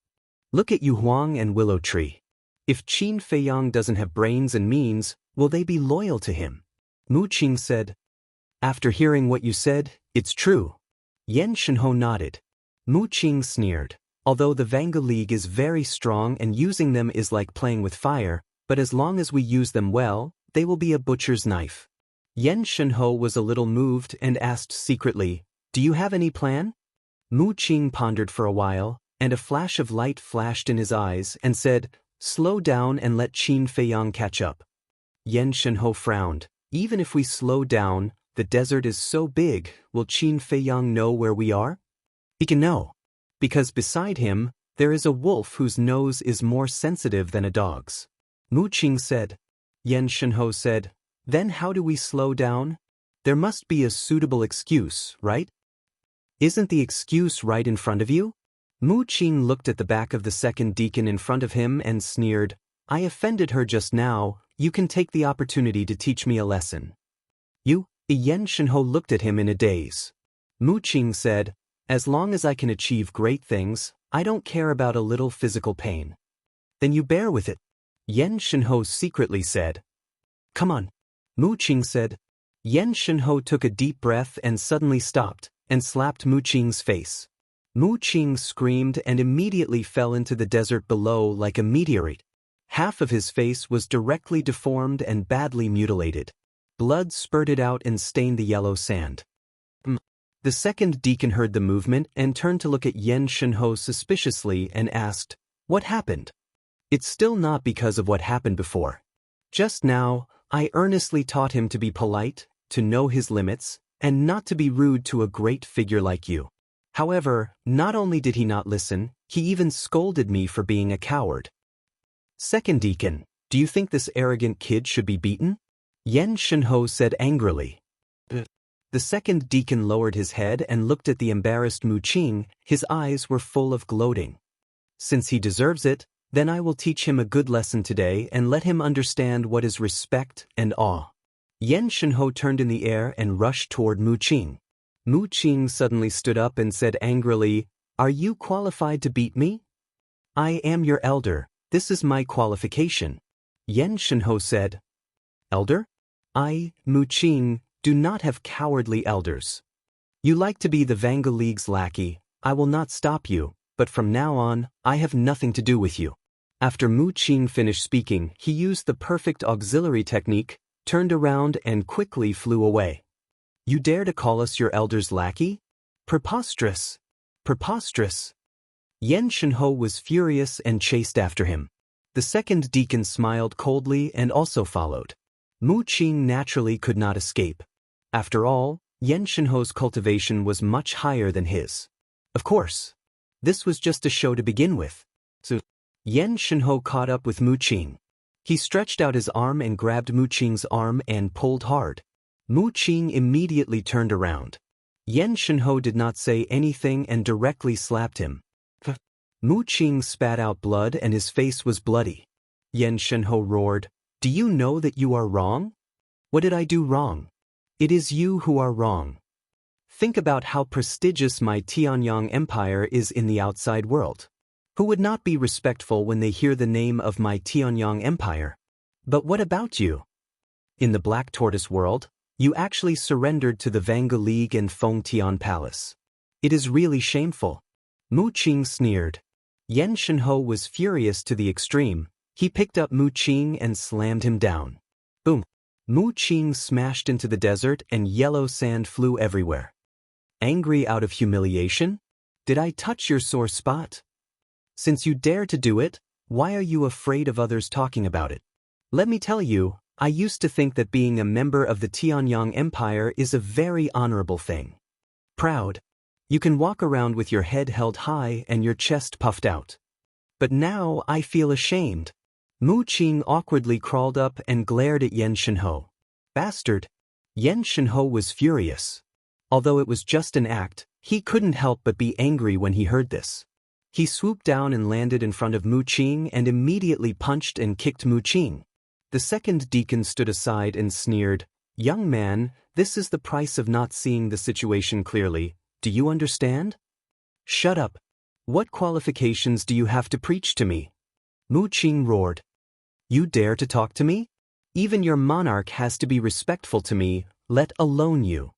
Look at Yu Huang and Willow Tree. If Qin Feiyang doesn't have brains and means, will they be loyal to him? Mu Qing said. After hearing what you said, it's true. Yen Shenhe nodded. Mu Qing sneered. Although the Vangu League is very strong and using them is like playing with fire, but as long as we use them well, they will be a butcher's knife. Yen Shenhe was a little moved and asked secretly, Do you have any plan? Mu Qing pondered for a while, and a flash of light flashed in his eyes and said, Slow down and let Qin Feiyang catch up. Yen Shenhe frowned. Even if we slow down, the desert is so big, will Qin Feiyang know where we are? He can know. Because beside him, there is a wolf whose nose is more sensitive than a dog's. Mu Qing said. Yen Shenhe said, Then how do we slow down? There must be a suitable excuse, right? Isn't the excuse right in front of you? Mu Qing looked at the back of the second deacon in front of him and sneered, I offended her just now, you can take the opportunity to teach me a lesson. You? Yen Shenhe looked at him in a daze. Mu Qing said, As long as I can achieve great things, I don't care about a little physical pain. Then you bear with it. Yen Shenhe secretly said. Come on. Mu Qing said. Yen Shenhe took a deep breath and suddenly stopped, and slapped Mu Qing's face. Mu Qing screamed and immediately fell into the desert below like a meteorite. Half of his face was directly deformed and badly mutilated. Blood spurted out and stained the yellow sand. The second deacon heard the movement and turned to look at Yen Shenhe suspiciously and asked, What happened? It's still not because of what happened before. Just now, I earnestly taught him to be polite, to know his limits, and not to be rude to a great figure like you. However, not only did he not listen, he even scolded me for being a coward. Second deacon, do you think this arrogant kid should be beaten? Yen Shenhe said angrily. The second deacon lowered his head and looked at the embarrassed Mu Qing. His eyes were full of gloating. Since he deserves it, then I will teach him a good lesson today and let him understand what is respect and awe. Yen Shenhe turned in the air and rushed toward Mu Qing. Mu Qing suddenly stood up and said angrily, Are you qualified to beat me? I am your elder, this is my qualification. Yen Shenho said. Elder? I, Mu Qing, do not have cowardly elders. You like to be the Vanga League's lackey, I will not stop you, but from now on, I have nothing to do with you. After Mu Qing finished speaking, he used the perfect auxiliary technique, turned around and quickly flew away. You dare to call us your elder's lackey? Preposterous! Preposterous! Yen Shenho was furious and chased after him. The second deacon smiled coldly and also followed. Mu Qing naturally could not escape. After all, Yen Shenho's cultivation was much higher than his. Of course. This was just a show to begin with. So, Yen Shenho caught up with Mu Qing. He stretched out his arm and grabbed Mu Qing's arm and pulled hard. Mu Qing immediately turned around. Yen Shenho did not say anything and directly slapped him. Mu Qing spat out blood and his face was bloody. Yen Shenho roared, Do you know that you are wrong? What did I do wrong? It is you who are wrong. Think about how prestigious my Tianyang Empire is in the outside world. Who would not be respectful when they hear the name of my Tianyang Empire? But what about you? In the Black Tortoise world, you actually surrendered to the Vanga League and Feng Tian Palace. It is really shameful. Mu Qing sneered. Yen Shenho was furious to the extreme. He picked up Mu Qing and slammed him down. Boom! Mu Qing smashed into the desert and yellow sand flew everywhere. Angry out of humiliation? Did I touch your sore spot? Since you dare to do it, why are you afraid of others talking about it? Let me tell you, I used to think that being a member of the Tianyang Empire is a very honorable thing. Proud. You can walk around with your head held high and your chest puffed out. But now I feel ashamed. Mu Qing awkwardly crawled up and glared at Yen Shenho. Bastard! Yen Shenho was furious. Although it was just an act, he couldn't help but be angry when he heard this. He swooped down and landed in front of Mu Qing and immediately punched and kicked Mu Qing. The second deacon stood aside and sneered, Young man, this is the price of not seeing the situation clearly. Do you understand? Shut up. What qualifications do you have to preach to me? Mu Qing roared. You dare to talk to me? Even your monarch has to be respectful to me, let alone you.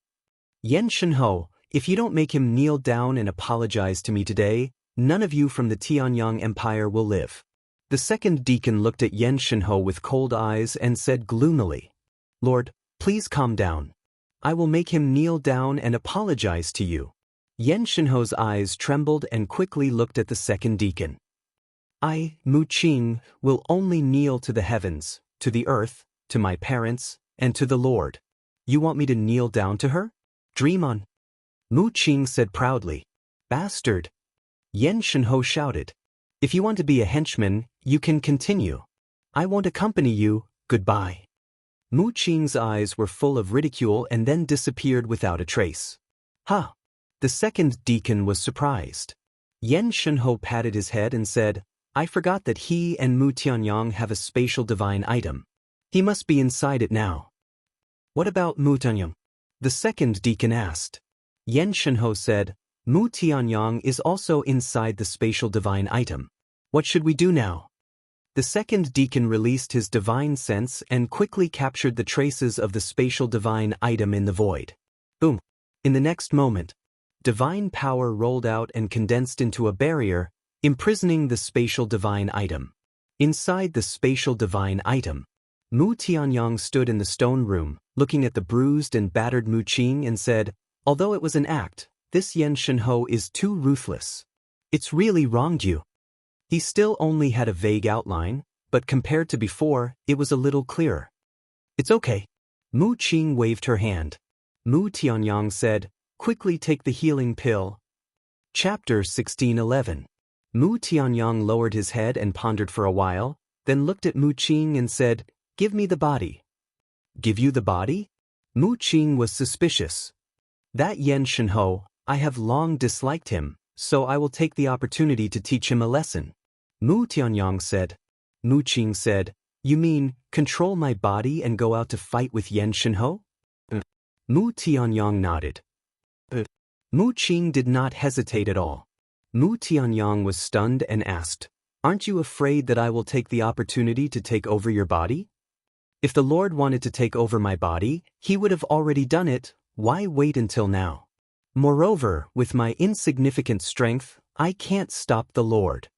Yen Shenho, if you don't make him kneel down and apologize to me today, none of you from the Tianyang Empire will live. The second deacon looked at Yen Shenho with cold eyes and said gloomily, Lord, please calm down. I will make him kneel down and apologize to you. Yen Shenho's eyes trembled and quickly looked at the second deacon. I, Mu Qing, will only kneel to the heavens, to the earth, to my parents, and to the Lord. You want me to kneel down to her? Dream on. Mu Qing said proudly. Bastard! Yen Shenho shouted. If you want to be a henchman, you can continue. I won't accompany you, goodbye. Mu Qing's eyes were full of ridicule and then disappeared without a trace. Ha! The second deacon was surprised. Yen Shenho patted his head and said, I forgot that he and Mu Tianyang have a spatial divine item. He must be inside it now. What about Mu Tianyang? The second deacon asked. Yen Shenho said, Mu Tianyang is also inside the spatial divine item. What should we do now? The second deacon released his divine sense and quickly captured the traces of the spatial divine item in the void. Boom! In the next moment, divine power rolled out and condensed into a barrier, imprisoning the spatial divine item. Inside the spatial divine item, Mu Tianyang stood in the stone room, looking at the bruised and battered Mu Qing and said, Although it was an act, this Yen Shenho is too ruthless. It's really wronged you. He still only had a vague outline, but compared to before, it was a little clearer. It's okay. Mu Qing waved her hand. Mu Tianyang said, Quickly take the healing pill. Chapter 1611. Mu Tianyang lowered his head and pondered for a while, then looked at Mu Qing and said, Give me the body. Give you the body? Mu Qing was suspicious. That Yen Shenho, I have long disliked him, so I will take the opportunity to teach him a lesson. Mu Tianyang said. Mu Qing said, You mean, control my body and go out to fight with Yen Shenho? Mu Tianyang nodded. Mu Qing did not hesitate at all. Mu Tianyang was stunned and asked, Aren't you afraid that I will take the opportunity to take over your body? If the Lord wanted to take over my body, he would have already done it. Why wait until now? Moreover, with my insignificant strength, I can't stop the Lord.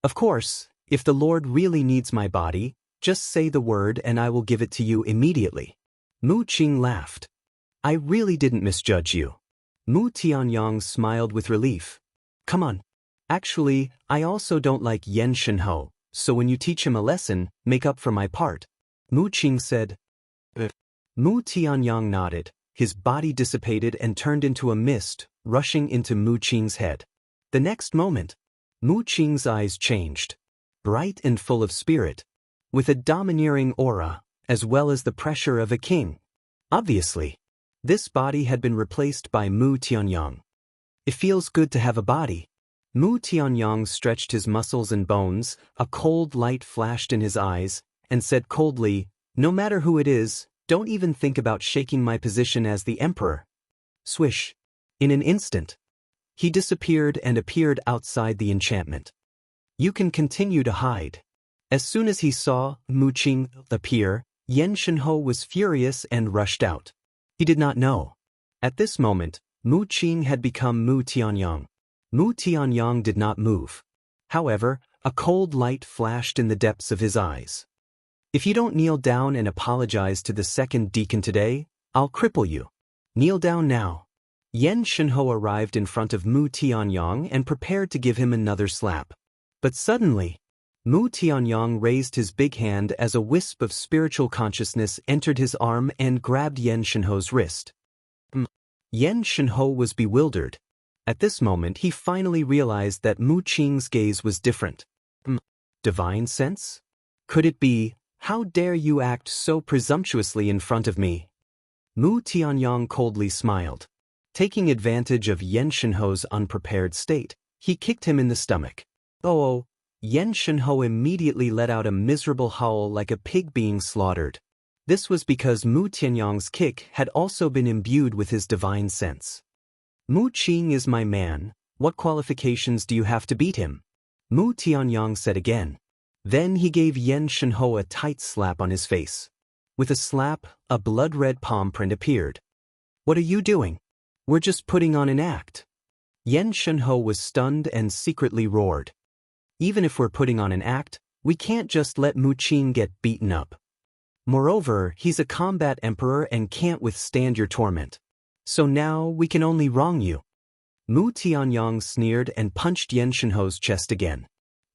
Of course, if the Lord really needs my body, just say the word and I will give it to you immediately. Mu Qing laughed. I really didn't misjudge you. Mu Tianyang smiled with relief. Come on. Actually, I also don't like Yen Shenhou, so when you teach him a lesson, make up for my part. Mu Qing said. Mu Tianyang nodded. His body dissipated and turned into a mist, rushing into Mu Qing's head. The next moment, Mu Qing's eyes changed, bright and full of spirit, with a domineering aura, as well as the pressure of a king. Obviously, this body had been replaced by Mu Tianyang. It feels good to have a body. Mu Tianyang stretched his muscles and bones, a cold light flashed in his eyes, and said coldly, no matter who it is, don't even think about shaking my position as the emperor. Swish. In an instant, he disappeared and appeared outside the enchantment. You can continue to hide. As soon as he saw Mu Qing appear, Yen Shenhou was furious and rushed out. He did not know. At this moment, Mu Qing had become Mu Tianyang. Mu Tianyang did not move. However, a cold light flashed in the depths of his eyes. If you don't kneel down and apologize to the second deacon today, I'll cripple you. Kneel down now. Yen Shenhou arrived in front of Mu Tianyang and prepared to give him another slap. But suddenly, Mu Tianyang raised his big hand as a wisp of spiritual consciousness entered his arm and grabbed Yen Shenhou's wrist. Yen Shenhou was bewildered. At this moment he finally realized that Mu Qing's gaze was different. Divine sense? Could it be, how dare you act so presumptuously in front of me? Mu Tianyang coldly smiled. Taking advantage of Yen Shenhou's unprepared state, he kicked him in the stomach. Oh! Yen Shenhou immediately let out a miserable howl like a pig being slaughtered. This was because Mu Tianyang's kick had also been imbued with his divine sense. Mu Qing is my man. What qualifications do you have to beat him? Mu Tianyang said again. Then he gave Yen Shenhou a tight slap on his face. With a slap, a blood-red palm print appeared. What are you doing? We're just putting on an act. Yen Shenhou was stunned and secretly roared. Even if we're putting on an act, we can't just let Mu Qing get beaten up. Moreover, he's a combat emperor and can't withstand your torment. So now we can only wrong you. Mu Tianyang sneered and punched Yen Shenhou's chest again.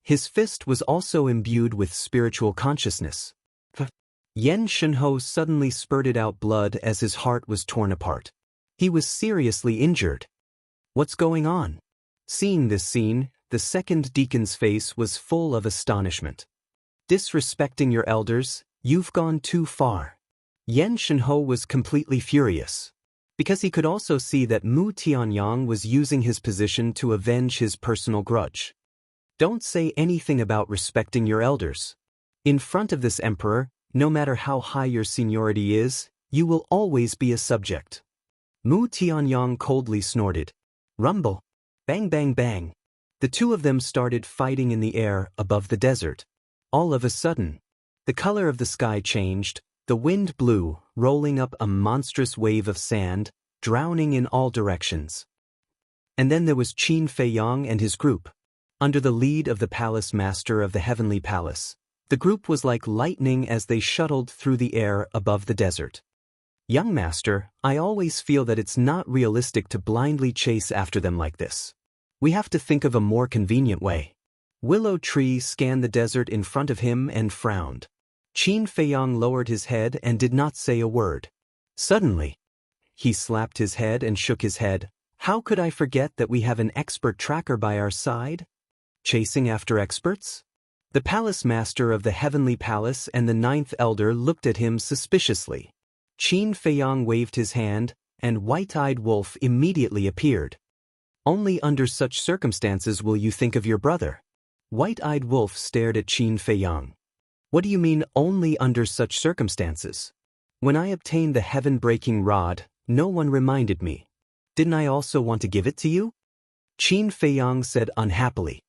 His fist was also imbued with spiritual consciousness. Yen Shenhou suddenly spurted out blood as his heart was torn apart. He was seriously injured. What's going on? Seeing this scene, the second deacon's face was full of astonishment. Disrespecting your elders, you've gone too far. Yen Shenhou was completely furious, because he could also see that Mu Tianyang was using his position to avenge his personal grudge. Don't say anything about respecting your elders. In front of this emperor, no matter how high your seniority is, you will always be a subject. Mu Tianyang coldly snorted. Rumble. Bang bang bang. The two of them started fighting in the air above the desert. All of a sudden, the color of the sky changed, the wind blew, rolling up a monstrous wave of sand, drowning in all directions. And then there was Qin Feiyang and his group. Under the lead of the palace master of the heavenly palace, the group was like lightning as they shuttled through the air above the desert. Young master, I always feel that it's not realistic to blindly chase after them like this. We have to think of a more convenient way. Willow Tree scanned the desert in front of him and frowned. Qin Feiyang lowered his head and did not say a word. Suddenly, he slapped his head and shook his head. How could I forget that we have an expert tracker by our side? Chasing after experts? The palace master of the heavenly palace and the ninth elder looked at him suspiciously. Qin Feiyang waved his hand, and White-Eyed Wolf immediately appeared. Only under such circumstances will you think of your brother. White-Eyed Wolf stared at Qin Feiyang. What do you mean, only under such circumstances? When I obtained the heaven-breaking rod, no one reminded me. Didn't I also want to give it to you? Qin Feiyang said unhappily.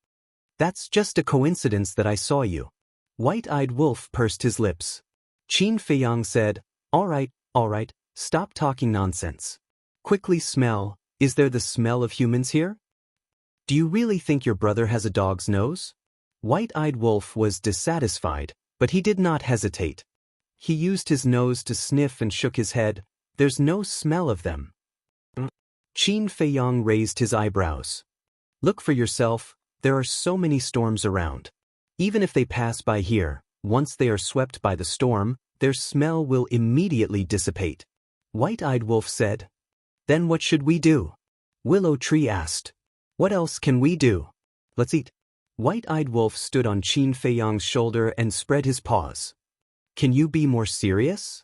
That's just a coincidence that I saw you. White-eyed wolf pursed his lips. Qin Feiyang said, all right, stop talking nonsense. Quickly smell, is there the smell of humans here? Do you really think your brother has a dog's nose? White-eyed wolf was dissatisfied, but he did not hesitate. He used his nose to sniff and shook his head. There's no smell of them. Qin Feiyang raised his eyebrows. Look for yourself, there are so many storms around. Even if they pass by here, once they are swept by the storm, their smell will immediately dissipate. White-eyed wolf said. Then what should we do? Willow Tree asked. What else can we do? Let's eat. White-eyed wolf stood on Qin Feiyang's shoulder and spread his paws. Can you be more serious?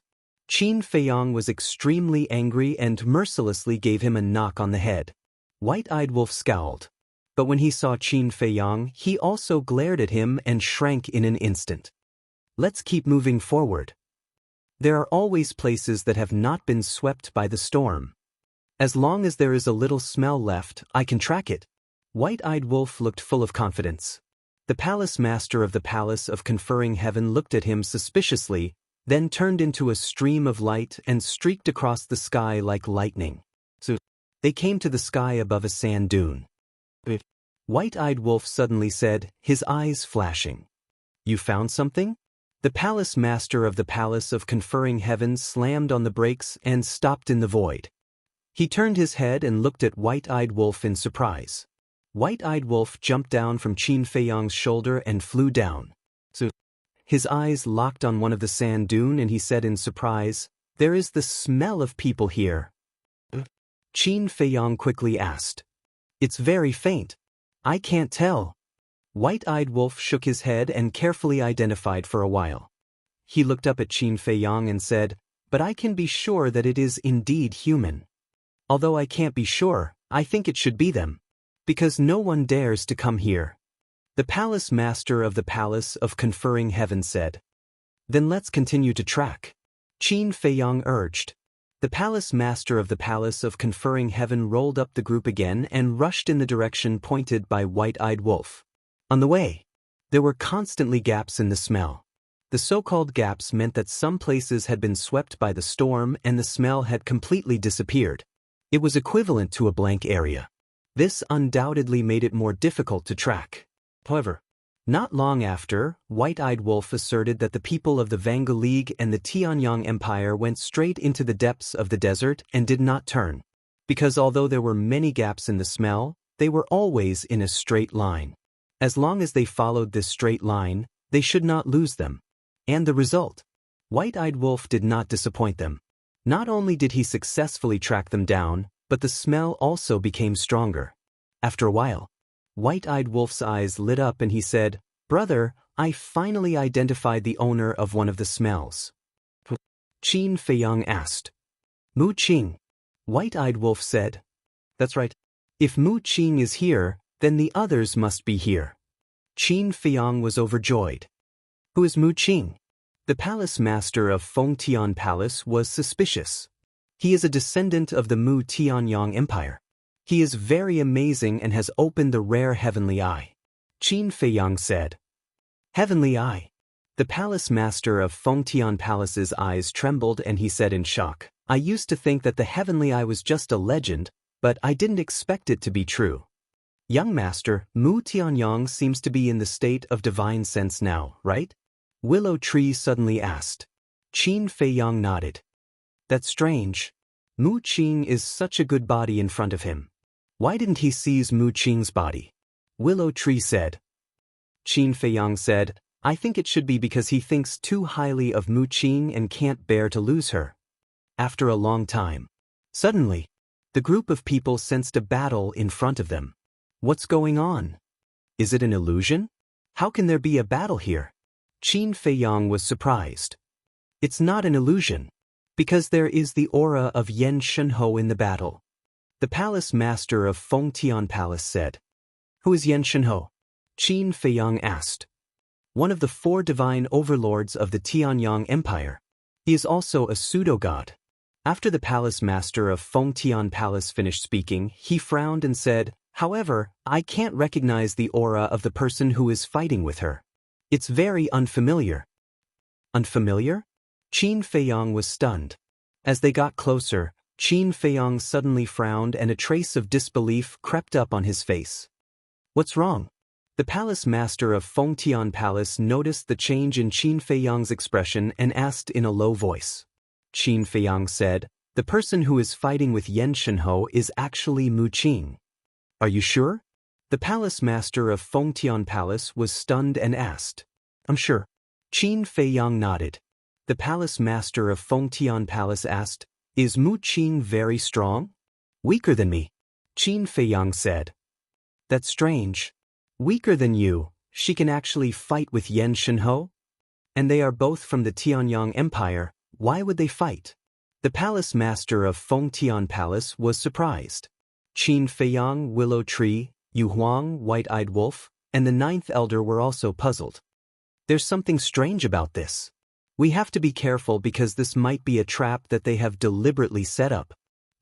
Qin Feiyang was extremely angry and mercilessly gave him a knock on the head. White-eyed wolf scowled. But when he saw Qin Feiyang, he also glared at him and shrank in an instant. Let's keep moving forward. There are always places that have not been swept by the storm. As long as there is a little smell left, I can track it. White-eyed wolf looked full of confidence. The palace master of the Palace of Conferring Heaven looked at him suspiciously, then turned into a stream of light and streaked across the sky like lightning. So, they came to the sky above a sand dune. White-eyed wolf suddenly said, his eyes flashing. You found something? The palace master of the Palace of Conferring Heaven slammed on the brakes and stopped in the void. He turned his head and looked at White-eyed wolf in surprise. White-eyed wolf jumped down from Qin Feiyang's shoulder and flew down. So, his eyes locked on one of the sand dune and he said in surprise, there is the smell of people here. Qin Feiyang quickly asked. It's very faint. I can't tell. White-eyed wolf shook his head and carefully identified for a while. He looked up at Qin Feiyang and said, but I can be sure that it is indeed human. Although I can't be sure, I think it should be them. Because no one dares to come here. The palace master of the Palace of Conferring Heaven said. Then let's continue to track. Qin Feiyang urged. The palace master of the Palace of Conferring Heaven rolled up the group again and rushed in the direction pointed by White-eyed wolf. On the way, there were constantly gaps in the smell. The so-called gaps meant that some places had been swept by the storm and the smell had completely disappeared. It was equivalent to a blank area. This undoubtedly made it more difficult to track. However, not long after, White-eyed wolf asserted that the people of the Vanga League and the Tianyang Empire went straight into the depths of the desert and did not turn. Because although there were many gaps in the smell, they were always in a straight line. As long as they followed this straight line, they should not lose them. And the result? White-eyed wolf did not disappoint them. Not only did he successfully track them down, but the smell also became stronger. After a while, White-eyed wolf's eyes lit up and he said, Brother, I finally identified the owner of one of the smells. Qin Feiyang asked. Mu Qing. White-eyed wolf said. That's right. If Mu Qing is here, then the others must be here. Qin Feiyang was overjoyed. Who is Mu Qing? The palace master of Fengtian Palace was suspicious. He is a descendant of the Mu Tianyang Empire. He is very amazing and has opened the rare heavenly eye. Qin Feiyang said. Heavenly eye. The palace master of Fengtian Palace's eyes trembled and he said in shock, I used to think that the heavenly eye was just a legend, but I didn't expect it to be true. Young master, Mu Tianyang seems to be in the state of divine sense now, right? Willow Tree suddenly asked. Qin Feiyang nodded. That's strange. Mu Qing is such a good body in front of him. Why didn't he seize Mu Qing's body? Willow Tree said. Qin Feiyang said, I think it should be because he thinks too highly of Mu Qing and can't bear to lose her. After a long time, suddenly, the group of people sensed a battle in front of them. What's going on? Is it an illusion? How can there be a battle here? Qin Feiyang was surprised. It's not an illusion, because there is the aura of Yan Shenhou in the battle. The palace master of Fengtian Palace said. Who is Yan Shenhou? Qin Feiyang asked. One of the 4 divine overlords of the Tianyang Empire. He is also a pseudo-god. After the palace master of Fengtian Palace finished speaking, he frowned and said, However, I can't recognize the aura of the person who is fighting with her. It's very unfamiliar. Unfamiliar? Qin Feiyang was stunned. As they got closer, Qin Feiyang suddenly frowned and a trace of disbelief crept up on his face. What's wrong? The palace master of Fengtian Palace noticed the change in Qin Feiyang's expression and asked in a low voice. Qin Feiyang said, "The person who is fighting with Yan Shenhou is actually Mu Qing." "Are you sure?" The palace master of Fengtian Palace was stunned and asked. "I'm sure." Qin Feiyang nodded. The palace master of Fengtian Palace asked, "Is Mu Qing very strong?" "Weaker than me," Qin Feiyang said. "That's strange. Weaker than you, she can actually fight with Yan Shenhou? And they are both from the Tianyang Empire, why would they fight?" The palace master of Fengtian Palace was surprised. Qin Feiyang, Willow Tree, Yu Huang, White-Eyed Wolf, and the ninth elder were also puzzled. "There's something strange about this. We have to be careful because this might be a trap that they have deliberately set up,"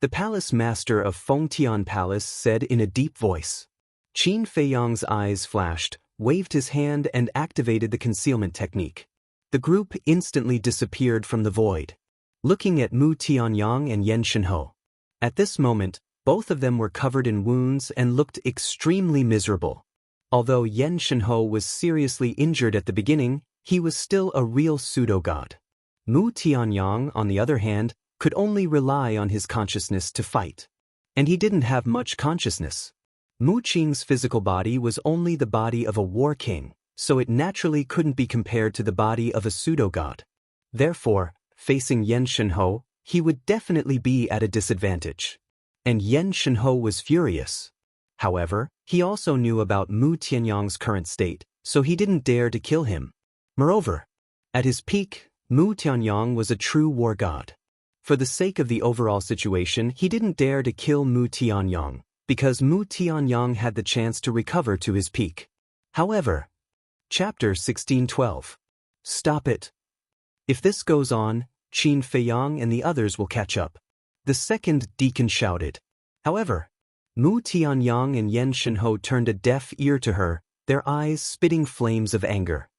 the palace master of Fengtian Palace said in a deep voice. Qin Feiyang's eyes flashed, waved his hand and activated the concealment technique. The group instantly disappeared from the void, looking at Mu Tianyang and Yan Shenhou. At this moment, both of them were covered in wounds and looked extremely miserable. Although Yan Shenhou was seriously injured at the beginning, he was still a real pseudo-god. Mu Tianyang, on the other hand, could only rely on his consciousness to fight. And he didn't have much consciousness. Mu Qing's physical body was only the body of a war king, so it naturally couldn't be compared to the body of a pseudo-god. Therefore, facing Yan Shenhou, he would definitely be at a disadvantage. And Yan Shenhou was furious. However, he also knew about Mu Tianyang's current state, so he didn't dare to kill him. Moreover, at his peak, Mu Tianyang was a true war god. For the sake of the overall situation, he didn't dare to kill Mu Tianyang, because Mu Tianyang had the chance to recover to his peak. However, Chapter 1612. Stop it. If this goes on, Qin Feiyang and the others will catch up. The second deacon shouted. However, Mu Tianyang and Yan Shenhou turned a deaf ear to her, their eyes spitting flames of anger.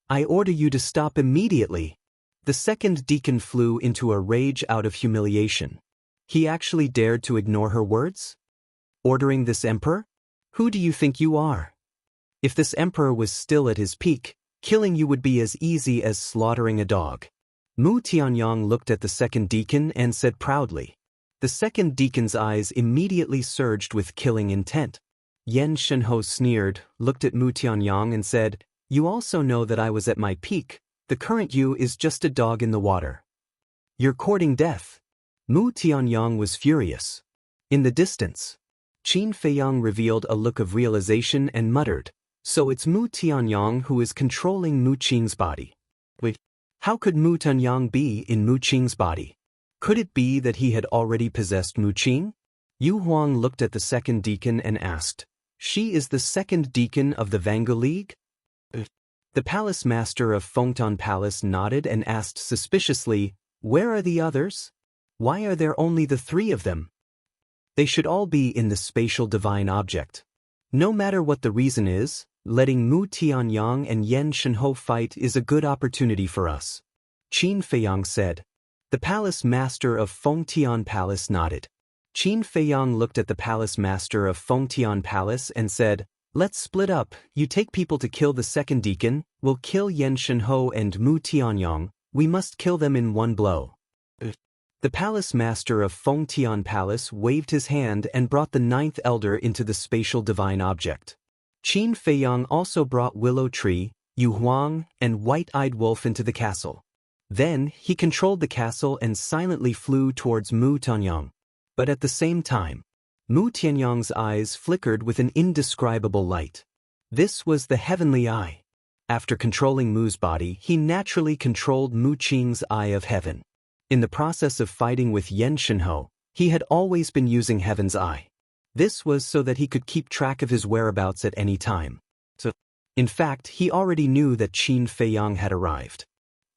"I order you to stop immediately." The second deacon flew into a rage out of humiliation. He actually dared to ignore her words? Ordering this emperor? Who do you think you are? If this emperor was still at his peak, killing you would be as easy as slaughtering a dog. Mu Tianyang looked at the second deacon and said proudly. The second deacon's eyes immediately surged with killing intent. Yan Shenhou sneered, looked at Mu Tianyang and said, "You also know that I was at my peak. The current you is just a dog in the water. You're courting death." Mu Tianyang was furious. In the distance, Qin Feiyang revealed a look of realization and muttered, "So it's Mu Tianyang who is controlling Mu Qing's body." Wait, how could Mu Tianyang be in Mu Qing's body? Could it be that he had already possessed Mu Qing? Yu Huang looked at the second deacon and asked, "She is the second deacon of the Vangu League?" The palace master of Fengtian Palace nodded and asked suspiciously, "Where are the others? Why are there only the three of them? They should all be in the spatial divine object. No matter what the reason is, letting Mu Tianyang and Yan Shenhou fight is a good opportunity for us," Qin Feiyang said. The palace master of Fengtian Palace nodded. Qin Feiyang looked at the palace master of Fengtian Palace and said, "Let's split up. You take people to kill the second deacon, we'll kill Yan Shenhou and Mu Tianyang, we must kill them in one blow." The palace master of Fengtian Palace waved his hand and brought the ninth elder into the spatial divine object. Qin Feiyang also brought Willow Tree, Yu Huang, and White-Eyed Wolf into the castle. Then, he controlled the castle and silently flew towards Mu Tianyang. But at the same time, Mu Tianyang's eyes flickered with an indescribable light. This was the heavenly eye. After controlling Mu's body, he naturally controlled Mu Qing's eye of heaven. In the process of fighting with Yan Shenhou, he had always been using Heaven's Eye. This was so that he could keep track of his whereabouts at any time. In fact, he already knew that Qin Feiyang had arrived.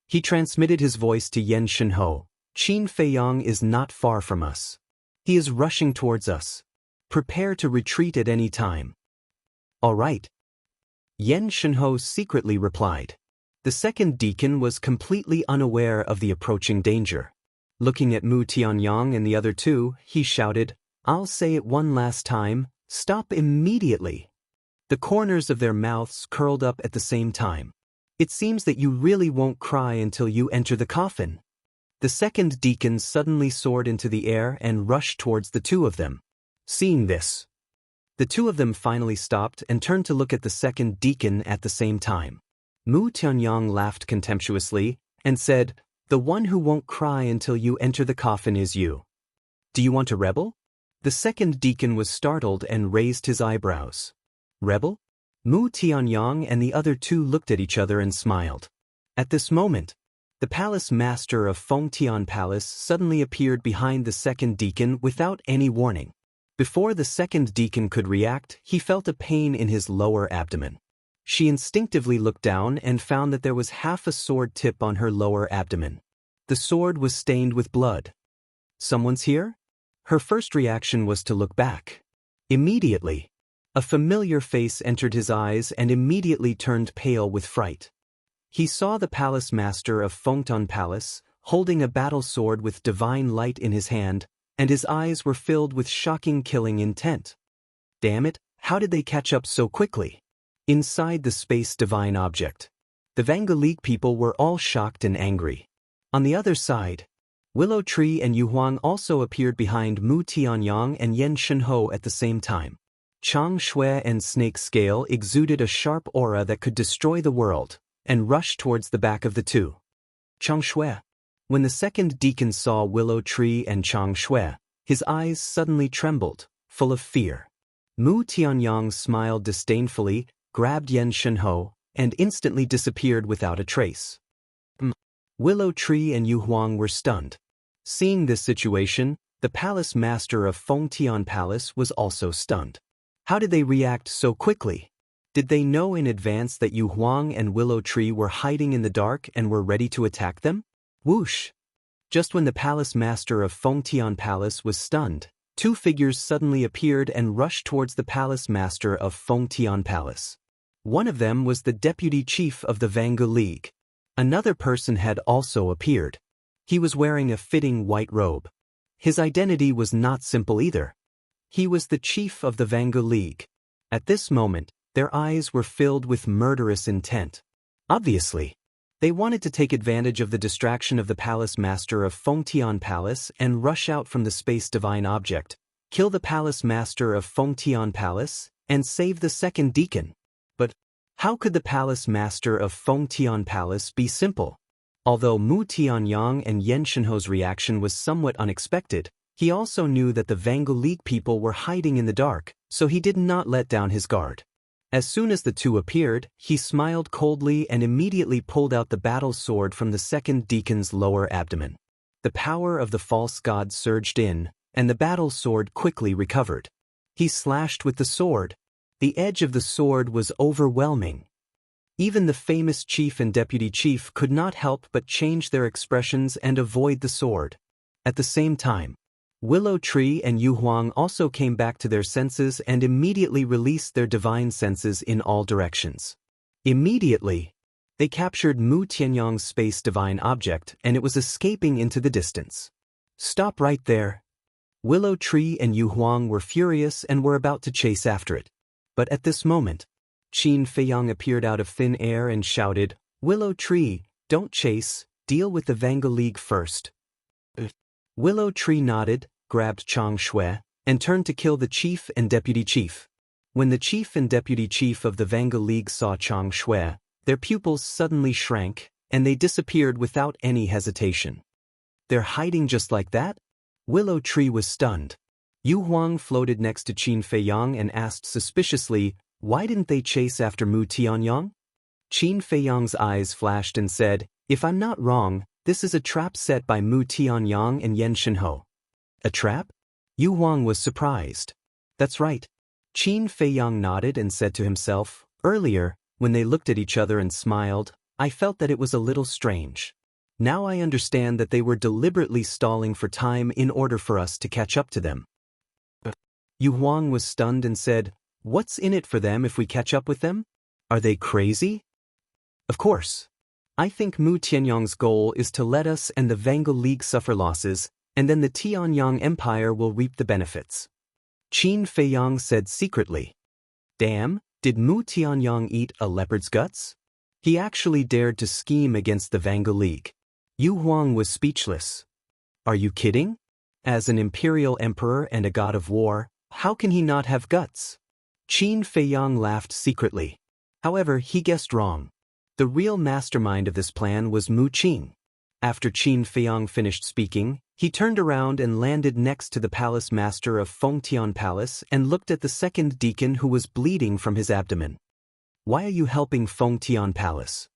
He transmitted his voice to Yan Shenhou. "Qin Feiyang is not far from us. He is rushing towards us." Prepare to retreat at any time. All right. Yen Shenho secretly replied. The second deacon was completely unaware of the approaching danger. Looking at Mu Tianyang and the other two, he shouted, I'll say it one last time, stop immediately. The corners of their mouths curled up at the same time. It seems that you really won't cry until you enter the coffin. The second deacon suddenly soared into the air and rushed towards the two of them. Seeing this, the two of them finally stopped and turned to look at the second deacon at the same time. Mu Tianyang laughed contemptuously and said, The one who won't cry until you enter the coffin is you. Do you want to rebel? The second deacon was startled and raised his eyebrows. Rebel? Mu Tianyang and the other two looked at each other and smiled. At this moment, the palace master of Fengtian Palace suddenly appeared behind the second deacon without any warning. Before the second deacon could react, he felt a pain in his lower abdomen. She instinctively looked down and found that there was half a sword tip on her lower abdomen. The sword was stained with blood. Someone's here? Her first reaction was to look back. Immediately, a familiar face entered his eyes and immediately turned pale with fright. He saw the palace master of Fengtian Palace, holding a battle sword with divine light in his hand, and his eyes were filled with shocking killing intent. Damn it, how did they catch up so quickly? Inside the space divine object, the Vanga League people were all shocked and angry. On the other side, Willow Tree and Yu Huang also appeared behind Mu Tianyang and Yen Shenho at the same time. Chang Shui and Snake Scale exuded a sharp aura that could destroy the world, and rushed towards the back of the two. Chang Shui. When the second deacon saw Willow Tree and Chang Shui, his eyes suddenly trembled, full of fear. Mu Tianyang smiled disdainfully, grabbed Yen Shenho, and instantly disappeared without a trace. Willow Tree and Yu Huang were stunned. Seeing this situation, the palace master of Fengtian Palace was also stunned. How did they react so quickly? Did they know in advance that Yu Huang and Willow Tree were hiding in the dark and were ready to attack them? Whoosh! Just when the palace master of Fengtian Palace was stunned, two figures suddenly appeared and rushed towards the palace master of Fengtian Palace. One of them was the deputy chief of the Vanga League. Another person had also appeared. He was wearing a fitting white robe. His identity was not simple either. He was the chief of the Vanga League. At this moment, their eyes were filled with murderous intent. Obviously, they wanted to take advantage of the distraction of the palace master of Fengtian Palace and rush out from the space divine object, kill the palace master of Fengtian Palace, and save the second deacon. But how could the palace master of Fengtian Palace be simple? Although Mu Tianyang and Yen Shenho's reaction was somewhat unexpected, he also knew that the Vanga League people were hiding in the dark, so he did not let down his guard. As soon as the two appeared, he smiled coldly and immediately pulled out the battle sword from the second deacon's lower abdomen. The power of the false god surged in, and the battle sword quickly recovered. He slashed with the sword. The edge of the sword was overwhelming. Even the famous chief and deputy chief could not help but change their expressions and avoid the sword. At the same time, Willow Tree and Yu Huang also came back to their senses and immediately released their divine senses in all directions. Immediately, they captured Mu Tianyang's space divine object and it was escaping into the distance. Stop right there. Willow Tree and Yu Huang were furious and were about to chase after it. But at this moment, Qin Feiyang appeared out of thin air and shouted, Willow Tree, don't chase, deal with the Vanga League first. Willow Tree nodded, grabbed Chang Shui, and turned to kill the chief and deputy chief. When the chief and deputy chief of the Vanga League saw Chang Shui, their pupils suddenly shrank, and they disappeared without any hesitation. They're hiding just like that? Willow Tree was stunned. Yu Huang floated next to Qin Feiyang and asked suspiciously, why didn't they chase after Mu Tianyang? Qin Feiyang's eyes flashed and said, if I'm not wrong, this is a trap set by Mu Tianyang and Yen Shenho. A trap? Yu Huang was surprised. That's right. Qin Feiyang nodded and said to himself, earlier, when they looked at each other and smiled, I felt that it was a little strange. Now I understand that they were deliberately stalling for time in order for us to catch up to them. Yu Huang was stunned and said, "What's in it for them if we catch up with them? Are they crazy?" "Of course. I think Mu Tianyang's goal is to let us and the Vangal League suffer losses, and then the Tianyang Empire will reap the benefits," Qin Feiyang said secretly. Damn, did Mu Tianyang eat a leopard's guts? He actually dared to scheme against the Vangal League. Yu Huang was speechless. Are you kidding? As an imperial emperor and a god of war, how can he not have guts? Qin Feiyang laughed secretly. However, he guessed wrong. The real mastermind of this plan was Mu Qin. After Qin Feiyang finished speaking, he turned around and landed next to the palace master of Fengtian Palace and looked at the second deacon who was bleeding from his abdomen. Why are you helping Fengtian Palace?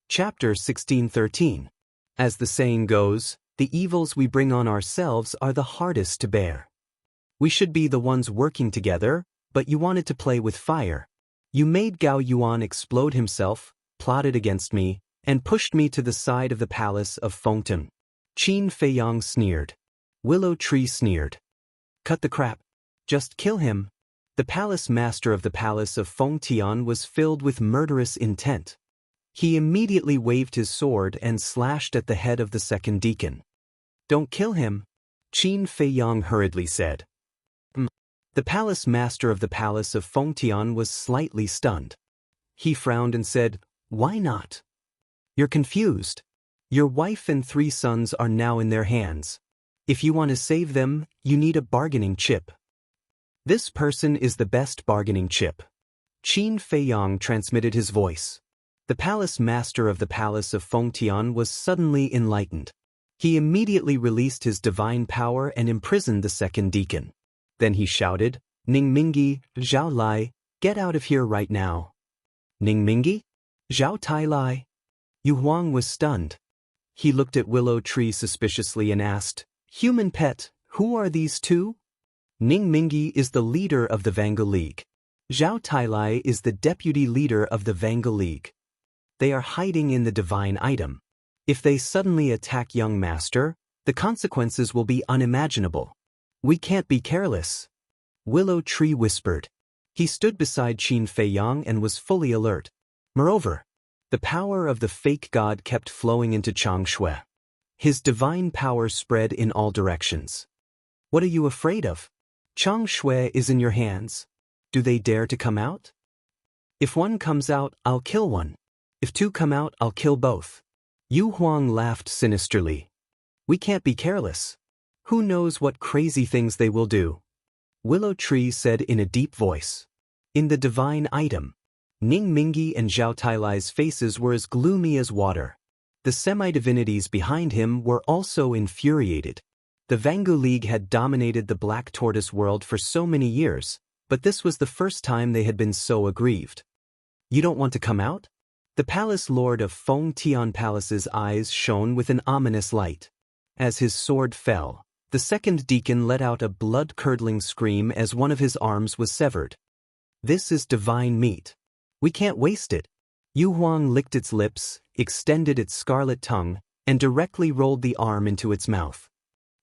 Chapter 1613. As the saying goes, the evils we bring on ourselves are the hardest to bear. We should be the ones working together, but you wanted to play with fire. You made Gao Yuan explode himself, plotted against me, and pushed me to the side of the palace of Fengtian. Qin Feiyang sneered. Willow Tree sneered. Cut the crap. Just kill him. The palace master of the palace of Fengtian was filled with murderous intent. He immediately waved his sword and slashed at the head of the second deacon. Don't kill him, Qin Feiyang hurriedly said. The palace master of the palace of Fengtian was slightly stunned. He frowned and said, Why not? You're confused. Your wife and 3 sons are now in their hands. If you want to save them, you need a bargaining chip. This person is the best bargaining chip. Qin Feiyang transmitted his voice. The palace master of the palace of Fengtian was suddenly enlightened. He immediately released his divine power and imprisoned the second deacon. Then he shouted, Ning Mingi, Zhao Lai, get out of here right now. Ning Mingi? Zhao Tai Lai? Yu Huang was stunned. He looked at Willow Tree suspiciously and asked, Human pet, who are these two? Ning Mingi is the leader of the Vangal League. Zhao Tailai is the deputy leader of the Vangal League. They are hiding in the divine item. If they suddenly attack young master, the consequences will be unimaginable. We can't be careless. Willow Tree whispered. He stood beside Qin Feiyang and was fully alert. Moreover, the power of the fake god kept flowing into Chang Shui. His divine power spread in all directions. What are you afraid of? Chang Shui is in your hands. Do they dare to come out? If one comes out, I'll kill one. If 2 come out, I'll kill both. Yu Huang laughed sinisterly. We can't be careless. Who knows what crazy things they will do? Willow Tree said in a deep voice. In the divine item, Ning Mingi and Zhao Tailai's faces were as gloomy as water. The semi-divinities behind him were also infuriated. The Vangu League had dominated the Black Tortoise world for so many years, but this was the first time they had been so aggrieved. You don't want to come out? The palace lord of Fengtian Palace's eyes shone with an ominous light. As his sword fell, the second deacon let out a blood-curdling scream as one of his arms was severed. This is divine meat. We can't waste it. Yu Huang licked its lips, extended its scarlet tongue, and directly rolled the arm into its mouth.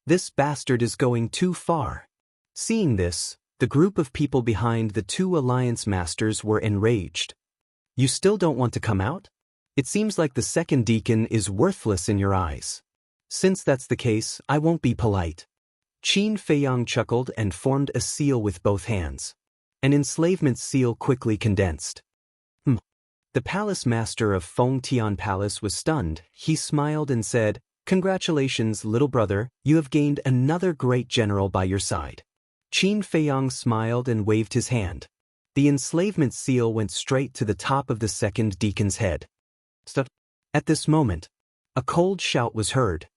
This bastard is going too far. Seeing this, the group of people behind the 2 alliance masters were enraged. You still don't want to come out? It seems like the second deacon is worthless in your eyes. Since that's the case, I won't be polite. Qin Feiyang chuckled and formed a seal with both hands. An enslavement seal quickly condensed. The palace master of Fengtian Palace was stunned. He smiled and said, Congratulations, little brother, you have gained another great general by your side. Qin Feiyang smiled and waved his hand. The enslavement seal went straight to the top of the second deacon's head. At this moment, a cold shout was heard.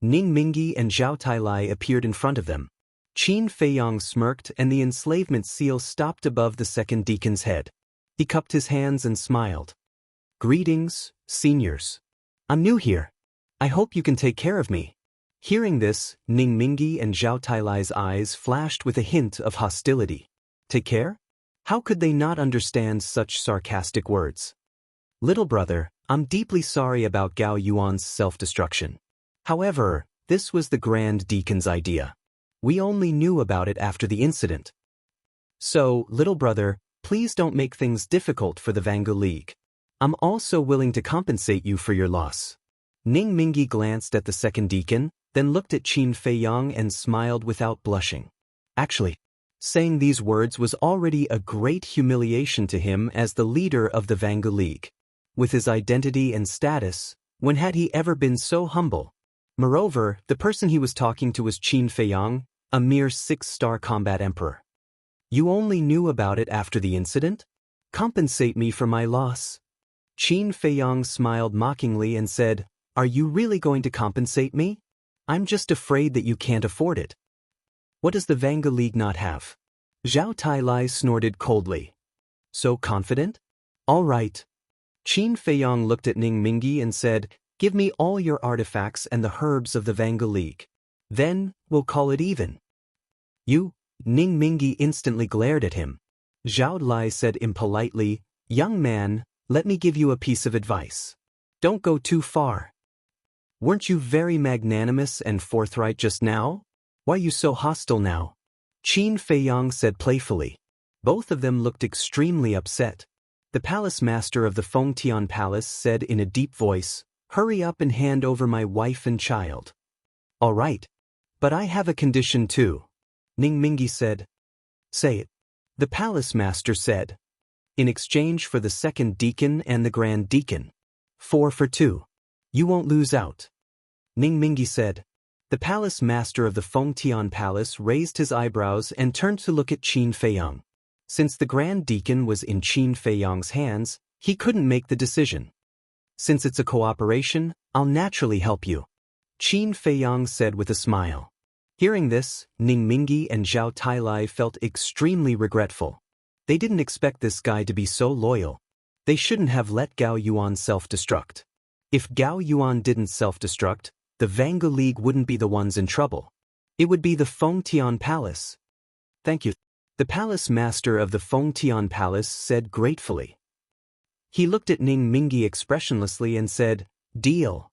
Ning Mingi and Zhao Tailai appeared in front of them. Qin Feiyang smirked and the enslavement seal stopped above the second deacon's head. He cupped his hands and smiled. Greetings, seniors. I'm new here. I hope you can take care of me. Hearing this, Ning Mingi and Zhao Tailai's eyes flashed with a hint of hostility. Take care? How could they not understand such sarcastic words? Little brother, I'm deeply sorry about Gao Yuan's self-destruction. However, this was the Grand Deacon's idea. We only knew about it after the incident. So, little brother, please don't make things difficult for the Vangu League. I'm also willing to compensate you for your loss. Ning Mingi glanced at the second deacon, then looked at Qin Feiyang and smiled without blushing. Actually, saying these words was already a great humiliation to him as the leader of the Vangu League. With his identity and status, when had he ever been so humble? Moreover, the person he was talking to was Qin Feiyang, a mere 6-star combat emperor. You only knew about it after the incident? Compensate me for my loss. Qin Feiyang smiled mockingly and said, Are you really going to compensate me? I'm just afraid that you can't afford it. What does the Vangu League not have? Zhao Tailai snorted coldly. So confident? All right. Qin Feiyang looked at Ning Mingi and said, Give me all your artifacts and the herbs of the Vangu League. Then, we'll call it even. You? Ning Mingi instantly glared at him. Zhao Lai said impolitely, Young man, let me give you a piece of advice. Don't go too far. Weren't you very magnanimous and forthright just now? Why are you so hostile now? Qin Feiyang said playfully. Both of them looked extremely upset. The palace master of the Fengtian Palace said in a deep voice, Hurry up and hand over my wife and child. All right. But I have a condition too. Ning Mingi said. Say it. The palace master said. In exchange for the second deacon and the grand deacon. 4 for 2. You won't lose out. Ning Mingi said. The palace master of the Fengtian Palace raised his eyebrows and turned to look at Qin Feiyang. Since the grand deacon was in Qin Feiyang's hands, he couldn't make the decision. Since it's a cooperation, I'll naturally help you. Qin Feiyang said with a smile. Hearing this, Ning Mingi and Zhao Tailai felt extremely regretful. They didn't expect this guy to be so loyal. They shouldn't have let Gao Yuan self-destruct. If Gao Yuan didn't self-destruct, the Vangu League wouldn't be the ones in trouble. It would be the Fengtian Palace. Thank you. The palace master of the Fengtian Palace said gratefully. He looked at Ning Mingi expressionlessly and said, Deal.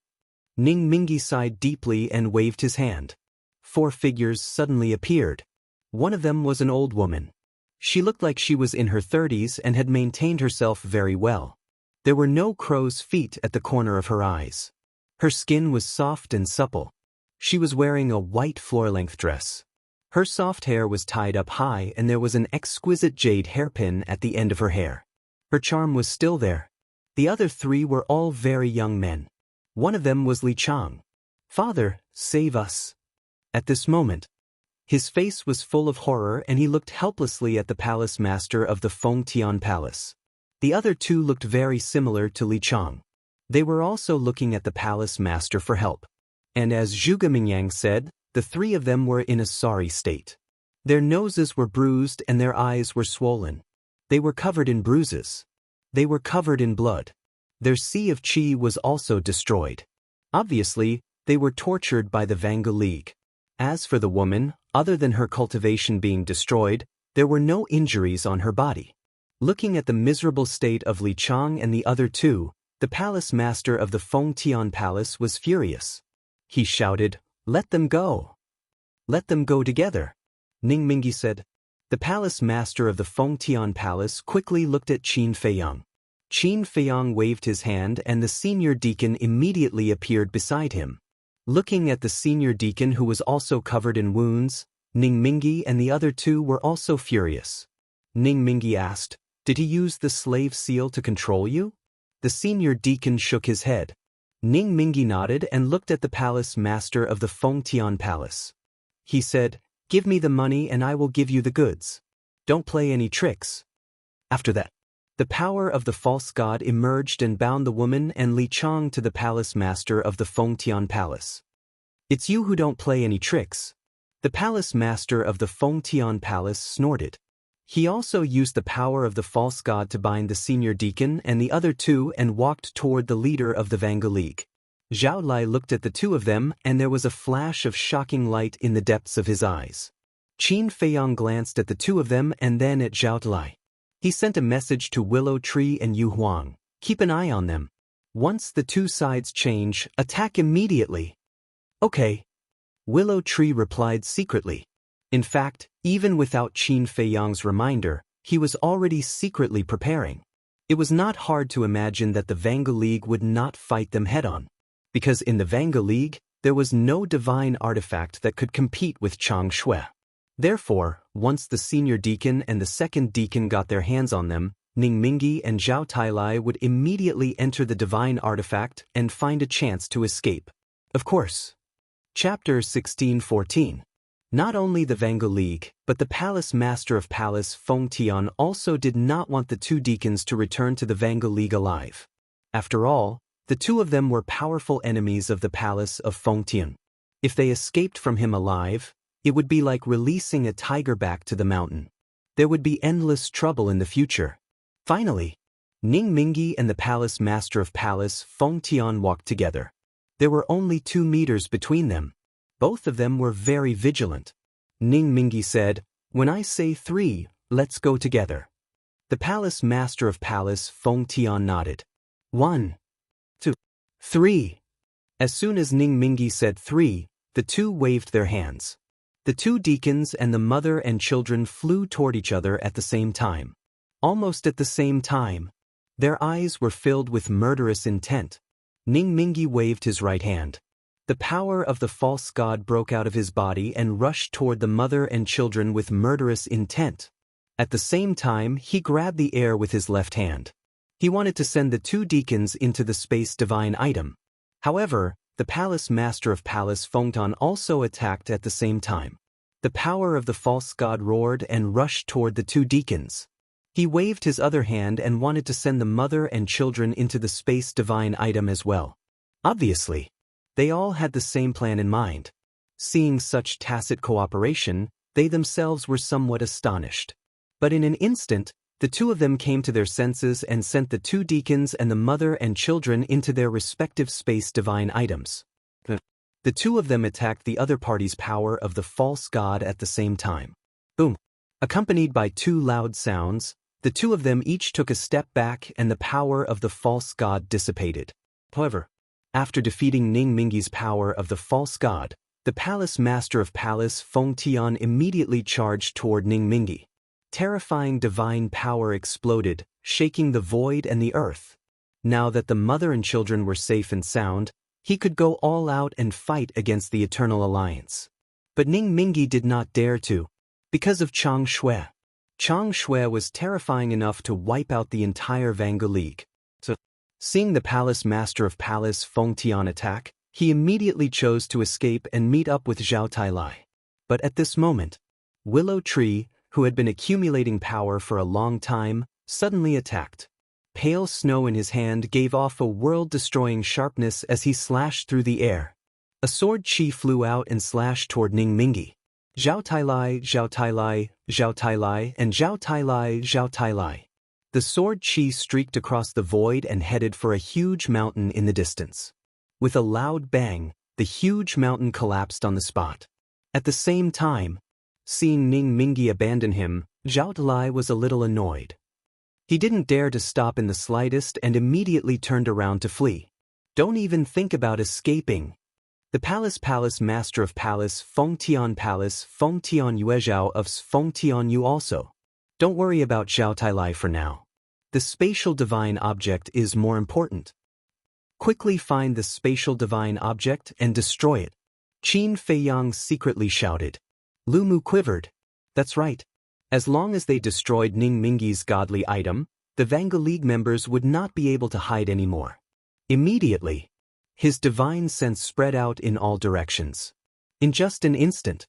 Ning Mingi sighed deeply and waved his hand. 4 figures suddenly appeared. One of them was an old woman. She looked like she was in her 30s and had maintained herself very well. There were no crow's feet at the corner of her eyes. Her skin was soft and supple. She was wearing a white floor-length dress. Her soft hair was tied up high and there was an exquisite jade hairpin at the end of her hair. Her charm was still there. The other 3 were all very young men. One of them was Li Chang. Father, save us. At this moment, his face was full of horror and he looked helplessly at the palace master of the Fengtian Palace. The other 2 looked very similar to Li Chang. They were also looking at the palace master for help. And as Zhuge Mingyang said, the 3 of them were in a sorry state. Their noses were bruised and their eyes were swollen. They were covered in bruises. They were covered in blood. Their sea of qi was also destroyed. Obviously, they were tortured by the Vangu League. As for the woman, other than her cultivation being destroyed, there were no injuries on her body. Looking at the miserable state of Li Chang and the other 2, the palace master of the Fengtian Palace was furious. He shouted, Let them go. Let them go together. Ning Mingi said. The palace master of the Fengtian Palace quickly looked at Qin Feiyang. Qin Feiyang waved his hand and the senior deacon immediately appeared beside him. Looking at the senior deacon who was also covered in wounds, Ning Mingi and the other 2 were also furious. Ning Mingi asked, Did he use the slave seal to control you? The senior deacon shook his head. Ning Mingi nodded and looked at the palace master of the Fengtian Palace. He said, Give me the money and I will give you the goods. Don't play any tricks. After that, the power of the false god emerged and bound the woman and Li Chang to the palace master of the Fengtian Palace. It's you who don't play any tricks. The palace master of the Fengtian Palace snorted. He also used the power of the false god to bind the senior deacon and the other 2 and walked toward the leader of the Vangu League. Zhao Lai looked at the 2 of them and there was a flash of shocking light in the depths of his eyes. Qin Feiyang glanced at the 2 of them and then at Zhao Lai. He sent a message to Willow Tree and Yu Huang. Keep an eye on them. Once the 2 sides change, attack immediately. Okay. Willow Tree replied secretly. In fact, even without Qin Feiyang's reminder, he was already secretly preparing. It was not hard to imagine that the Vanga League would not fight them head-on. Because in the Vanga League, there was no divine artifact that could compete with Chang Shui. Therefore, once the senior deacon and the second deacon got their hands on them, Ning Mingyi and Zhao Tailai would immediately enter the divine artifact and find a chance to escape. Of course. Chapter 1614. Not only the Vanga League, but the Palace Master of Palace Feng Tian also did not want the two deacons to return to the Vanga League alive. After all, the two of them were powerful enemies of the palace of Feng Tian. If they escaped from him alive, it would be like releasing a tiger back to the mountain. There would be endless trouble in the future. Finally, Ning Mingyi and the Palace Master of Palace Feng Tian walked together. There were only 2 meters between them. Both of them were very vigilant. Ning Mingyi said, "When I say 3, let's go together." The Palace Master of Palace Feng Tian nodded. 1, 2, 3. As soon as Ning Mingyi said 3, the two waved their hands. The two deacons and the mother and children flew toward each other at the same time. Almost at the same time, their eyes were filled with murderous intent. Ning Mingyi waved his right hand. The power of the false god broke out of his body and rushed toward the mother and children with murderous intent. At the same time, he grabbed the air with his left hand. He wanted to send the two deacons into the space divine item. However, the Palace Master of Palace Feng Tian also attacked at the same time. The power of the false god roared and rushed toward the two deacons. He waved his other hand and wanted to send the mother and children into the space divine item as well. Obviously, they all had the same plan in mind. Seeing such tacit cooperation, they themselves were somewhat astonished. But in an instant, the two of them came to their senses and sent the two deacons and the mother and children into their respective space divine items. The two of them attacked the other party's power of the false god at the same time. Boom! Accompanied by 2 loud sounds, the two of them each took a step back and the power of the false god dissipated. However, after defeating Ning Mingyi's power of the false god, the Palace Master of Palace Feng Tian immediately charged toward Ning Mingyi. Terrifying divine power exploded, shaking the void and the earth. Now that the mother and children were safe and sound, he could go all out and fight against the Eternal Alliance. But Ning Mingyi did not dare to, because of Chang Shui. Chang Shui was terrifying enough to wipe out the entire Vanga League. Seeing the Palace Master of Palace Feng Tian attack, he immediately chose to escape and meet up with Zhao Tailai. But at this moment, Willow Tree, who had been accumulating power for a long time, suddenly attacked. Pale snow in his hand gave off a world-destroying sharpness as he slashed through the air. A sword chi flew out and slashed toward Ning Mingyi. Zhao Tailai, Zhao Tailai, Zhao Tailai, and Zhao Tailai, Zhao Tailai. The sword chi streaked across the void and headed for a huge mountain in the distance. With a loud bang, the huge mountain collapsed on the spot. At the same time, seeing Ning Mingyi abandon him, Zhao Tailai was a little annoyed. He didn't dare to stop in the slightest and immediately turned around to flee. Don't even think about escaping. The Palace Master of Palace Feng Tian Yuezhao of Feng Tian Yu also. Don't worry about Zhao Tailai for now. The spatial divine object is more important. Quickly find the spatial divine object and destroy it. Qin Feiyang secretly shouted. Lu Mu quivered. That's right. As long as they destroyed Ning Mingyi's godly item, the Vanga League members would not be able to hide anymore. Immediately, his divine sense spread out in all directions. In just an instant,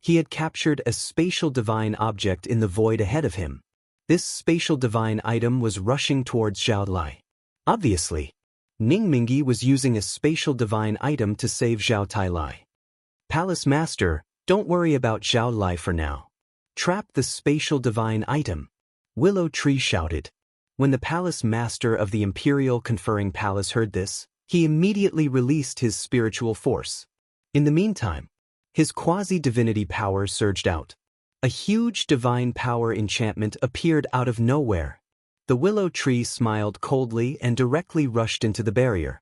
he had captured a spatial divine object in the void ahead of him. This spatial divine item was rushing towards Zhao Tailai. Obviously, Ning Mingyi was using a spatial divine item to save Zhao Tailai. Palace Master, don't worry about Zhao Tailai for now. Trap the spatial divine item. Willow Tree shouted. When the Palace Master of the Imperial Conferring Palace heard this, he immediately released his spiritual force. In the meantime, his quasi-divinity power surged out. A huge divine power enchantment appeared out of nowhere. The willow tree smiled coldly and directly rushed into the barrier.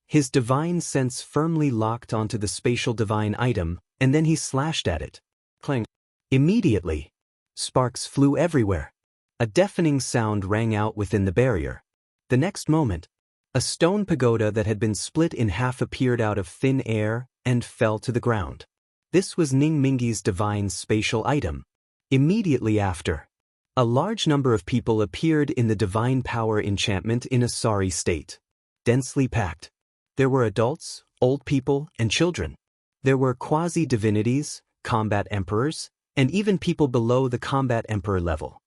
His divine sense firmly locked onto the spatial divine item, and then he slashed at it. Clang! Immediately, sparks flew everywhere. A deafening sound rang out within the barrier. The next moment, a stone pagoda that had been split in half appeared out of thin air and fell to the ground. This was Ning Mingi's divine spatial item. Immediately after, a large number of people appeared in the divine power enchantment in a sorry state. Densely packed. There were adults, old people, and children. There were quasi-divinities, combat emperors, and even people below the combat emperor level.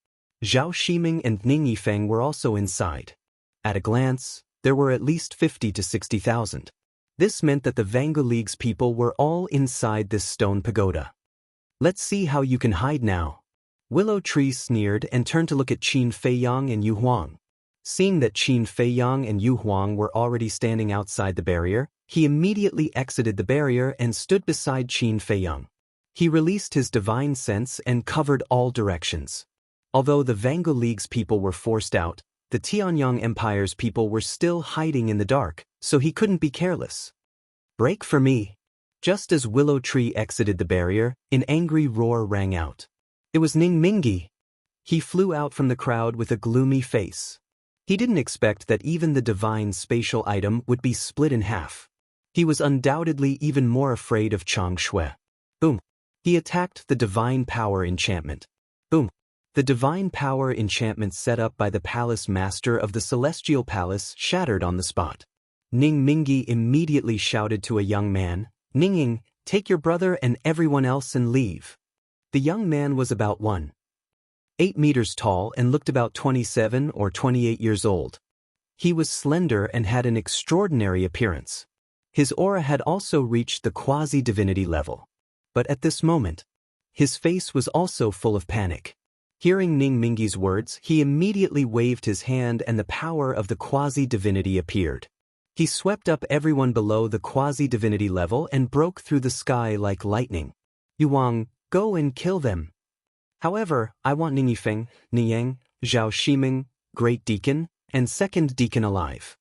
Zhao Shiming and Ning Yifeng were also inside. At a glance, there were at least 50 to 60,000. This meant that the Vangu League's people were all inside this stone pagoda. Let's see how you can hide now. Willow Tree sneered and turned to look at Qin Feiyang and Yu Huang. Seeing that Qin Feiyang and Yu Huang were already standing outside the barrier, he immediately exited the barrier and stood beside Qin Feiyang. He released his divine sense and covered all directions. Although the Vangu League's people were forced out, the Tianyang Empire's people were still hiding in the dark, so he couldn't be careless. Break for me. Just as Willow Tree exited the barrier, an angry roar rang out. It was Ning Mingi. He flew out from the crowd with a gloomy face. He didn't expect that even the divine spatial item would be split in half. He was undoubtedly even more afraid of Chang Shui. Boom. He attacked the divine power enchantment. Boom. The divine power enchantment set up by the palace master of the celestial palace shattered on the spot. Ning Mingi immediately shouted to a young man, "Ningying, take your brother and everyone else and leave." The young man was about 1.8 meters tall and looked about 27 or 28 years old. He was slender and had an extraordinary appearance. His aura had also reached the quasi-divinity level. But at this moment, his face was also full of panic. Hearing Ning Mingi's words, he immediately waved his hand and the power of the quasi-divinity appeared. He swept up everyone below the quasi-divinity level and broke through the sky like lightning. "Yuang, go and kill them. However, I want Ning Yifeng, Niyang, Zhao Shiming, Great Deacon, and Second Deacon alive."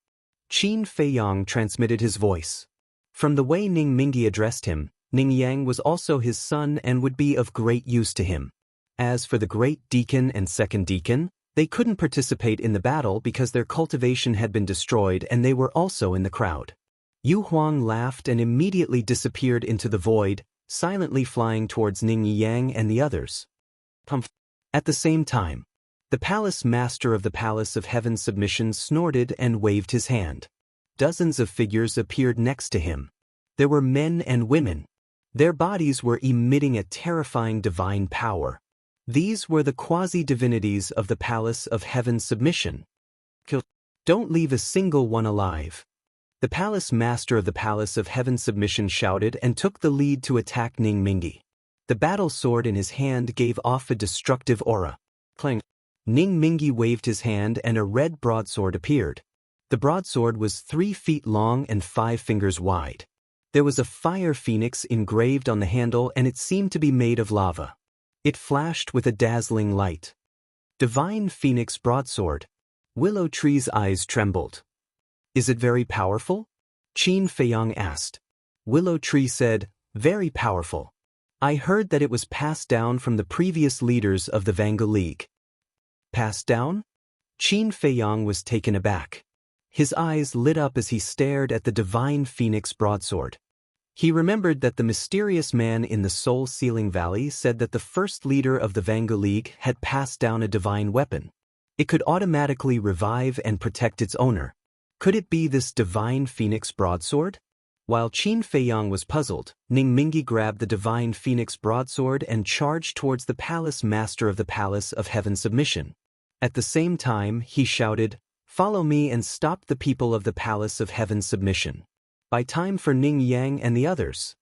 Qin Feiyang transmitted his voice. From the way Ning Mingi addressed him, Ning Yang was also his son and would be of great use to him. As for the Great Deacon and Second Deacon, they couldn't participate in the battle because their cultivation had been destroyed and they were also in the crowd. Yu Huang laughed and immediately disappeared into the void, silently flying towards Ning Yang and the others. At the same time, the palace master of the Palace of Heaven's Submission snorted and waved his hand. Dozens of figures appeared next to him. There were men and women. Their bodies were emitting a terrifying divine power. These were the quasi-divinities of the Palace of Heaven's Submission. Don't leave a single one alive. The palace master of the Palace of Heaven's Submission shouted and took the lead to attack Ning Mingi. The battle sword in his hand gave off a destructive aura. Clang. Ning Mingi waved his hand and a red broadsword appeared. The broadsword was 3 feet long and 5 fingers wide. There was a fire phoenix engraved on the handle and it seemed to be made of lava. It flashed with a dazzling light. Divine Phoenix Broadsword. Willow Tree's eyes trembled. "Is it very powerful?" Qin Feiyang asked. Willow Tree said, "Very powerful. I heard that it was passed down from the previous leaders of the Vangu League." Passed down? Qin Feiyang was taken aback. His eyes lit up as he stared at the Divine Phoenix Broadsword. He remembered that the mysterious man in the Soul Sealing Valley said that the first leader of the Vangu League had passed down a divine weapon. It could automatically revive and protect its owner. Could it be this Divine Phoenix Broadsword? While Qin Feiyang was puzzled, Ning Mingi grabbed the Divine Phoenix Broadsword and charged towards the palace master of the Palace of Heaven's Submission. At the same time, he shouted, "Follow me and stop the people of the Palace of Heaven's Submission." By time for Ning Yang and the others.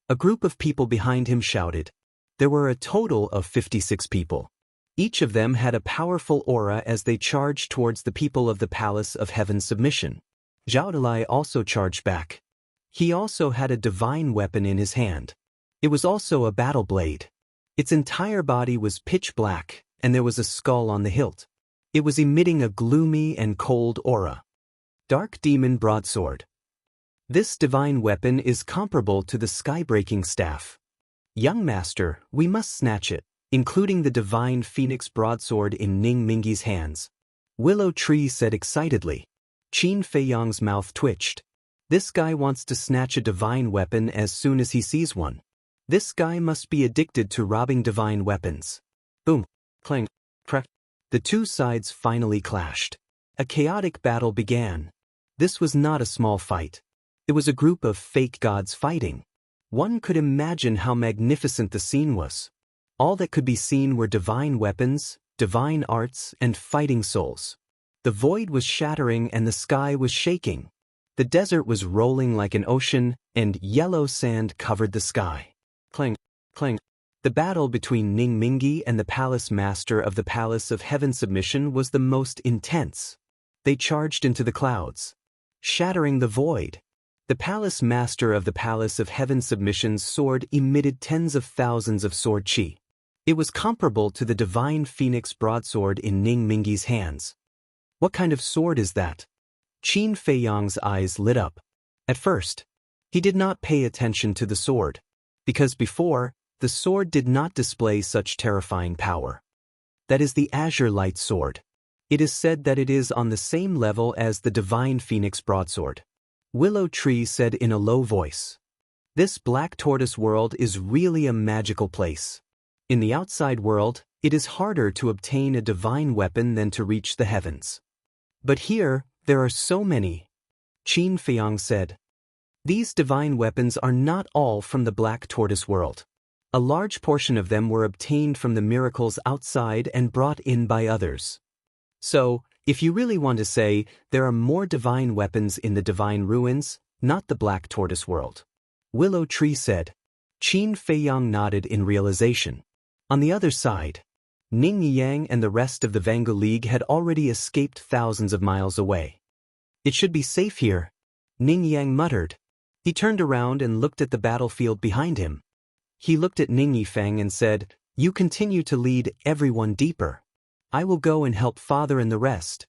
A group of people behind him shouted. There were a total of 56 people. Each of them had a powerful aura as they charged towards the people of the Palace of Heaven's Submission. Zhao Dalai also charged back. He also had a divine weapon in his hand. It was also a battle blade. Its entire body was pitch black, and there was a skull on the hilt. It was emitting a gloomy and cold aura. Dark Demon Broadsword. This divine weapon is comparable to the sky-breaking staff. Young master, we must snatch it, including the divine phoenix broadsword in Ning Mingyi's hands. Willow Tree said excitedly. Qin Feiyang's mouth twitched. This guy wants to snatch a divine weapon as soon as he sees one. This guy must be addicted to robbing divine weapons. Boom, clang, crack. The two sides finally clashed. A chaotic battle began. This was not a small fight. It was a group of fake gods fighting. One could imagine how magnificent the scene was. All that could be seen were divine weapons, divine arts, and fighting souls. The void was shattering and the sky was shaking. The desert was rolling like an ocean, and yellow sand covered the sky. Clang, clang. The battle between Ning Mingyi and the palace master of the Palace of Heaven Submission was the most intense. They charged into the clouds, shattering the void. The palace master of the Palace of Heaven Submission's sword emitted tens of thousands of sword chi. It was comparable to the divine phoenix broadsword in Ning Mingyi's hands. What kind of sword is that? Qin Feiyang's eyes lit up. At first, he did not pay attention to the sword, because before, the sword did not display such terrifying power. That is the Azure Light Sword. It is said that it is on the same level as the divine phoenix broadsword. Willow Tree said in a low voice. This Black Tortoise world is really a magical place. In the outside world, it is harder to obtain a divine weapon than to reach the heavens. But here, there are so many. Qin Feiyang said. These divine weapons are not all from the Black Tortoise world. A large portion of them were obtained from the miracles outside and brought in by others. So, if you really want to say, there are more divine weapons in the divine ruins, not the Black Tortoise world. Willow Tree said. Qin Feiyang nodded in realization. On the other side, Ning Yang and the rest of the Vanguard League had already escaped thousands of miles away. It should be safe here, Ning Yang muttered. He turned around and looked at the battlefield behind him. He looked at Ning Yifeng and said, You continue to lead everyone deeper. I will go and help Father and the rest.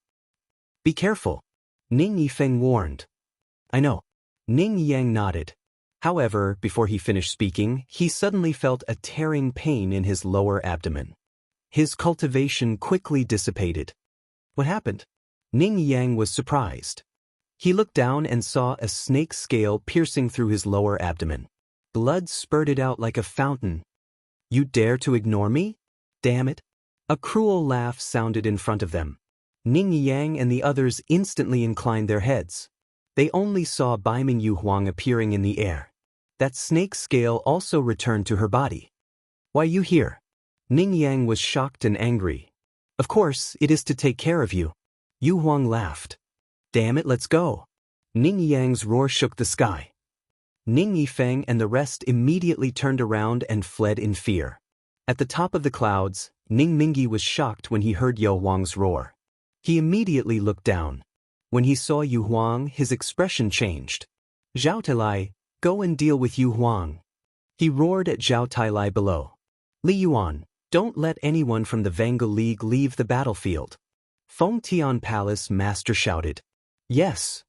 Be careful, Ning Yifeng warned. I know. Ning Yang nodded. However, before he finished speaking, he suddenly felt a tearing pain in his lower abdomen. His cultivation quickly dissipated. What happened? Ning Yang was surprised. He looked down and saw a snake scale piercing through his lower abdomen. Blood spurted out like a fountain. You dare to ignore me? Damn it. A cruel laugh sounded in front of them. Ning Yang and the others instantly inclined their heads. They only saw Baiming Yu Huang appearing in the air. That snake scale also returned to her body. Why you here? Ning Yang was shocked and angry. Of course, it is to take care of you. Yu Huang laughed. Damn it, let's go. Ning Yang's roar shook the sky. Ning Yifeng and the rest immediately turned around and fled in fear. At the top of the clouds, Ning Mingyi was shocked when he heard Yu Huang's roar. He immediately looked down. When he saw Yu Huang, his expression changed. Zhao Tailai, go and deal with Yu Huang. He roared at Zhao Tailai below. Li Yuan, don't let anyone from the Vanguard League leave the battlefield. Feng Tian Palace Master shouted. Yes.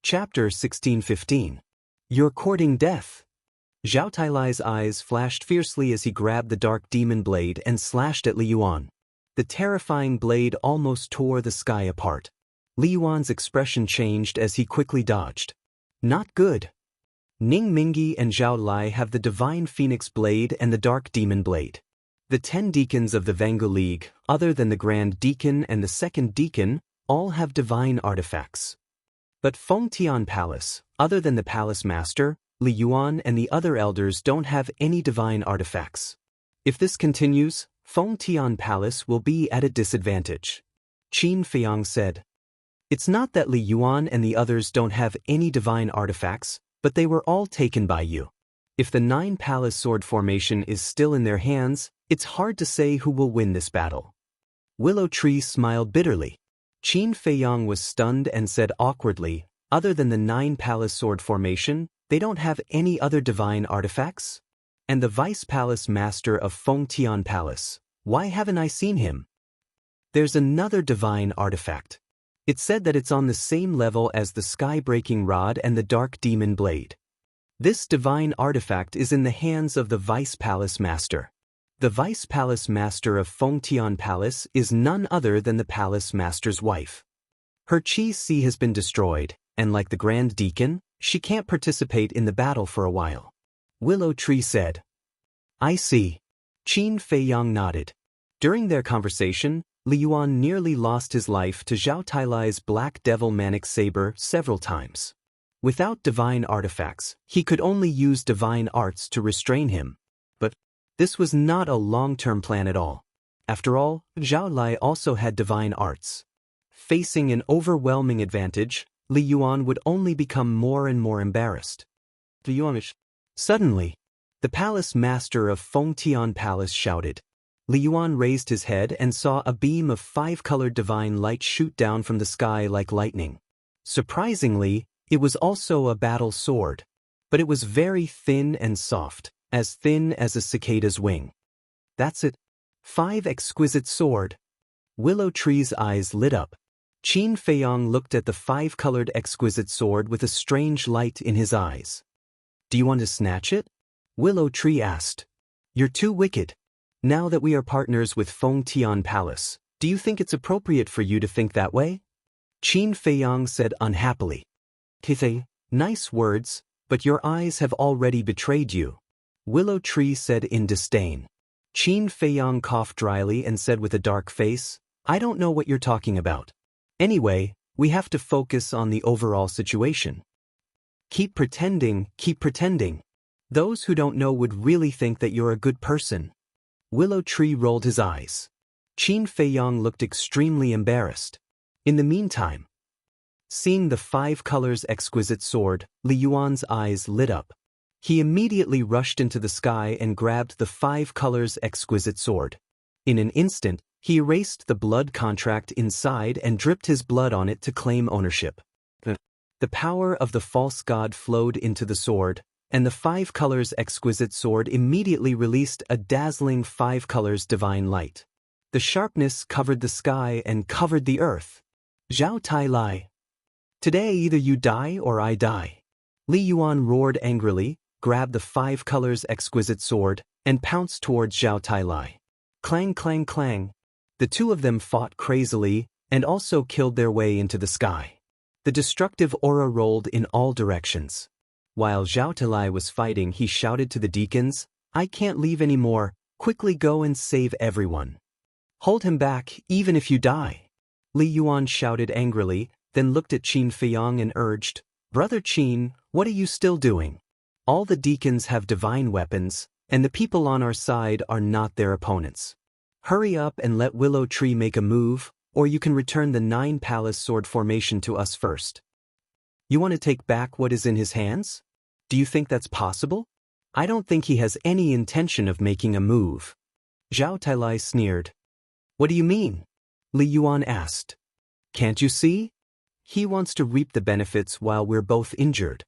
Chapter 1615. You're courting death. Zhao Tailai's eyes flashed fiercely as he grabbed the dark demon blade and slashed at Li Yuan. The terrifying blade almost tore the sky apart. Li Yuan's expression changed as he quickly dodged. Not good. Ning Mingyi and Zhao Lai have the divine phoenix blade and the dark demon blade. The 10 deacons of the Vanguard League, other than the Grand Deacon and the Second Deacon, all have divine artifacts. But Feng Tian Palace, other than the Palace Master, Li Yuan and the other elders don't have any divine artifacts. If this continues, Feng Tian Palace will be at a disadvantage. Qin Feiyang said. It's not that Li Yuan and the others don't have any divine artifacts, but they were all taken by you. If the 9 Palace Sword formation is still in their hands, it's hard to say who will win this battle. Willow Tree smiled bitterly. Qin Feiyang was stunned and said awkwardly, other than the 9 Palace Sword formation, they don't have any other divine artifacts? And the Vice Palace Master of Feng Tian Palace, why haven't I seen him? There's another divine artifact. It's said that it's on the same level as the sky-breaking rod and the dark demon blade. This divine artifact is in the hands of the Vice Palace Master. The Vice Palace Master of Fengtian Palace is none other than the Palace Master's wife. Her Qi has been destroyed, and like the Grand Deacon, she can't participate in the battle for a while. Willow Tree said. I see. Qin Feiyang nodded. During their conversation, Li Yuan nearly lost his life to Zhao Tailai's Black Devil Manic Saber several times. Without divine artifacts, he could only use divine arts to restrain him. But this was not a long-term plan at all. After all, Zhao Lai also had divine arts. Facing an overwhelming advantage, Li Yuan would only become more and more embarrassed. Suddenly, the palace master of Fengtian Palace shouted. Li Yuan raised his head and saw a beam of 5-colored divine light shoot down from the sky like lightning. Surprisingly, it was also a battle sword, but it was very thin and soft, as thin as a cicada's wing. That's it. 5 exquisite sword. Willow Tree's eyes lit up. Qin Feiyang looked at the 5-colored exquisite sword with a strange light in his eyes. Do you want to snatch it? Willow Tree asked. You're too wicked. Now that we are partners with Fengtian Palace, do you think it's appropriate for you to think that way? Qin Feiyang said unhappily. Kithe, nice words, but your eyes have already betrayed you. Willow Tree said in disdain. Qin Feiyang coughed dryly and said with a dark face, I don't know what you're talking about. Anyway, we have to focus on the overall situation. Keep pretending, keep pretending. Those who don't know would really think that you're a good person. Willow Tree rolled his eyes. Qin Feiyang looked extremely embarrassed. In the meantime, seeing the 5 colors exquisite sword, Li Yuan's eyes lit up. He immediately rushed into the sky and grabbed the 5 colors exquisite sword. In an instant, he erased the blood contract inside and dripped his blood on it to claim ownership. The power of the false god flowed into the sword, and the 5 colors exquisite sword immediately released a dazzling 5 colors divine light. The sharpness covered the sky and covered the earth. Zhao Tailai. Today either you die or I die. Li Yuan roared angrily, grabbed the 5 colors exquisite sword, and pounced towards Zhao Tailai. Clang clang clang. The two of them fought crazily, and also killed their way into the sky. The destructive aura rolled in all directions. While Zhao Tailai was fighting, he shouted to the deacons, I can't leave anymore, quickly go and save everyone. Hold him back, even if you die. Li Yuan shouted angrily, then looked at Qin Feiyang and urged, Brother Qin, what are you still doing? All the deacons have divine weapons, and the people on our side are not their opponents. Hurry up and let Willow Tree make a move, or you can return the 9 palace sword formation to us first. You want to take back what is in his hands? Do you think that's possible? I don't think he has any intention of making a move. Zhao Tailai sneered. What do you mean? Li Yuan asked. Can't you see? He wants to reap the benefits while we're both injured.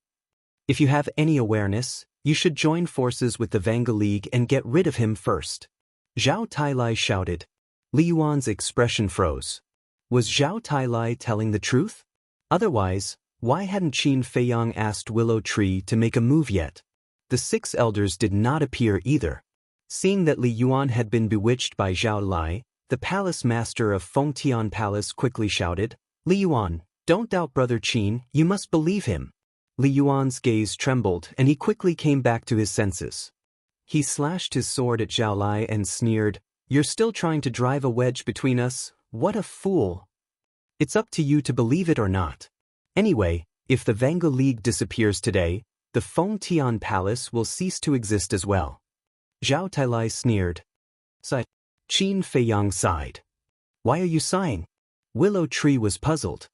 If you have any awareness, you should join forces with the Vanga League and get rid of him first. Zhao Tailai shouted. Li Yuan's expression froze. Was Zhao Tailai telling the truth? Otherwise, why hadn't Qin Feiyang asked Willow Tree to make a move yet? The 6 elders did not appear either. Seeing that Li Yuan had been bewitched by Zhao Lai, the palace master of Fengtian Palace quickly shouted, Li Yuan, don't doubt Brother Qin, you must believe him. Li Yuan's gaze trembled and he quickly came back to his senses. He slashed his sword at Zhao Lai and sneered, You're still trying to drive a wedge between us? What a fool! It's up to you to believe it or not. Anyway, if the Vanga League disappears today, the Fengtian Palace will cease to exist as well. Zhao Tailai sneered. Sighed. Qin Feiyang sighed. Why are you sighing? Willow Tree was puzzled.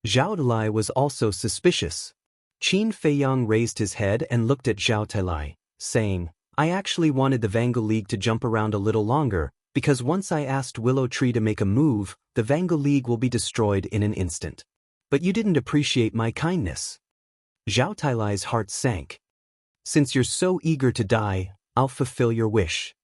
Zhao Tailai was also suspicious. Qin Feiyang raised his head and looked at Zhao Tailai, saying, I actually wanted the Vanga League to jump around a little longer, because once I asked Willow Tree to make a move, the Vanga League will be destroyed in an instant. But you didn't appreciate my kindness. Zhao Tailai's heart sank. Since you're so eager to die, I'll fulfill your wish.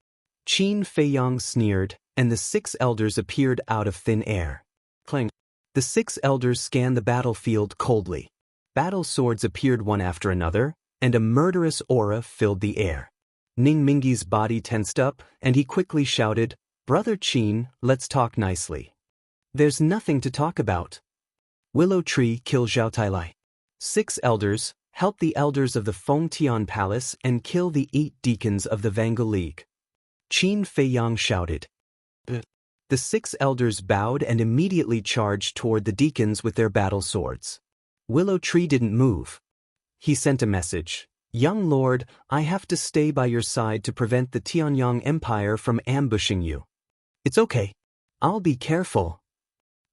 Qin Feiyang sneered, and the 6 elders appeared out of thin air. Clang. The 6 elders scanned the battlefield coldly. Battle swords appeared one after another, and a murderous aura filled the air. Ning Mingi's body tensed up, and he quickly shouted, "Brother Qin, let's talk nicely." "There's nothing to talk about." Willow Tree kill Zhao Tailai. 6 elders, help the elders of the Fengtian Palace and kill the 8 deacons of the Vanguard League. Qin Feiyang shouted. The 6 elders bowed and immediately charged toward the deacons with their battle swords. Willow Tree didn't move. He sent a message. "Young lord, I have to stay by your side to prevent the Tianyang Empire from ambushing you." "It's okay. I'll be careful.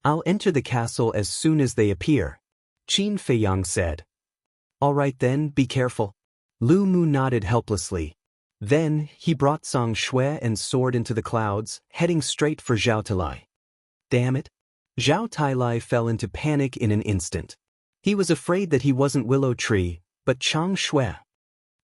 I'll enter the castle as soon as they appear," Qin Feiyang said. "All right then, be careful." Lu Mu nodded helplessly. Then, he brought Song Shui and sword into the clouds, heading straight for Zhao Tailai. Damn it. Zhao Tailai fell into panic in an instant. He was afraid that he wasn't Willow Tree, but Chang Shui.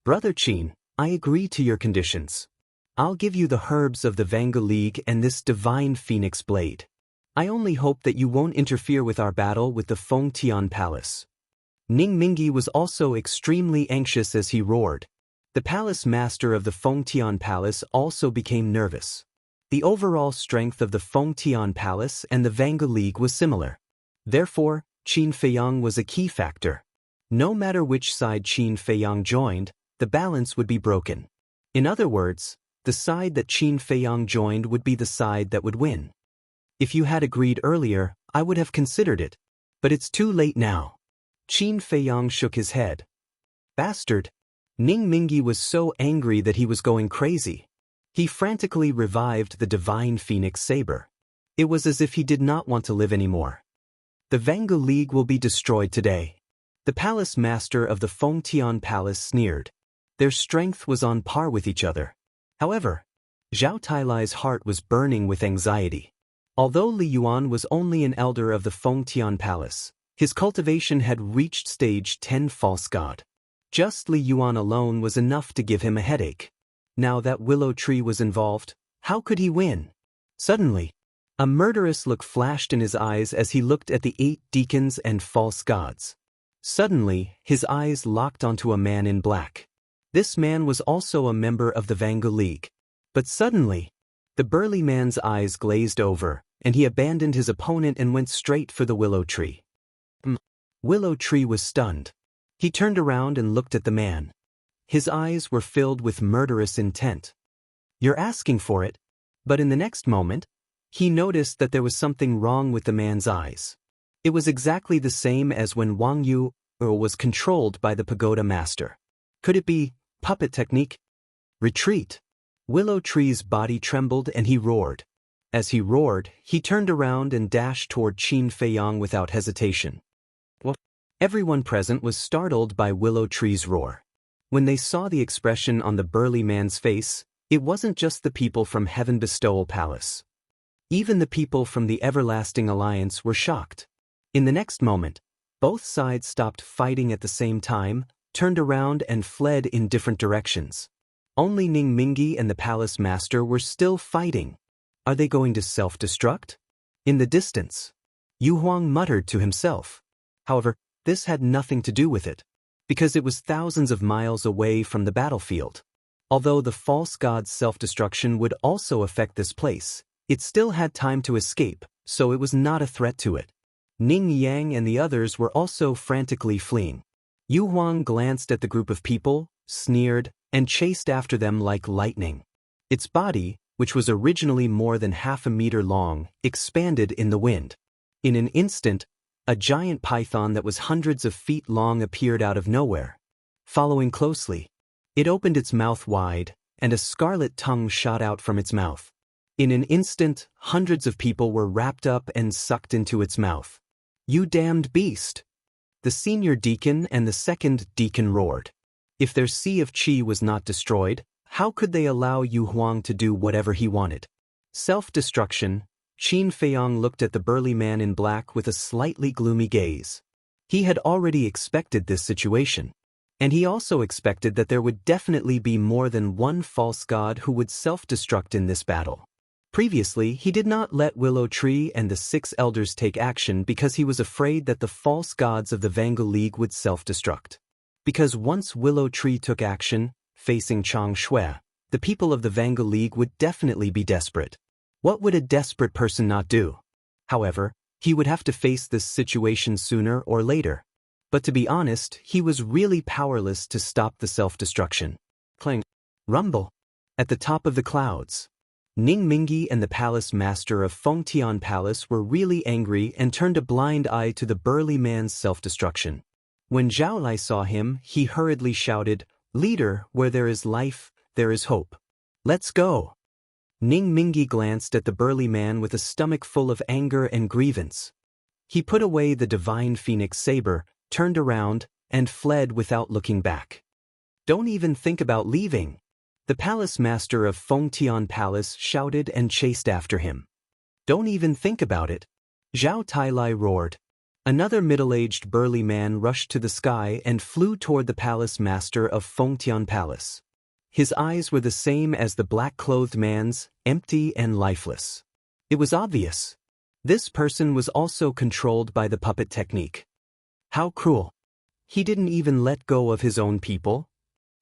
"Brother Qin, I agree to your conditions. I'll give you the herbs of the Vanguard League and this divine phoenix blade. I only hope that you won't interfere with our battle with the Fengtian Palace." Ning Mingi was also extremely anxious as he roared. The palace master of the Fengtian Palace also became nervous. The overall strength of the Fengtian Palace and the Vanguard League was similar. Therefore, Qin Feiyang was a key factor. No matter which side Qin Feiyang joined, the balance would be broken. In other words, the side that Qin Feiyang joined would be the side that would win. If you had agreed earlier, I would have considered it. But it's too late now. Qin Feiyang shook his head. Bastard. Ning Mingi was so angry that he was going crazy. He frantically revived the divine phoenix saber. It was as if he did not want to live anymore. "The Vanguard League will be destroyed today." The palace master of the Fengtian Palace sneered. Their strength was on par with each other. However, Zhao Tailai's heart was burning with anxiety. Although Li Yuan was only an elder of the Fengtian Palace, his cultivation had reached stage 10 false god. Just Li Yuan alone was enough to give him a headache. Now that Willow Tree was involved, how could he win? Suddenly, a murderous look flashed in his eyes as he looked at the 8 deacons and false gods. Suddenly, his eyes locked onto a man in black. This man was also a member of the Vanguard League. But suddenly, the burly man's eyes glazed over, and he abandoned his opponent and went straight for the Willow Tree. Willow Tree was stunned. He turned around and looked at the man. His eyes were filled with murderous intent. "You're asking for it." But in the next moment, he noticed that there was something wrong with the man's eyes. It was exactly the same as when Wang Yu was controlled by the pagoda master. Could it be puppet technique? "Retreat." Willow Tree's body trembled and he roared. As he roared, he turned around and dashed toward Qin Feiyang without hesitation. Everyone present was startled by Willow Tree's roar. When they saw the expression on the burly man's face, it wasn't just the people from Heaven Bestowal Palace. Even the people from the Everlasting Alliance were shocked. In the next moment, both sides stopped fighting at the same time, turned around and fled in different directions. Only Ning Mingi and the palace master were still fighting. Are they going to self-destruct? In the distance, Yu Huang muttered to himself. However, this had nothing to do with it, because it was thousands of miles away from the battlefield. Although the false god's self-destruction would also affect this place, it still had time to escape, so it was not a threat to it. Ning Yang and the others were also frantically fleeing. Yu Huang glanced at the group of people, sneered, and chased after them like lightning. Its body, which was originally more than half a meter long, expanded in the wind. In an instant, a giant python that was hundreds of feet long appeared out of nowhere. Following closely, it opened its mouth wide, and a scarlet tongue shot out from its mouth. In an instant, hundreds of people were wrapped up and sucked into its mouth. "You damned beast!" The senior deacon and the second deacon roared. If their sea of qi was not destroyed, how could they allow Yu Huang to do whatever he wanted? Self-destruction. Qin Feiyang looked at the burly man in black with a slightly gloomy gaze. He had already expected this situation. And he also expected that there would definitely be more than one false god who would self-destruct in this battle. Previously, he did not let Willow Tree and the 6 elders take action because he was afraid that the false gods of the Vanguard League would self-destruct. Because once Willow Tree took action, facing Chang Shui, the people of the Vangu League would definitely be desperate. What would a desperate person not do? However, he would have to face this situation sooner or later. But to be honest, he was really powerless to stop the self-destruction. Clang. Rumble. At the top of the clouds. Ning Mingi and the palace master of Fengtian Palace were really angry and turned a blind eye to the burly man's self-destruction. When Zhao Lai saw him, he hurriedly shouted, "Leader, where there is life, there is hope. Let's go." Ning Mingi glanced at the burly man with a stomach full of anger and grievance. He put away the divine phoenix saber, turned around, and fled without looking back. "Don't even think about leaving." The palace master of Fengtian Palace shouted and chased after him. "Don't even think about it." Zhao Tailai roared. Another middle-aged burly man rushed to the sky and flew toward the palace master of Fengtian Palace. His eyes were the same as the black-clothed man's, empty and lifeless. It was obvious. This person was also controlled by the puppet technique. How cruel. He didn't even let go of his own people.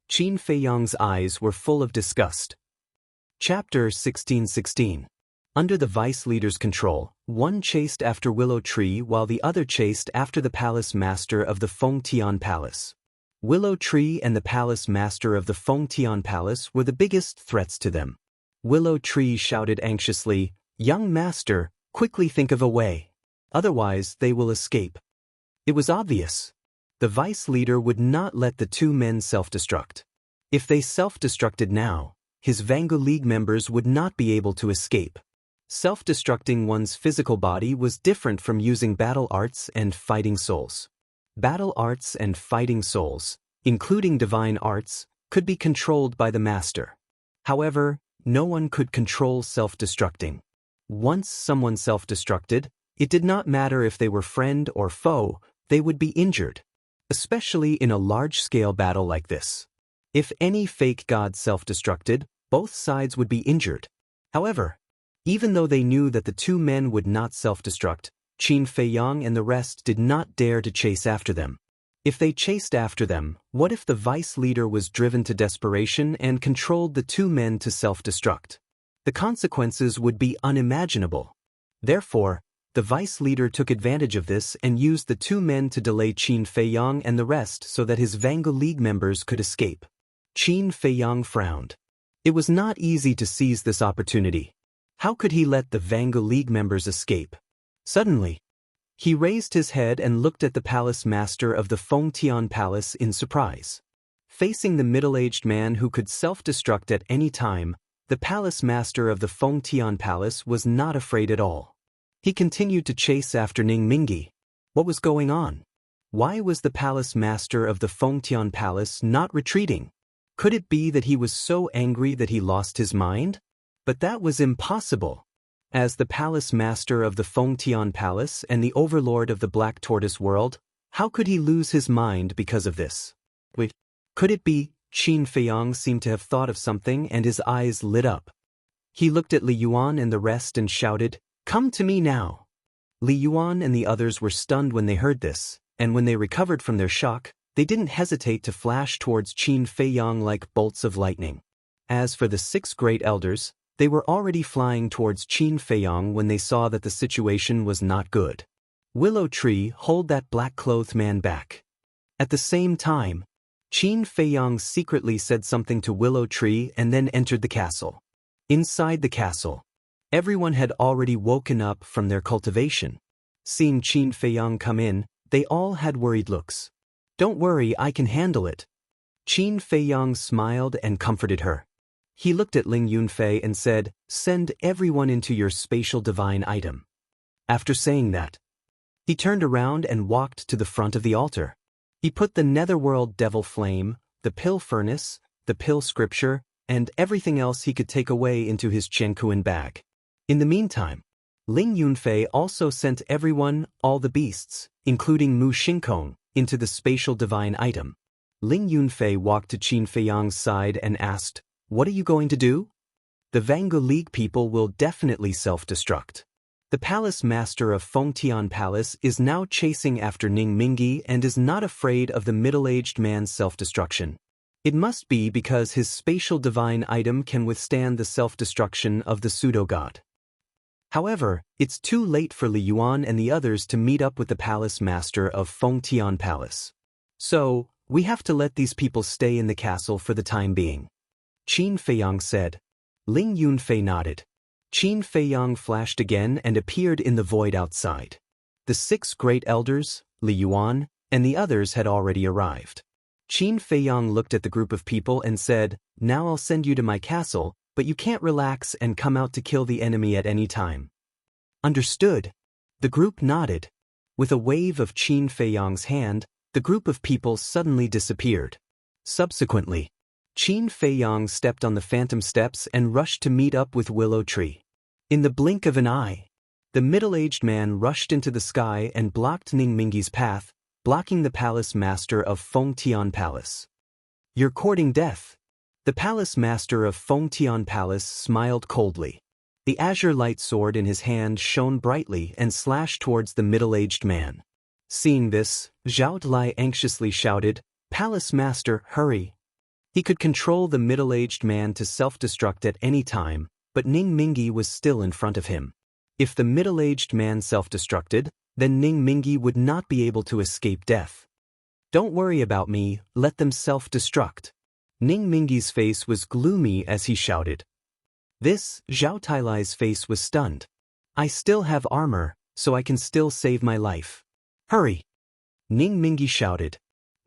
Qin Feiyang's eyes were full of disgust. Chapter 1616. Under the vice leader's control, one chased after Willow Tree while the other chased after the palace master of the Fengtian Palace. Willow Tree and the palace master of the Fengtian Palace were the biggest threats to them. Willow Tree shouted anxiously, "Young master, quickly think of a way. Otherwise they will escape." It was obvious. The vice leader would not let the two men self-destruct. If they self-destructed now, his Vangu League members would not be able to escape. Self-destructing one's physical body was different from using battle arts and fighting souls. Battle arts and fighting souls, including divine arts, could be controlled by the master. However, no one could control self-destructing. Once someone self-destructed, it did not matter if they were friend or foe, they would be injured. Especially in a large-scale battle like this. If any fake god self-destructed, both sides would be injured. However, even though they knew that the two men would not self-destruct, Qin Feiyang and the rest did not dare to chase after them. If they chased after them, what if the vice leader was driven to desperation and controlled the two men to self-destruct? The consequences would be unimaginable. Therefore, the vice leader took advantage of this and used the two men to delay Qin Feiyang and the rest so that his Vangu League members could escape. Qin Feiyang frowned. It was not easy to seize this opportunity. How could he let the Vangu League members escape? Suddenly, he raised his head and looked at the palace master of the Fengtian Palace in surprise. Facing the middle-aged man who could self-destruct at any time, the palace master of the Fengtian Palace was not afraid at all. He continued to chase after Ning Mingi. What was going on? Why was the palace master of the Fengtian Palace not retreating? Could it be that he was so angry that he lost his mind? But that was impossible. As the palace master of the Fengtian Palace and the overlord of the Black Tortoise world, how could he lose his mind because of this? Wait, could it be? Qin Feiyang seemed to have thought of something and his eyes lit up. He looked at Li Yuan and the rest and shouted, "Come to me now." Li Yuan and the others were stunned when they heard this, and when they recovered from their shock, they didn't hesitate to flash towards Qin Feiyang like bolts of lightning. As for the 6 great elders, they were already flying towards Qin Feiyang when they saw that the situation was not good. Willow Tree, hold that black-clothed man back. At the same time, Qin Feiyang secretly said something to Willow Tree and then entered the castle. Inside the castle, everyone had already woken up from their cultivation. Seeing Qin Feiyang come in, they all had worried looks. "Don't worry, I can handle it." Qin Feiyang smiled and comforted her. He looked at Ling Yunfei and said, "Send everyone into your spatial divine item." After saying that, he turned around and walked to the front of the altar. He put the netherworld devil flame, the pill furnace, the pill scripture, and everything else he could take away into his Qiankuan bag. In the meantime, Ling Yunfei also sent everyone, all the beasts, including Mu Xinkong, into the spatial divine item. Ling Yunfei walked to Qin Feiyang's side and asked, "What are you going to do?" "The Vangu League people will definitely self-destruct." The palace master of Fengtian Palace is now chasing after Ning Mingi and is not afraid of the middle-aged man's self-destruction. It must be because his spatial divine item can withstand the self-destruction of the pseudo-god. However, it's too late for Li Yuan and the others to meet up with the palace master of Fengtian Palace. So, we have to let these people stay in the castle for the time being. Qin Feiyang said. Ling Yunfei nodded. Qin Feiyang flashed again and appeared in the void outside. The 6 great elders, Li Yuan, and the others had already arrived. Qin Feiyang looked at the group of people and said, "Now I'll send you to my castle, but you can't relax and come out to kill the enemy at any time." Understood. The group nodded. With a wave of Qin Feiyang's hand, the group of people suddenly disappeared. Subsequently, Qin Feiyang stepped on the phantom steps and rushed to meet up with Willow Tree. In the blink of an eye, the middle-aged man rushed into the sky and blocked Ning Mingi's path, blocking the palace master of Fengtian Palace. "You're courting death." The palace master of Fengtian Palace smiled coldly. The azure light sword in his hand shone brightly and slashed towards the middle-aged man. Seeing this, Zhao Dai anxiously shouted, "Palace master, hurry!" He could control the middle-aged man to self-destruct at any time, but Ning Mingi was still in front of him. If the middle-aged man self-destructed, then Ning Mingi would not be able to escape death. "Don't worry about me, let them self-destruct." Ning Mingi's face was gloomy as he shouted. This, Zhao Tailai's face was stunned. "I still have armor, so I can still save my life. Hurry!" Ning Mingi shouted.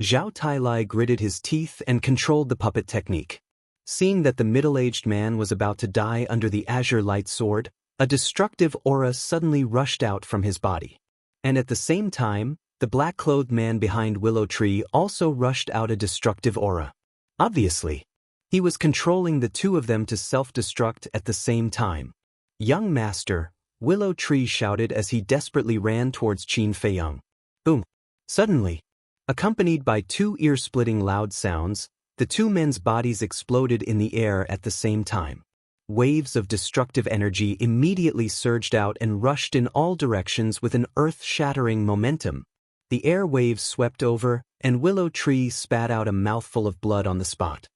Zhao Tailai gritted his teeth and controlled the puppet technique. Seeing that the middle-aged man was about to die under the azure light sword, a destructive aura suddenly rushed out from his body. And at the same time, the black-clothed man behind Willow Tree also rushed out a destructive aura. Obviously, he was controlling the two of them to self-destruct at the same time. "Young master," Willow Tree shouted as he desperately ran towards Qin Feiyang. Boom! Suddenly, accompanied by 2 ear-splitting loud sounds, the 2 men's bodies exploded in the air at the same time. Waves of destructive energy immediately surged out and rushed in all directions with an earth-shattering momentum. The air waves swept over, and Willow Tree spat out a mouthful of blood on the spot.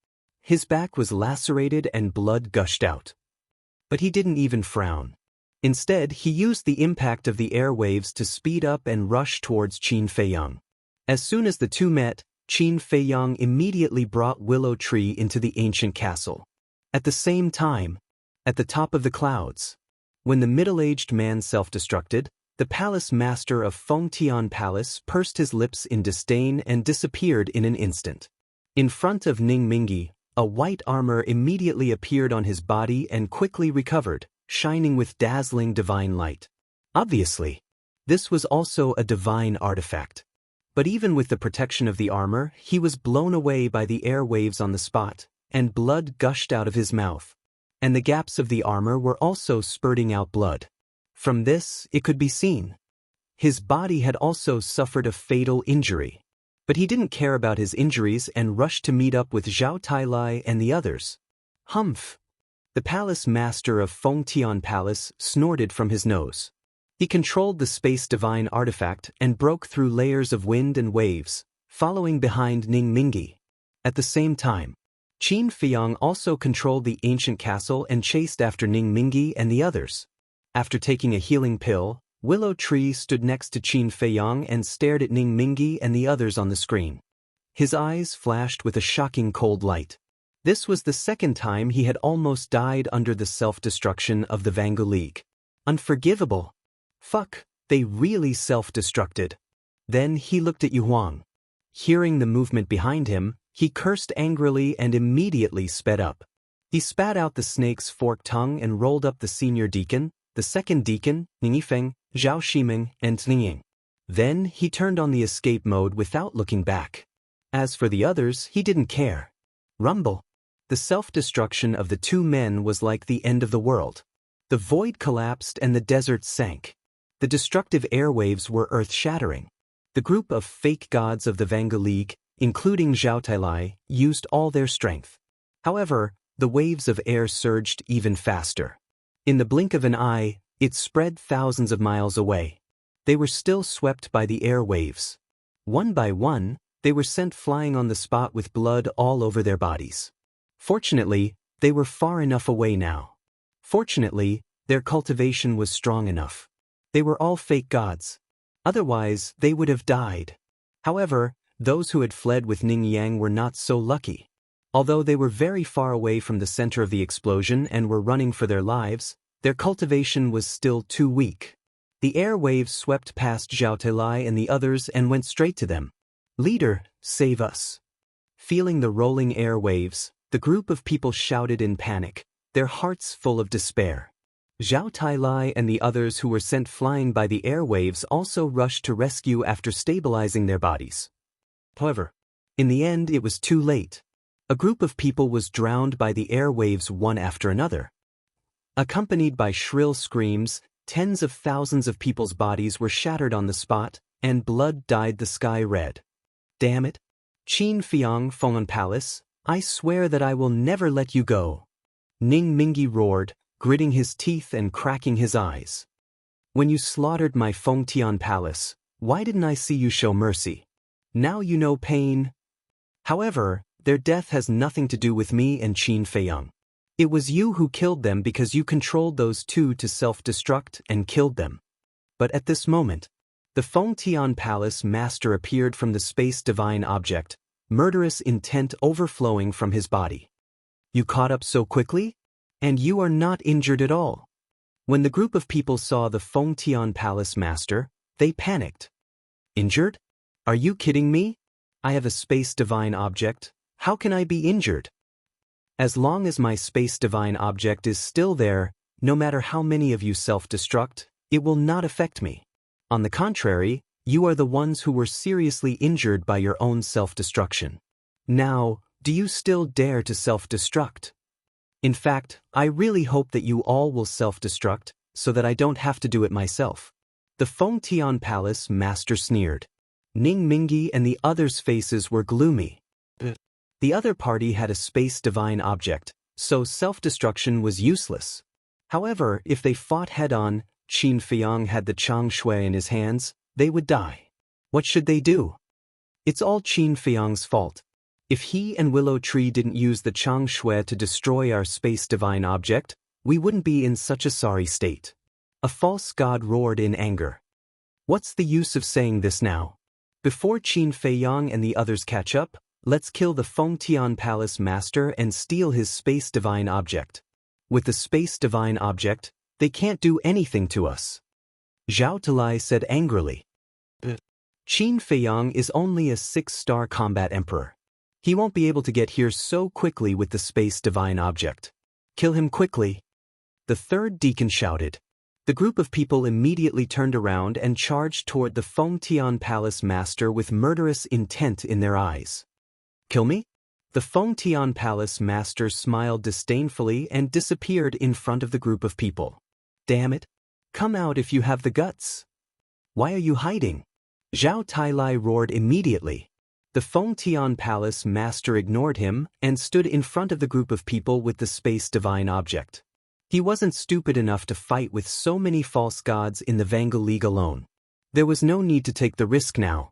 His back was lacerated and blood gushed out. But he didn't even frown. Instead, he used the impact of the air waves to speed up and rush towards Qin Feiyang. As soon as the two met, Qin Feiyang immediately brought Willow Tree into the ancient castle. At the same time, at the top of the clouds, when the middle-aged man self-destructed, the palace master of Fengtian Palace pursed his lips in disdain and disappeared in an instant. In front of Ning Mingi, a white armor immediately appeared on his body and quickly recovered, shining with dazzling divine light. Obviously, this was also a divine artifact. But even with the protection of the armor, he was blown away by the air waves on the spot, and blood gushed out of his mouth. And the gaps of the armor were also spurting out blood. From this, it could be seen. His body had also suffered a fatal injury. But he didn't care about his injuries and rushed to meet up with Zhao Tailai and the others. Humph! The palace master of Fengtian Palace snorted from his nose. He controlled the space divine artifact and broke through layers of wind and waves, following behind Ning Mingi. At the same time, Qin Feiyang also controlled the ancient castle and chased after Ning Mingi and the others. After taking a healing pill, Willow Tree stood next to Qin Feiyang and stared at Ning Mingi and the others on the screen. His eyes flashed with a shocking cold light. This was the second time he had almost died under the self-destruction of the Vangu League. Unforgivable. Fuck, they really self-destructed. Then he looked at Yu Huang. Hearing the movement behind him, he cursed angrily and immediately sped up. He spat out the snake's forked tongue and rolled up the senior deacon, the second deacon, Ning Yifeng, Zhao Shiming, and Ning Ying. Then he turned on the escape mode without looking back. As for the others, he didn't care. Rumble. The self-destruction of the two men was like the end of the world. The void collapsed and the desert sank. The destructive airwaves were earth-shattering. The group of fake gods of the Vangu League, including Zhao Tailai, used all their strength. However, the waves of air surged even faster. In the blink of an eye, It spread thousands of miles away. They were still swept by the air waves. One by one, they were sent flying on the spot with blood all over their bodies. Fortunately, they were far enough away now. Fortunately, their cultivation was strong enough. They were all fake gods. Otherwise, they would have died. However, those who had fled with Ning Yang were not so lucky. Although they were very far away from the center of the explosion and were running for their lives, their cultivation was still too weak. The air waves swept past Zhao Telai and the others and went straight to them. "Leader, save us." Feeling the rolling air waves, the group of people shouted in panic, their hearts full of despair. Zhao Telai and the others who were sent flying by the air waves also rushed to rescue after stabilizing their bodies. However, in the end it was too late. A group of people was drowned by the air waves one after another. Accompanied by shrill screams, tens of thousands of people's bodies were shattered on the spot, and blood dyed the sky red. "Damn it! Qin Fiang Feng'an Palace, I swear that I will never let you go." Ning Mingi roared, gritting his teeth and cracking his eyes. "When you slaughtered my Fengtian Palace, why didn't I see you show mercy? Now you know pain." However, their death has nothing to do with me and Qin Feiyang. It was you who killed them because you controlled those two to self-destruct and killed them. But at this moment, the Fengtian Palace master appeared from the space divine object, murderous intent overflowing from his body. "You caught up so quickly? And you are not injured at all." When the group of people saw the Fengtian Palace master, they panicked. "Injured? Are you kidding me? I have a space divine object. How can I be injured?" "As long as my space divine object is still there, no matter how many of you self-destruct, it will not affect me. On the contrary, you are the ones who were seriously injured by your own self-destruction. Now, do you still dare to self-destruct? In fact, I really hope that you all will self-destruct, so that I don't have to do it myself." The Fengtian Palace master sneered. Ning Mingi and the others' faces were gloomy. The other party had a space divine object, so self-destruction was useless. However, if they fought head-on, Qin Fiang had the Chang Shui in his hands, they would die. What should they do? It's all Qin Fiang's fault. If he and Willow Tree didn't use the Chang Shui to destroy our space divine object, we wouldn't be in such a sorry state. A false god roared in anger. What's the use of saying this now? Before Qin Feiyang and the others catch up, let's kill the Fengtian Palace master and steal his space divine object. With the space divine object, they can't do anything to us. Zhao Telai said angrily. Qin Feiyang is only a 6-star combat emperor. He won't be able to get here so quickly with the space divine object. Kill him quickly. The third deacon shouted. The group of people immediately turned around and charged toward the Fengtian Palace master with murderous intent in their eyes. "Kill me?" The Fengtian Palace master smiled disdainfully and disappeared in front of the group of people. "Damn it! Come out if you have the guts. Why are you hiding?" Zhao Telai roared immediately. The Fengtian Palace master ignored him and stood in front of the group of people with the space divine object. He wasn't stupid enough to fight with so many false gods in the Vangal League alone. There was no need to take the risk now.